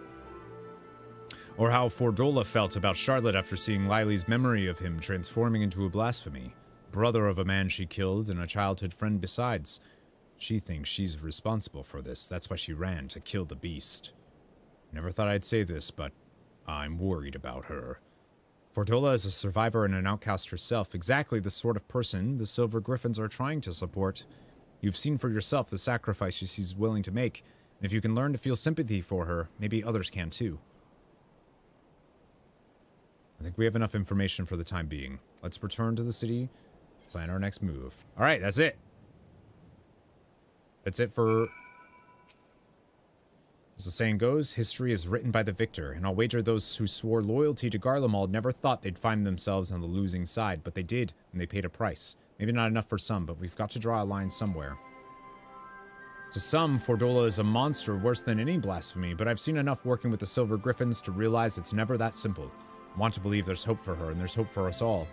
Or how Fordola felt about Charlotte after seeing Lily's memory of him transforming into a blasphemy. Brother of a man she killed and a childhood friend besides. She thinks she's responsible for this. That's why she ran, to kill the beast. Never thought I'd say this, but I'm worried about her. Fordola is a survivor and an outcast herself, exactly the sort of person the Silver Griffins are trying to support. You've seen for yourself the sacrifices she's willing to make, and if you can learn to feel sympathy for her, maybe others can too. I think we have enough information for the time being. Let's return to the city, plan our next move. Alright, that's it. That's it for... As the saying goes, history is written by the victor, and I'll wager those who swore loyalty to Garlemald never thought they'd find themselves on the losing side, but they did, and they paid a price. Maybe not enough for some, but we've got to draw a line somewhere. To some, Fordola is a monster worse than any blasphemy, but I've seen enough working with the Silver Griffins to realize it's never that simple. I want to believe there's hope for her, and there's hope for us all.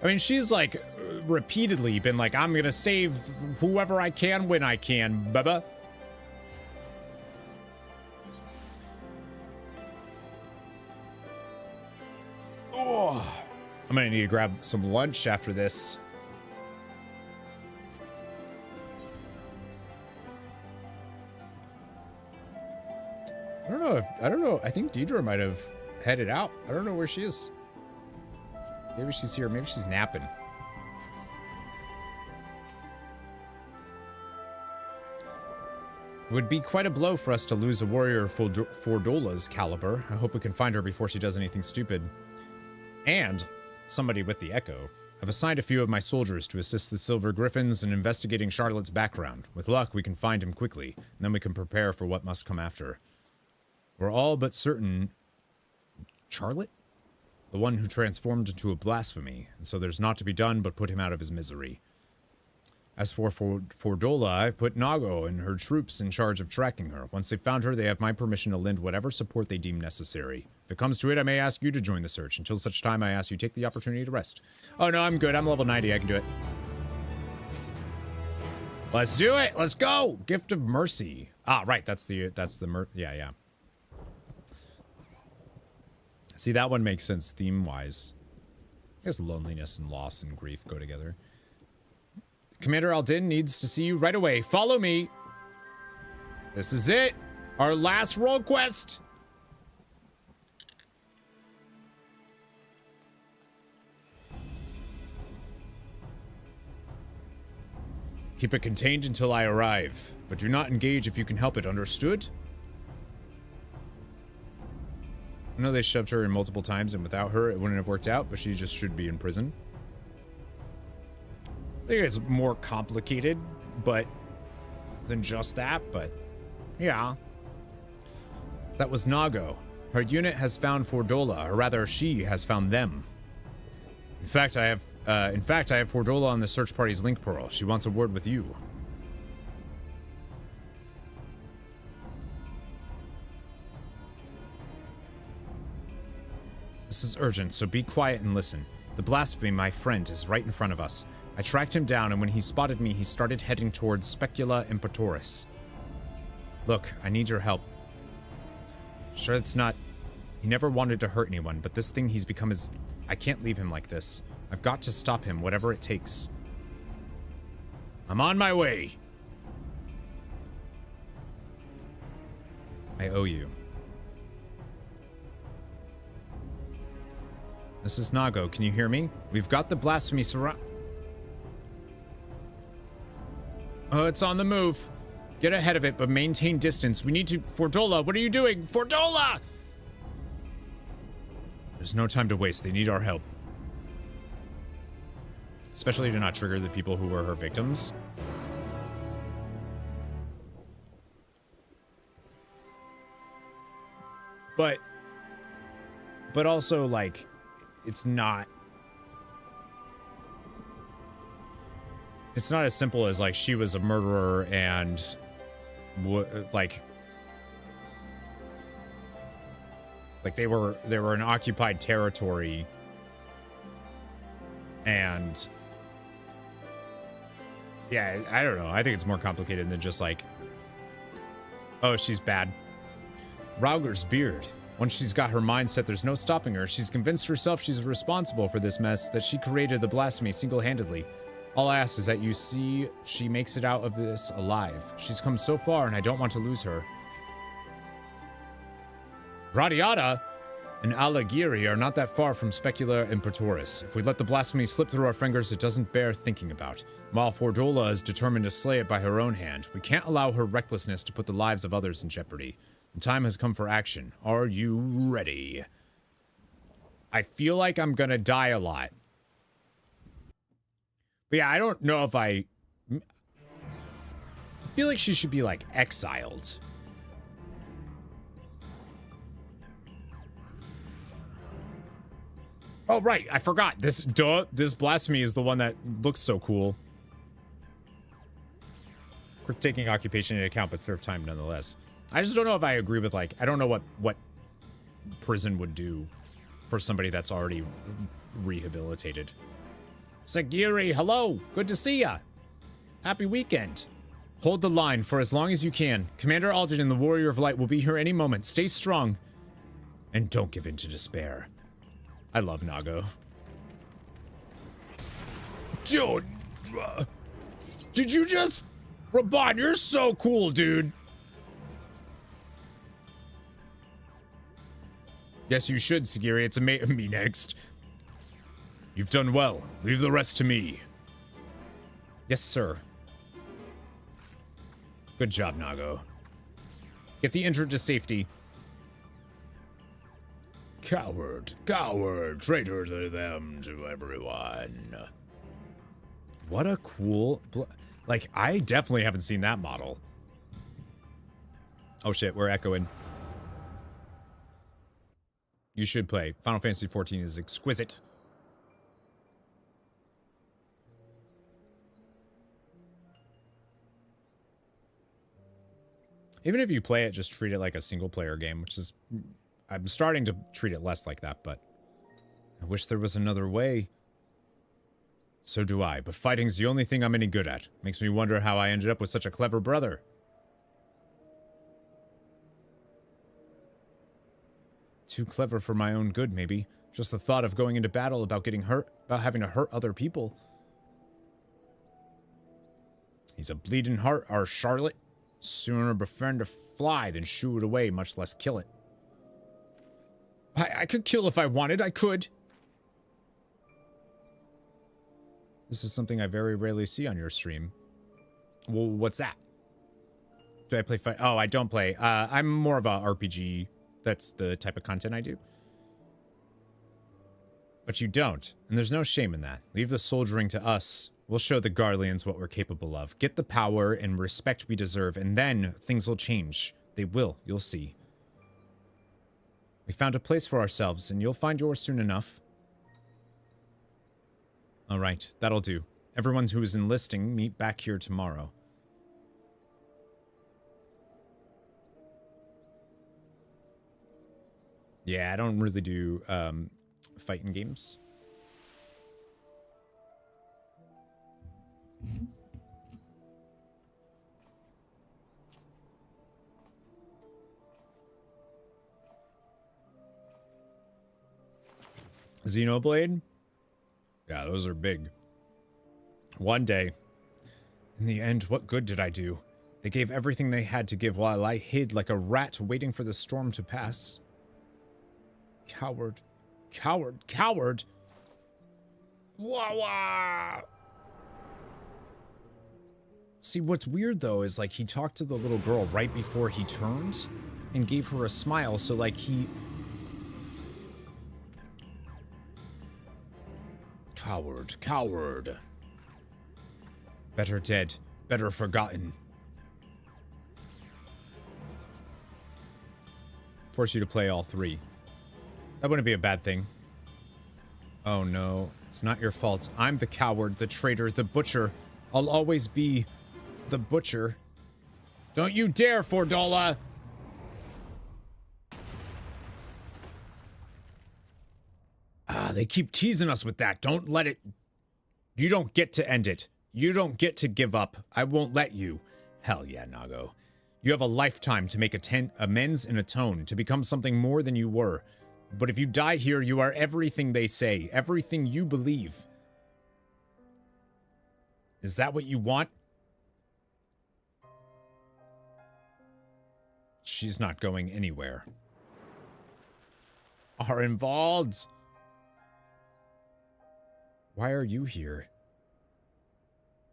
I mean, she's like, repeatedly been like, I'm gonna save whoever I can when I can, bubba. Oh, I'm gonna need to grab some lunch after this. I don't know. I think Deidre might have headed out. I don't know where she is. Maybe she's here. Maybe she's napping. It would be quite a blow for us to lose a warrior of Fordola's caliber. I hope we can find her before she does anything stupid. And somebody with the Echo. I've assigned a few of my soldiers to assist the Silver Griffins in investigating Charlotte's background. With luck, we can find him quickly, and then we can prepare for what must come after. We're all but certain... Charlotte? The one who transformed into a blasphemy, and so there's naught to be done but put him out of his misery. As for Fordola, I've put Nago and her troops in charge of tracking her. Once they've found her, they have my permission to lend whatever support they deem necessary. If it comes to it, I may ask you to join the search. Until such time, I ask you take the opportunity to rest. Oh no, I'm good. I'm level 90. I can do it. Let's do it. Let's go. Gift of Mercy. Ah, right. That's the yeah. See, that one makes sense theme-wise. I guess loneliness and loss and grief go together. Commander Aldin needs to see you right away. Follow me. This is it. Our last role quest. Keep it contained until I arrive, but do not engage if you can help it, understood? I know they shoved her in multiple times, and without her, it wouldn't have worked out, but she just should be in prison. I think it's more complicated, but than just that, but yeah. That was Nago. Her unit has found Fordola, or rather, she has found them. In fact, I have Fordola on the search party's link pearl. She wants a word with you. This is urgent, so be quiet and listen. The blasphemy, my friend, is right in front of us. I tracked him down, and when he spotted me, he started heading towards Specula Impetoris. Look, I need your help. Sure, it's not... He never wanted to hurt anyone, but this thing he's become is... I can't leave him like this. I've got to stop him, whatever it takes. I'm on my way. I owe you. This is Nago. Can you hear me? We've got the blasphemy surround... Oh, it's on the move. Get ahead of it, but maintain distance. We need to... Fordola, what are you doing? Fordola! There's no time to waste. They need our help. Especially to not trigger the people who were her victims. But but also, like, it's not as simple as, like, she was a murderer and, like, they were in occupied territory, and yeah, I don't know. I think it's more complicated than just like, oh, she's bad. Rauger's beard. Once she's got her mind set, there's no stopping her. She's convinced herself she's responsible for this mess, that she created the blasphemy single-handedly. All I ask is that you see she makes it out of this alive. She's come so far, and I don't want to lose her. Gradiata and Alighieri are not that far from Specula and Praetoris. If we let the blasphemy slip through our fingers, it doesn't bear thinking about. While Fordola is determined to slay it by her own hand, we can't allow her recklessness to put the lives of others in jeopardy. The time has come for action. Are you ready? I feel like I'm gonna die a lot. But yeah, I don't know if I feel like she should be, like, exiled. Oh, right. I forgot. This blasphemy is the one that looks so cool. We're taking occupation into account, but serve time nonetheless. I just don't know if I agree with, like, I don't know what prison would do for somebody that's already rehabilitated. Sagiri, hello. Good to see ya. Happy weekend. Hold the line for as long as you can. Commander Alden and the Warrior of Light will be here any moment. Stay strong. And don't give in to despair. I love Nago. Dude, did you just... Raban, you're so cool, dude. Yes, you should, Sagiri. It's me next. You've done well. Leave the rest to me. Yes, sir. Good job, Nago. Get the injured to safety. Coward, coward, traitor to them, to everyone. What a cool... Like, I definitely haven't seen that model. Oh shit, we're echoing. You should play. Final Fantasy XIV is exquisite. Even if you play it, just treat it like a single-player game, which is... I'm starting to treat it less like that, but... I wish there was another way. So do I, but fighting's the only thing I'm any good at. Makes me wonder how I ended up with such a clever brother. Too clever for my own good, maybe. Just the thought of going into battle about getting hurt, about having to hurt other people. He's a bleeding heart, our Charlotte. Sooner befriend a fly than shoo it away, much less kill it. I could kill if I wanted, I could. This is something I very rarely see on your stream. Well, what's that? Do I play fight? Oh, I don't play. I'm more of a RPG. That's the type of content I do. But you don't, and there's no shame in that. Leave the soldiering to us. We'll show the Garleans what we're capable of. Get the power and respect we deserve, and then things will change. They will, you'll see. We found a place for ourselves, and you'll find yours soon enough. All right, that'll do. Everyone who is enlisting, meet back here tomorrow. Yeah, I don't really do fighting games. Xenoblade? Yeah, those are big. One day. In the end, what good did I do? They gave everything they had to give while I hid like a rat waiting for the storm to pass. Coward. Coward. Coward! Wah wah! See, what's weird, though, is, like, he talked to the little girl right before he turned and gave her a smile, so, like, he... Coward, coward. Better dead, better forgotten. Force you to play all three. That wouldn't be a bad thing. Oh no, it's not your fault. I'm the coward, the traitor, the butcher. I'll always be the butcher. Don't you dare, Fordola! Ah, they keep teasing us with that. Don't let it... You don't get to end it. You don't get to give up. I won't let you. Hell yeah, Nago. You have a lifetime to make amends and atone, to become something more than you were. But if you die here, you are everything they say, everything you believe. Is that what you want? She's not going anywhere. Are involved. Why are you here?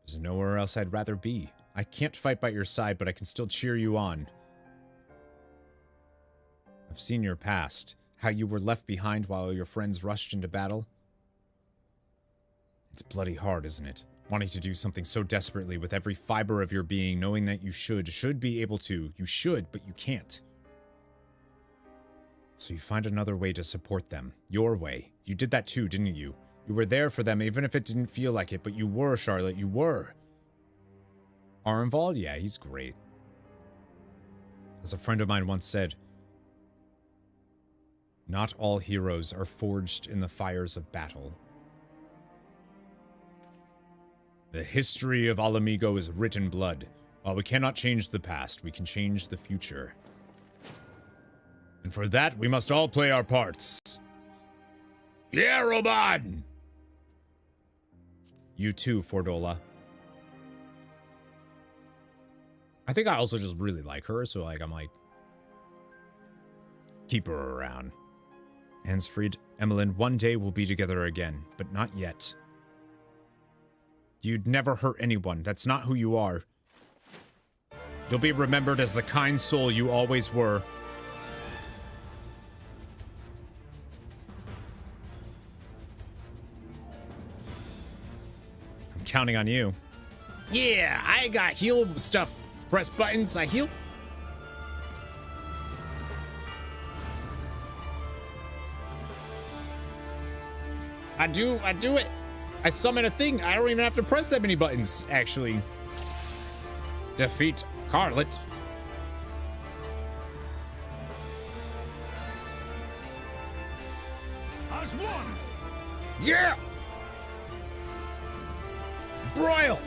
There's nowhere else I'd rather be. I can't fight by your side, but I can still cheer you on. I've seen your past. How you were left behind while your friends rushed into battle. It's bloody hard, isn't it? Wanting to do something so desperately with every fiber of your being, knowing that you should be able to. You should, but you can't. So you find another way to support them. Your way. You did that too, didn't you? You were there for them, even if it didn't feel like it, but you were, Charlotte. You were. Arenval? Yeah, he's great. As a friend of mine once said, not all heroes are forged in the fires of battle. The history of Alamigo is written blood. While we cannot change the past, we can change the future. And for that, we must all play our parts. Yeah, Roban! You too, Fordola. I think I also just really like her, so like I'm like, keep her around. Hansfried, Emmeline, one day we'll be together again, but not yet. You'd never hurt anyone. That's not who you are. You'll be remembered as the kind soul you always were. I'm counting on you. Yeah, I got heal stuff. Press buttons, I heal. I do it. I summon a thing. I don't even have to press that many buttons, actually. Defeat Carlet.
As one.
Yeah! Broil!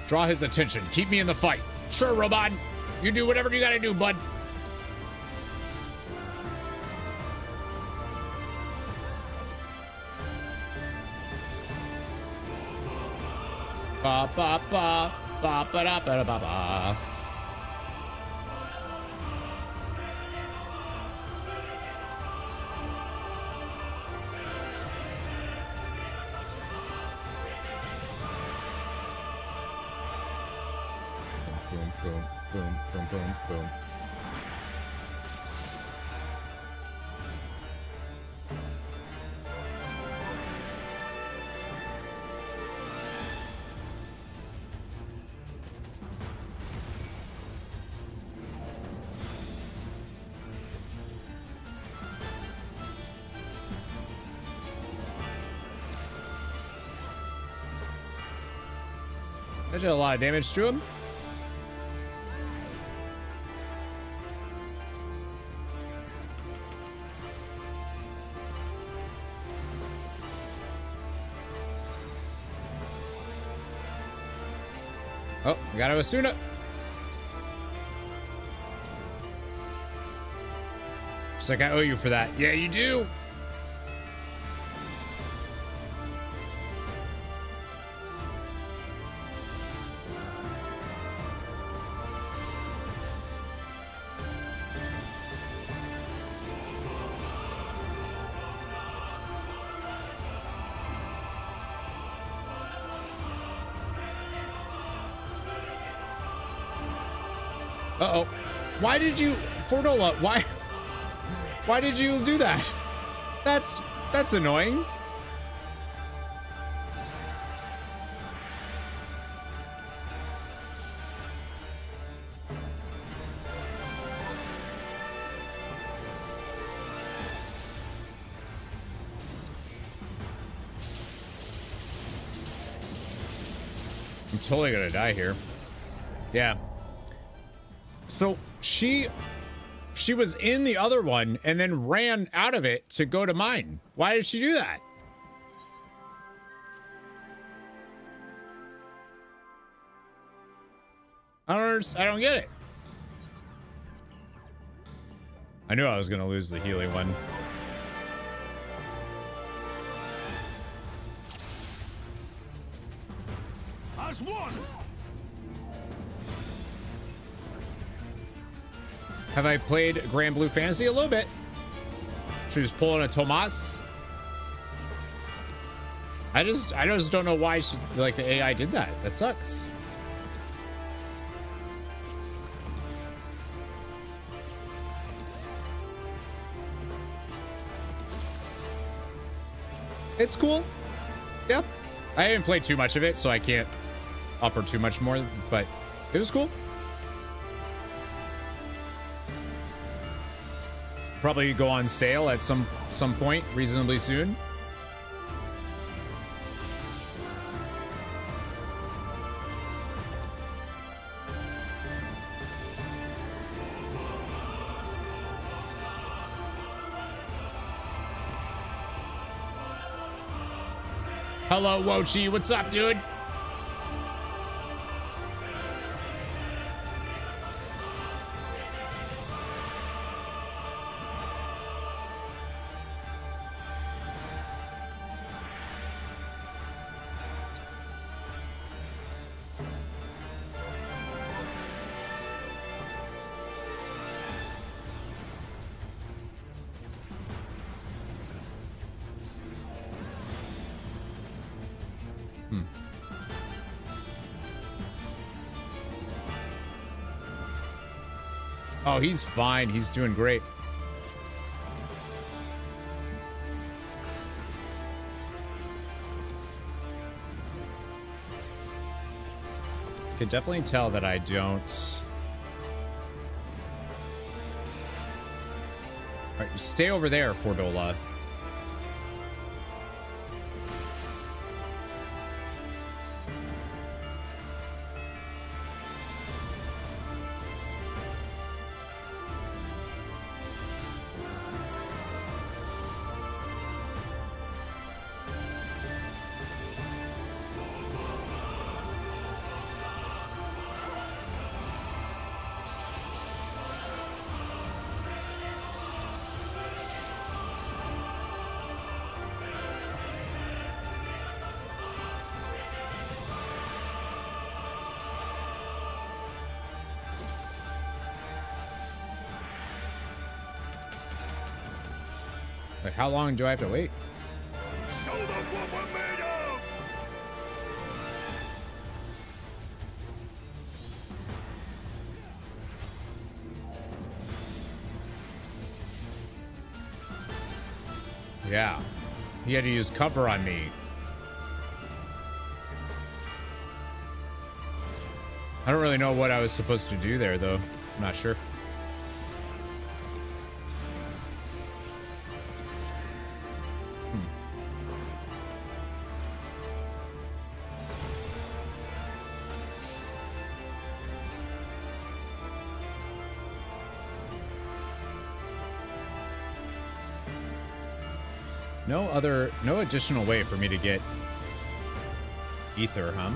Draw his attention. Keep me in the fight. Sure, Robot. You do whatever you gotta do, bud. Ba ba ba ba ba da ba da ba ba. Boom boom boom boom boom boom. That did a lot of damage to him. Oh, we got to Asuna. Just like I owe you for that. Yeah, you do. Uh-oh. Why did you... Fordola, why did you do that? That's annoying. I'm totally gonna die here. Yeah. So she was in the other one and then ran out of it to go to mine. Why did she do that? I don't get it. I knew I was gonna lose the healing one.
As one.
Have I played Grand Blue Fantasy? A little bit. She was pulling a Tomas. I just don't know why she, like, the AI did that. That sucks. It's cool. Yep. I haven't played too much of it, so I can't offer too much more, but it was cool. Probably go on sale at some point reasonably soon. Hello, Wochi. What's up, dude? Oh, he's fine. He's doing great. Can definitely tell that I don't. All right, stay over there, Fordola. Like, how long do I have to wait?
Show them what we're made of.
Yeah. He had to use cover on me. I don't really know what I was supposed to do there, though. I'm not sure. No additional way for me to get ether, huh?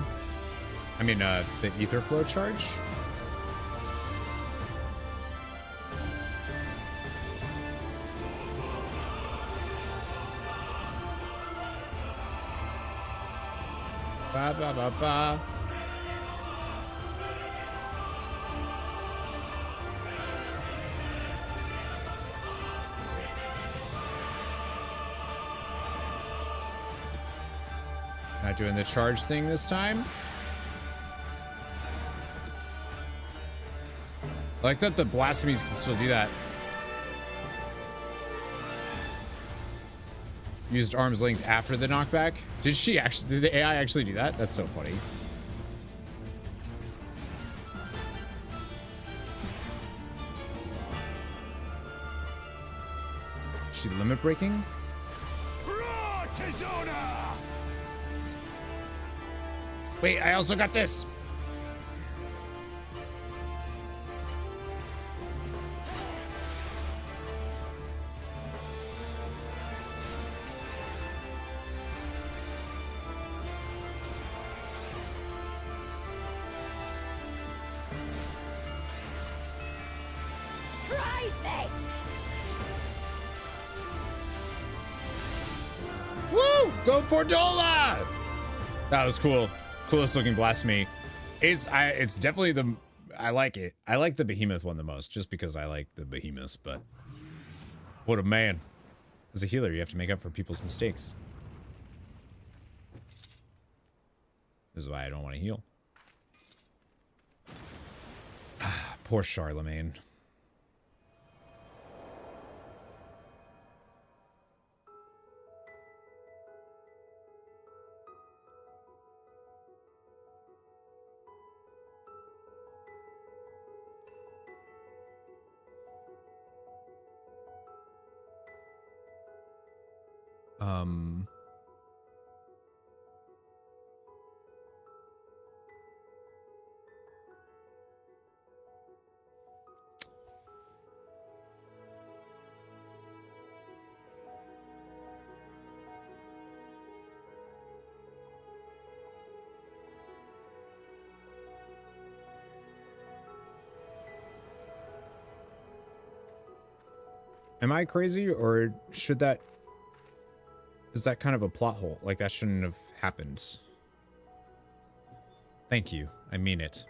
I mean, the ether flow charge? Ba ba ba ba. Not doing the charge thing this time. I like that the blasphemies can still do that. Used arm's length after the knockback. Did the AI actually do that? That's so funny. Is she limit breaking? Wait, I also got this.
Try this!
Woo! Go for Dola! That was cool. Coolest looking blasphemy. It's definitely the I like it. I like the behemoth one the most, just because I like the behemoths, but what a man. As a healer, you have to make up for people's mistakes. This is why I don't want to heal. Poor Charlemagne. Am I crazy, or is that kind of a plot hole? Like, that shouldn't have happened. Thank you. I mean it.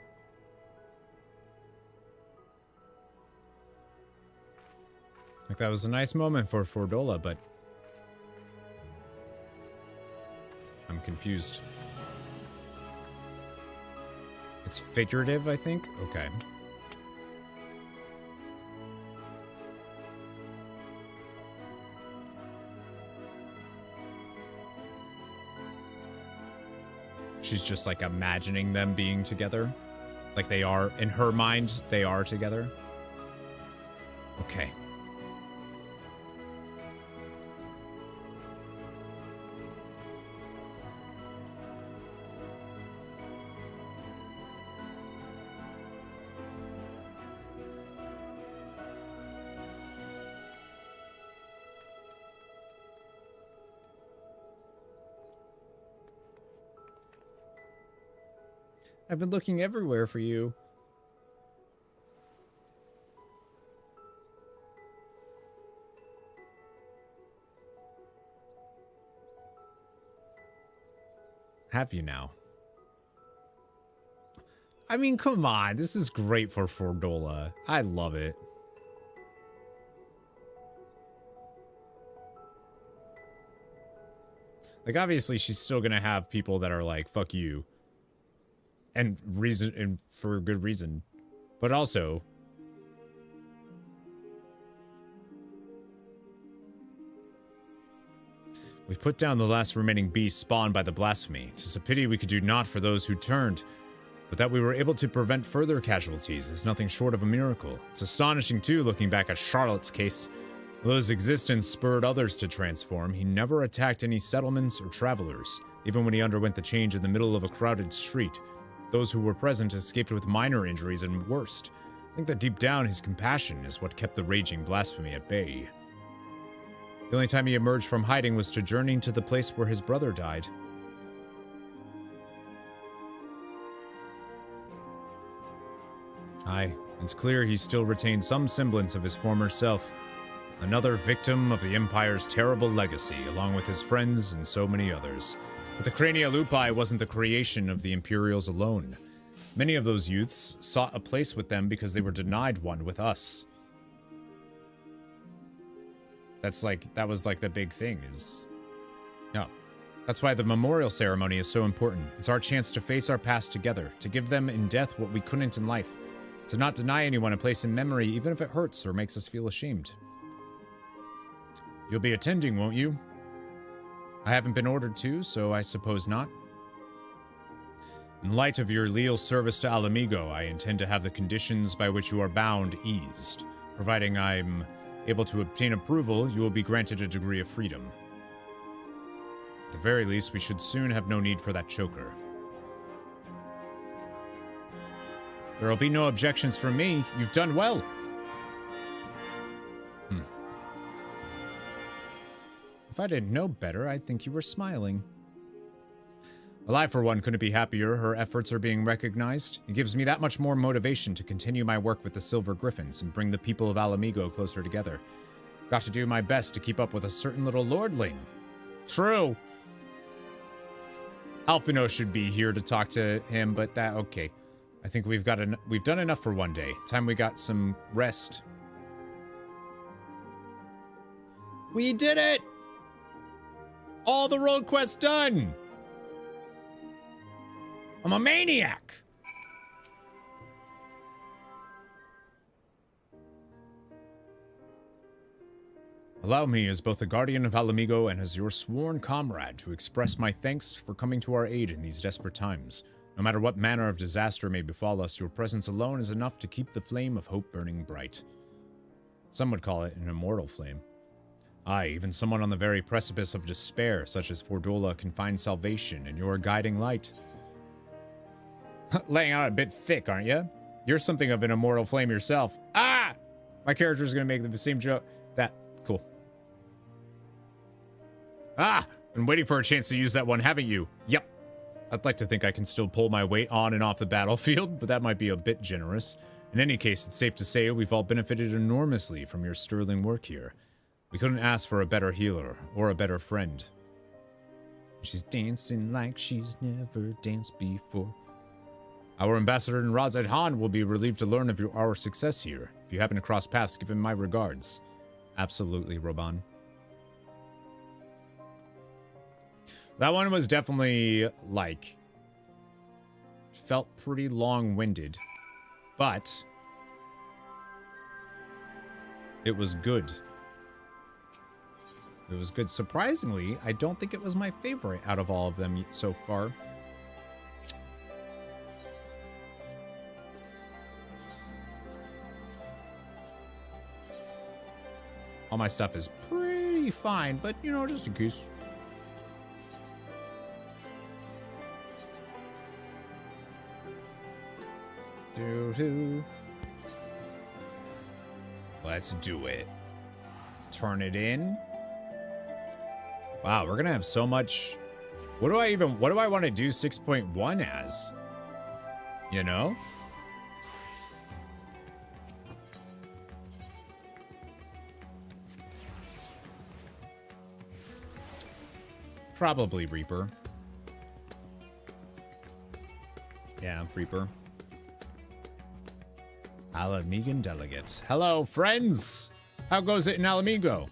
Like, that was a nice moment for Fordola, but I'm confused. It's figurative, I think? Okay. She's just like imagining them being together. Like they are, in her mind, they are together. Okay. I've been looking everywhere for you. Have you now? I mean, come on. This is great for Fordola. I love it. Like, obviously, she's still gonna have people that are like, fuck you. And for good reason. But also, we've put down the last remaining beast spawned by the blasphemy. 'Tis a pity we could do naught for those who turned, but that we were able to prevent further casualties is nothing short of a miracle. It's astonishing, too, looking back at Charlotte's case. Although his existence spurred others to transform, he never attacked any settlements or travelers. Even when he underwent the change in the middle of a crowded street, those who were present escaped with minor injuries and worst. I think that deep down, his compassion is what kept the raging blasphemy at bay. The only time he emerged from hiding was to journey to the place where his brother died. Aye, it's clear he still retained some semblance of his former self. Another victim of the Empire's terrible legacy, along with his friends and so many others. But the Crania Lupi wasn't the creation of the Imperials alone. Many of those youths sought a place with them because they were denied one with us. That was like the big thing is... No. That's why the memorial ceremony is so important. It's our chance to face our past together, to give them in death what we couldn't in life, to not deny anyone a place in memory even if it hurts or makes us feel ashamed. You'll be attending, won't you? I haven't been ordered to, so I suppose not. In light of your leal service to Alamigo, I intend to have the conditions by which you are bound eased. Providing I'm able to obtain approval, you will be granted a degree of freedom. At the very least, we should soon have no need for that choker. There'll be no objections from me. You've done well. If I didn't know better, I'd think you were smiling. Well, I, for one, couldn't be happier her efforts are being recognized. It gives me that much more motivation to continue my work with the Silver Griffins and bring the people of Alamigo closer together. Got to do my best to keep up with a certain little lordling. True. Alphino should be here to talk to him, but okay. I think we've done enough for one day. Time we got some rest. We did it! All the road quests done! I'm a maniac! Allow me, as both the Guardian of Alamigo and as your sworn comrade, to express my thanks for coming to our aid in these desperate times. No matter what manner of disaster may befall us, your presence alone is enough to keep the flame of hope burning bright. Some would call it an immortal flame. Aye, even someone on the very precipice of despair, such as Fordola, can find salvation in your guiding light. Laying out a bit thick, aren't you? You're something of an immortal flame yourself. Ah! My character's gonna make the same joke. Cool. Ah! Been waiting for a chance to use that one, haven't you? Yep. I'd like to think I can still pull my weight on and off the battlefield, but that might be a bit generous. In any case, it's safe to say we've all benefited enormously from your sterling work here. We couldn't ask for a better healer or a better friend. She's dancing like she's never danced before. Our ambassador in Razad Han will be relieved to learn of our success here. If you happen to cross paths, give him my regards. Absolutely, Roban. That one was definitely, like, felt pretty long-winded, but it was good. It was good. Surprisingly, I don't think it was my favorite out of all of them so far. All my stuff is pretty fine, but, you know, just in case. Let's do it. Turn it in. Wow, we're gonna have so much. What do I want to do 6.1 as? You know? Probably Reaper. Yeah, Reaper. Alamigan delegates. Hello, friends! How goes it in Alamigo?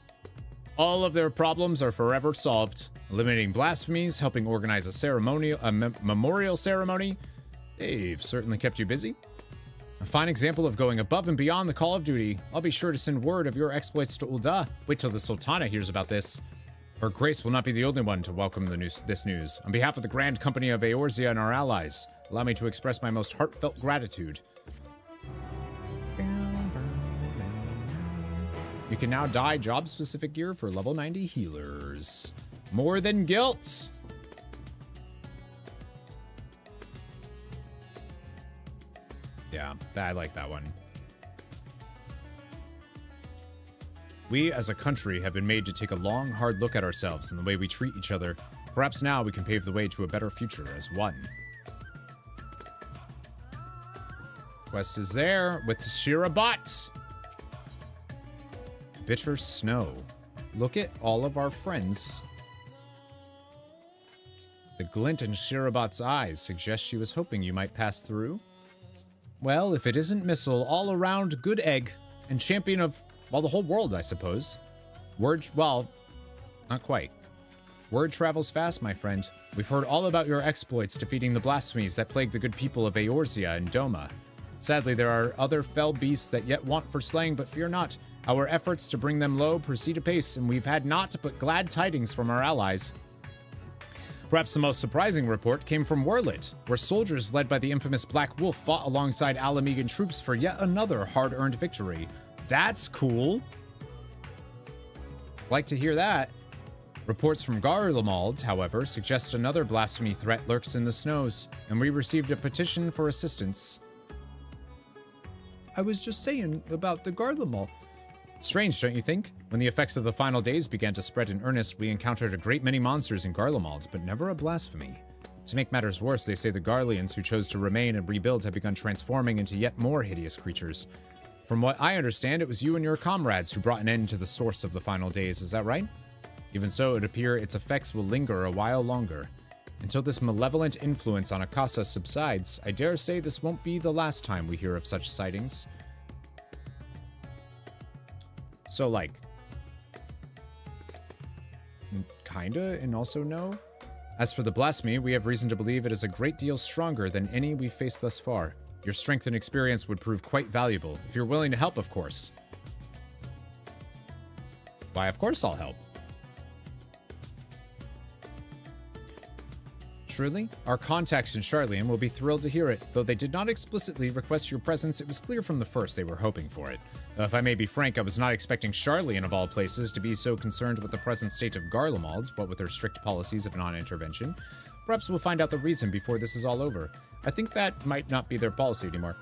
All of their problems are forever solved. Eliminating blasphemies, helping organize a memorial ceremony. They've certainly kept you busy. A fine example of going above and beyond the call of duty. I'll be sure to send word of your exploits to Ul'dah. Wait till the Sultana hears about this. Her Grace will not be the only one to welcome this news. On behalf of the Grand Company of Eorzea and our allies, allow me to express my most heartfelt gratitude. You can now dye job-specific gear for level 90 healers. More than guilt! Yeah, I like that one. We, as a country, have been made to take a long, hard look at ourselves and the way we treat each other. Perhaps now we can pave the way to a better future as one. Quest is there with Shirabat. Bitter snow. Look at all of our friends. The glint in Shirabat's eyes suggests she was hoping you might pass through. Well, if it isn't Missil, all around good egg and champion of, well, the whole world, I suppose. Well, not quite. Word travels fast, my friend. We've heard all about your exploits defeating the blasphemies that plague the good people of Eorzea and Doma. Sadly, there are other fell beasts that yet want for slaying, but fear not. Our efforts to bring them low proceed apace, and we've had naught but glad tidings from our allies. Perhaps the most surprising report came from Werlit, where soldiers led by the infamous Black Wolf fought alongside Alamigan troops for yet another hard-earned victory. That's cool. Like to hear that. Reports from Garlemald, however, suggest another blasphemy threat lurks in the snows, and we received a petition for assistance. I was just saying about the Garlemald. Strange, don't you think? When the effects of the final days began to spread in earnest, we encountered a great many monsters in Garlemald, but never a blasphemy. To make matters worse, they say the Garleans who chose to remain and rebuild have begun transforming into yet more hideous creatures. From what I understand, it was you and your comrades who brought an end to the source of the final days, is that right? Even so, it appears its effects will linger a while longer. Until this malevolent influence on Akasa subsides, I dare say this won't be the last time we hear of such sightings. So, like, kinda and also no? As for the blasphemy, we have reason to believe it is a great deal stronger than any we've faced thus far. Your strength and experience would prove quite valuable, if you're willing to help, of course. Why, of course I'll help. Truly, our contacts in Charlian will be thrilled to hear it. Though they did not explicitly request your presence, it was clear from the first they were hoping for it. If I may be frank, I was not expecting Charlian, of all places, to be so concerned with the present state of Garlemald, what with their strict policies of non-intervention. Perhaps we'll find out the reason before this is all over. I think that might not be their policy anymore.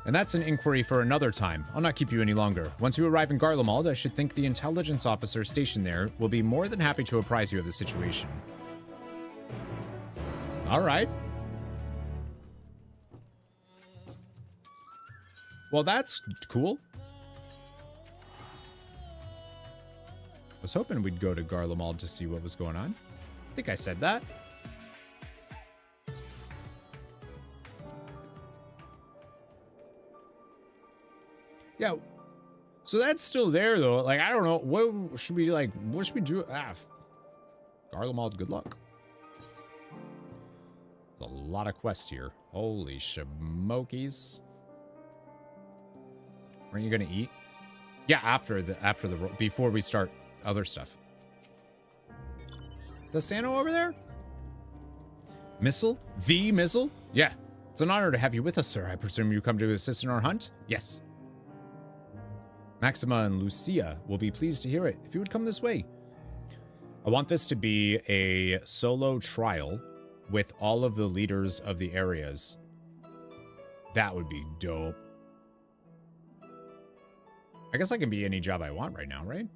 And that's an inquiry for another time. I'll not keep you any longer. Once you arrive in Garlemald, I should think the intelligence officer stationed there will be more than happy to apprise you of the situation. All right. Well, that's cool. I was hoping we'd go to Garlemald to see what was going on. I think I said that. Yeah. So that's still there, though. Like, I don't know. What should we, like, what should we do? Garlemald, good luck. There's a lot of quests here. Holy smokies. Aren't you gonna eat? Yeah, before we start other stuff. The Sano over there? Missile? The Missile? Yeah. It's an honor to have you with us, sir. I presume you come to assist in our hunt? Yes. Maxima and Lucia will be pleased to hear it. If you would come this way. I want this to be a solo trial with all of the leaders of the areas. That would be dope. I guess I can be any job I want right now, right?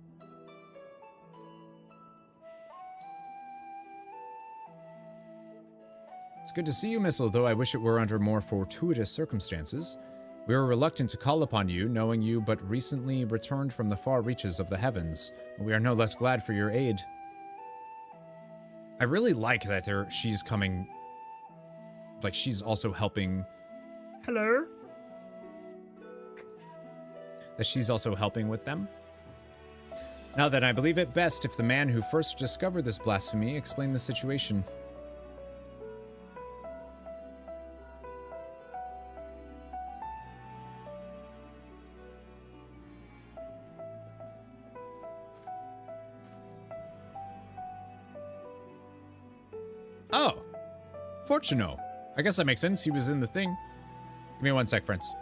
It's good to see you, Missile, though I wish it were under more fortuitous circumstances. We were reluctant to call upon you, knowing you but recently returned from the far reaches of the heavens. We are no less glad for your aid. I really like that she's coming, like she's also helping. Hello? That she's also helping with them. Now then, I believe it best if the man who first discovered this blasphemy explained the situation. Oh, Fortuno. I guess that makes sense. He was in the thing. Give me one sec, friends.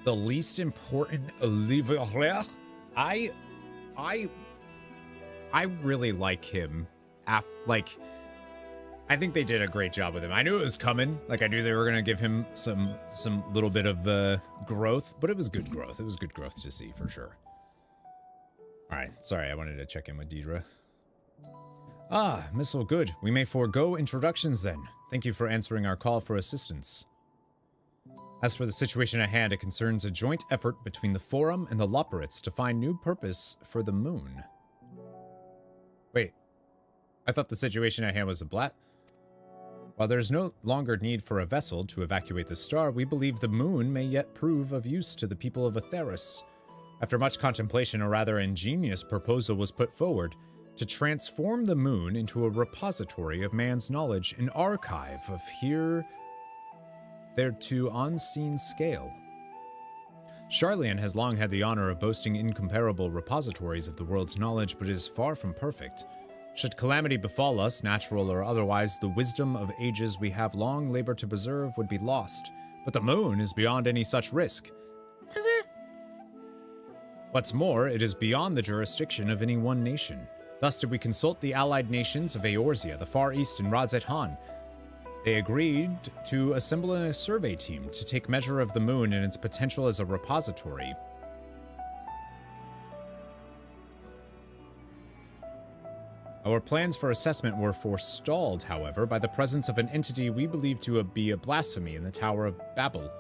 The least important Olivier. I really like him. I think they did a great job with him. I knew it was coming. Like, I knew they were gonna give him some little bit of growth, but it was good growth. It was good growth to see for sure. All right, sorry, I wanted to check in with Deidre. Ah, Missile, good. We may forego introductions then. Thank you for answering our call for assistance. As for the situation at hand, it concerns a joint effort between the Forum and the Loporits to find new purpose for the moon. Wait, I thought the situation at hand was the While there is no longer need for a vessel to evacuate the star, we believe the moon may yet prove of use to the people of Atheris. After much contemplation, a rather ingenious proposal was put forward to transform the moon into a repository of man's knowledge, an archive of thereto unseen scale. Charlian has long had the honor of boasting incomparable repositories of the world's knowledge, but is far from perfect. Should calamity befall us, natural or otherwise, the wisdom of ages we have long labored to preserve would be lost. But the moon is beyond any such risk. Is it? What's more, it is beyond the jurisdiction of any one nation. Thus did we consult the allied nations of Eorzea, the Far East, and Radzet Han. They agreed to assemble a survey team to take measure of the moon and its potential as a repository. Our plans for assessment were forestalled, however, by the presence of an entity we believe to be a blasphemy in the Tower of Babel.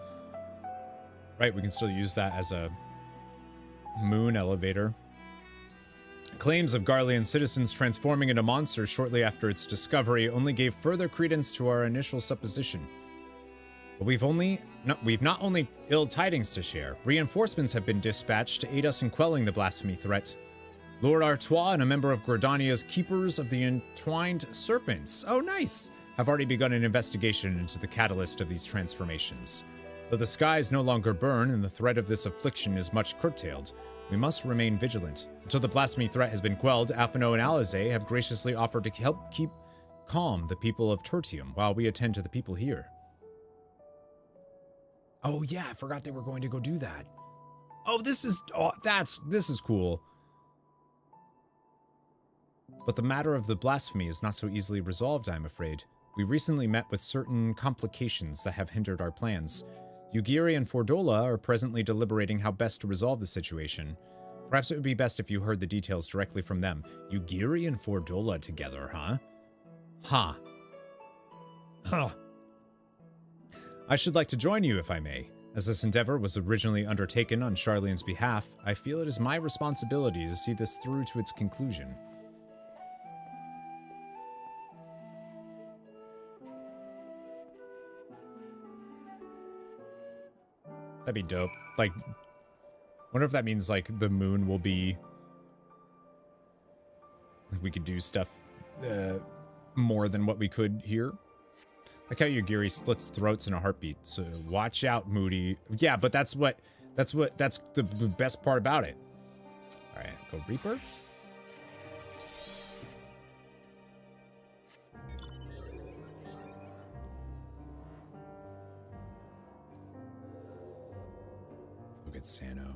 Right, we can still use that as a moon elevator. Claims of Garlean citizens transforming into monsters shortly after its discovery only gave further credence to our initial supposition. But we've not only ill tidings to share. Reinforcements have been dispatched to aid us in quelling the blasphemy threat. Lord Artois and a member of Gridania's Keepers of the Entwined Serpents, oh nice, have already begun an investigation into the catalyst of these transformations. Though the skies no longer burn and the threat of this affliction is much curtailed, we must remain vigilant. Until the blasphemy threat has been quelled, Aphino and Alize have graciously offered to help keep calm the people of Tertium while we attend to the people here. Oh yeah, I forgot they were going to go do that. Oh, this is cool. But the matter of the blasphemy is not so easily resolved, I'm afraid. We recently met with certain complications that have hindered our plans. Yugiri and Fordola are presently deliberating how best to resolve the situation. Perhaps it would be best if you heard the details directly from them. Yugiri and Fordola together, huh? Huh. Huh. I should like to join you, if I may. As this endeavor was originally undertaken on Charlian's behalf, I feel it is my responsibility to see this through to its conclusion. That'd be dope. Like, wonder if that means, like, the moon will be... Like, we could do stuff more than what we could here. Like how Yugiri slits throats in a heartbeat. So watch out, Moody. Yeah, but that's the best part about it. All right, go Reaper. Look at Sano.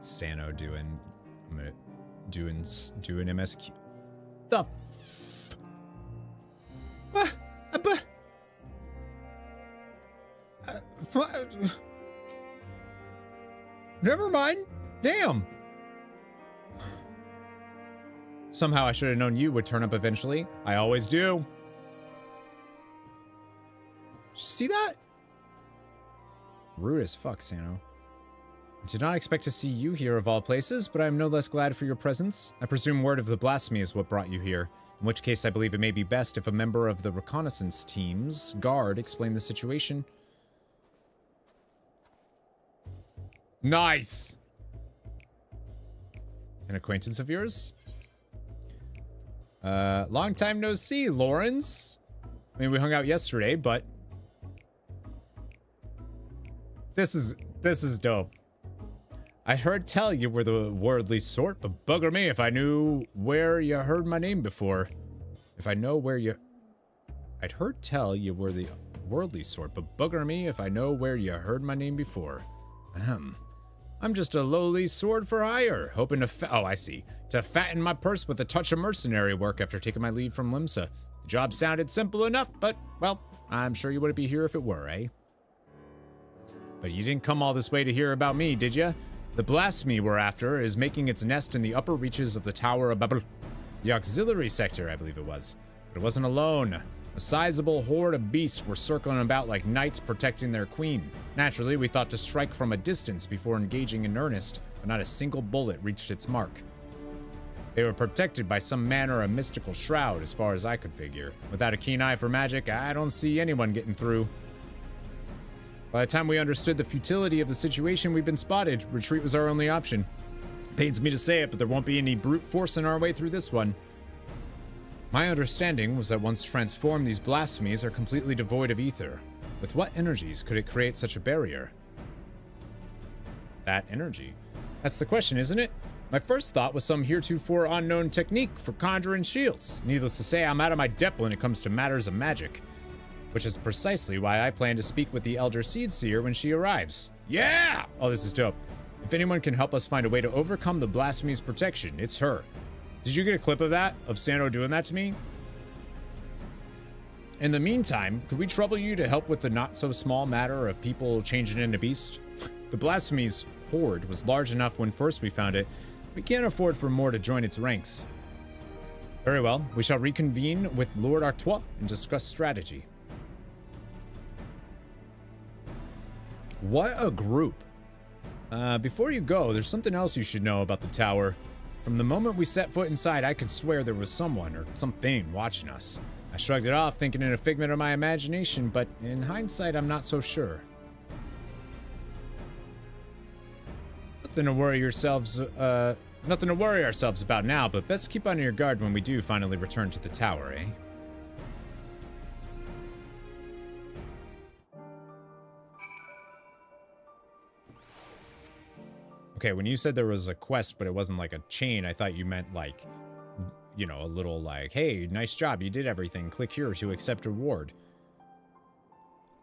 Sano doing MSQ. The never mind. Damn. Somehow I should have known you would turn up eventually. I always do. See that? Rude as fuck, Sano. I did not expect to see you here of all places, but I am no less glad for your presence. I presume word of the blasphemy is what brought you here. In which case, I believe it may be best if a member of the reconnaissance team's guard explain the situation. Nice! An acquaintance of yours? Long time no see, Lawrence. I mean, we hung out yesterday, but... This is dope. I heard tell you were the worldly sort, but bugger me if I knew where you heard my name before. If I know where you... I'd heard tell you were the worldly sort, but bugger me if I know where you heard my name before. Ahem. I'm just a lowly sword for hire, hoping to oh, I see. To fatten my purse with a touch of mercenary work after taking my leave from Limsa. The job sounded simple enough, but, well, I'm sure you wouldn't be here if it were, eh? But you didn't come all this way to hear about me, did ya? The blasphemy we're after is making its nest in the upper reaches of the Tower of Babel. The auxiliary sector, I believe it was. But it wasn't alone. A sizable horde of beasts were circling about like knights protecting their queen. Naturally, we thought to strike from a distance before engaging in earnest, but not a single bullet reached its mark. They were protected by some manner of mystical shroud, as far as I could figure. Without a keen eye for magic, I don't see anyone getting through. By the time we understood the futility of the situation, we'd been spotted. Retreat was our only option. Pains me to say it, but there won't be any brute forcing our way through this one. My understanding was that once transformed, these blasphemies are completely devoid of ether. With what energies could it create such a barrier? That energy. That's the question, isn't it? My first thought was some heretofore unknown technique for conjuring shields. Needless to say, I'm out of my depth when it comes to matters of magic. Which is precisely why I plan to speak with the Elder Seedseer when she arrives. Yeah! Oh, this is dope. If anyone can help us find a way to overcome the blasphemy's protection, it's her. Did you get a clip of that? Of Sando doing that to me? In the meantime, could we trouble you to help with the not-so-small matter of people changing into beast? The blasphemy's horde was large enough when first we found it. We can't afford for more to join its ranks. Very well. We shall reconvene with Lord Artois and discuss strategy. What a group. Before you go, there's something else you should know about the tower. From the moment we set foot inside, I could swear there was someone or something watching us. I shrugged it off, thinking it a figment of my imagination, but in hindsight, I'm not so sure. Nothing to worry ourselves about now, but best keep on your guard when we do finally return to the tower, eh? Okay, when you said there was a quest, but it wasn't like a chain, I thought you meant like, you know, a little like, hey, nice job, you did everything. Click here to accept reward.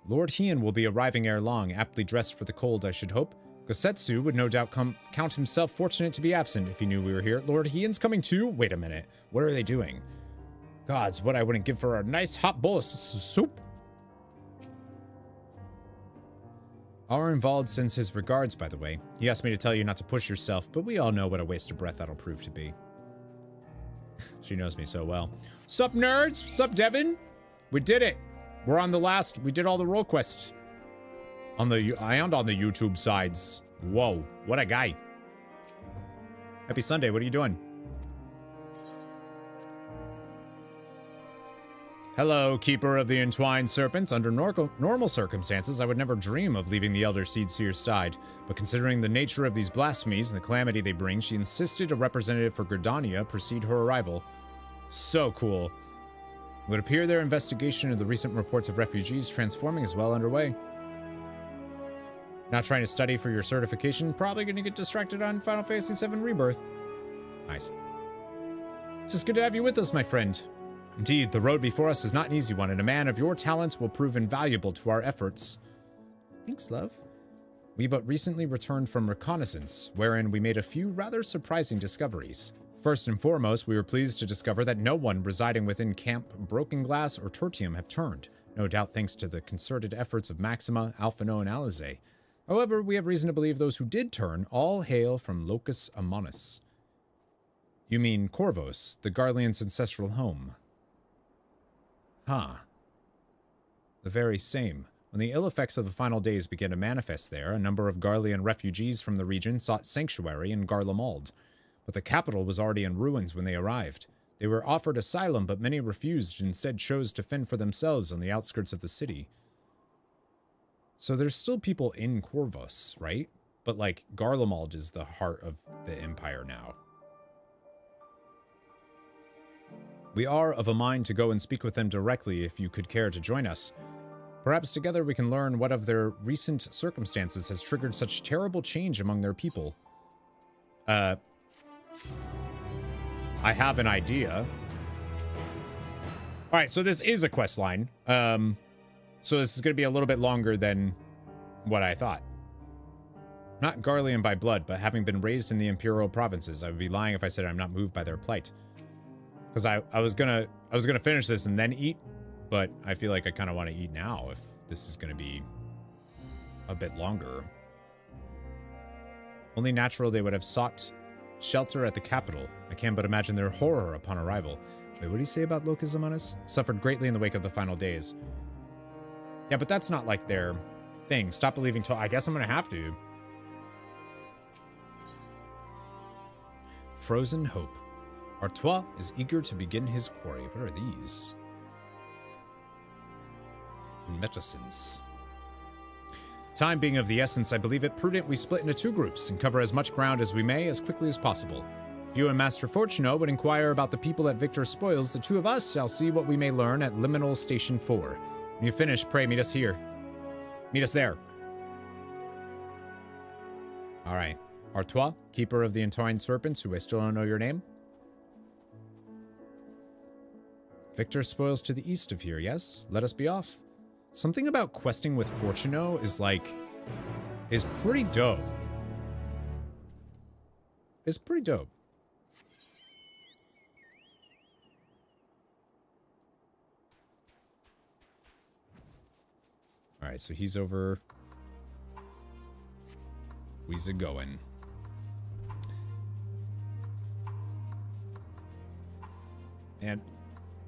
Lord Hien will be arriving ere long, aptly dressed for the cold, I should hope. Gosetsu would no doubt count himself fortunate to be absent if he knew we were here. Lord Hien's coming too? Wait a minute. What are they doing? Gods, what I wouldn't give for a nice hot bowl of soup. Our involved sends his regards, by the way. He asked me to tell you not to push yourself, but we all know what a waste of breath that'll prove to be. She knows me so well. Sup, nerds? Sup, Devin? We did it. We're on the last. We did all the role quests. And on the YouTube sides. Whoa, what a guy. Happy Sunday. What are you doing? Hello, Keeper of the Entwined Serpents. Under normal circumstances, I would never dream of leaving the Elder Seedseer's side. But considering the nature of these blasphemies and the calamity they bring, she insisted a representative for Gridania precede her arrival. So cool. It would appear their investigation of the recent reports of refugees transforming is well underway. Not trying to study for your certification, probably going to get distracted on Final Fantasy VII Rebirth. Nice. It's just good to have you with us, my friend. Indeed, the road before us is not an easy one, and a man of your talents will prove invaluable to our efforts. Thanks, love. We but recently returned from reconnaissance, wherein we made a few rather surprising discoveries. First and foremost, we were pleased to discover that no one residing within Camp Broken Glass or Tertium have turned, no doubt thanks to the concerted efforts of Maxima, Alphino, and Alize. However, we have reason to believe those who did turn all hail from Locus Amonis. You mean Corvos, the Garlean's ancestral home. Huh. The very same. When the ill effects of the final days began to manifest there, a number of Garlean refugees from the region sought sanctuary in Garlemald. But the capital was already in ruins when they arrived. They were offered asylum, but many refused and instead chose to fend for themselves on the outskirts of the city. So there's still people in Corvus, right? But like, Garlemald is the heart of the Empire now. We are of a mind to go and speak with them directly if you could care to join us. Perhaps together we can learn what of their recent circumstances has triggered such terrible change among their people. I have an idea. Alright, so this is a quest line. So this is going to be a little bit longer than what I thought. Not Garlean by blood, but having been raised in the Imperial provinces, I would be lying if I said I'm not moved by their plight. Because I was gonna finish this and then eat, but I feel like I kind of want to eat now if this is going to be a bit longer. Only natural they would have sought shelter at the capital. I can but imagine their horror upon arrival. Wait, what did he say about Locus Amanus? Suffered greatly in the wake of the final days. Yeah, but that's not like their thing. Stop believing I guess I'm gonna have to. Frozen Hope. Artois is eager to begin his quarry. What are these? Medicines. Time being of the essence, I believe it prudent we split into 2 groups and cover as much ground as we may as quickly as possible. If you and Master Fortuno would inquire about the people at Victor Spoils, the 2 of us shall see what we may learn at Liminal Station 4. When you finish, pray meet us here. Meet us there. Alright. Artois, keeper of the Entwined Serpents, who I still don't know your name. Victor Spoils to the east of here, yes? Let us be off. Something about questing with Fortuno is pretty dope. It's pretty dope. Alright, so he's over. Where's it going? And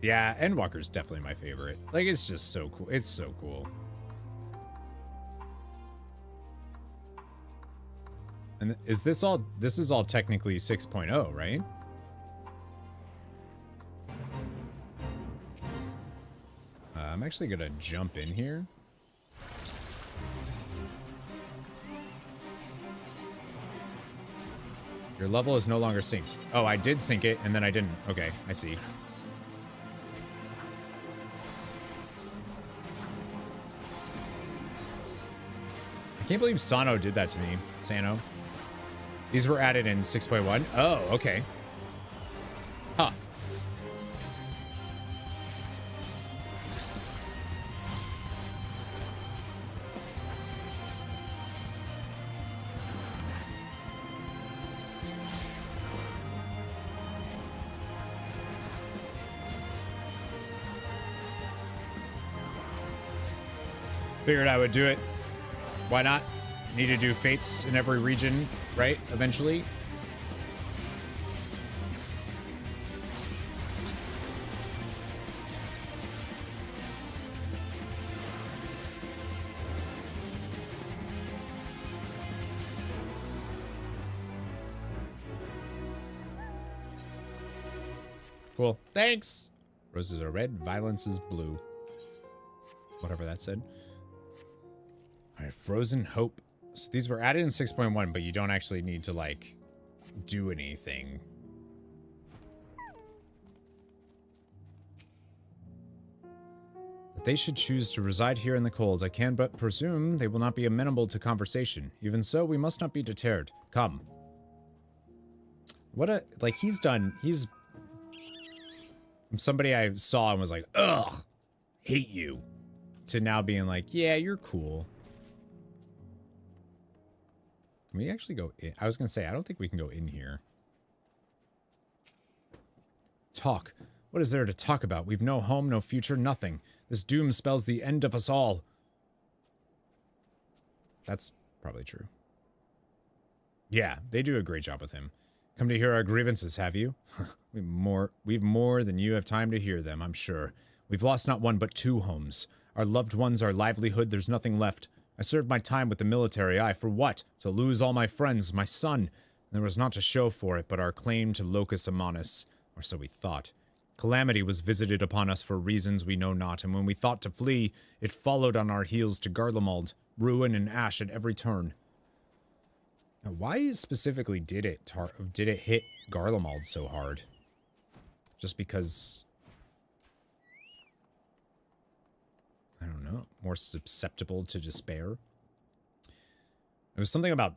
yeah, Endwalker's definitely my favorite. Like, it's just so cool. It's so cool. And is this all? This is all technically 6.0, right? I'm actually gonna jump in here. Your level is no longer synced. Oh, I did sync it, and then I didn't. Okay, I see. I can't believe Sano did that to me. Sano. These were added in 6.1. Oh, okay. Huh. Figured I would do it. Why not? Need to do fates in every region, right? Eventually. Cool. Thanks. Roses are red, violence is blue. Whatever that said. All right, Frozen Hope. So these were added in 6.1, but you don't actually need to, like, do anything. That they should choose to reside here in the cold, I can but presume they will not be amenable to conversation. Even so, we must not be deterred. Come. What a... Like, he's from somebody I saw and was like, ugh, hate you, to now being like, yeah, you're cool. Can we actually go in? I was going to say, I don't think we can go in here. Talk. What is there to talk about? We've no home, no future, nothing. This doom spells the end of us all. That's probably true. Yeah, they do a great job with him. Come to hear our grievances, have you? We've more than you have time to hear them, I'm sure. We've lost not one, but 2 homes. Our loved ones, our livelihood, there's nothing left. I served my time with the military, aye, for what? To lose all my friends, my son. And there was not a show for it, but our claim to Locus Amanus, or so we thought. Calamity was visited upon us for reasons we know not, and when we thought to flee, it followed on our heels to Garlemald, ruin and ash at every turn. Now, why specifically did it hit Garlemald so hard? Just because... I don't know, more susceptible to despair. It was something about,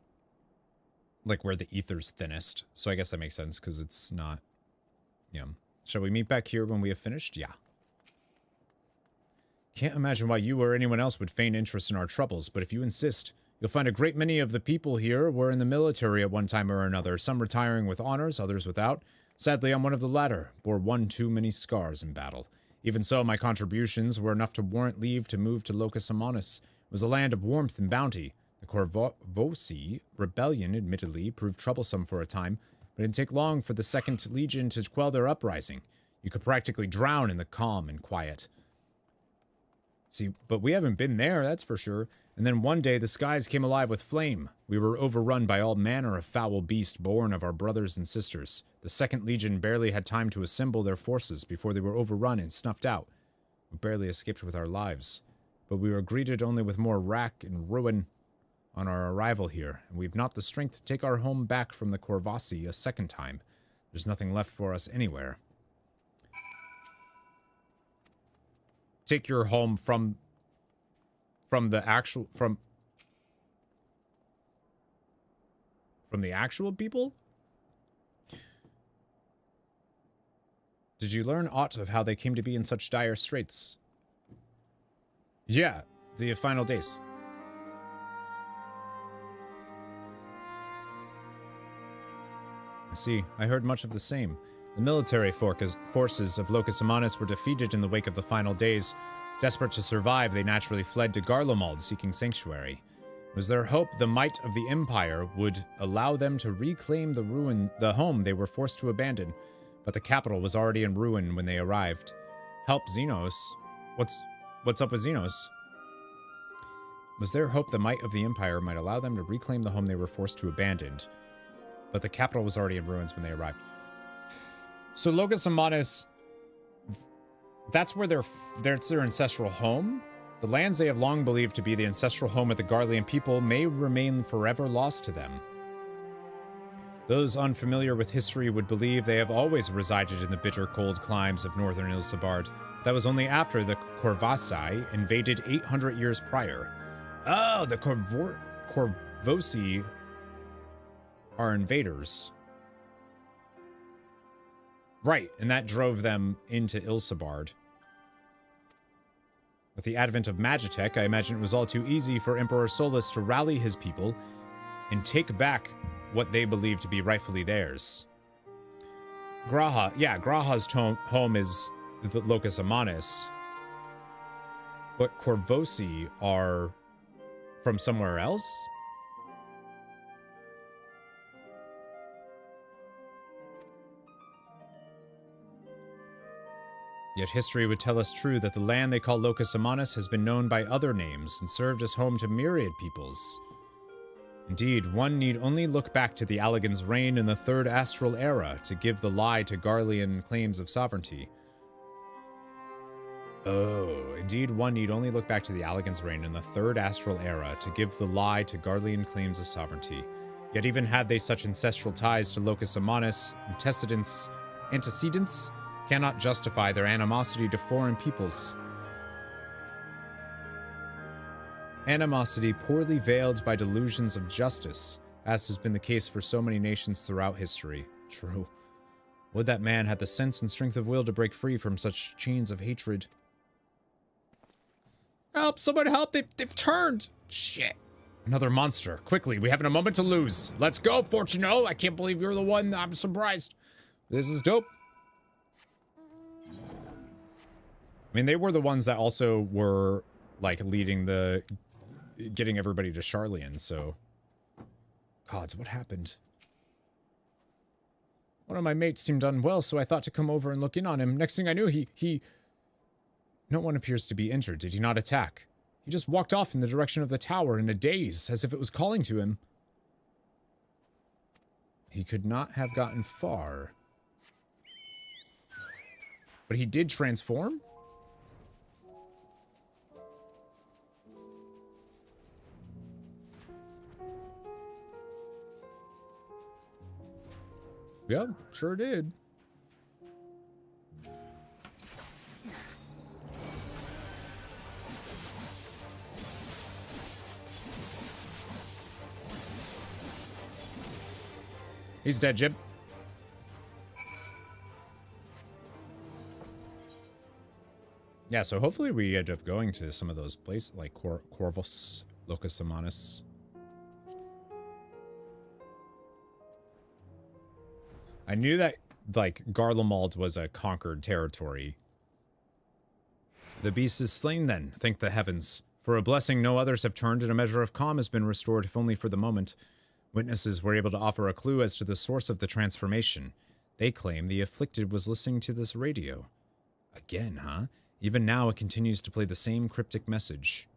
like, where the ether's thinnest. So I guess that makes sense, because it's not... Yeah. Shall we meet back here when we have finished? Yeah. Can't imagine why you or anyone else would feign interest in our troubles, but if you insist, you'll find a great many of the people here were in the military at one time or another, some retiring with honors, others without. Sadly, I'm one of the latter, bore one too many scars in battle. Even so, my contributions were enough to warrant leave to move to Locus Amonis. It was a land of warmth and bounty. The Corvosi rebellion, admittedly, proved troublesome for a time, but it didn't take long for the Second Legion to quell their uprising. You could practically drown in the calm and quiet. See, but we haven't been there, that's for sure. And then one day the skies came alive with flame. We were overrun by all manner of foul beast born of our brothers and sisters. The Second Legion barely had time to assemble their forces before they were overrun and snuffed out. We barely escaped with our lives. But we were greeted only with more wrack and ruin on our arrival here, and we've not the strength to take our home back from the Corvosi a second time. There's nothing left for us anywhere. Take your home from the actual from the actual people? Did you learn aught of how they came to be in such dire straits? Yeah, the final days. I see. I heard much of the same. The military forces of Locus Amonis were defeated in the wake of the final days. Desperate to survive, they naturally fled to Garlemald, seeking sanctuary. It was their hope the might of the Empire would allow them to reclaim the home they were forced to abandon, but the capital was already in ruin when they arrived. Help Xenos. What's up with Xenos? It was their hope the might of the Empire might allow them to reclaim the home they were forced to abandon, but the capital was already in ruins when they arrived. So Locus Amonis, that's where that's their ancestral home. The lands they have long believed to be the ancestral home of the Garlean people may remain forever lost to them. Those unfamiliar with history would believe they have always resided in the bitter cold climes of northern Ilsabard. That was only after the Corvasi invaded 800 years prior. Oh, the Corvosi are invaders. Right, and that drove them into Ilsabard. With the advent of Magitech, I imagine it was all too easy for Emperor Solus to rally his people and take back what they believed to be rightfully theirs. Graha's home is the Locus Amonis, but Corvosi are from somewhere else? Yet history would tell us true that the land they call Locus Amonis has been known by other names and served as home to myriad peoples. Indeed, one need only look back to the Allagan's reign in the Third Astral Era to give the lie to Garlean claims of sovereignty. Oh, indeed, one need only look back to the Allagan's reign in the Third Astral Era to give the lie to Garlean claims of sovereignty. Yet even had they such ancestral ties to Locus Amonis, antecedents cannot justify their animosity to foreign peoples. Animosity poorly veiled by delusions of justice, as has been the case for so many nations throughout history. True. Would that man had the sense and strength of will to break free from such chains of hatred. Help! Someone help! They've turned! Shit. Another monster. Quickly, we haven't a moment to lose. Let's go, Fortuno! I can't believe you're the one. I'm surprised. This is dope. I mean, they were the ones that also were, like, leading the... getting everybody to Charlian, so... Gods, what happened? One of my mates seemed unwell, so I thought to come over and look in on him. Next thing I knew, he... No one appears to be injured. Did he not attack? He just walked off in the direction of the tower in a daze, as if it was calling to him. He could not have gotten far. But he did transform? Yeah, sure did. He's dead, Jib. Yeah, so hopefully we end up going to some of those places, like Corvus, Locus Amanus. I knew that, like, Garlemald was a conquered territory. The beast is slain then, thank the heavens. For a blessing no others have turned, and a measure of calm has been restored, if only for the moment. Witnesses were able to offer a clue as to the source of the transformation. They claim the afflicted was listening to this radio. Again, huh? Even now it continues to play the same cryptic message.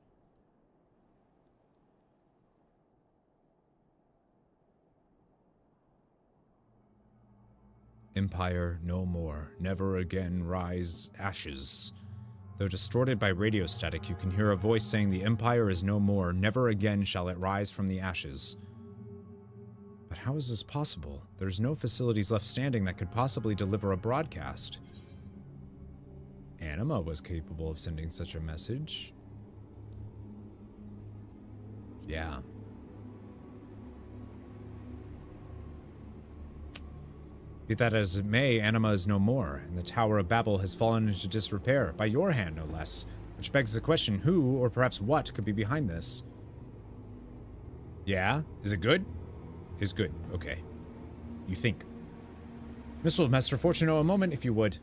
Empire no more, never again rise ashes. Though distorted by radio static, you can hear a voice saying the Empire is no more, never again shall it rise from the ashes. But how is this possible? There's no facilities left standing that could possibly deliver a broadcast. Anima was capable of sending such a message. Yeah. Be that as it may, Anima is no more, and the Tower of Babel has fallen into disrepair, by your hand no less, which begs the question who, or perhaps what, could be behind this? Yeah? Is it good? Is good. Okay. You think. Missile Master Fortuno, a moment, if you would.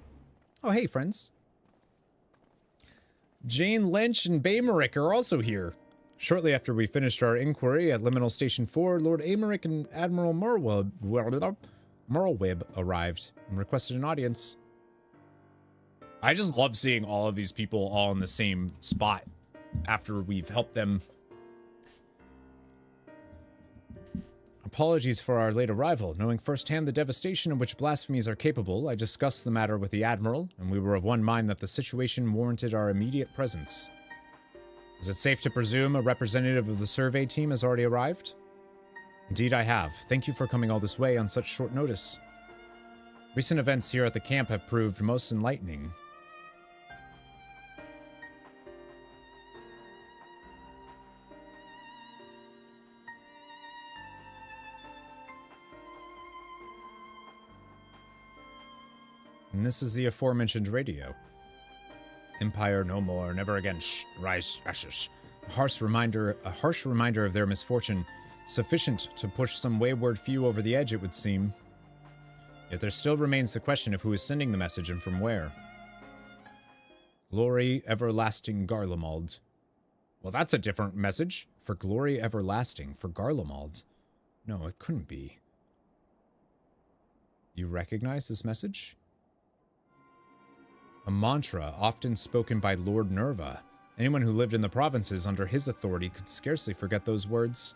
Oh, hey, friends. Jane Lynch and Baymerick are also here. Shortly after we finished our inquiry at Liminal Station 4, Lord Aymerick and Admiral Merlweb arrived and requested an audience. I just love seeing all of these people all in the same spot after we've helped them. Apologies for our late arrival. Knowing firsthand the devastation of which blasphemies are capable, I discussed the matter with the Admiral, and we were of one mind that the situation warranted our immediate presence. Is it safe to presume a representative of the survey team has already arrived? Indeed I have. Thank you for coming all this way on such short notice. Recent events here at the camp have proved most enlightening. And this is the aforementioned radio. Empire no more, never again. Shh, rise ashes. A harsh reminder of their misfortune, sufficient to push some wayward few over the edge, it would seem. Yet there still remains the question of who is sending the message and from where. Glory everlasting Garlemald. Well, that's a different message. For glory everlasting for Garlemald. No, it couldn't be. You recognize this message? A mantra often spoken by Lord Nerva. Anyone who lived in the provinces under his authority could scarcely forget those words.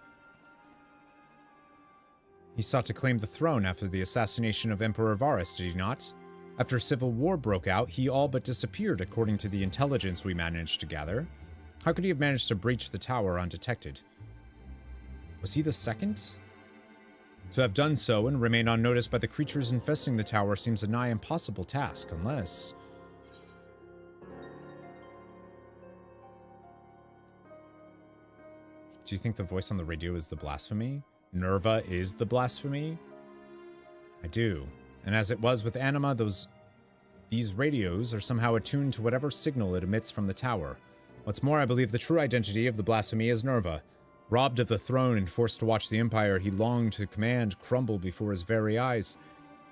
He sought to claim the throne after the assassination of Emperor Varus, did he not? After civil war broke out, he all but disappeared according to the intelligence we managed to gather. How could he have managed to breach the tower undetected? Was he the second? To have done so and remain unnoticed by the creatures infesting the tower seems a nigh impossible task, unless... Do you think the voice on the radio is the blasphemy? Nerva is the blasphemy? I do. And as it was with Anima, these radios are somehow attuned to whatever signal it emits from the tower. What's more, I believe the true identity of the blasphemy is Nerva. Robbed of the throne and forced to watch the empire he longed to command crumble before his very eyes.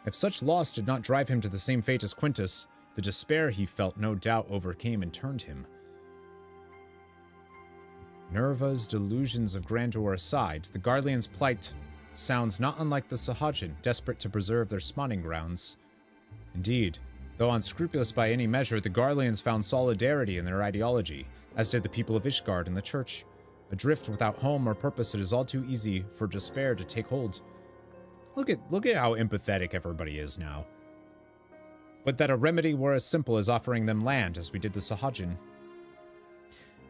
If such loss did not drive him to the same fate as Quintus, the despair he felt no doubt overcame and turned him. Nerva's delusions of grandeur aside, the Garlean's plight sounds not unlike the Sahajin, desperate to preserve their spawning grounds. Indeed, though unscrupulous by any measure, the Garleans found solidarity in their ideology, as did the people of Ishgard and the Church. Adrift without home or purpose, it is all too easy for despair to take hold. Look at how empathetic everybody is now. Would that a remedy were as simple as offering them land, as we did the Sahajin.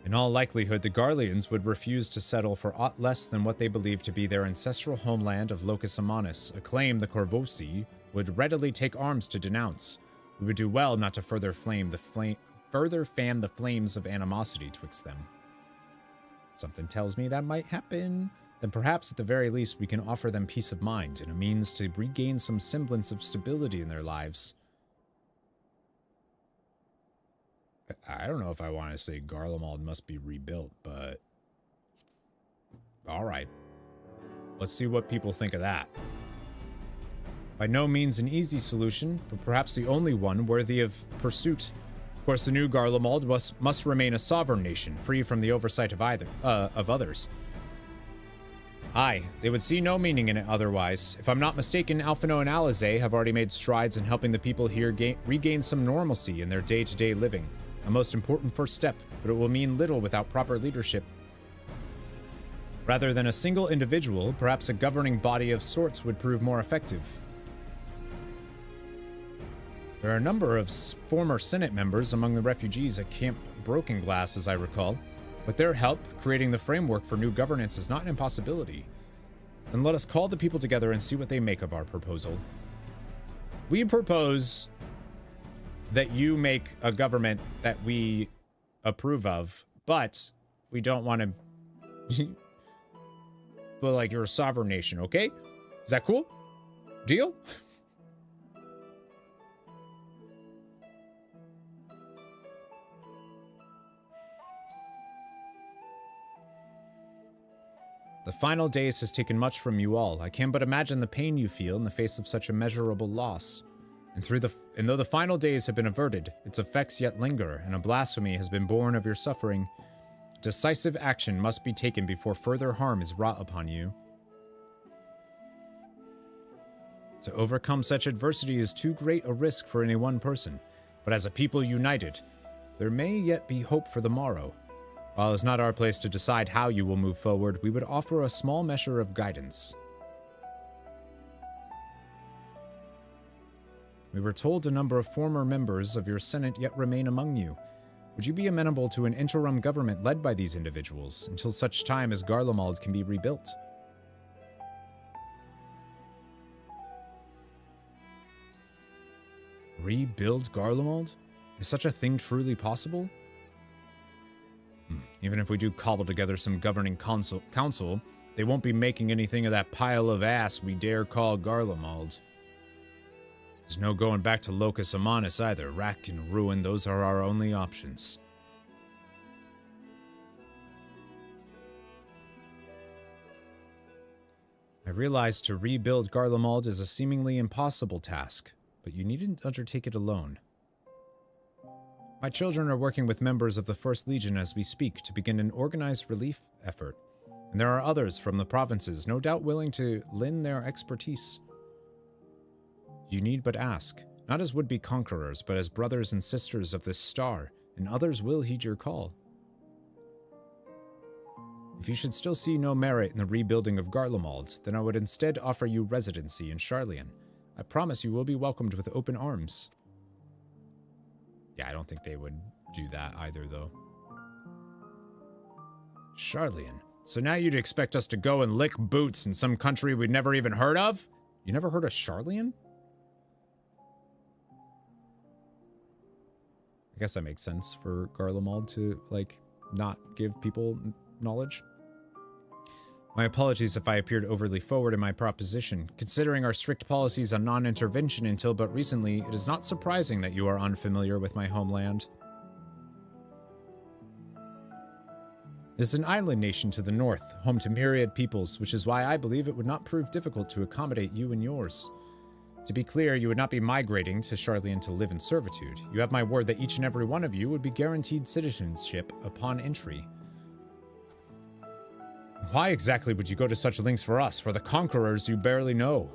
In all likelihood, the Garleans would refuse to settle for aught less than what they believed to be their ancestral homeland of Locus Amanus, a claim the Corvosi would readily take arms to denounce. We would do well not to further fan the flames of animosity twixt them. Something tells me that might happen. Then perhaps at the very least we can offer them peace of mind and a means to regain some semblance of stability in their lives. I don't know if I want to say Garlemald must be rebuilt, but... Alright. Let's see what people think of that. By no means an easy solution, but perhaps the only one worthy of pursuit. Of course, the new Garlemald must remain a sovereign nation, free from the oversight of others. Aye, they would see no meaning in it otherwise. If I'm not mistaken, Alphino and Alizé have already made strides in helping the people here regain some normalcy in their day-to-day living. A most important first step, but it will mean little without proper leadership. Rather than a single individual, perhaps a governing body of sorts would prove more effective. There are a number of former Senate members among the refugees at Camp Broken Glass, as I recall. With their help, creating the framework for new governance is not an impossibility. Then let us call the people together and see what they make of our proposal. We propose that you make a government that we approve of, but we don't want to... but like, you're a sovereign nation, okay? Is that cool? Deal? The final days has taken much from you all. I can but imagine the pain you feel in the face of such immeasurable loss. And though the final days have been averted, its effects yet linger, and a blasphemy has been born of your suffering. Decisive action must be taken before further harm is wrought upon you. To overcome such adversity is too great a risk for any one person, but as a people united, there may yet be hope for the morrow. While it's not our place to decide how you will move forward, we would offer a small measure of guidance. We were told a number of former members of your Senate yet remain among you. Would you be amenable to an interim government led by these individuals until such time as Garlemald can be rebuilt? Rebuild Garlemald? Is such a thing truly possible? Even if we do cobble together some governing council, they won't be making anything of that pile of ass we dare call Garlemald. There's no going back to Locus Amanus either. Rack and ruin, those are our only options. I realize to rebuild Garlemald is a seemingly impossible task, but you needn't undertake it alone. My children are working with members of the First Legion as we speak to begin an organized relief effort, and there are others from the provinces no doubt willing to lend their expertise. You need but ask, not as would-be conquerors, but as brothers and sisters of this star, and others will heed your call. If you should still see no merit in the rebuilding of Garlemald, then I would instead offer you residency in Sharlayan. I promise you will be welcomed with open arms. Yeah, I don't think they would do that either, though. Sharlayan. So now you'd expect us to go and lick boots in some country we'd never even heard of? You never heard of Sharlayan? I guess that makes sense for Garlemald to, like, not give people knowledge. My apologies if I appeared overly forward in my proposition. Considering our strict policies on non-intervention until but recently, it is not surprising that you are unfamiliar with my homeland. It is an island nation to the north, home to myriad peoples, which is why I believe it would not prove difficult to accommodate you and yours. To be clear, you would not be migrating to Sharlayan to live in servitude. You have my word that each and every one of you would be guaranteed citizenship upon entry. Why exactly would you go to such lengths for us, for the conquerors you barely know?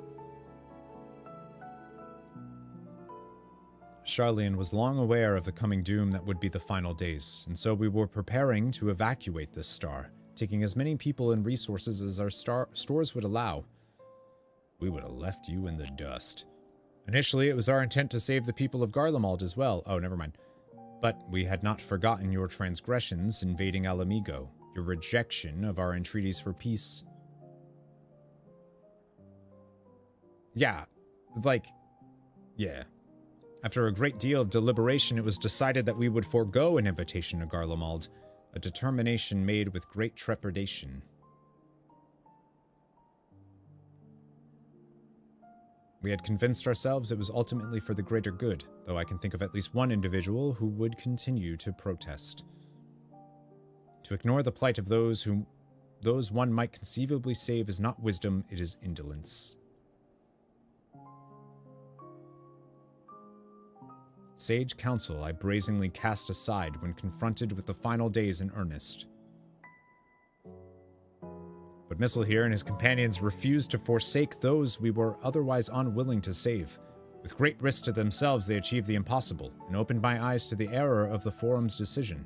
Sharlayan was long aware of the coming doom that would be the final days, and so we were preparing to evacuate this star, taking as many people and resources as our stores would allow. We would have left you in the dust. Initially, it was our intent to save the people of Garlemald as well. Oh, never mind. But we had not forgotten your transgressions invading Alamigo, your rejection of our entreaties for peace. Yeah. After a great deal of deliberation, it was decided that we would forego an invitation to Garlemald, a determination made with great trepidation. We had convinced ourselves it was ultimately for the greater good, though I can think of at least one individual who would continue to protest. To ignore the plight of those one might conceivably save is not wisdom, it is indolence. Sage counsel I brazenly cast aside when confronted with the final days in earnest. But Missile here and his companions refused to forsake those we were otherwise unwilling to save. With great risk to themselves, they achieved the impossible, and opened my eyes to the error of the Forum's decision.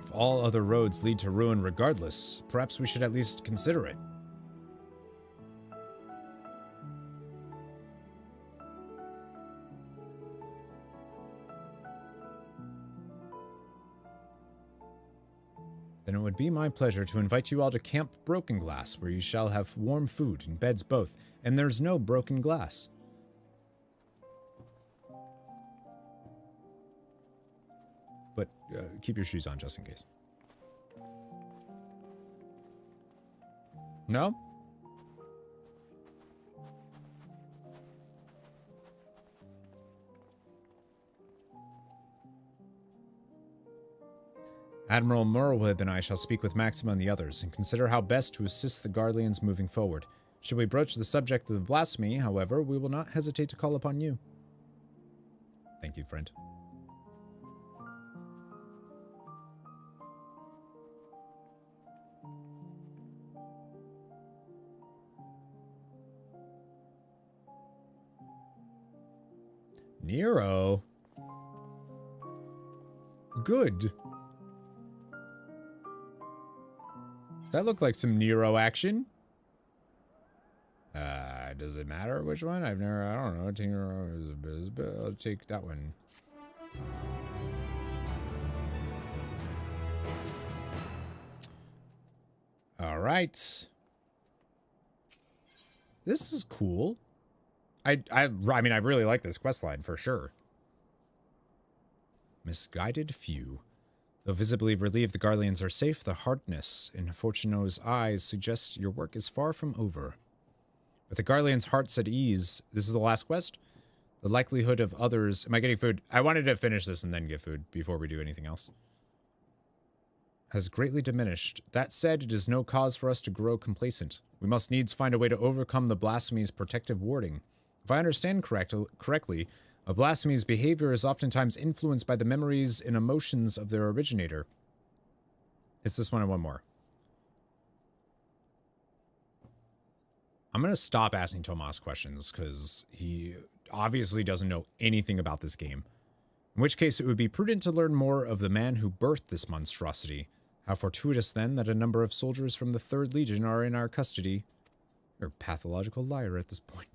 If all other roads lead to ruin regardless, perhaps we should at least consider it. Then it would be my pleasure to invite you all to Camp Broken Glass, where you shall have warm food and beds both, and there's no broken glass. But keep your shoes on just in case. No? Admiral Merwib and I shall speak with Maxima and the others, and consider how best to assist the Guardians moving forward. Should we broach the subject of the blasphemy, however, we will not hesitate to call upon you. Thank you, friend. Nero. Good. That looked like some Nero action. Does it matter which one? I don't know. I'll take that one. All right. This is cool. I mean, I really like this questline for sure. Misguided few. Though visibly relieved the Guardians are safe, the hardness in Fortuno's eyes suggests your work is far from over. With the Guardians' hearts at ease, this is the last quest? The likelihood of others... Am I getting food? I wanted to finish this and then get food before we do anything else. Has greatly diminished. That said, it is no cause for us to grow complacent. We must needs find a way to overcome the blasphemy's protective warding. If I understand correctly, a blasphemy's behavior is oftentimes influenced by the memories and emotions of their originator. It's this one and one more. I'm going to stop asking Tomas questions because he obviously doesn't know anything about this game. In which case, it would be prudent to learn more of the man who birthed this monstrosity. How fortuitous, then, that a number of soldiers from the 3rd Legion are in our custody. You're a pathological liar at this point.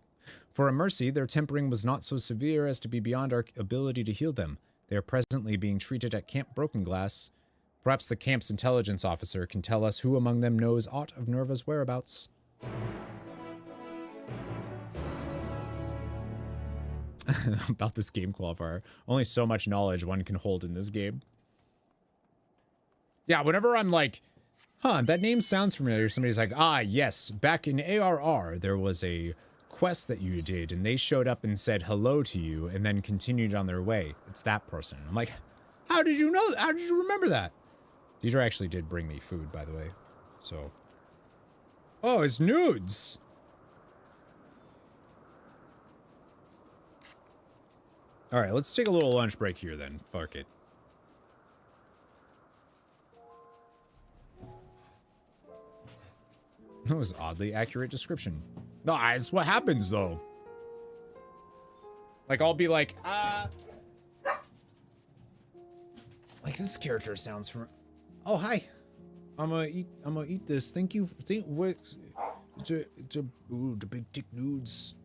For a mercy, their tempering was not so severe as to be beyond our ability to heal them. They are presently being treated at Camp Broken Glass. Perhaps the camp's intelligence officer can tell us who among them knows aught of Nerva's whereabouts. About this game qualifier. Only so much knowledge one can hold in this game. Yeah, whenever I'm like, that name sounds familiar, somebody's like, yes, back in ARR, there was a quest that you did, and they showed up and said hello to you, and then continued on their way. It's that person. I'm like, how did you know? How did you remember that? Deidre actually did bring me food, by the way. So. Oh, it's nudes. All right, let's take a little lunch break here then. Fuck it. That was oddly accurate description. No, it's what happens though. Like I'll be like, like this character sounds from. Oh hi, I'm gonna eat this. Thank you. What? Ooh, the big dick nudes.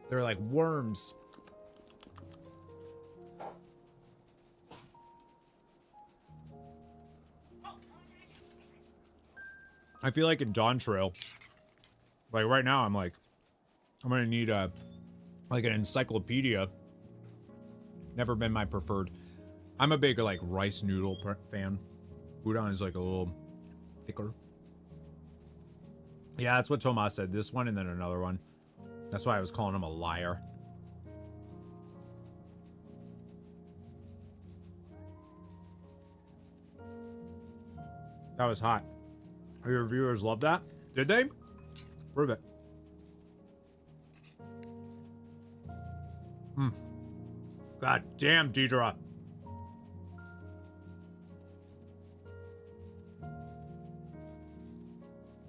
They're like worms. I feel like in Dawntrail, like right now, I'm gonna need like an encyclopedia. Never been my preferred. I'm a big like rice noodle fan. Udon is like a little thicker. Yeah, that's what Tomas said. This one and then another one. That's why I was calling him a liar. That was hot. Your viewers love that? Did they? Prove it. God damn, Deidre.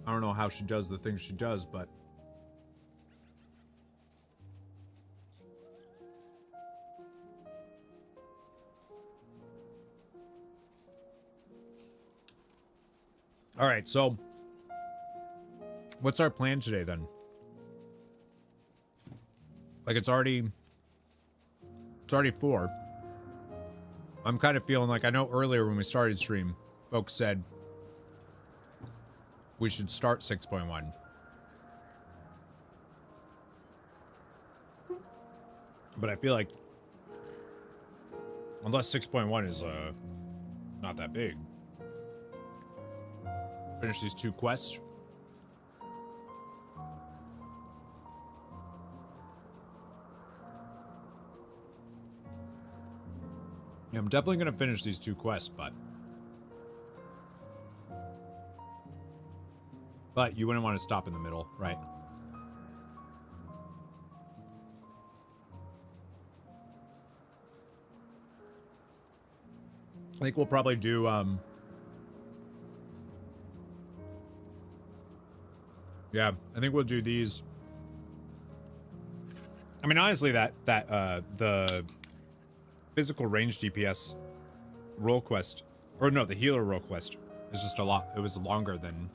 I don't know how she does the things she does, but... All right, so... what's our plan today, then? Like, it's already 4. I'm kind of feeling like, I know earlier when we started stream, folks said we should start 6.1. But I feel like unless 6.1 is not that big. Finish these 2 quests. Yeah, I'm definitely going to finish these 2 quests, but you wouldn't want to stop in the middle, right? I think we'll probably do, yeah, I think we'll do these. I mean, honestly, the physical range DPS role quest, or no, the healer role quest is just a lot. It was longer than.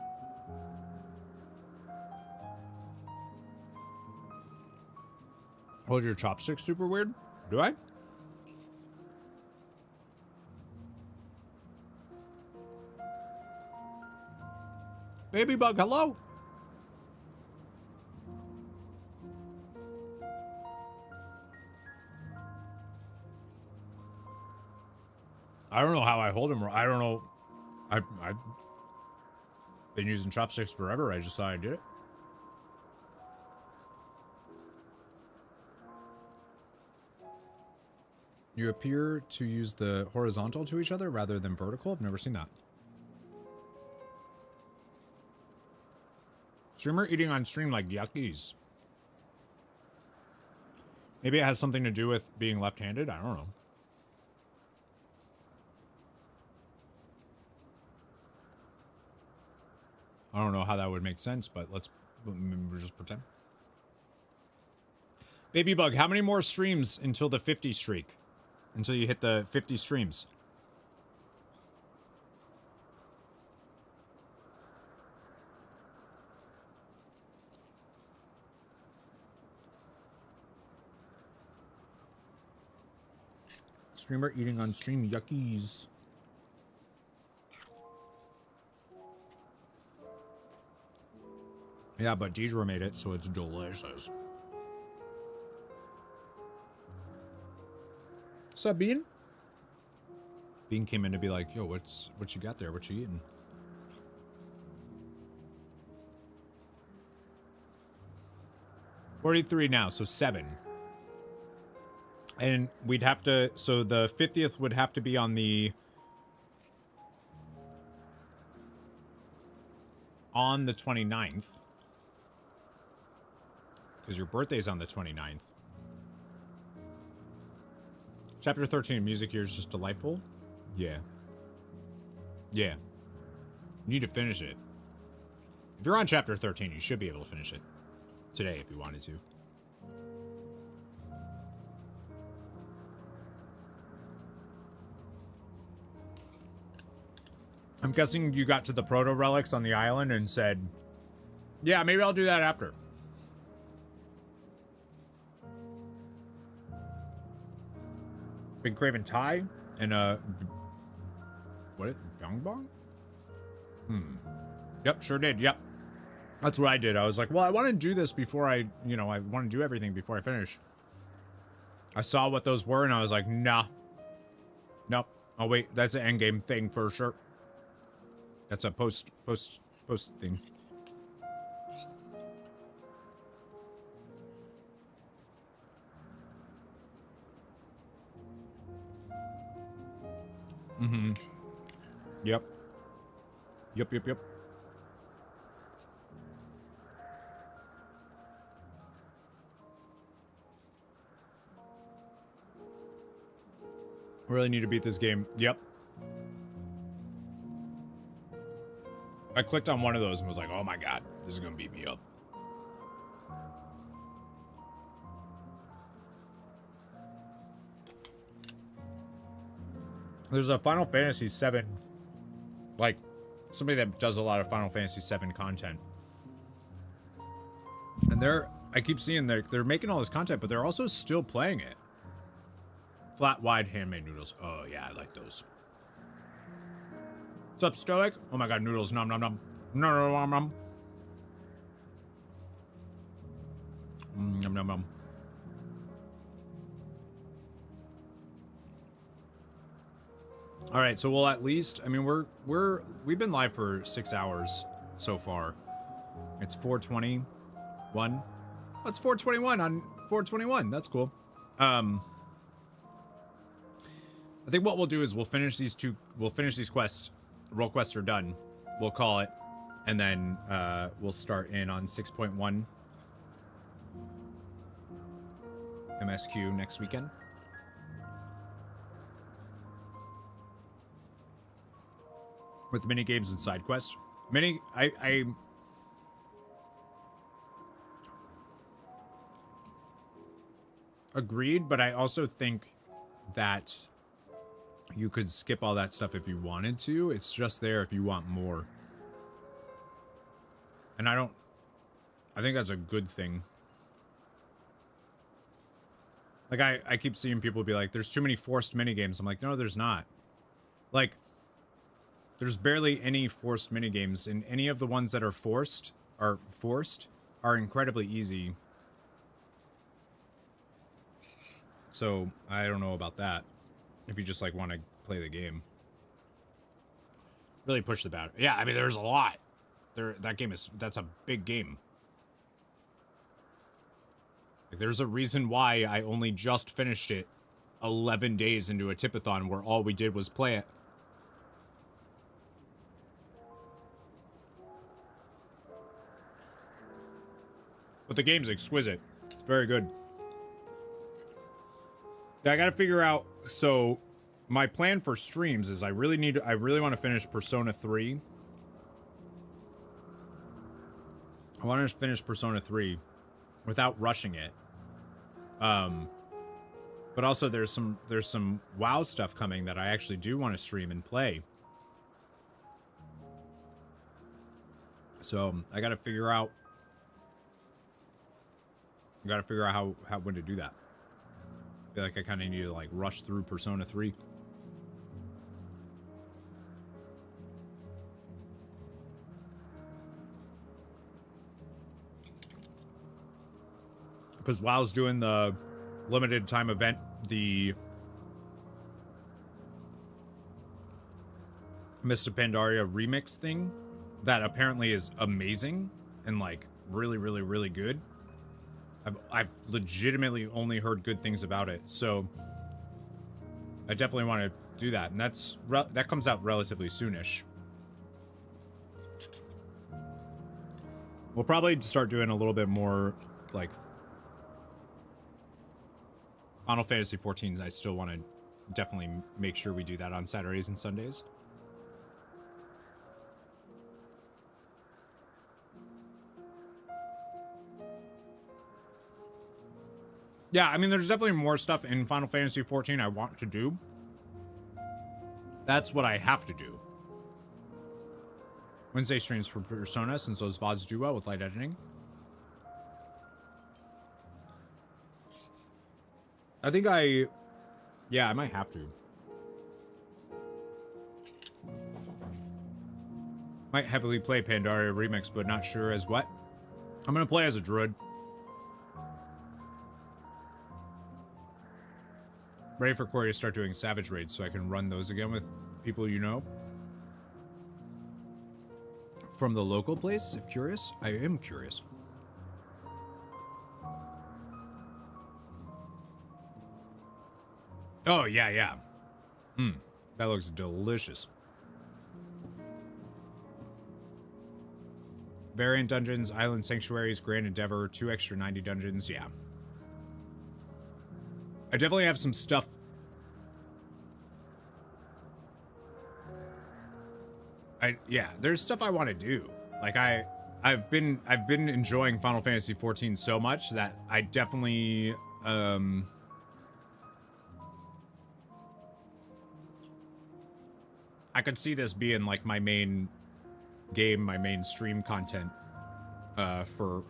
Hold your chopsticks super weird? Do I? Baby bug, hello? I don't know how I hold him. I don't know. I've been using chopsticks forever. I just thought I did it. You appear to use the horizontal to each other rather than vertical. I've never seen that. Streamer eating on stream like yuckies. Maybe it has something to do with being left-handed. I don't know. I don't know how that would make sense, but let's just pretend. Baby Bug, how many more streams until the 50 streak? Until you hit the 50 streams? Streamer eating on stream, yuckies. Yeah, but Deidre made it, so it's delicious. What's up, Bean? Bean came in to be like, yo, what you got there? What you eating? $43 now, so 7. And we'd have to, so the 50th would have to be on the 29th. Because your birthday's on the 29th. Chapter 13, music here is just delightful. Yeah. Yeah. You need to finish it. If you're on chapter 13, you should be able to finish it today if you wanted to. I'm guessing you got to the proto relics on the island and said, yeah, maybe I'll do that after. Been craving Thai and what? Bong bong? Yep, sure did. Yep, that's what I did. I was like, well, I want to do this before I want to do everything before I finish. I saw what those were and I was like, nah, nope. Oh wait, that's an endgame thing for sure. That's a post thing. Mm-hmm. Yep. Yep. Really need to beat this game. Yep. I clicked on one of those and was like, oh my god, this is gonna beat me up. There's a Final Fantasy VII, like, somebody that does a lot of Final Fantasy VII content. And I keep seeing they're making all this content, but they're also still playing it. Flat, wide, handmade noodles. Oh, yeah, I like those. What's up, Stoic? Oh my god, noodles. Nom nom nom. Nom nom nom. Nom nom nom. All right, so we'll at least, I mean, we've been live for 6 hours so far. It's 4:21. Oh, it's 4:21 on 4:21. That's cool. I think what we'll do is we'll finish these quests. Role quests are done. We'll call it, and then we'll start in on 6.1 MSQ next weekend. With mini games and side quests. I agreed, but I also think that you could skip all that stuff if you wanted to. It's just there if you want more. And I think that's a good thing. Like, I keep seeing people be like, there's too many forced minigames. I'm like, no, there's not. Like, there's barely any forced minigames, and any of the ones that are forced are incredibly easy. So, I don't know about that. If you just, like, want to play the game. Really push the boundary. Yeah, I mean, there's a lot. That's a big game. Like, there's a reason why I only just finished it 11 days into a tipathon where all we did was play it. But the game's exquisite. It's very good. Yeah, I gotta figure out, so my plan for streams is I really want to finish Persona 3. I want to finish Persona 3 without rushing it. But also there's some WoW stuff coming that I actually do want to stream and play. So I gotta figure out how when to do that. I feel like I kind of need to, like, rush through Persona 3. Because WoW's doing the limited time event, the Mists of Pandaria remix thing, that apparently is amazing and, like, really, really, really good. I've legitimately only heard good things about it, so I definitely want to do that, and that comes out relatively soonish. We'll probably start doing a little bit more, like, Final Fantasy XIV. I still want to definitely make sure we do that on Saturdays and Sundays. Yeah, I mean, there's definitely more stuff in Final Fantasy XIV I want to do. That's what I have to do. Wednesday streams for Persona, since those VODs do well with light editing. I think I might have to. Might heavily play Pandaria Remix, but not sure as what. I'm gonna play as a druid. Ready for Corey to start doing Savage Raids so I can run those again with people you know. from the local place, if curious. I am curious. Oh, yeah, yeah. That looks delicious. Variant dungeons, island sanctuaries, grand endeavor, 2 extra 90 dungeons, yeah. I definitely have some stuff. Yeah, there's stuff I want to do. Like I've been enjoying Final Fantasy XIV so much that I definitely I could see this being like my main game, my main stream content for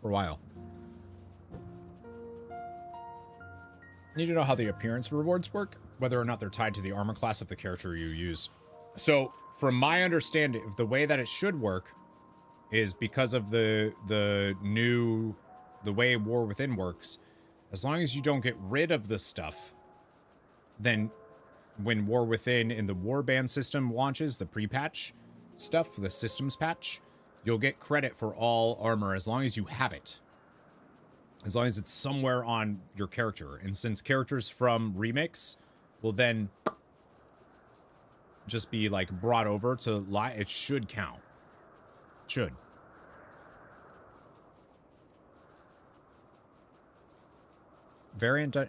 a while. Need to know how the appearance rewards work, whether or not they're tied to the armor class of the character you use. So, from my understanding, the way that it should work is because of the way War Within works. As long as you don't get rid of the stuff, then when War Within in the Warband system launches, the pre-patch stuff, the systems patch, you'll get credit for all armor as long as you have it. As long as it's somewhere on your character. And since characters from Remix will then just be like brought over to it should count. Should.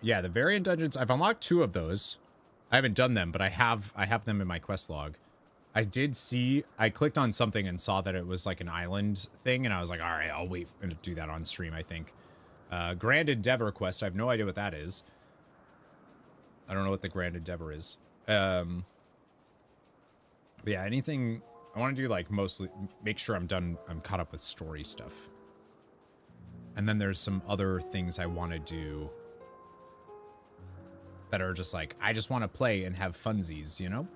Yeah, the variant dungeons, I've unlocked 2 of those. I haven't done them, but I have them in my quest log. I clicked on something and saw that it was like an island thing, and I was like, all right, I'll wait and do that on stream, I think. Grand Endeavor quest, I have no idea what that is. I don't know what the Grand Endeavor is. But yeah, anything, I want to do like mostly, make sure I'm caught up with story stuff. And then there's some other things I want to do that are just like, I just want to play and have funsies, you know?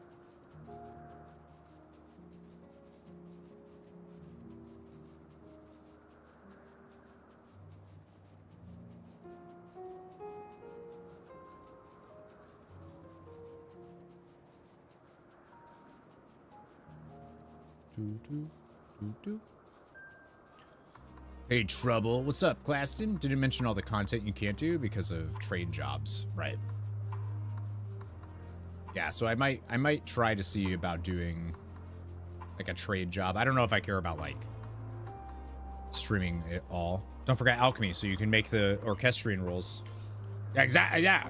Hey, Trouble. What's up, Claston? Didn't mention all the content you can't do because of trade jobs, right? Yeah, so I might try to see about doing like a trade job. I don't know if I care about like streaming it all. Don't forget alchemy, so you can make the orchestrion rolls. Yeah, exactly. Yeah.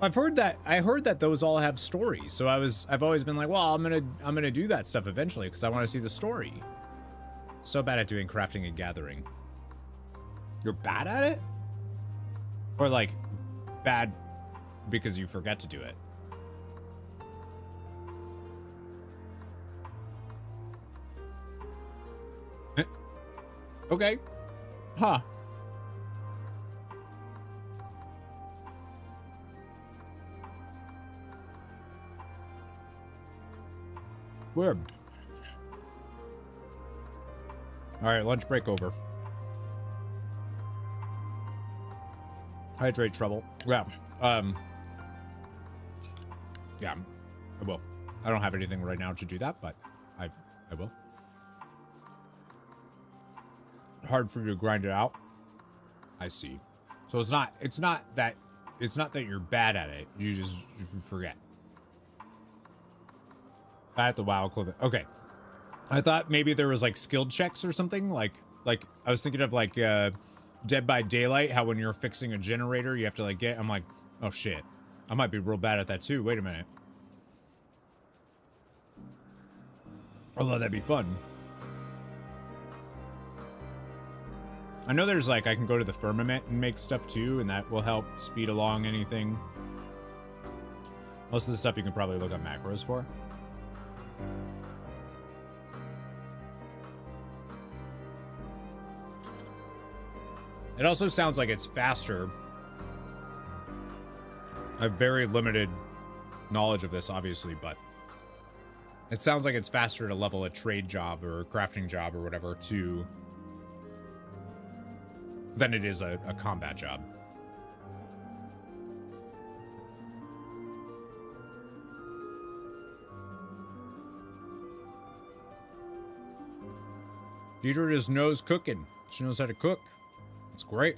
I heard that those all have stories. So I've always been like, well, I'm gonna do that stuff eventually because I want to see the story. So bad at doing crafting and gathering. You're bad at it? Or like bad because you forget to do it? Okay. Huh. Weird. All right, lunch break over. Hydrate, Trouble. Yeah. Yeah, I will. I don't have anything right now to do that, but I will. Hard for you to grind it out. I see. So it's not that you're bad at it. You forget. Bad at the WoW equivalent. Okay. I thought maybe there was like skilled checks or something. Like I was thinking of like Dead by Daylight, how when you're fixing a generator, you have to like get, I'm like, oh shit. I might be real bad at that too. Wait a minute. Although that'd be fun. I know there's like, I can go to the firmament and make stuff too, and that will help speed along anything. Most of the stuff you can probably look up macros for. It also sounds like it's faster. I have very limited knowledge of this, obviously, but it sounds like it's faster to level a trade job or a crafting job or whatever than it is a combat job. Deidre just knows cooking. She knows how to cook. It's great.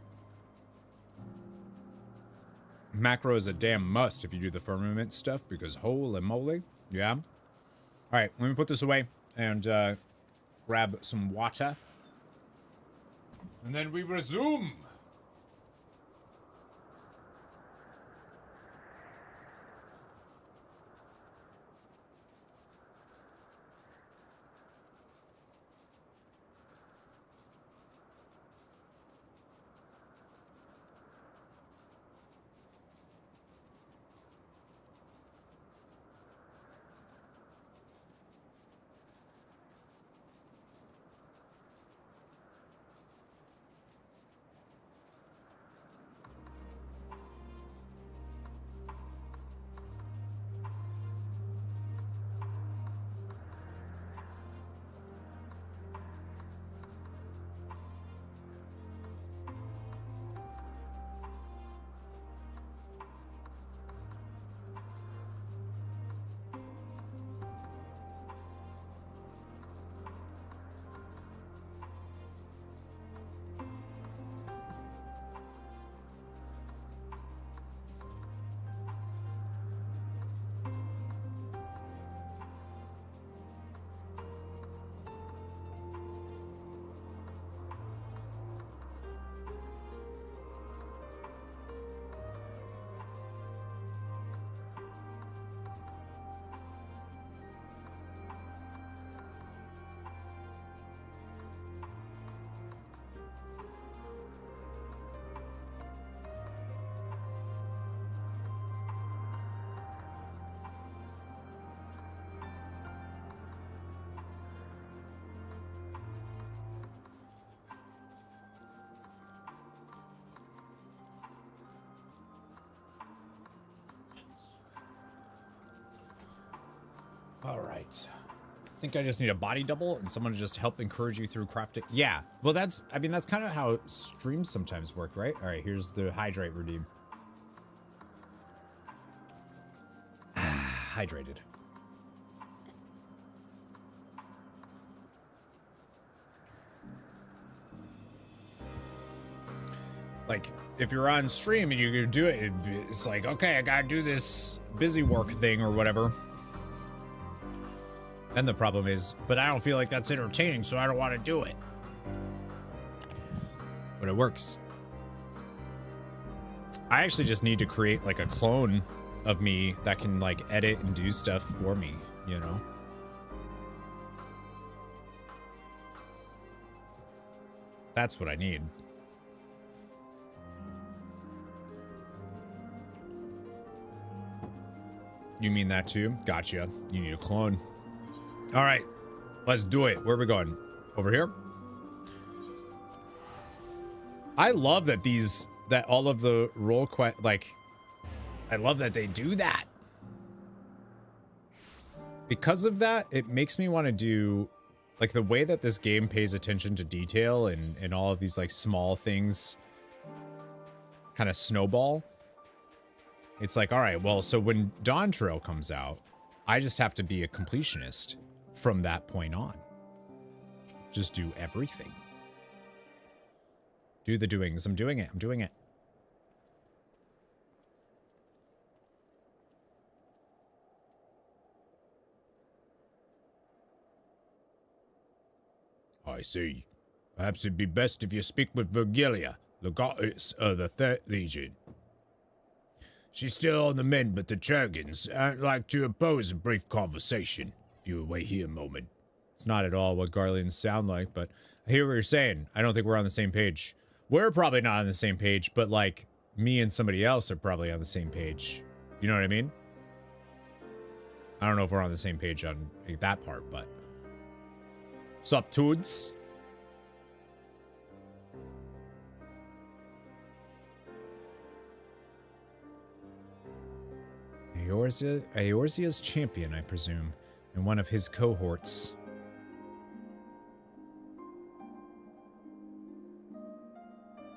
Macro is a damn must if you do the firmament stuff because holy moly. Yeah. All right, let me put this away and grab some water. And then we resume. All right. I think I just need a body double and someone to just help encourage you through crafting. Yeah. Well, that's kind of how streams sometimes work, right? All right, here's the hydrate redeem. Hydrated. Like, if you're on stream and you do it, it's like, okay, I gotta do this busy work thing or whatever. Then the problem is, but I don't feel like that's entertaining, so I don't want to do it. But it works. I actually just need to create like a clone of me that can like edit and do stuff for me, you know? That's what I need. You mean that too? Gotcha. You need a clone. All right, let's do it. Where are we going? Over here? I love that that all of the role like, I love that they do that. Because of that, it makes me want to do, like, the way that this game pays attention to detail and all of these, like, small things kind of snowball. It's like, all right, well, so when Dawntrail comes out, I just have to be a completionist from that point on. Just do everything. Do the doings. I'm doing it. I'm doing it. I see. Perhaps it'd be best if you speak with Virgilia, Legatus of the Third Legion. She's still on the mend, but the Churgans, I'd like to oppose a brief conversation. If you would wait here a moment. It's not at all what Garleans sound like, but I hear what you're saying. I don't think we're on the same page. We're probably not on the same page, but like me and somebody else are probably on the same page. You know what I mean? I don't know if we're on the same page on that part, but sup, Toods? Eorzea's champion, I presume, and one of his cohorts.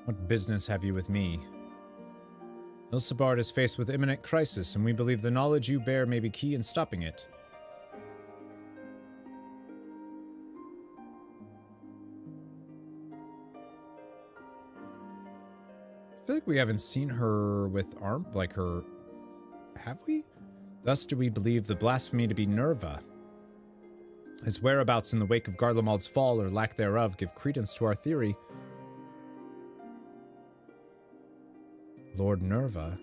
What business have you with me? Ilsabard is faced with imminent crisis, and we believe the knowledge you bear may be key in stopping it. I feel like we haven't seen her with her... Have we? Thus do we believe the blasphemy to be Nerva. His whereabouts in the wake of Garlemald's fall or lack thereof give credence to our theory. Lord Nerva.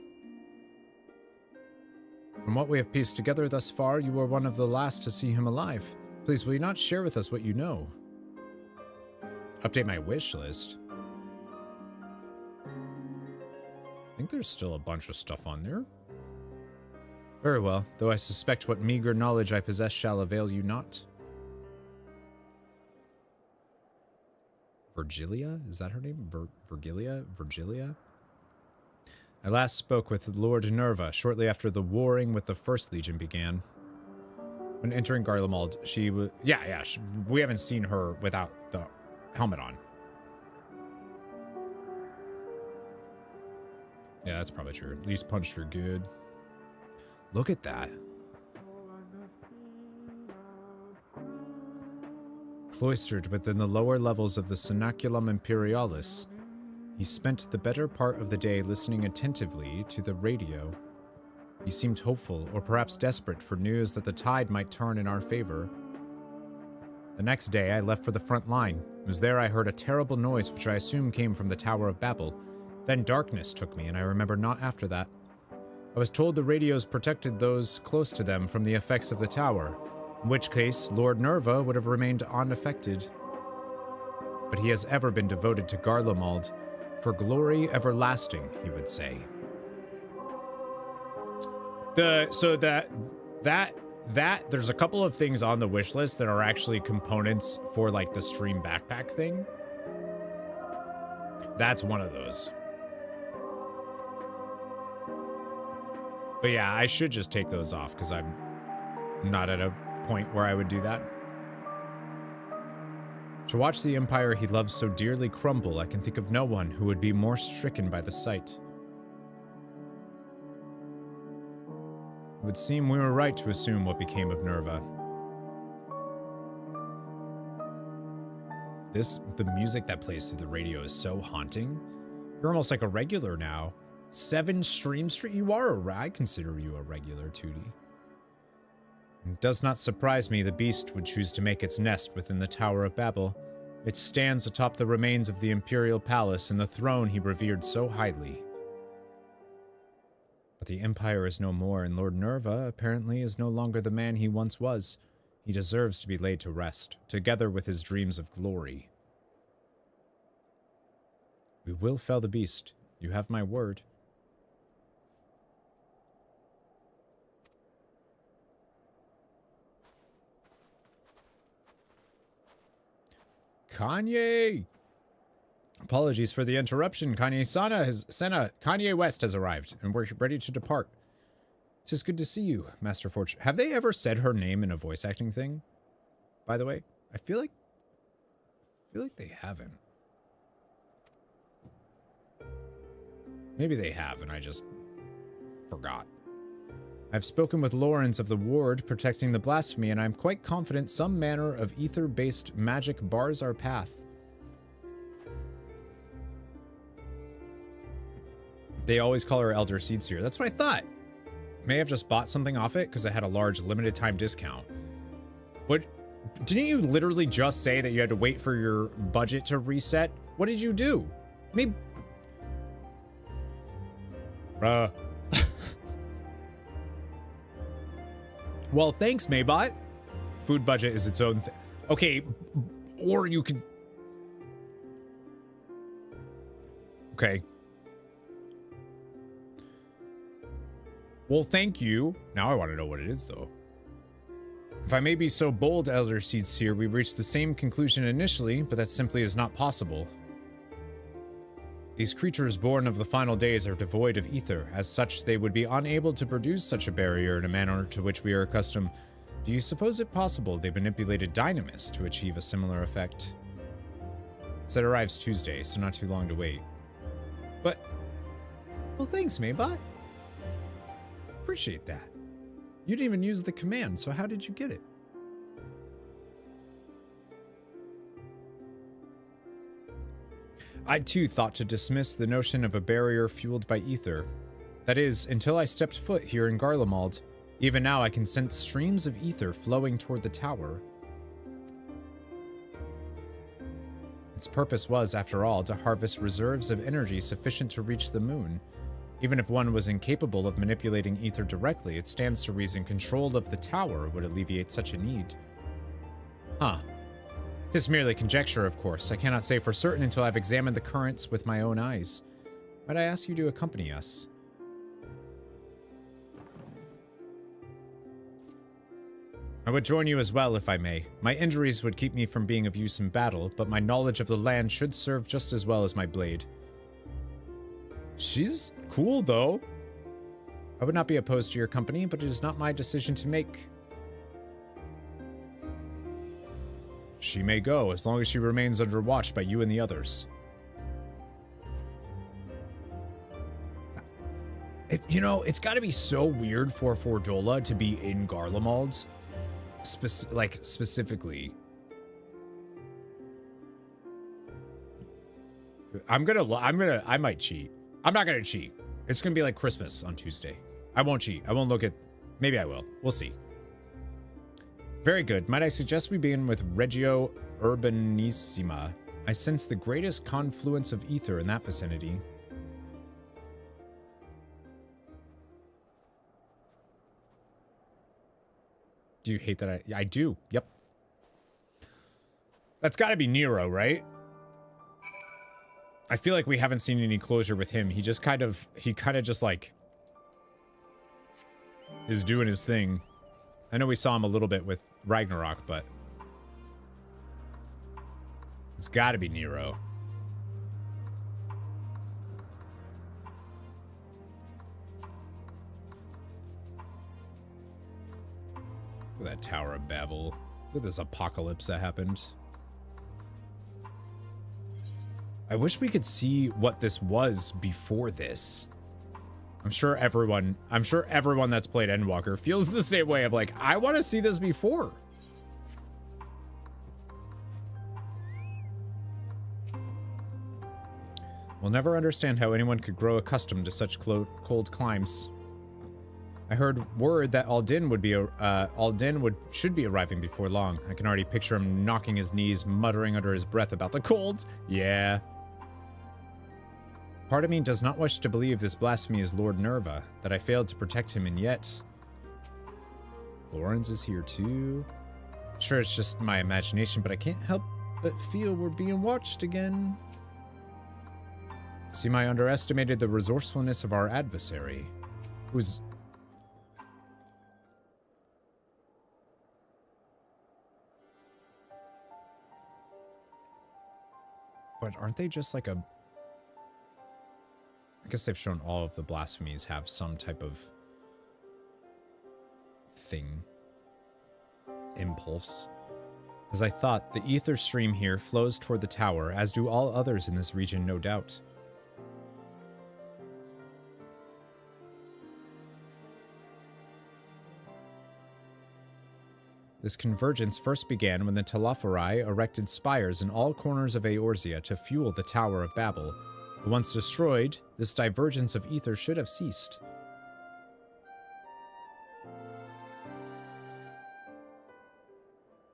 From what we have pieced together thus far, you were one of the last to see him alive. Please, will you not share with us what you know? Update my wish list. I think there's still a bunch of stuff on there. Very well, though I suspect what meager knowledge I possess shall avail you not. Virgilia? Is that her name? Virgilia? I last spoke with Lord Nerva shortly after the warring with the First Legion began. When entering Garlemald, she was... we haven't seen her without the helmet on. Yeah, that's probably true. At least punched her good. Look at that. Cloistered within the lower levels of the Cenaculum Imperialis, he spent the better part of the day listening attentively to the radio. He seemed hopeful, or perhaps desperate, for news that the tide might turn in our favor. The next day, I left for the front line. It was there I heard a terrible noise which I assume came from the Tower of Babel. Then darkness took me, and I remember not after that. I was told the radios protected those close to them from the effects of the tower, in which case Lord Nerva would have remained unaffected. But he has ever been devoted to Garlemald, for glory everlasting, he would say. There's a couple of things on the wish list that are actually components for like the stream backpack thing. That's one of those. But yeah, I should just take those off because I'm not at a point where I would do that. To watch the empire he loves so dearly crumble, I can think of no one who would be more stricken by the sight. It would seem we were right to assume what became of Nerva. The music that plays through the radio is so haunting. You're almost like a regular now. 7 streams. I consider you a regular, Tootie. It does not surprise me the beast would choose to make its nest within the Tower of Babel. It stands atop the remains of the Imperial Palace and the throne he revered so highly. But the Empire is no more, and Lord Nerva apparently is no longer the man he once was. He deserves to be laid to rest, together with his dreams of glory. We will fell the beast. You have my word. Kanye! Apologies for the interruption. Kanye West has arrived, and we're ready to depart. Tis good to see you, Master Fortune. Have they ever said her name in a voice acting thing? By the way, I feel like they haven't. Maybe they have, and I just forgot. I've spoken with Lawrence of the ward protecting the blasphemy, and I'm quite confident some manner of ether-based magic bars our path. They always call her Elder Seedseer. That's what I thought. May have just bought something off it because I had a large limited time discount. What? Didn't you literally just say that you had to wait for your budget to reset? What did you do? Maybe... Well, thanks, Maybot. Food budget is its own thing. Okay, or you could... Okay. Well, thank you. Now I want to know what it is, though. If I may be so bold, Elder Seedseer, we reached the same conclusion initially, but that simply is not possible. These creatures born of the final days are devoid of ether. As such, they would be unable to produce such a barrier in a manner to which we are accustomed. Do you suppose it possible they manipulated Dynamis to achieve a similar effect? It said arrives Tuesday, so not too long to wait. But... Well, thanks, Maybot. Appreciate that. You didn't even use the command, so how did you get it? I too thought to dismiss the notion of a barrier fueled by ether. That is, until I stepped foot here in Garlemald. Even now I can sense streams of ether flowing toward the tower. Its purpose was, after all, to harvest reserves of energy sufficient to reach the moon. Even if one was incapable of manipulating ether directly, it stands to reason control of the tower would alleviate such a need. Huh. This is merely conjecture, of course. I cannot say for certain until I've examined the currents with my own eyes. Might I ask you to accompany us? I would join you as well, if I may. My injuries would keep me from being of use in battle, but my knowledge of the land should serve just as well as my blade. She's cool, though. I would not be opposed to your company, but it is not my decision to make. She may go, as long as she remains under watch by you and the others. It's got to be so weird for Fordola to be in Garlemald. Specifically. I might cheat. I'm not gonna cheat. It's gonna be like Christmas on Tuesday. I won't cheat. I won't look at... Maybe I will. We'll see. Very good. Might I suggest we begin with Regio Urbanissima? I sense the greatest confluence of ether in that vicinity. Do you hate that? I do. Yep. That's got to be Nero, right? I feel like we haven't seen any closure with him. He kind of just like is doing his thing. I know we saw him a little bit with Ragnarok, but it's got to be Nero. Look at that Tower of Babel. Look at this apocalypse that happened. I wish we could see what this was before this. I'm sure everyone that's played Endwalker feels the same way of like, I want to see this before. We'll never understand how anyone could grow accustomed to such cold climes. I heard word that Aldin should be arriving before long. I can already picture him knocking his knees, muttering under his breath about the cold. Yeah. Part of me does not wish to believe this blasphemy is Lord Nerva, that I failed to protect him, and yet... Lawrence is here too. Sure, it's just my imagination, but I can't help but feel we're being watched again. Seem I underestimated the resourcefulness of our adversary, who's... But aren't they just like a... I guess they've shown all of the blasphemies have some type of thing. Impulse. As I thought, the ether stream here flows toward the tower, as do all others in this region, no doubt. This convergence first began when the Telophori erected spires in all corners of Eorzea to fuel the Tower of Babel. But once destroyed, this divergence of ether should have ceased.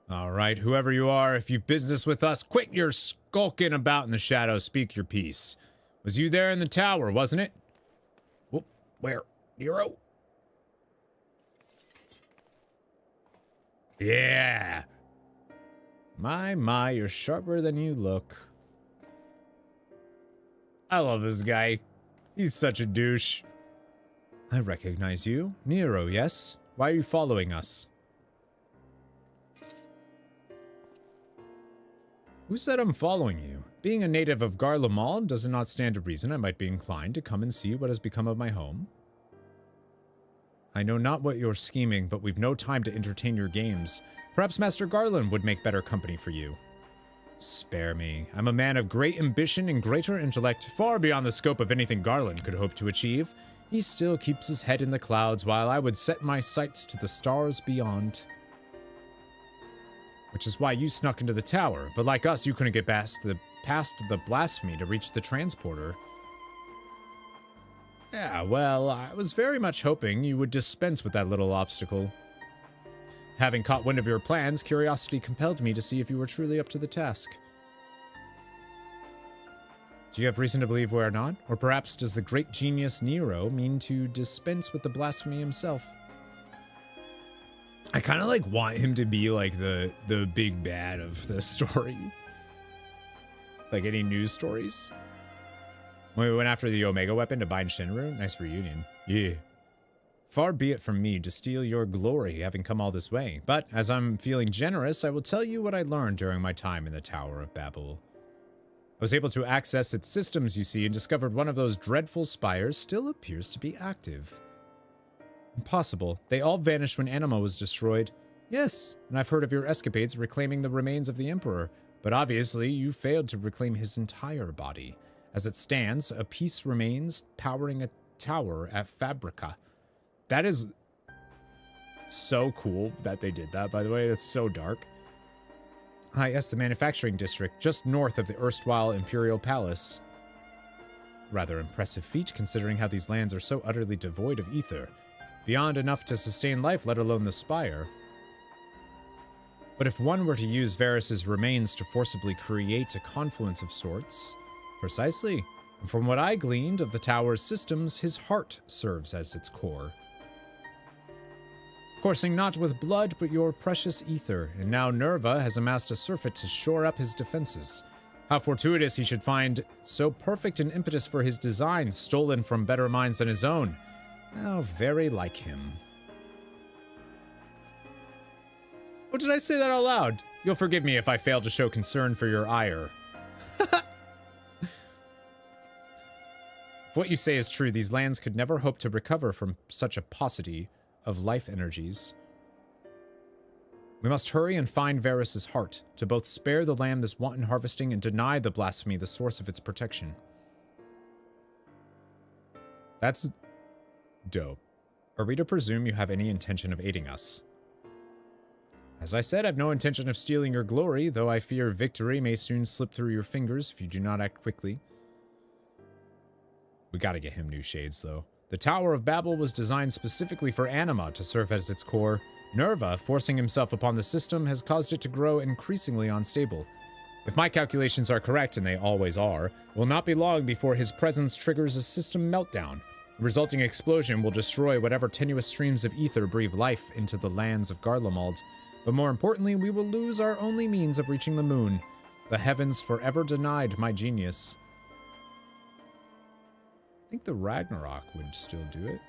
Alright, whoever you are, if you've business with us, quit your skulking about in the shadows, speak your piece. Was you there in the tower, wasn't it? Whoop, where? Nero? Yeah. My, you're sharper than you look. I love this guy. He's such a douche. I recognize you. Nero, yes? Why are you following us? Who said I'm following you? Being a native of Garlemald, does it not stand to reason I might be inclined to come and see what has become of my home? I know not what you're scheming, but we've no time to entertain your games. Perhaps Master Garland would make better company for you. Spare me. I'm a man of great ambition and greater intellect, far beyond the scope of anything Garland could hope to achieve. He still keeps his head in the clouds, while I would set my sights to the stars beyond. Which is why you snuck into the tower, but like us, you couldn't get past past the blasphemy to reach the transporter. Yeah, well, I was very much hoping you would dispense with that little obstacle. Having caught wind of your plans, curiosity compelled me to see if you were truly up to the task. Do you have reason to believe we are not? Or perhaps does the great genius Nero mean to dispense with the blasphemy himself? I kind of like want him to be like the big bad of the story. Like any news stories. When we went after the Omega weapon to bind Shinru, nice reunion. Yeah. Far be it from me to steal your glory having come all this way, but as I'm feeling generous, I will tell you what I learned during my time in the Tower of Babel. I was able to access its systems, you see, and discovered one of those dreadful spires still appears to be active. Impossible. They all vanished when Anima was destroyed. Yes, and I've heard of your escapades reclaiming the remains of the Emperor, but obviously you failed to reclaim his entire body. As it stands, a piece remains powering a tower at Fabrica. That is so cool that they did that, by the way. That's so dark. Ah, yes, the manufacturing district, just north of the erstwhile Imperial Palace. Rather impressive feat, considering how these lands are so utterly devoid of ether. Beyond enough to sustain life, let alone the spire. But if one were to use Varus's remains to forcibly create a confluence of sorts... Precisely. And from what I gleaned of the tower's systems, his heart serves as its core. Coursing not with blood, but your precious ether, and now Nerva has amassed a surfeit to shore up his defenses. How fortuitous he should find so perfect an impetus for his designs stolen from better minds than his own. How very like him. Oh, did I say that out loud? You'll forgive me if I fail to show concern for your ire. If what you say is true, these lands could never hope to recover from such a paucity of life energies. We must hurry and find Varus's heart, to both spare the land this wanton harvesting and deny the blasphemy the source of its protection. That's dope. Are we to presume you have any intention of aiding us? As I said, I've no intention of stealing your glory, though I fear victory may soon slip through your fingers if you do not act quickly. We gotta get him new shades, though. The Tower of Babel was designed specifically for Anima to serve as its core. Nerva, forcing himself upon the system, has caused it to grow increasingly unstable. If my calculations are correct, and they always are, it will not be long before his presence triggers a system meltdown. The resulting explosion will destroy whatever tenuous streams of ether breathe life into the lands of Garlemald. But more importantly, we will lose our only means of reaching the moon. The heavens forever denied my genius. I think the Ragnarok would still do it.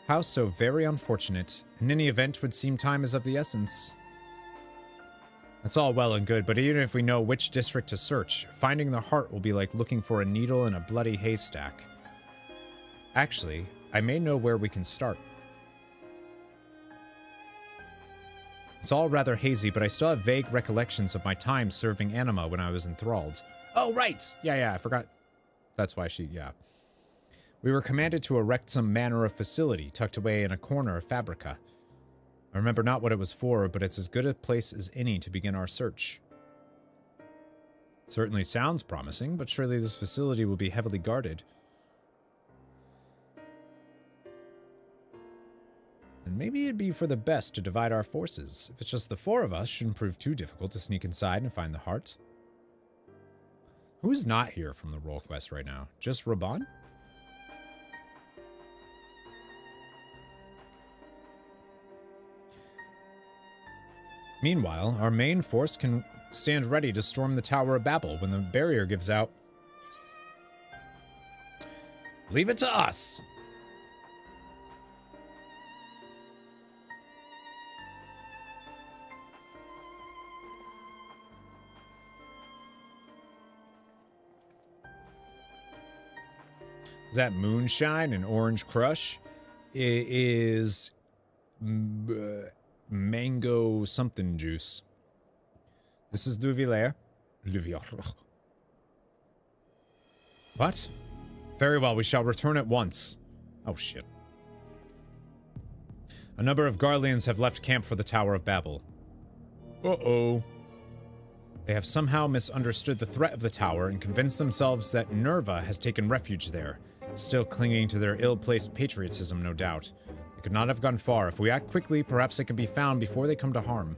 How so very unfortunate. In any event, would seem time is of the essence. That's all well and good, but even if we know which district to search, finding the heart will be like looking for a needle in a bloody haystack. Actually, I may know where we can start. It's all rather hazy, but I still have vague recollections of my time serving Anima when I was enthralled. Oh, right! Yeah, I forgot. That's why yeah. We were commanded to erect some manner of facility tucked away in a corner of Fabrica. I remember not what it was for, but it's as good a place as any to begin our search. Certainly sounds promising, but surely this facility will be heavily guarded. And maybe it'd be for the best to divide our forces. If it's just the four of us, shouldn't prove too difficult to sneak inside and find the heart. Who's not here from the roll quest right now? Just Raban? Meanwhile, our main force can stand ready to storm the Tower of Babel when the barrier gives out. Leave it to us! Is that Moonshine and Orange Crush? It is mango something juice. This is Louvier. What? Very well, we shall return at once. Oh, shit. A number of Garleans have left camp for the Tower of Babel. Uh-oh. They have somehow misunderstood the threat of the tower and convinced themselves that Nerva has taken refuge there, still clinging to their ill-placed patriotism, no doubt. They could not have gone far. If we act quickly, perhaps they can be found before they come to harm.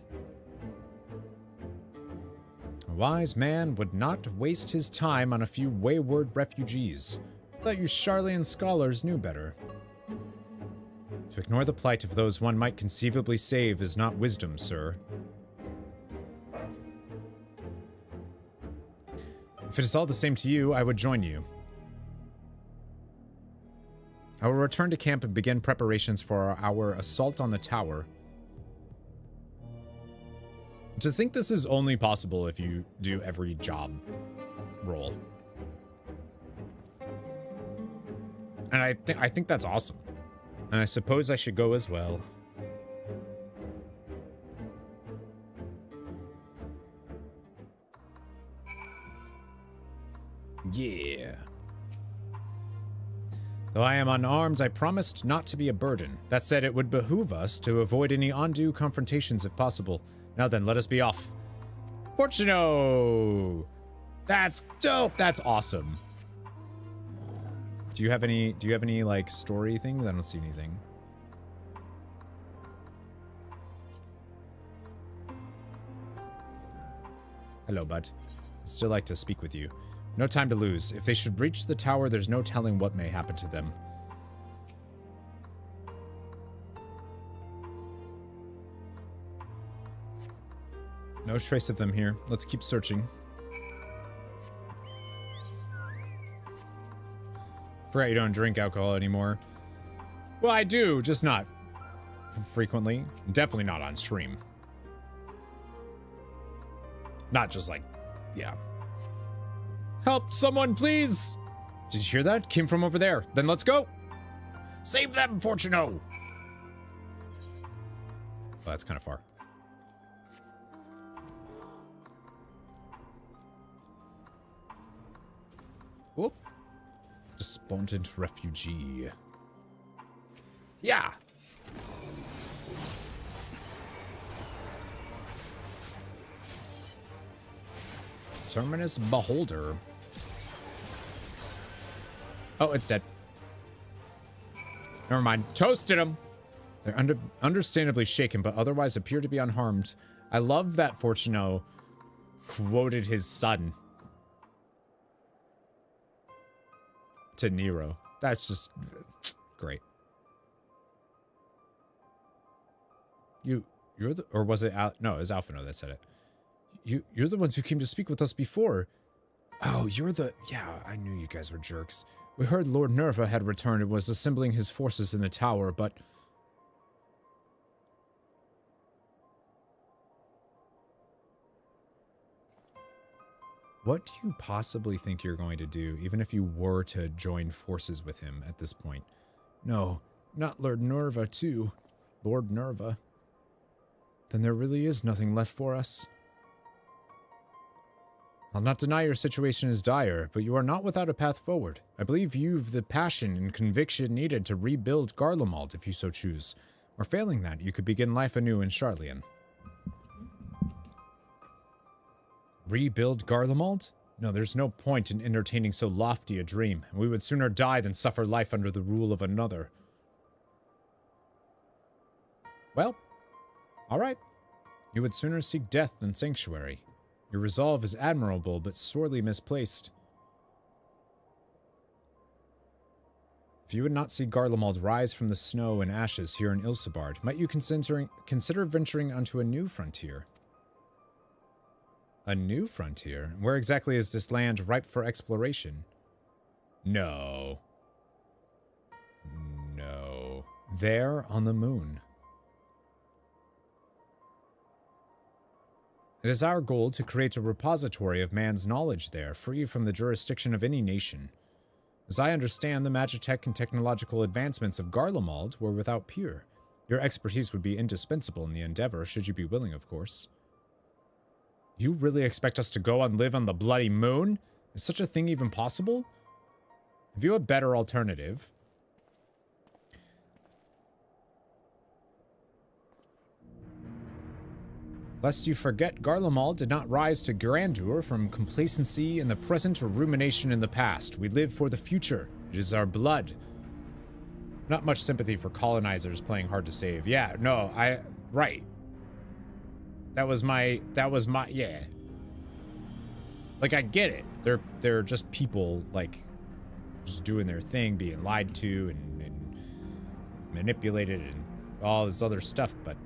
A wise man would not waste his time on a few wayward refugees. I thought you Charlian scholars knew better. To ignore the plight of those one might conceivably save is not wisdom, sir. If it is all the same to you, I would join you. I will return to camp and begin preparations for our assault on the tower. To think this is only possible if you do every job role. And I think that's awesome. And I suppose I should go as well. Yeah. Though I am unarmed, I promised not to be a burden. That said, it would behoove us to avoid any undue confrontations if possible. Now then, let us be off. Fortuno! That's dope! That's awesome. Do you have any like story things? I don't see anything. Hello, bud. I'd still like to speak with you. No time to lose. If they should breach the tower, there's no telling what may happen to them. No trace of them here. Let's keep searching. Forgot you don't drink alcohol anymore. Well, I do, just not frequently. Definitely not on stream. Not just like, yeah. Help someone, please! Did you hear that? Came from over there. Then let's go! Save them, Fortuno! Well, that's kind of far. Whoop. Despondent refugee. Yeah! Terminus Beholder. Oh, it's dead. Never mind. Toasted him. They're understandably shaken, but otherwise appear to be unharmed. I love that Fortuno quoted his son to Nero. That's just great. You're the, or was it no, it was Alphino that said it. You're the ones who came to speak with us before. Oh, you're the, yeah, I knew you guys were jerks. We heard Lord Nerva had returned and was assembling his forces in the tower, but what do you possibly think you're going to do, even if you were to join forces with him at this point? No, not Lord Nerva, too. Lord Nerva. Then there really is nothing left for us. I'll not deny your situation is dire, but you are not without a path forward. I believe you've the passion and conviction needed to rebuild Garlemald if you so choose. Or failing that, you could begin life anew in Charlian. Rebuild Garlemald? No, there's no point in entertaining so lofty a dream. We would sooner die than suffer life under the rule of another. Well, all right. You would sooner seek death than sanctuary. Your resolve is admirable, but sorely misplaced. If you would not see Garlemald rise from the snow and ashes here in Ilsebard, might you consider venturing onto a new frontier? A new frontier? Where exactly is this land ripe for exploration? No. No. There on the moon. It is our goal to create a repository of man's knowledge there, free from the jurisdiction of any nation. As I understand, the magitech and technological advancements of Garlemald were without peer. Your expertise would be indispensable in the endeavor, should you be willing, of course. You really expect us to go and live on the bloody moon? Is such a thing even possible? Have you a better alternative? Lest you forget, Garlemald did not rise to grandeur from complacency in the present or rumination in the past. We live for the future. It is our blood. Not much sympathy for colonizers playing hard to save. Yeah, no, right. That was my, yeah. Like, I get it. They're just people, like, just doing their thing, being lied to and manipulated and all this other stuff, but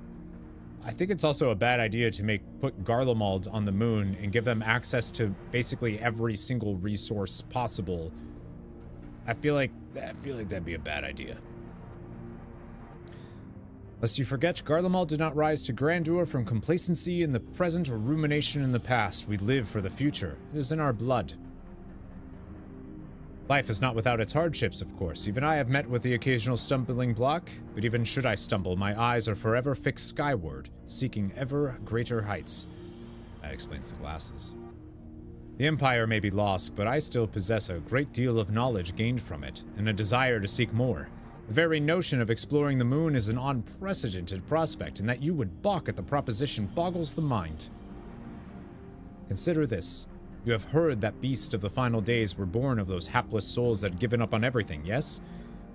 I think it's also a bad idea to put Garlemald on the moon and give them access to basically every single resource possible. I feel like that'd be a bad idea. Lest you forget, Garlemald did not rise to grandeur from complacency in the present or rumination in the past. We live for the future. It is in our blood. Life is not without its hardships, of course. Even I have met with the occasional stumbling block, but even should I stumble, my eyes are forever fixed skyward, seeking ever greater heights. That explains the glasses. The Empire may be lost, but I still possess a great deal of knowledge gained from it, and a desire to seek more. The very notion of exploring the moon is an unprecedented prospect, and that you would balk at the proposition boggles the mind. Consider this. You have heard that beasts of the final days were born of those hapless souls that had given up on everything, yes?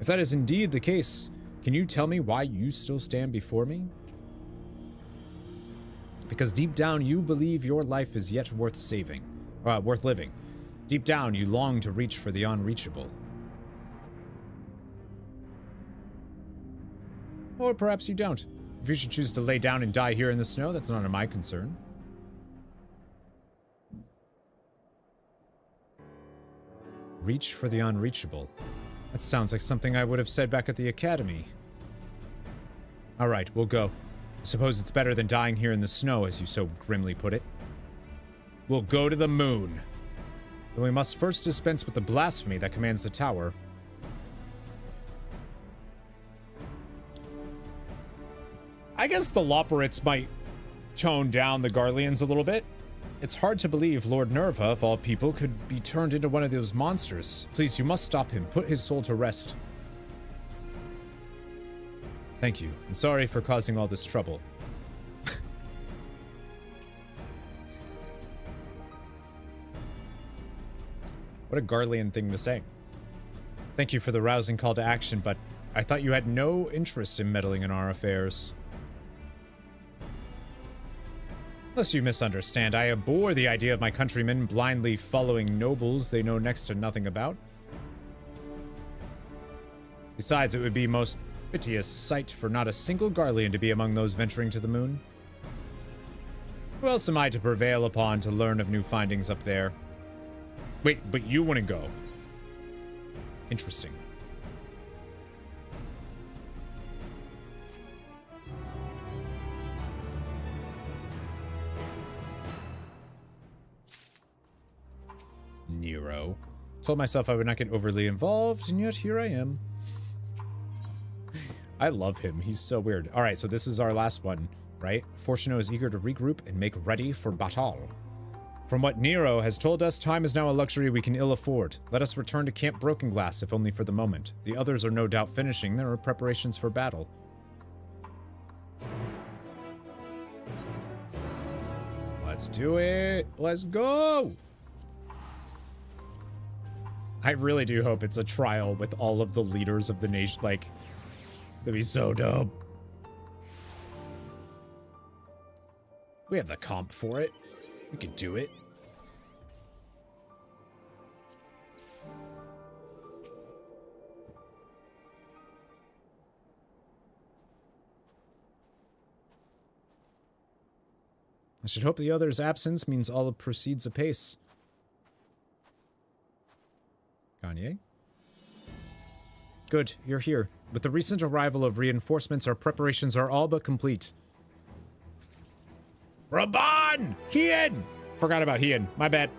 If that is indeed the case, can you tell me why you still stand before me? Because deep down you believe your life is yet worth living. Deep down you long to reach for the unreachable. Or perhaps you don't. If you should choose to lay down and die here in the snow, that's none of my concern. Reach for the unreachable. That sounds like something I would have said back at the academy. Alright, we'll go. I suppose it's better than dying here in the snow, as you so grimly put it. We'll go to the moon. Then we must first dispense with the blasphemy that commands the tower. I guess the Loporrits might tone down the Garleans a little bit. It's hard to believe Lord Nerva, of all people, could be turned into one of those monsters. Please, you must stop him. Put his soul to rest. Thank you, and sorry for causing all this trouble. What a Garlean thing to say. Thank you for the rousing call to action, but I thought you had no interest in meddling in our affairs. Unless you misunderstand, I abhor the idea of my countrymen blindly following nobles they know next to nothing about. Besides, it would be most piteous sight for not a single Garlean to be among those venturing to the moon. Who else am I to prevail upon to learn of new findings up there? Wait, but you want to go? Interesting. Nero. Told myself I would not get overly involved, and yet here I am. I love him. He's so weird. All right, so this is our last one, right? Fortuno is eager to regroup and make ready for battle. From what Nero has told us, time is now a luxury we can ill afford. Let us return to Camp Brokenglass, if only for the moment. The others are no doubt finishing their preparations for battle. Let's do it. Let's go. I really do hope it's a trial with all of the leaders of the nation. Like, that'd be so dope. We have the comp for it. We can do it. I should hope the other's absence means all proceeds apace. Kanye? Good, you're here. With the recent arrival of reinforcements, our preparations are all but complete. Raban! Hien! Forgot about Hien. My bad.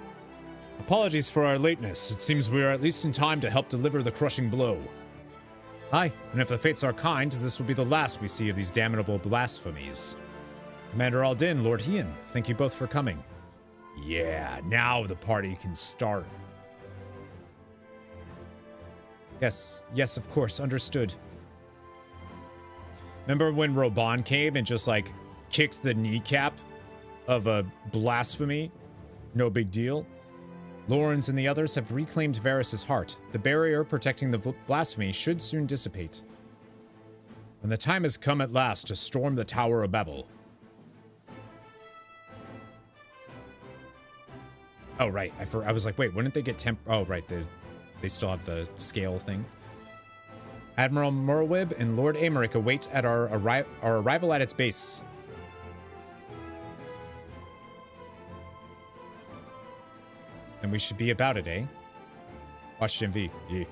Apologies for our lateness. It seems we are at least in time to help deliver the crushing blow. Aye, and if the fates are kind, this will be the last we see of these damnable blasphemies. Commander Aldin, Lord Hien, thank you both for coming. Yeah, now the party can start. Yes, of course, understood. Remember when Roban came and just, like, kicked the kneecap of a blasphemy. No big deal. Lawrence and the others have reclaimed Varys' heart. The barrier protecting the blasphemy should soon dissipate. When the time has come at last to storm the Tower of Babel. Oh, right. I was like, wait, wouldn't they get Oh, right. They still have the scale thing. Admiral Merwib and Lord Aemeric await at our arrival at its base. And we should be about it, eh? Watch GMV. Yeah.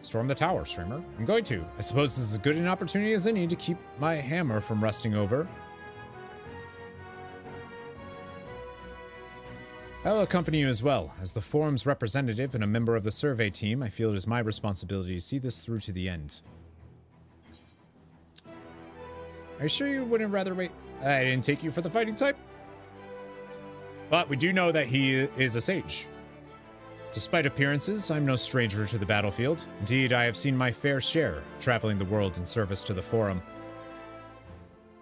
Storm the tower, streamer. I'm going to. I suppose this is as good an opportunity as any to keep my hammer from rusting over. I'll accompany you as well. As the forum's representative and a member of the survey team, I feel it is my responsibility to see this through to the end. Are you sure you wouldn't rather wait? I didn't take you for the fighting type. But we do know that he is a sage. Despite appearances, I'm no stranger to the battlefield. Indeed, I have seen my fair share, traveling the world in service to the Forum.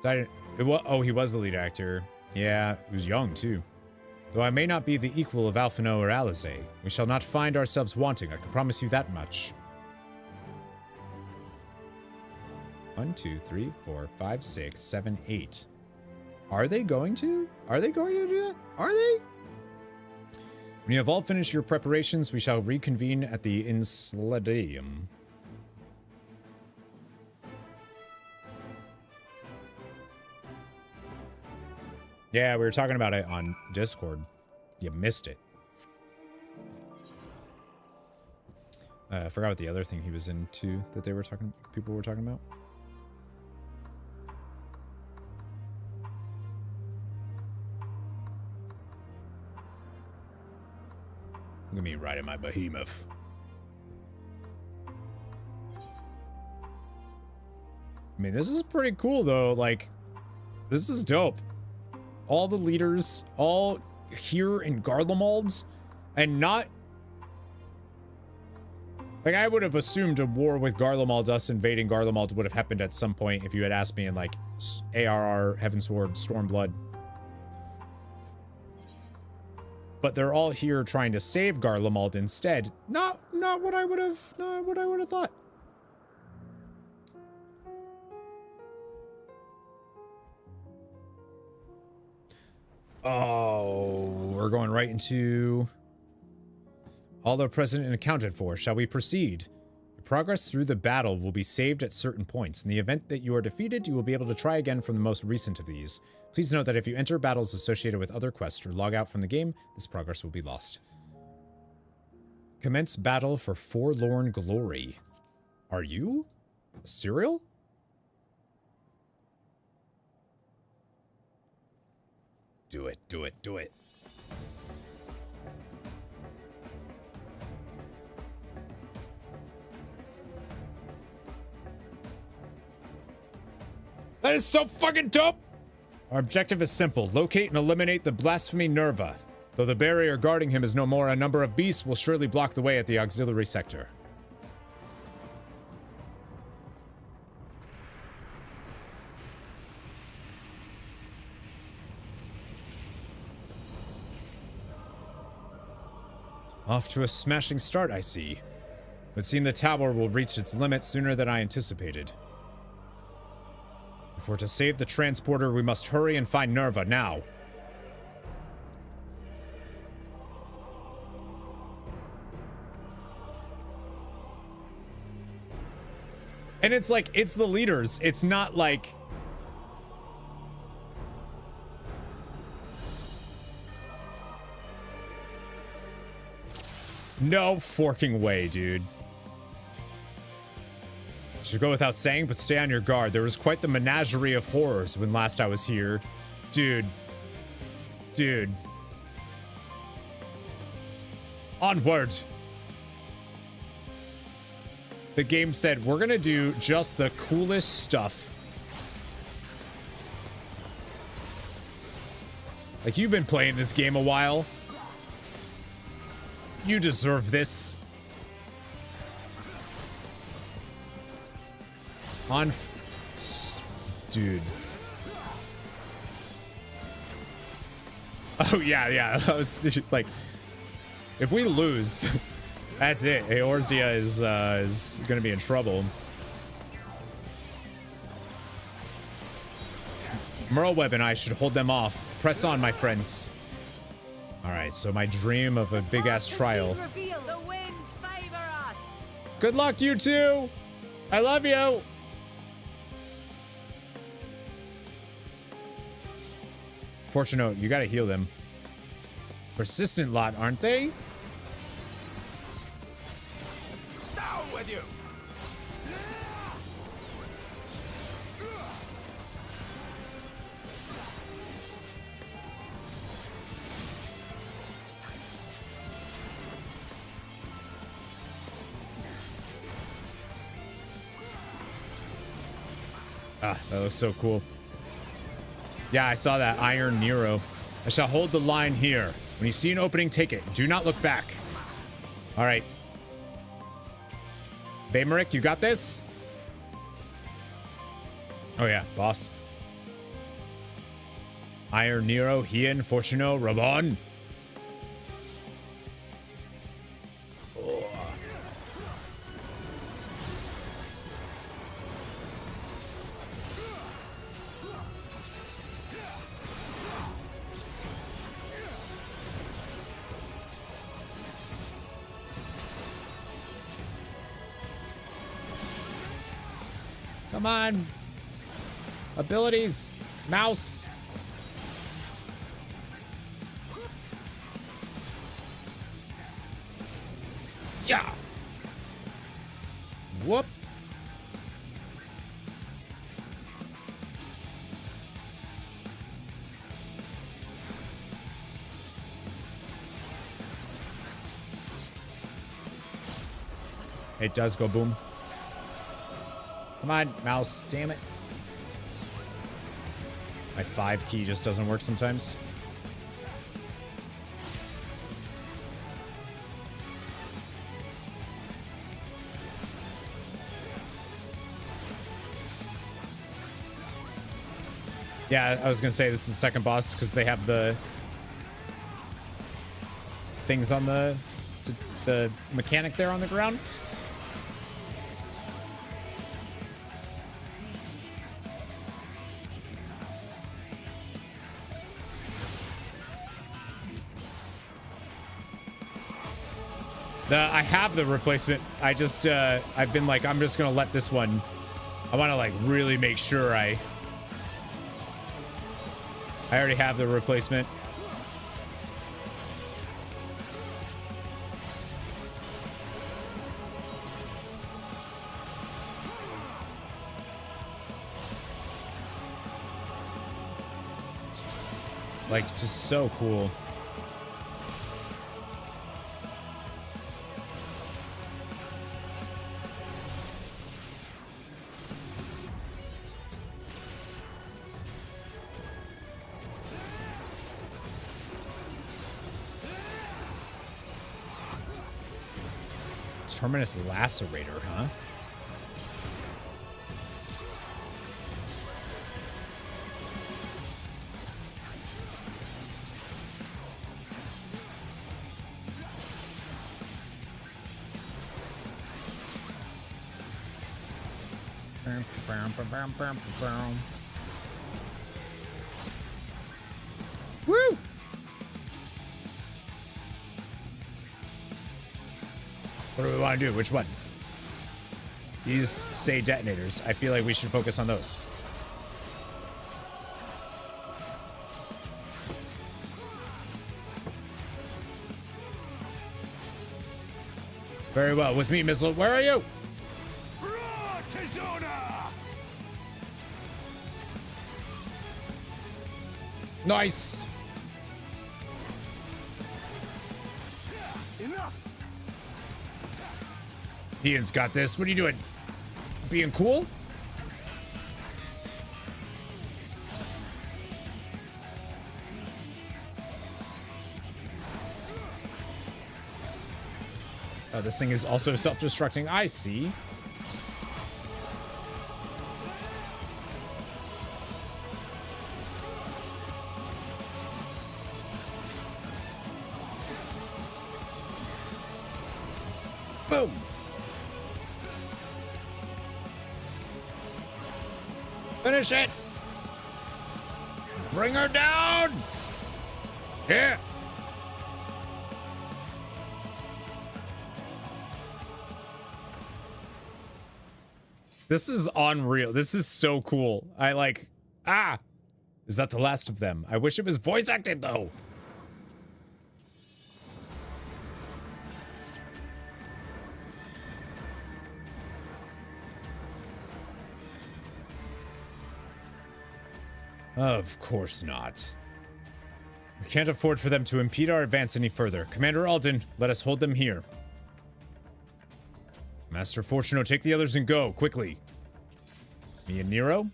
Oh, he was the lead actor. Yeah, he was young, too. Though I may not be the equal of Alphino or Alizé, we shall not find ourselves wanting, I can promise you that much. 1, 2, 3, 4, 5, 6, 7, 8. Are they going to? Are they going to do that? Are they? When you have all finished your preparations, we shall reconvene at the Insledeum. Yeah, we were talking about it on Discord. You missed it. I forgot what the other thing he was into that they were talking. People were talking about. Look at me riding my behemoth. I mean, this is pretty cool, though. Like, this is dope. All the leaders, all here in Garlemald, and not... Like, I would have assumed a war with Garlemald, us invading Garlemald, would have happened at some point if you had asked me in, like, ARR, Heavensward, Stormblood. But they're all here trying to save Garlemald instead. Not what I would have thought. Oh, we're going right into all are present and accounted for. Shall we proceed? Your progress through the battle will be saved at certain points. In the event that you are defeated, you will be able to try again from the most recent of these. Please note that if you enter battles associated with other quests or log out from the game, this progress will be lost. Commence battle for Forlorn Glory. Are you a cereal? Do it, do it, do it. That is so fucking dope! Our objective is simple. Locate and eliminate the blasphemy Nerva. Though the barrier guarding him is no more, a number of beasts will surely block the way at the auxiliary sector. Off to a smashing start, I see. But seeing the tower will reach its limit sooner than I anticipated. If we're to save the transporter, we must hurry and find Nerva now. And it's like, it's the leaders. It's not like... No forking way, dude. Should go without saying, but stay on your guard. There was quite the menagerie of horrors when last I was here. Dude. Dude. Onward. The game said, we're gonna do just the coolest stuff. Like, you've been playing this game a while. You deserve this. Dude. Oh, yeah. I was like, if we lose, that's it. Eorzea is going to be in trouble. Merlweb and I should hold them off. Press on, my friends. All right, so my dream of a big-ass trial.
The winds favor us.
Good luck, you two. I love you. Fortuno, you gotta heal them. Persistent lot, aren't they?
Down with you!
Ah, that was so cool. Yeah, I saw that. Iron Nero. I shall hold the line here. When you see an opening, take it. Do not look back. All right. Baymeric, you got this? Oh, yeah, boss. Iron Nero, Hien, Fortuno, Rabon. Come on. Abilities. Mouse. Yeah. Whoop. It does go boom. Come on, mouse. Damn it. My 5 key just doesn't work sometimes. Yeah, I was gonna say this is the second boss because they have the things on the mechanic there on the ground. I have the replacement. I just, I've been like, I'm just gonna let this one. I want to like really make sure I already have the replacement. Like, just so cool. Terminus Lacerator, huh? Woo! What do we want to do? Which one? These say detonators. I feel like we should focus on those. Very well. With me, Missile. Where are you? Nice. Ian's got this. What are you doing? Being cool? Oh, this thing is also self-destructing. I see. Finish it! Bring her down! Here! This is unreal. This is so cool. I like... Ah! Is that the last of them? I wish it was voice acted, though. Of course not. We can't afford for them to impede our advance any further. Commander Alden, let us hold them here. Master Fortuno, take the others and go, quickly. Me and Nero?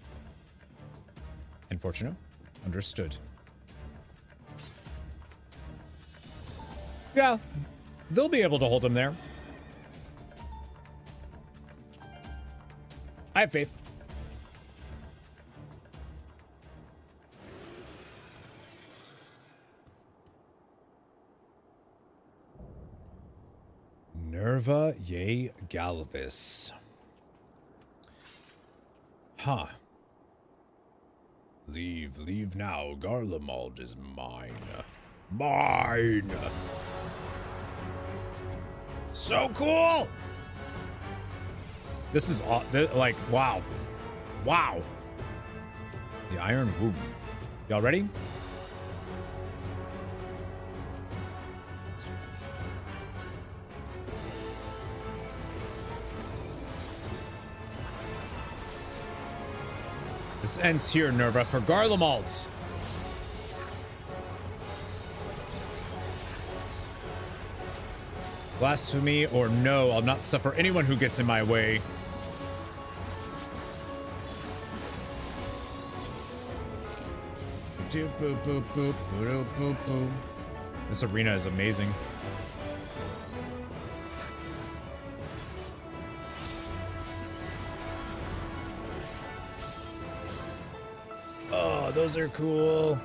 And Fortuno? Understood. Yeah, they'll be able to hold him there. I have faith. Nerva ye Galvis. Huh. Leave now. Garlemald is mine. Mine! So cool! This is like, wow. Wow. The Iron Womb. Y'all ready? This ends here, Nerva, for Garlemalds. Blasphemy or no, I'll not suffer anyone who gets in my way. This arena is amazing. Oh, those are cool.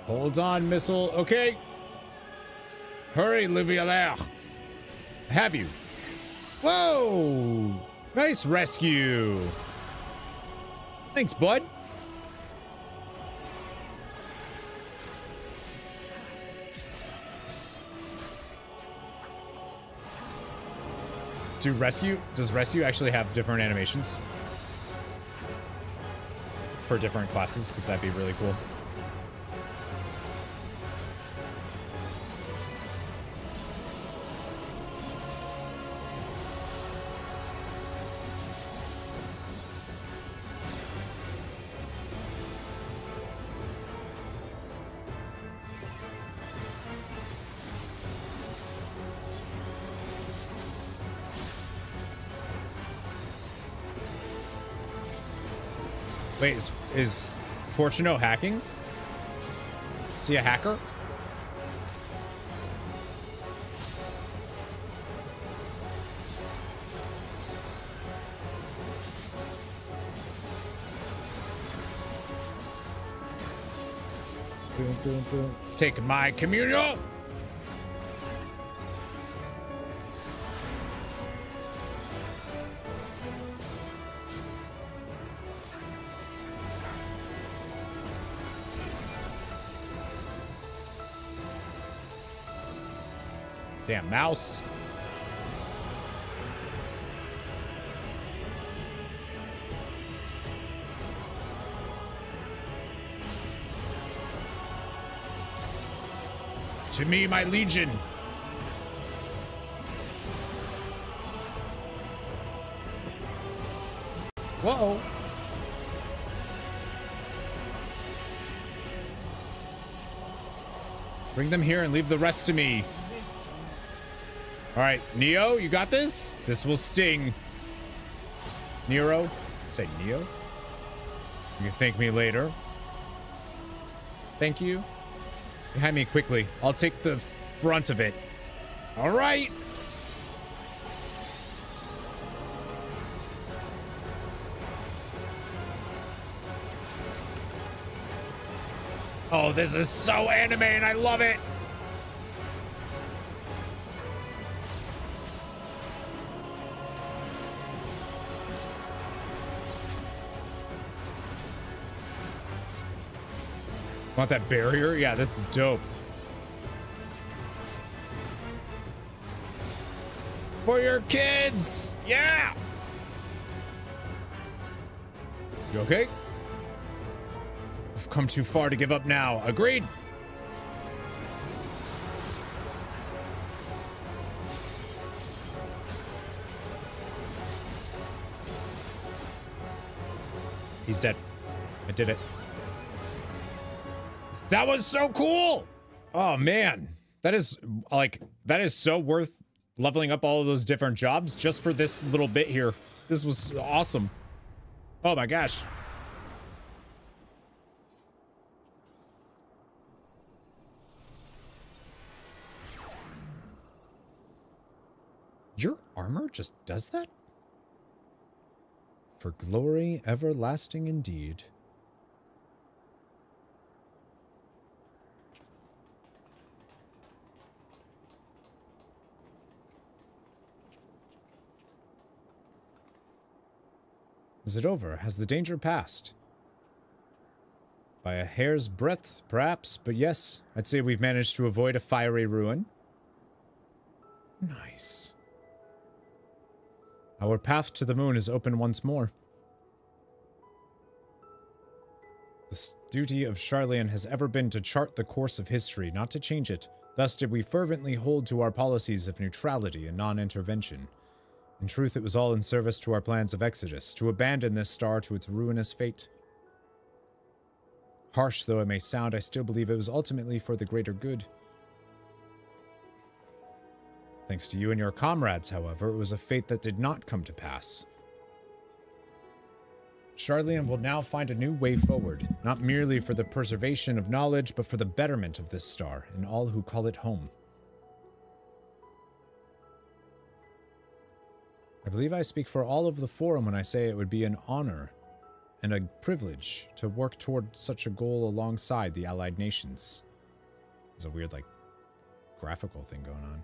Hold on, missile. Okay. Hurry, Livialaire. Have you? Whoa! Nice rescue. Thanks, bud. Does rescue actually have different animations for different classes? Because that'd be really cool. Wait, is Fortuno hacking? Is he a hacker? Boom, boom, boom. Take my communal! Damn mouse. To me, my legion. Whoa. Bring them here and leave the rest to me. All right, Neo, you got this? This will sting. Nero? Say Neo? You can thank me later. Thank you. Behind me quickly. I'll take the brunt of it. All right. Oh, this is so anime and I love it. Want that barrier? Yeah, this is dope. For your kids! Yeah! You okay? We've come too far to give up now. Agreed? He's dead. I did it. That was so cool! Oh, man. That is, like, that is so worth leveling up all of those different jobs just for this little bit here. This was awesome. Oh, my gosh. Your armor just does that? For glory everlasting indeed. Is it over? Has the danger passed? By a hair's breadth, perhaps, but yes, I'd say we've managed to avoid a fiery ruin. Nice. Our path to the moon is open once more. The duty of Charlian has ever been to chart the course of history, not to change it. Thus did we fervently hold to our policies of neutrality and non-intervention. In truth, it was all in service to our plans of exodus, to abandon this star to its ruinous fate. Harsh though it may sound, I still believe it was ultimately for the greater good. Thanks to you and your comrades, however, it was a fate that did not come to pass. Charlian will now find a new way forward, not merely for the preservation of knowledge, but for the betterment of this star and all who call it home. I believe I speak for all of the forum when I say it would be an honor and a privilege to work toward such a goal alongside the allied nations. There's a weird, like, graphical thing going on.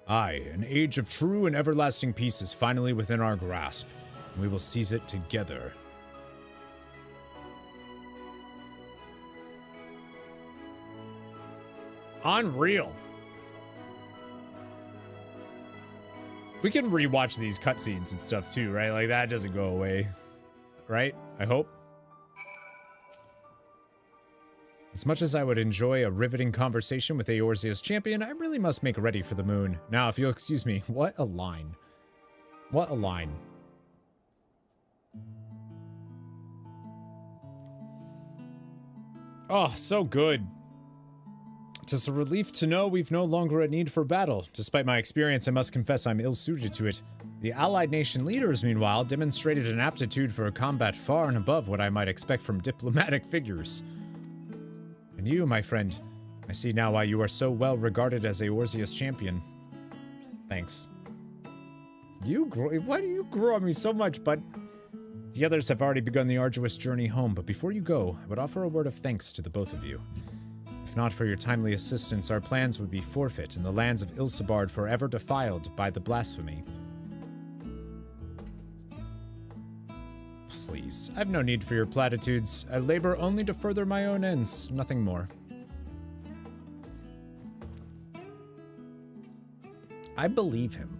Aye, an age of true and everlasting peace is finally within our grasp, and we will seize it together. Unreal. We can rewatch these cutscenes and stuff too, right? Like, that doesn't go away, right? I hope. As much as I would enjoy a riveting conversation with Eorzea's champion, I really must make ready for the moon. Now, if you'll excuse me, what a line. What a line. Oh, so good. Tis a relief to know we've no longer a need for battle. Despite my experience, I must confess I'm ill-suited to it. The allied nation leaders, meanwhile, demonstrated an aptitude for combat far and above what I might expect from diplomatic figures. And you, my friend, I see now why you are so well regarded as Eorzea's champion. Thanks. Why do you grow on me so much, bud? The others have already begun the arduous journey home, but before you go, I would offer a word of thanks to the both of you. If not for your timely assistance, our plans would be forfeit and the lands of Ilsabard forever defiled by the blasphemy. Please, I've no need for your platitudes. I labor only to further my own ends, nothing more. I believe him.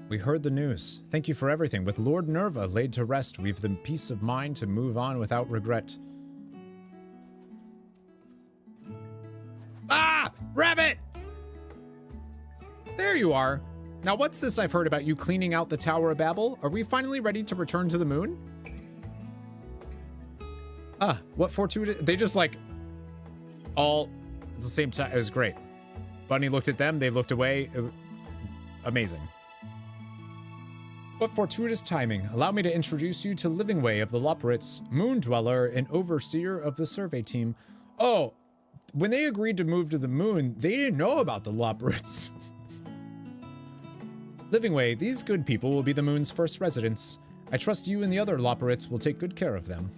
We heard the news. Thank you for everything. With Lord Nerva laid to rest, we've the peace of mind to move on without regret. Ah! Rabbit! There you are. Now what's this I've heard about you cleaning out the Tower of Babel? Are we finally ready to return to the moon? Ah, what fortuitous... They just, like, all at the same time. It was great. Bunny looked at them. They looked away. Amazing. What fortuitous timing. Allow me to introduce you to Livingway of the Loporits, Moon Dweller, and Overseer of the survey team. Oh, when they agreed to move to the moon, they didn't know about the Loporits. Livingway, these good people will be the moon's first residents. I trust you and the other Loporits will take good care of them.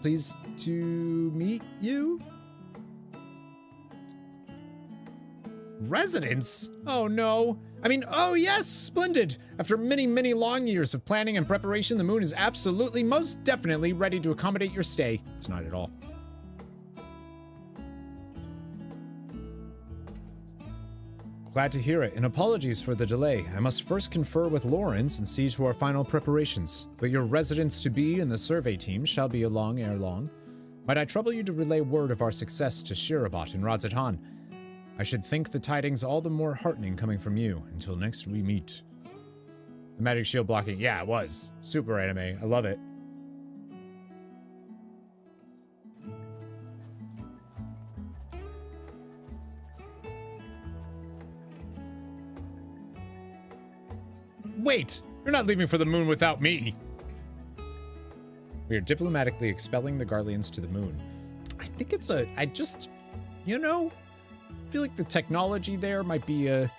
Pleased to meet you? Residents? Oh no. I mean, oh yes, splendid. After many, many long years of planning and preparation, the moon is absolutely, most definitely ready to accommodate your stay. It's not at all. Glad to hear it, and apologies for the delay. I must first confer with Lawrence and see to our final preparations, but your residents-to-be and the survey team shall be along ere long. Might I trouble you to relay word of our success to Shirabot and Radzatan? I should think the tidings all the more heartening coming from you, until next we meet. The magic shield blocking, yeah, it was. Super anime, I love it. Wait! You're not leaving for the moon without me! We are diplomatically expelling the Garleans to the moon. I think it's a... you know... I feel like the technology there might be a...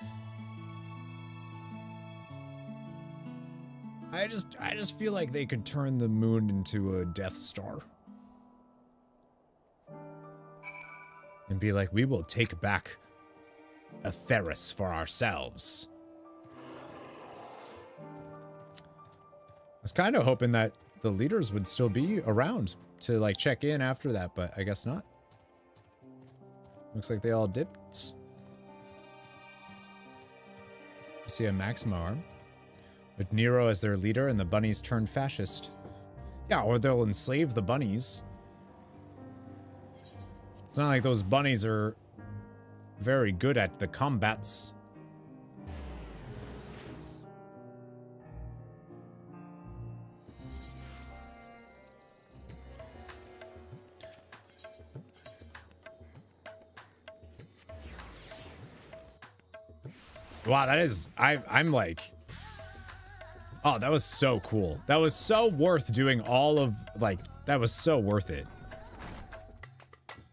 I just feel like they could turn the moon into a Death Star. And be like, we will take back a Ferris for ourselves. I was kind of hoping that the leaders would still be around to like check in after that, but I guess not. Looks like they all dipped. We see a Maxima arm with Nero as their leader and the bunnies turned fascist. Yeah, or they'll enslave the bunnies. It's not like those bunnies are very good at the combats. Wow, that is... I'm like... Oh, that was so cool. That was so worth doing all of... Like, that was so worth it.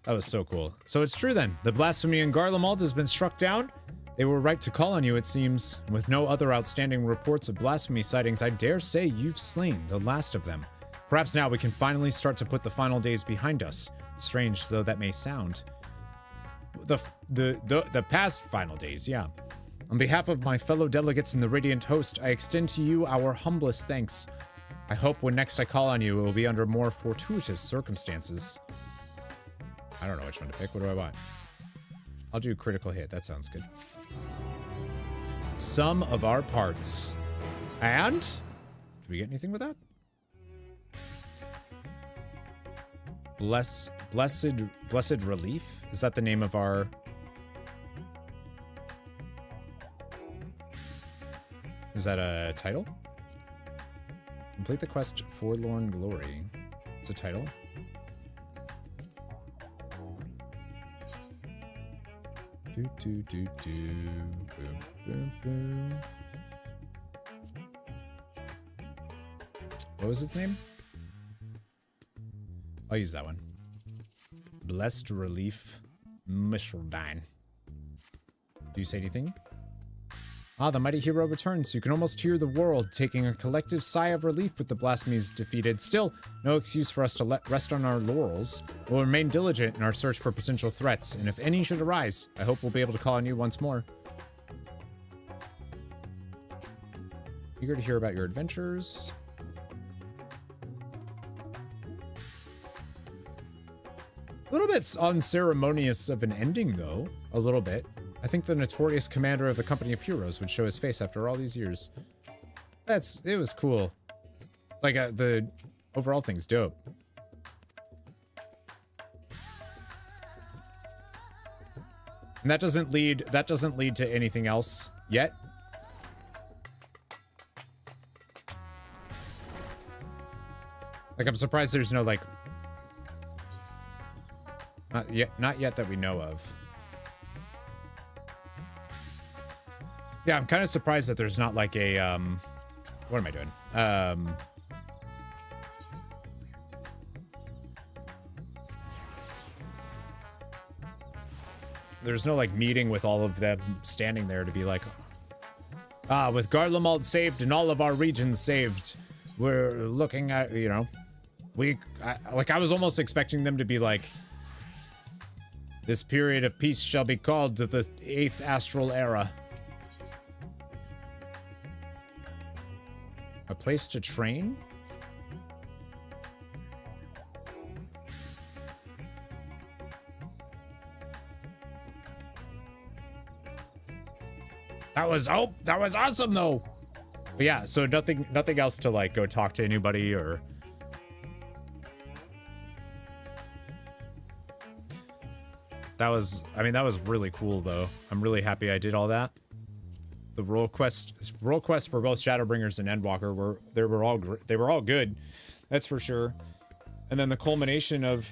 That was so cool. So it's true then. The blasphemy in Garlemald has been struck down. They were right to call on you, it seems. With no other outstanding reports of blasphemy sightings, I dare say you've slain the last of them. Perhaps now we can finally start to put the final days behind us. Strange though that may sound. The past final days, yeah. On behalf of my fellow delegates in the Radiant Host, I extend to you our humblest thanks. I hope when next I call on you, it will be under more fortuitous circumstances. I don't know which one to pick. What do I want? I'll do critical hit. That sounds good. Sum of our parts. And? Do we get anything with that? Blessed Relief? Is that the name of our... Is that a title? Complete the quest Forlorn Glory. It's a title. Boom, boom, boom. What was its name? I'll use that one. Blessed Relief Missildine. Do you say anything? Ah, the mighty hero returns. You can almost hear the world taking a collective sigh of relief with the blasphemies defeated. Still, no excuse for us to rest on our laurels. We'll remain diligent in our search for potential threats, and if any should arise, I hope we'll be able to call on you once more. Eager to hear about your adventures. A little bit unceremonious of an ending, though. A little bit. I think the notorious commander of the Company of Heroes would show his face after all these years. It was cool. Like, the overall thing's dope. And that doesn't lead to anything else yet. Like, I'm surprised there's no, like... Not yet that we know of. Yeah, I'm kind of surprised that there's not like a, what am I doing? There's no like meeting with all of them standing there to be like, with Garlemald saved and all of our regions saved, we're looking at, you know, I was almost expecting them to be like, this period of peace shall be called the 8th Astral Era. A place to train? That was awesome though. But yeah, so nothing else to like go talk to anybody or that was really cool though. I'm really happy I did all that. The role quests for both Shadowbringers and Endwalker were all good. That's for sure. And then the culmination of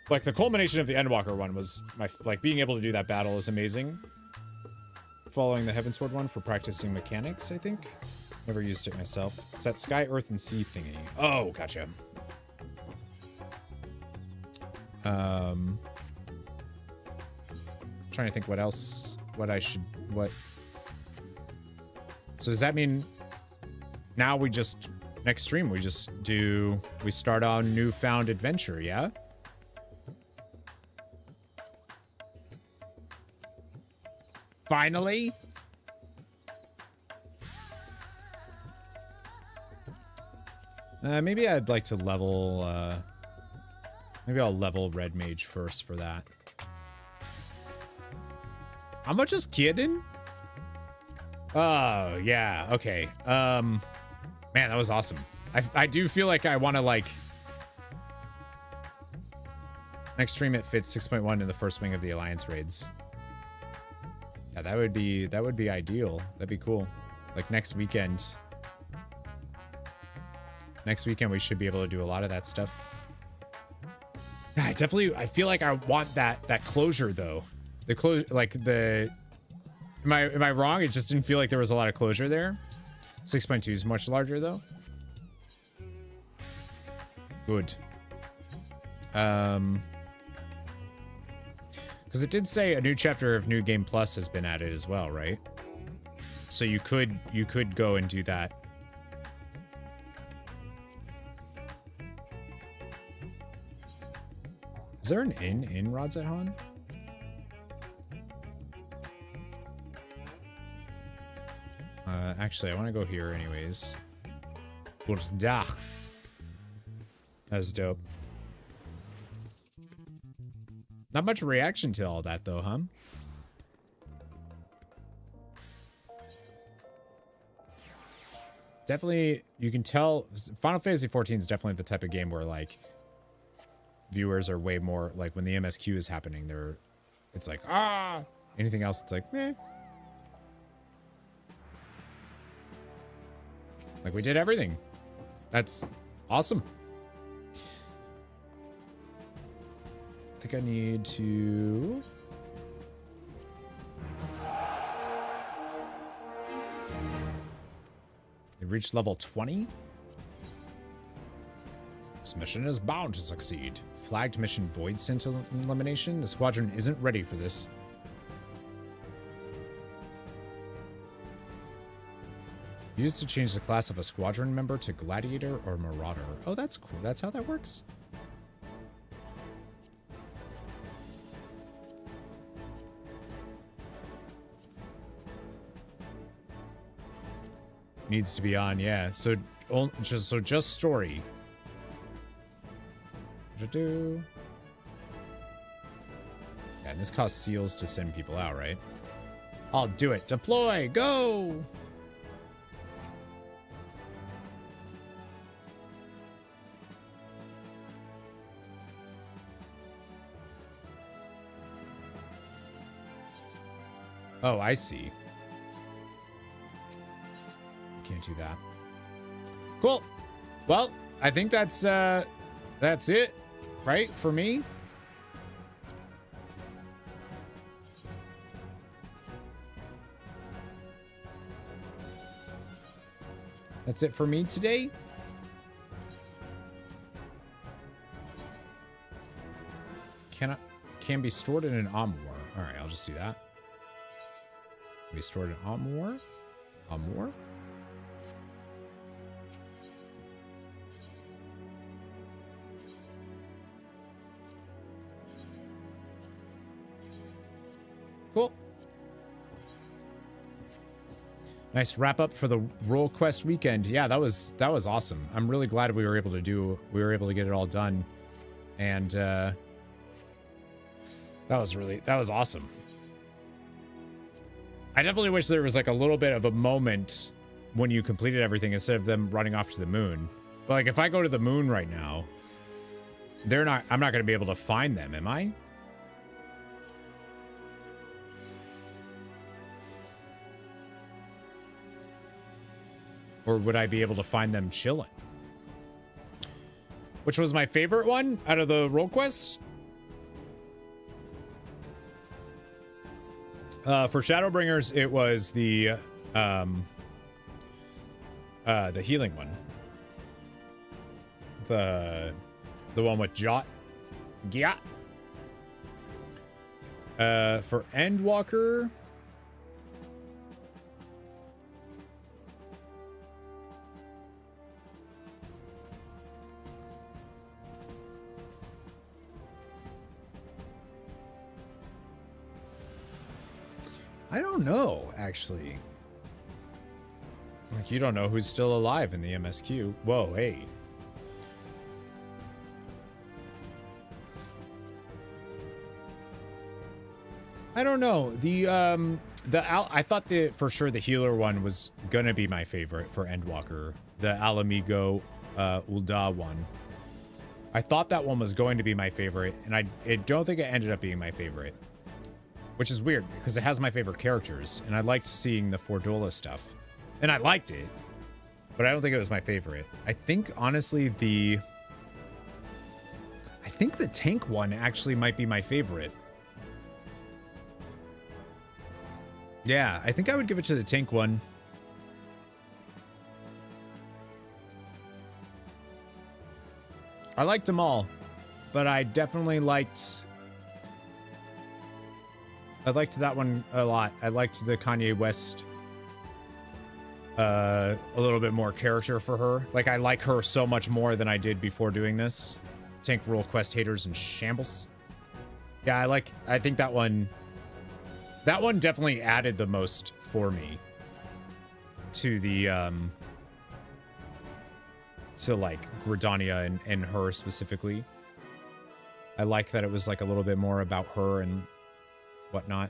the Endwalker one was being able to do that battle is amazing. Following the Heavensward one for practicing mechanics, I think. Never used it myself. It's that Sky, Earth, and Sea thingy. Oh, gotcha. Trying to think what else, So does that mean now next stream we start on newfound adventure, yeah? Finally? Maybe I'd like to level, maybe I'll level Red Mage first for that. How much is kidding? Oh, yeah, okay. Man, that was awesome. I do feel like I want to, like... Next stream it fits 6.1 in the first wing of the Alliance raids. Yeah, that would be ideal. That'd be cool. Like next weekend. Next weekend we should be able to do a lot of that stuff. I feel like I want that closure though. The closure, like the... Am I wrong? It just didn't feel like there was a lot of closure there. 6.2 is much larger though. Good. Because it did say a new chapter of New Game Plus has been added as well, right? So you could go and do that. Is there an inn in Radzehan? Actually, I want to go here anyways. That was dope. Not much reaction to all that though, huh? Definitely, you can tell Final Fantasy XIV is definitely the type of game where like viewers are way more like when the MSQ is happening, it's like, ah, anything else it's like, meh. Like we did everything. That's awesome. I think I need to... They reached level 20? This mission is bound to succeed. Flagged mission Void Scent elimination? The squadron isn't ready for this. Used to change the class of a squadron member to Gladiator or Marauder. Oh, that's cool. That's how that works? Needs to be on, yeah. So just story. Yeah, and this costs seals to send people out, right? I'll do it. Deploy, go! Oh, I see. Can't do that. Cool. Well, I think that's it, right? For me. That's it for me today. Can be stored in an Amour. All right, I'll just do that. Can be stored in Amour. Amour. Cool. Nice wrap up for the Roll Quest weekend. Yeah, that was awesome. I'm really glad we were able to get it all done. And that was awesome. I definitely wish there was like a little bit of a moment when you completed everything instead of them running off to the moon. But like if I go to the moon right now, I'm not going to be able to find them, am I? Or would I be able to find them chilling? Which was my favorite one out of the roll quests? For Shadowbringers, it was the healing one. The one with Jot. Yeah. For Endwalker, I don't know, actually. Like, you don't know who's still alive in the MSQ. Whoa, hey. I don't know. I thought for sure the healer one was gonna be my favorite for Endwalker. The Alamigo Ulda one. I thought that one was going to be my favorite, and I don't think it ended up being my favorite. Which is weird, because it has my favorite characters, and I liked seeing the Fordola stuff. And I liked it, but I don't think it was my favorite. I think, honestly, the tank one actually might be my favorite. Yeah, I think I would give it to the tank one. I liked them all, but I definitely liked that one a lot. I liked the Kanye West a little bit more character for her. Like, I like her so much more than I did before doing this. Tank Roll Quest haters in shambles. Yeah, I think that one definitely added the most for me to the to like Gridania and her specifically. I like that it was like a little bit more about her and whatnot.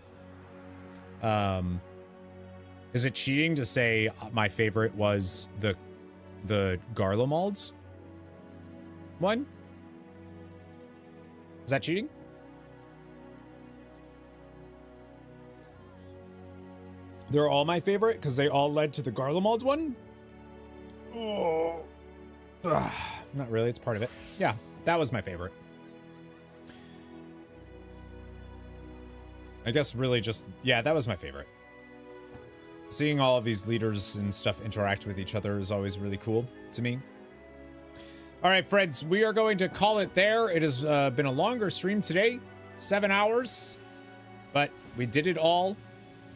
Is it cheating to say my favorite was the Garlemald's one? Is that cheating? They're all my favorite because they all led to the Garlemald's one? Oh. Ugh. Not really, it's part of it. Yeah, that was my favorite. I guess really just, yeah, that was my favorite. Seeing all of these leaders and stuff interact with each other is always really cool to me. All right, friends, we are going to call it there. It has been a longer stream today, 7 hours, but we did it all.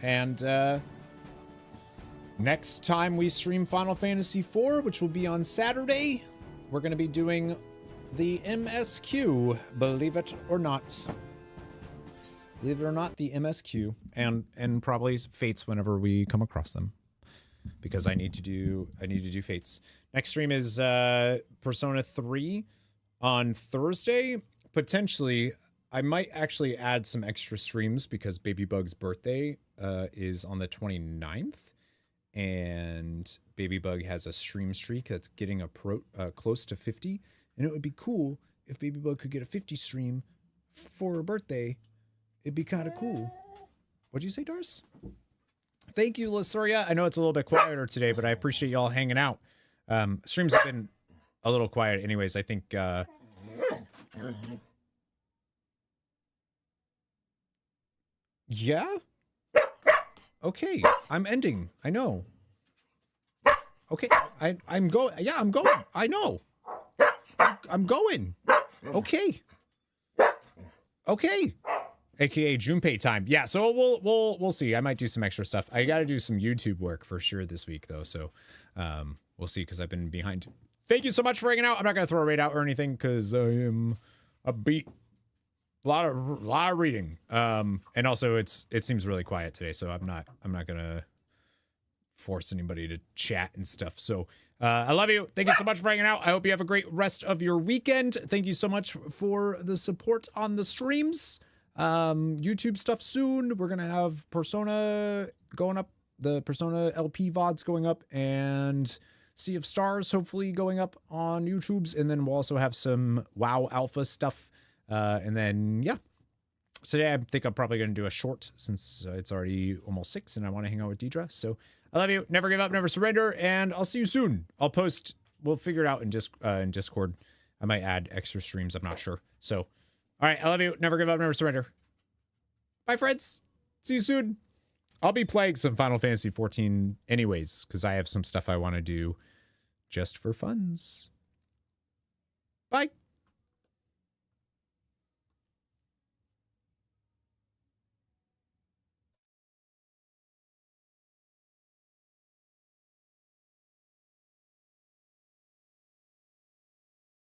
And next time we stream Final Fantasy IV, which will be on Saturday, we're going to be doing the MSQ, believe it or not. Believe it or not, the MSQ, and probably Fates whenever we come across them, because I need to do Fates. Next stream is Persona 3 on Thursday. Potentially, I might actually add some extra streams because Baby Bug's birthday is on the 29th, and Baby Bug has a stream streak that's getting close to 50, and it would be cool if Baby Bug could get a 50 stream for her birthday. It'd be kind of cool. What'd you say, Dars? Thank you, Lasuria. I know it's a little bit quieter today, but I appreciate y'all hanging out. Streams have been a little quiet anyways. I think... Yeah? Okay, I'm ending. I know. Okay, I'm going. Yeah, I'm going. I know. I'm going. Okay. Okay. AKA Junpei time. Yeah, so we'll see. I might do some extra stuff. I got to do some YouTube work for sure this week though. So we'll see because I've been behind. Thank you so much for hanging out. I'm not gonna throw a raid out or anything because I am a beat. A lot of reading. And also it seems really quiet today, so I'm not gonna force anybody to chat and stuff. So I love you. Thank you so much for hanging out. I hope you have a great rest of your weekend. Thank you so much for the support on the streams. YouTube stuff soon. We're gonna have Persona going up, the Persona LP VODs going up, and Sea of Stars hopefully going up on YouTube's, and then we'll also have some WoW Alpha stuff. And then, yeah, today I think I'm probably going to do a short since it's already almost 6 and I want to hang out with Deidre. So I love you. Never give up, never surrender. And I'll see you soon. I'll post, we'll figure it out in Discord. I might add extra streams. I'm not sure. So, all right. I love you. Never give up, never surrender. Bye, friends. See you soon. I'll be playing some Final Fantasy XIV anyways, because I have some stuff I want to do just for funs. Bye.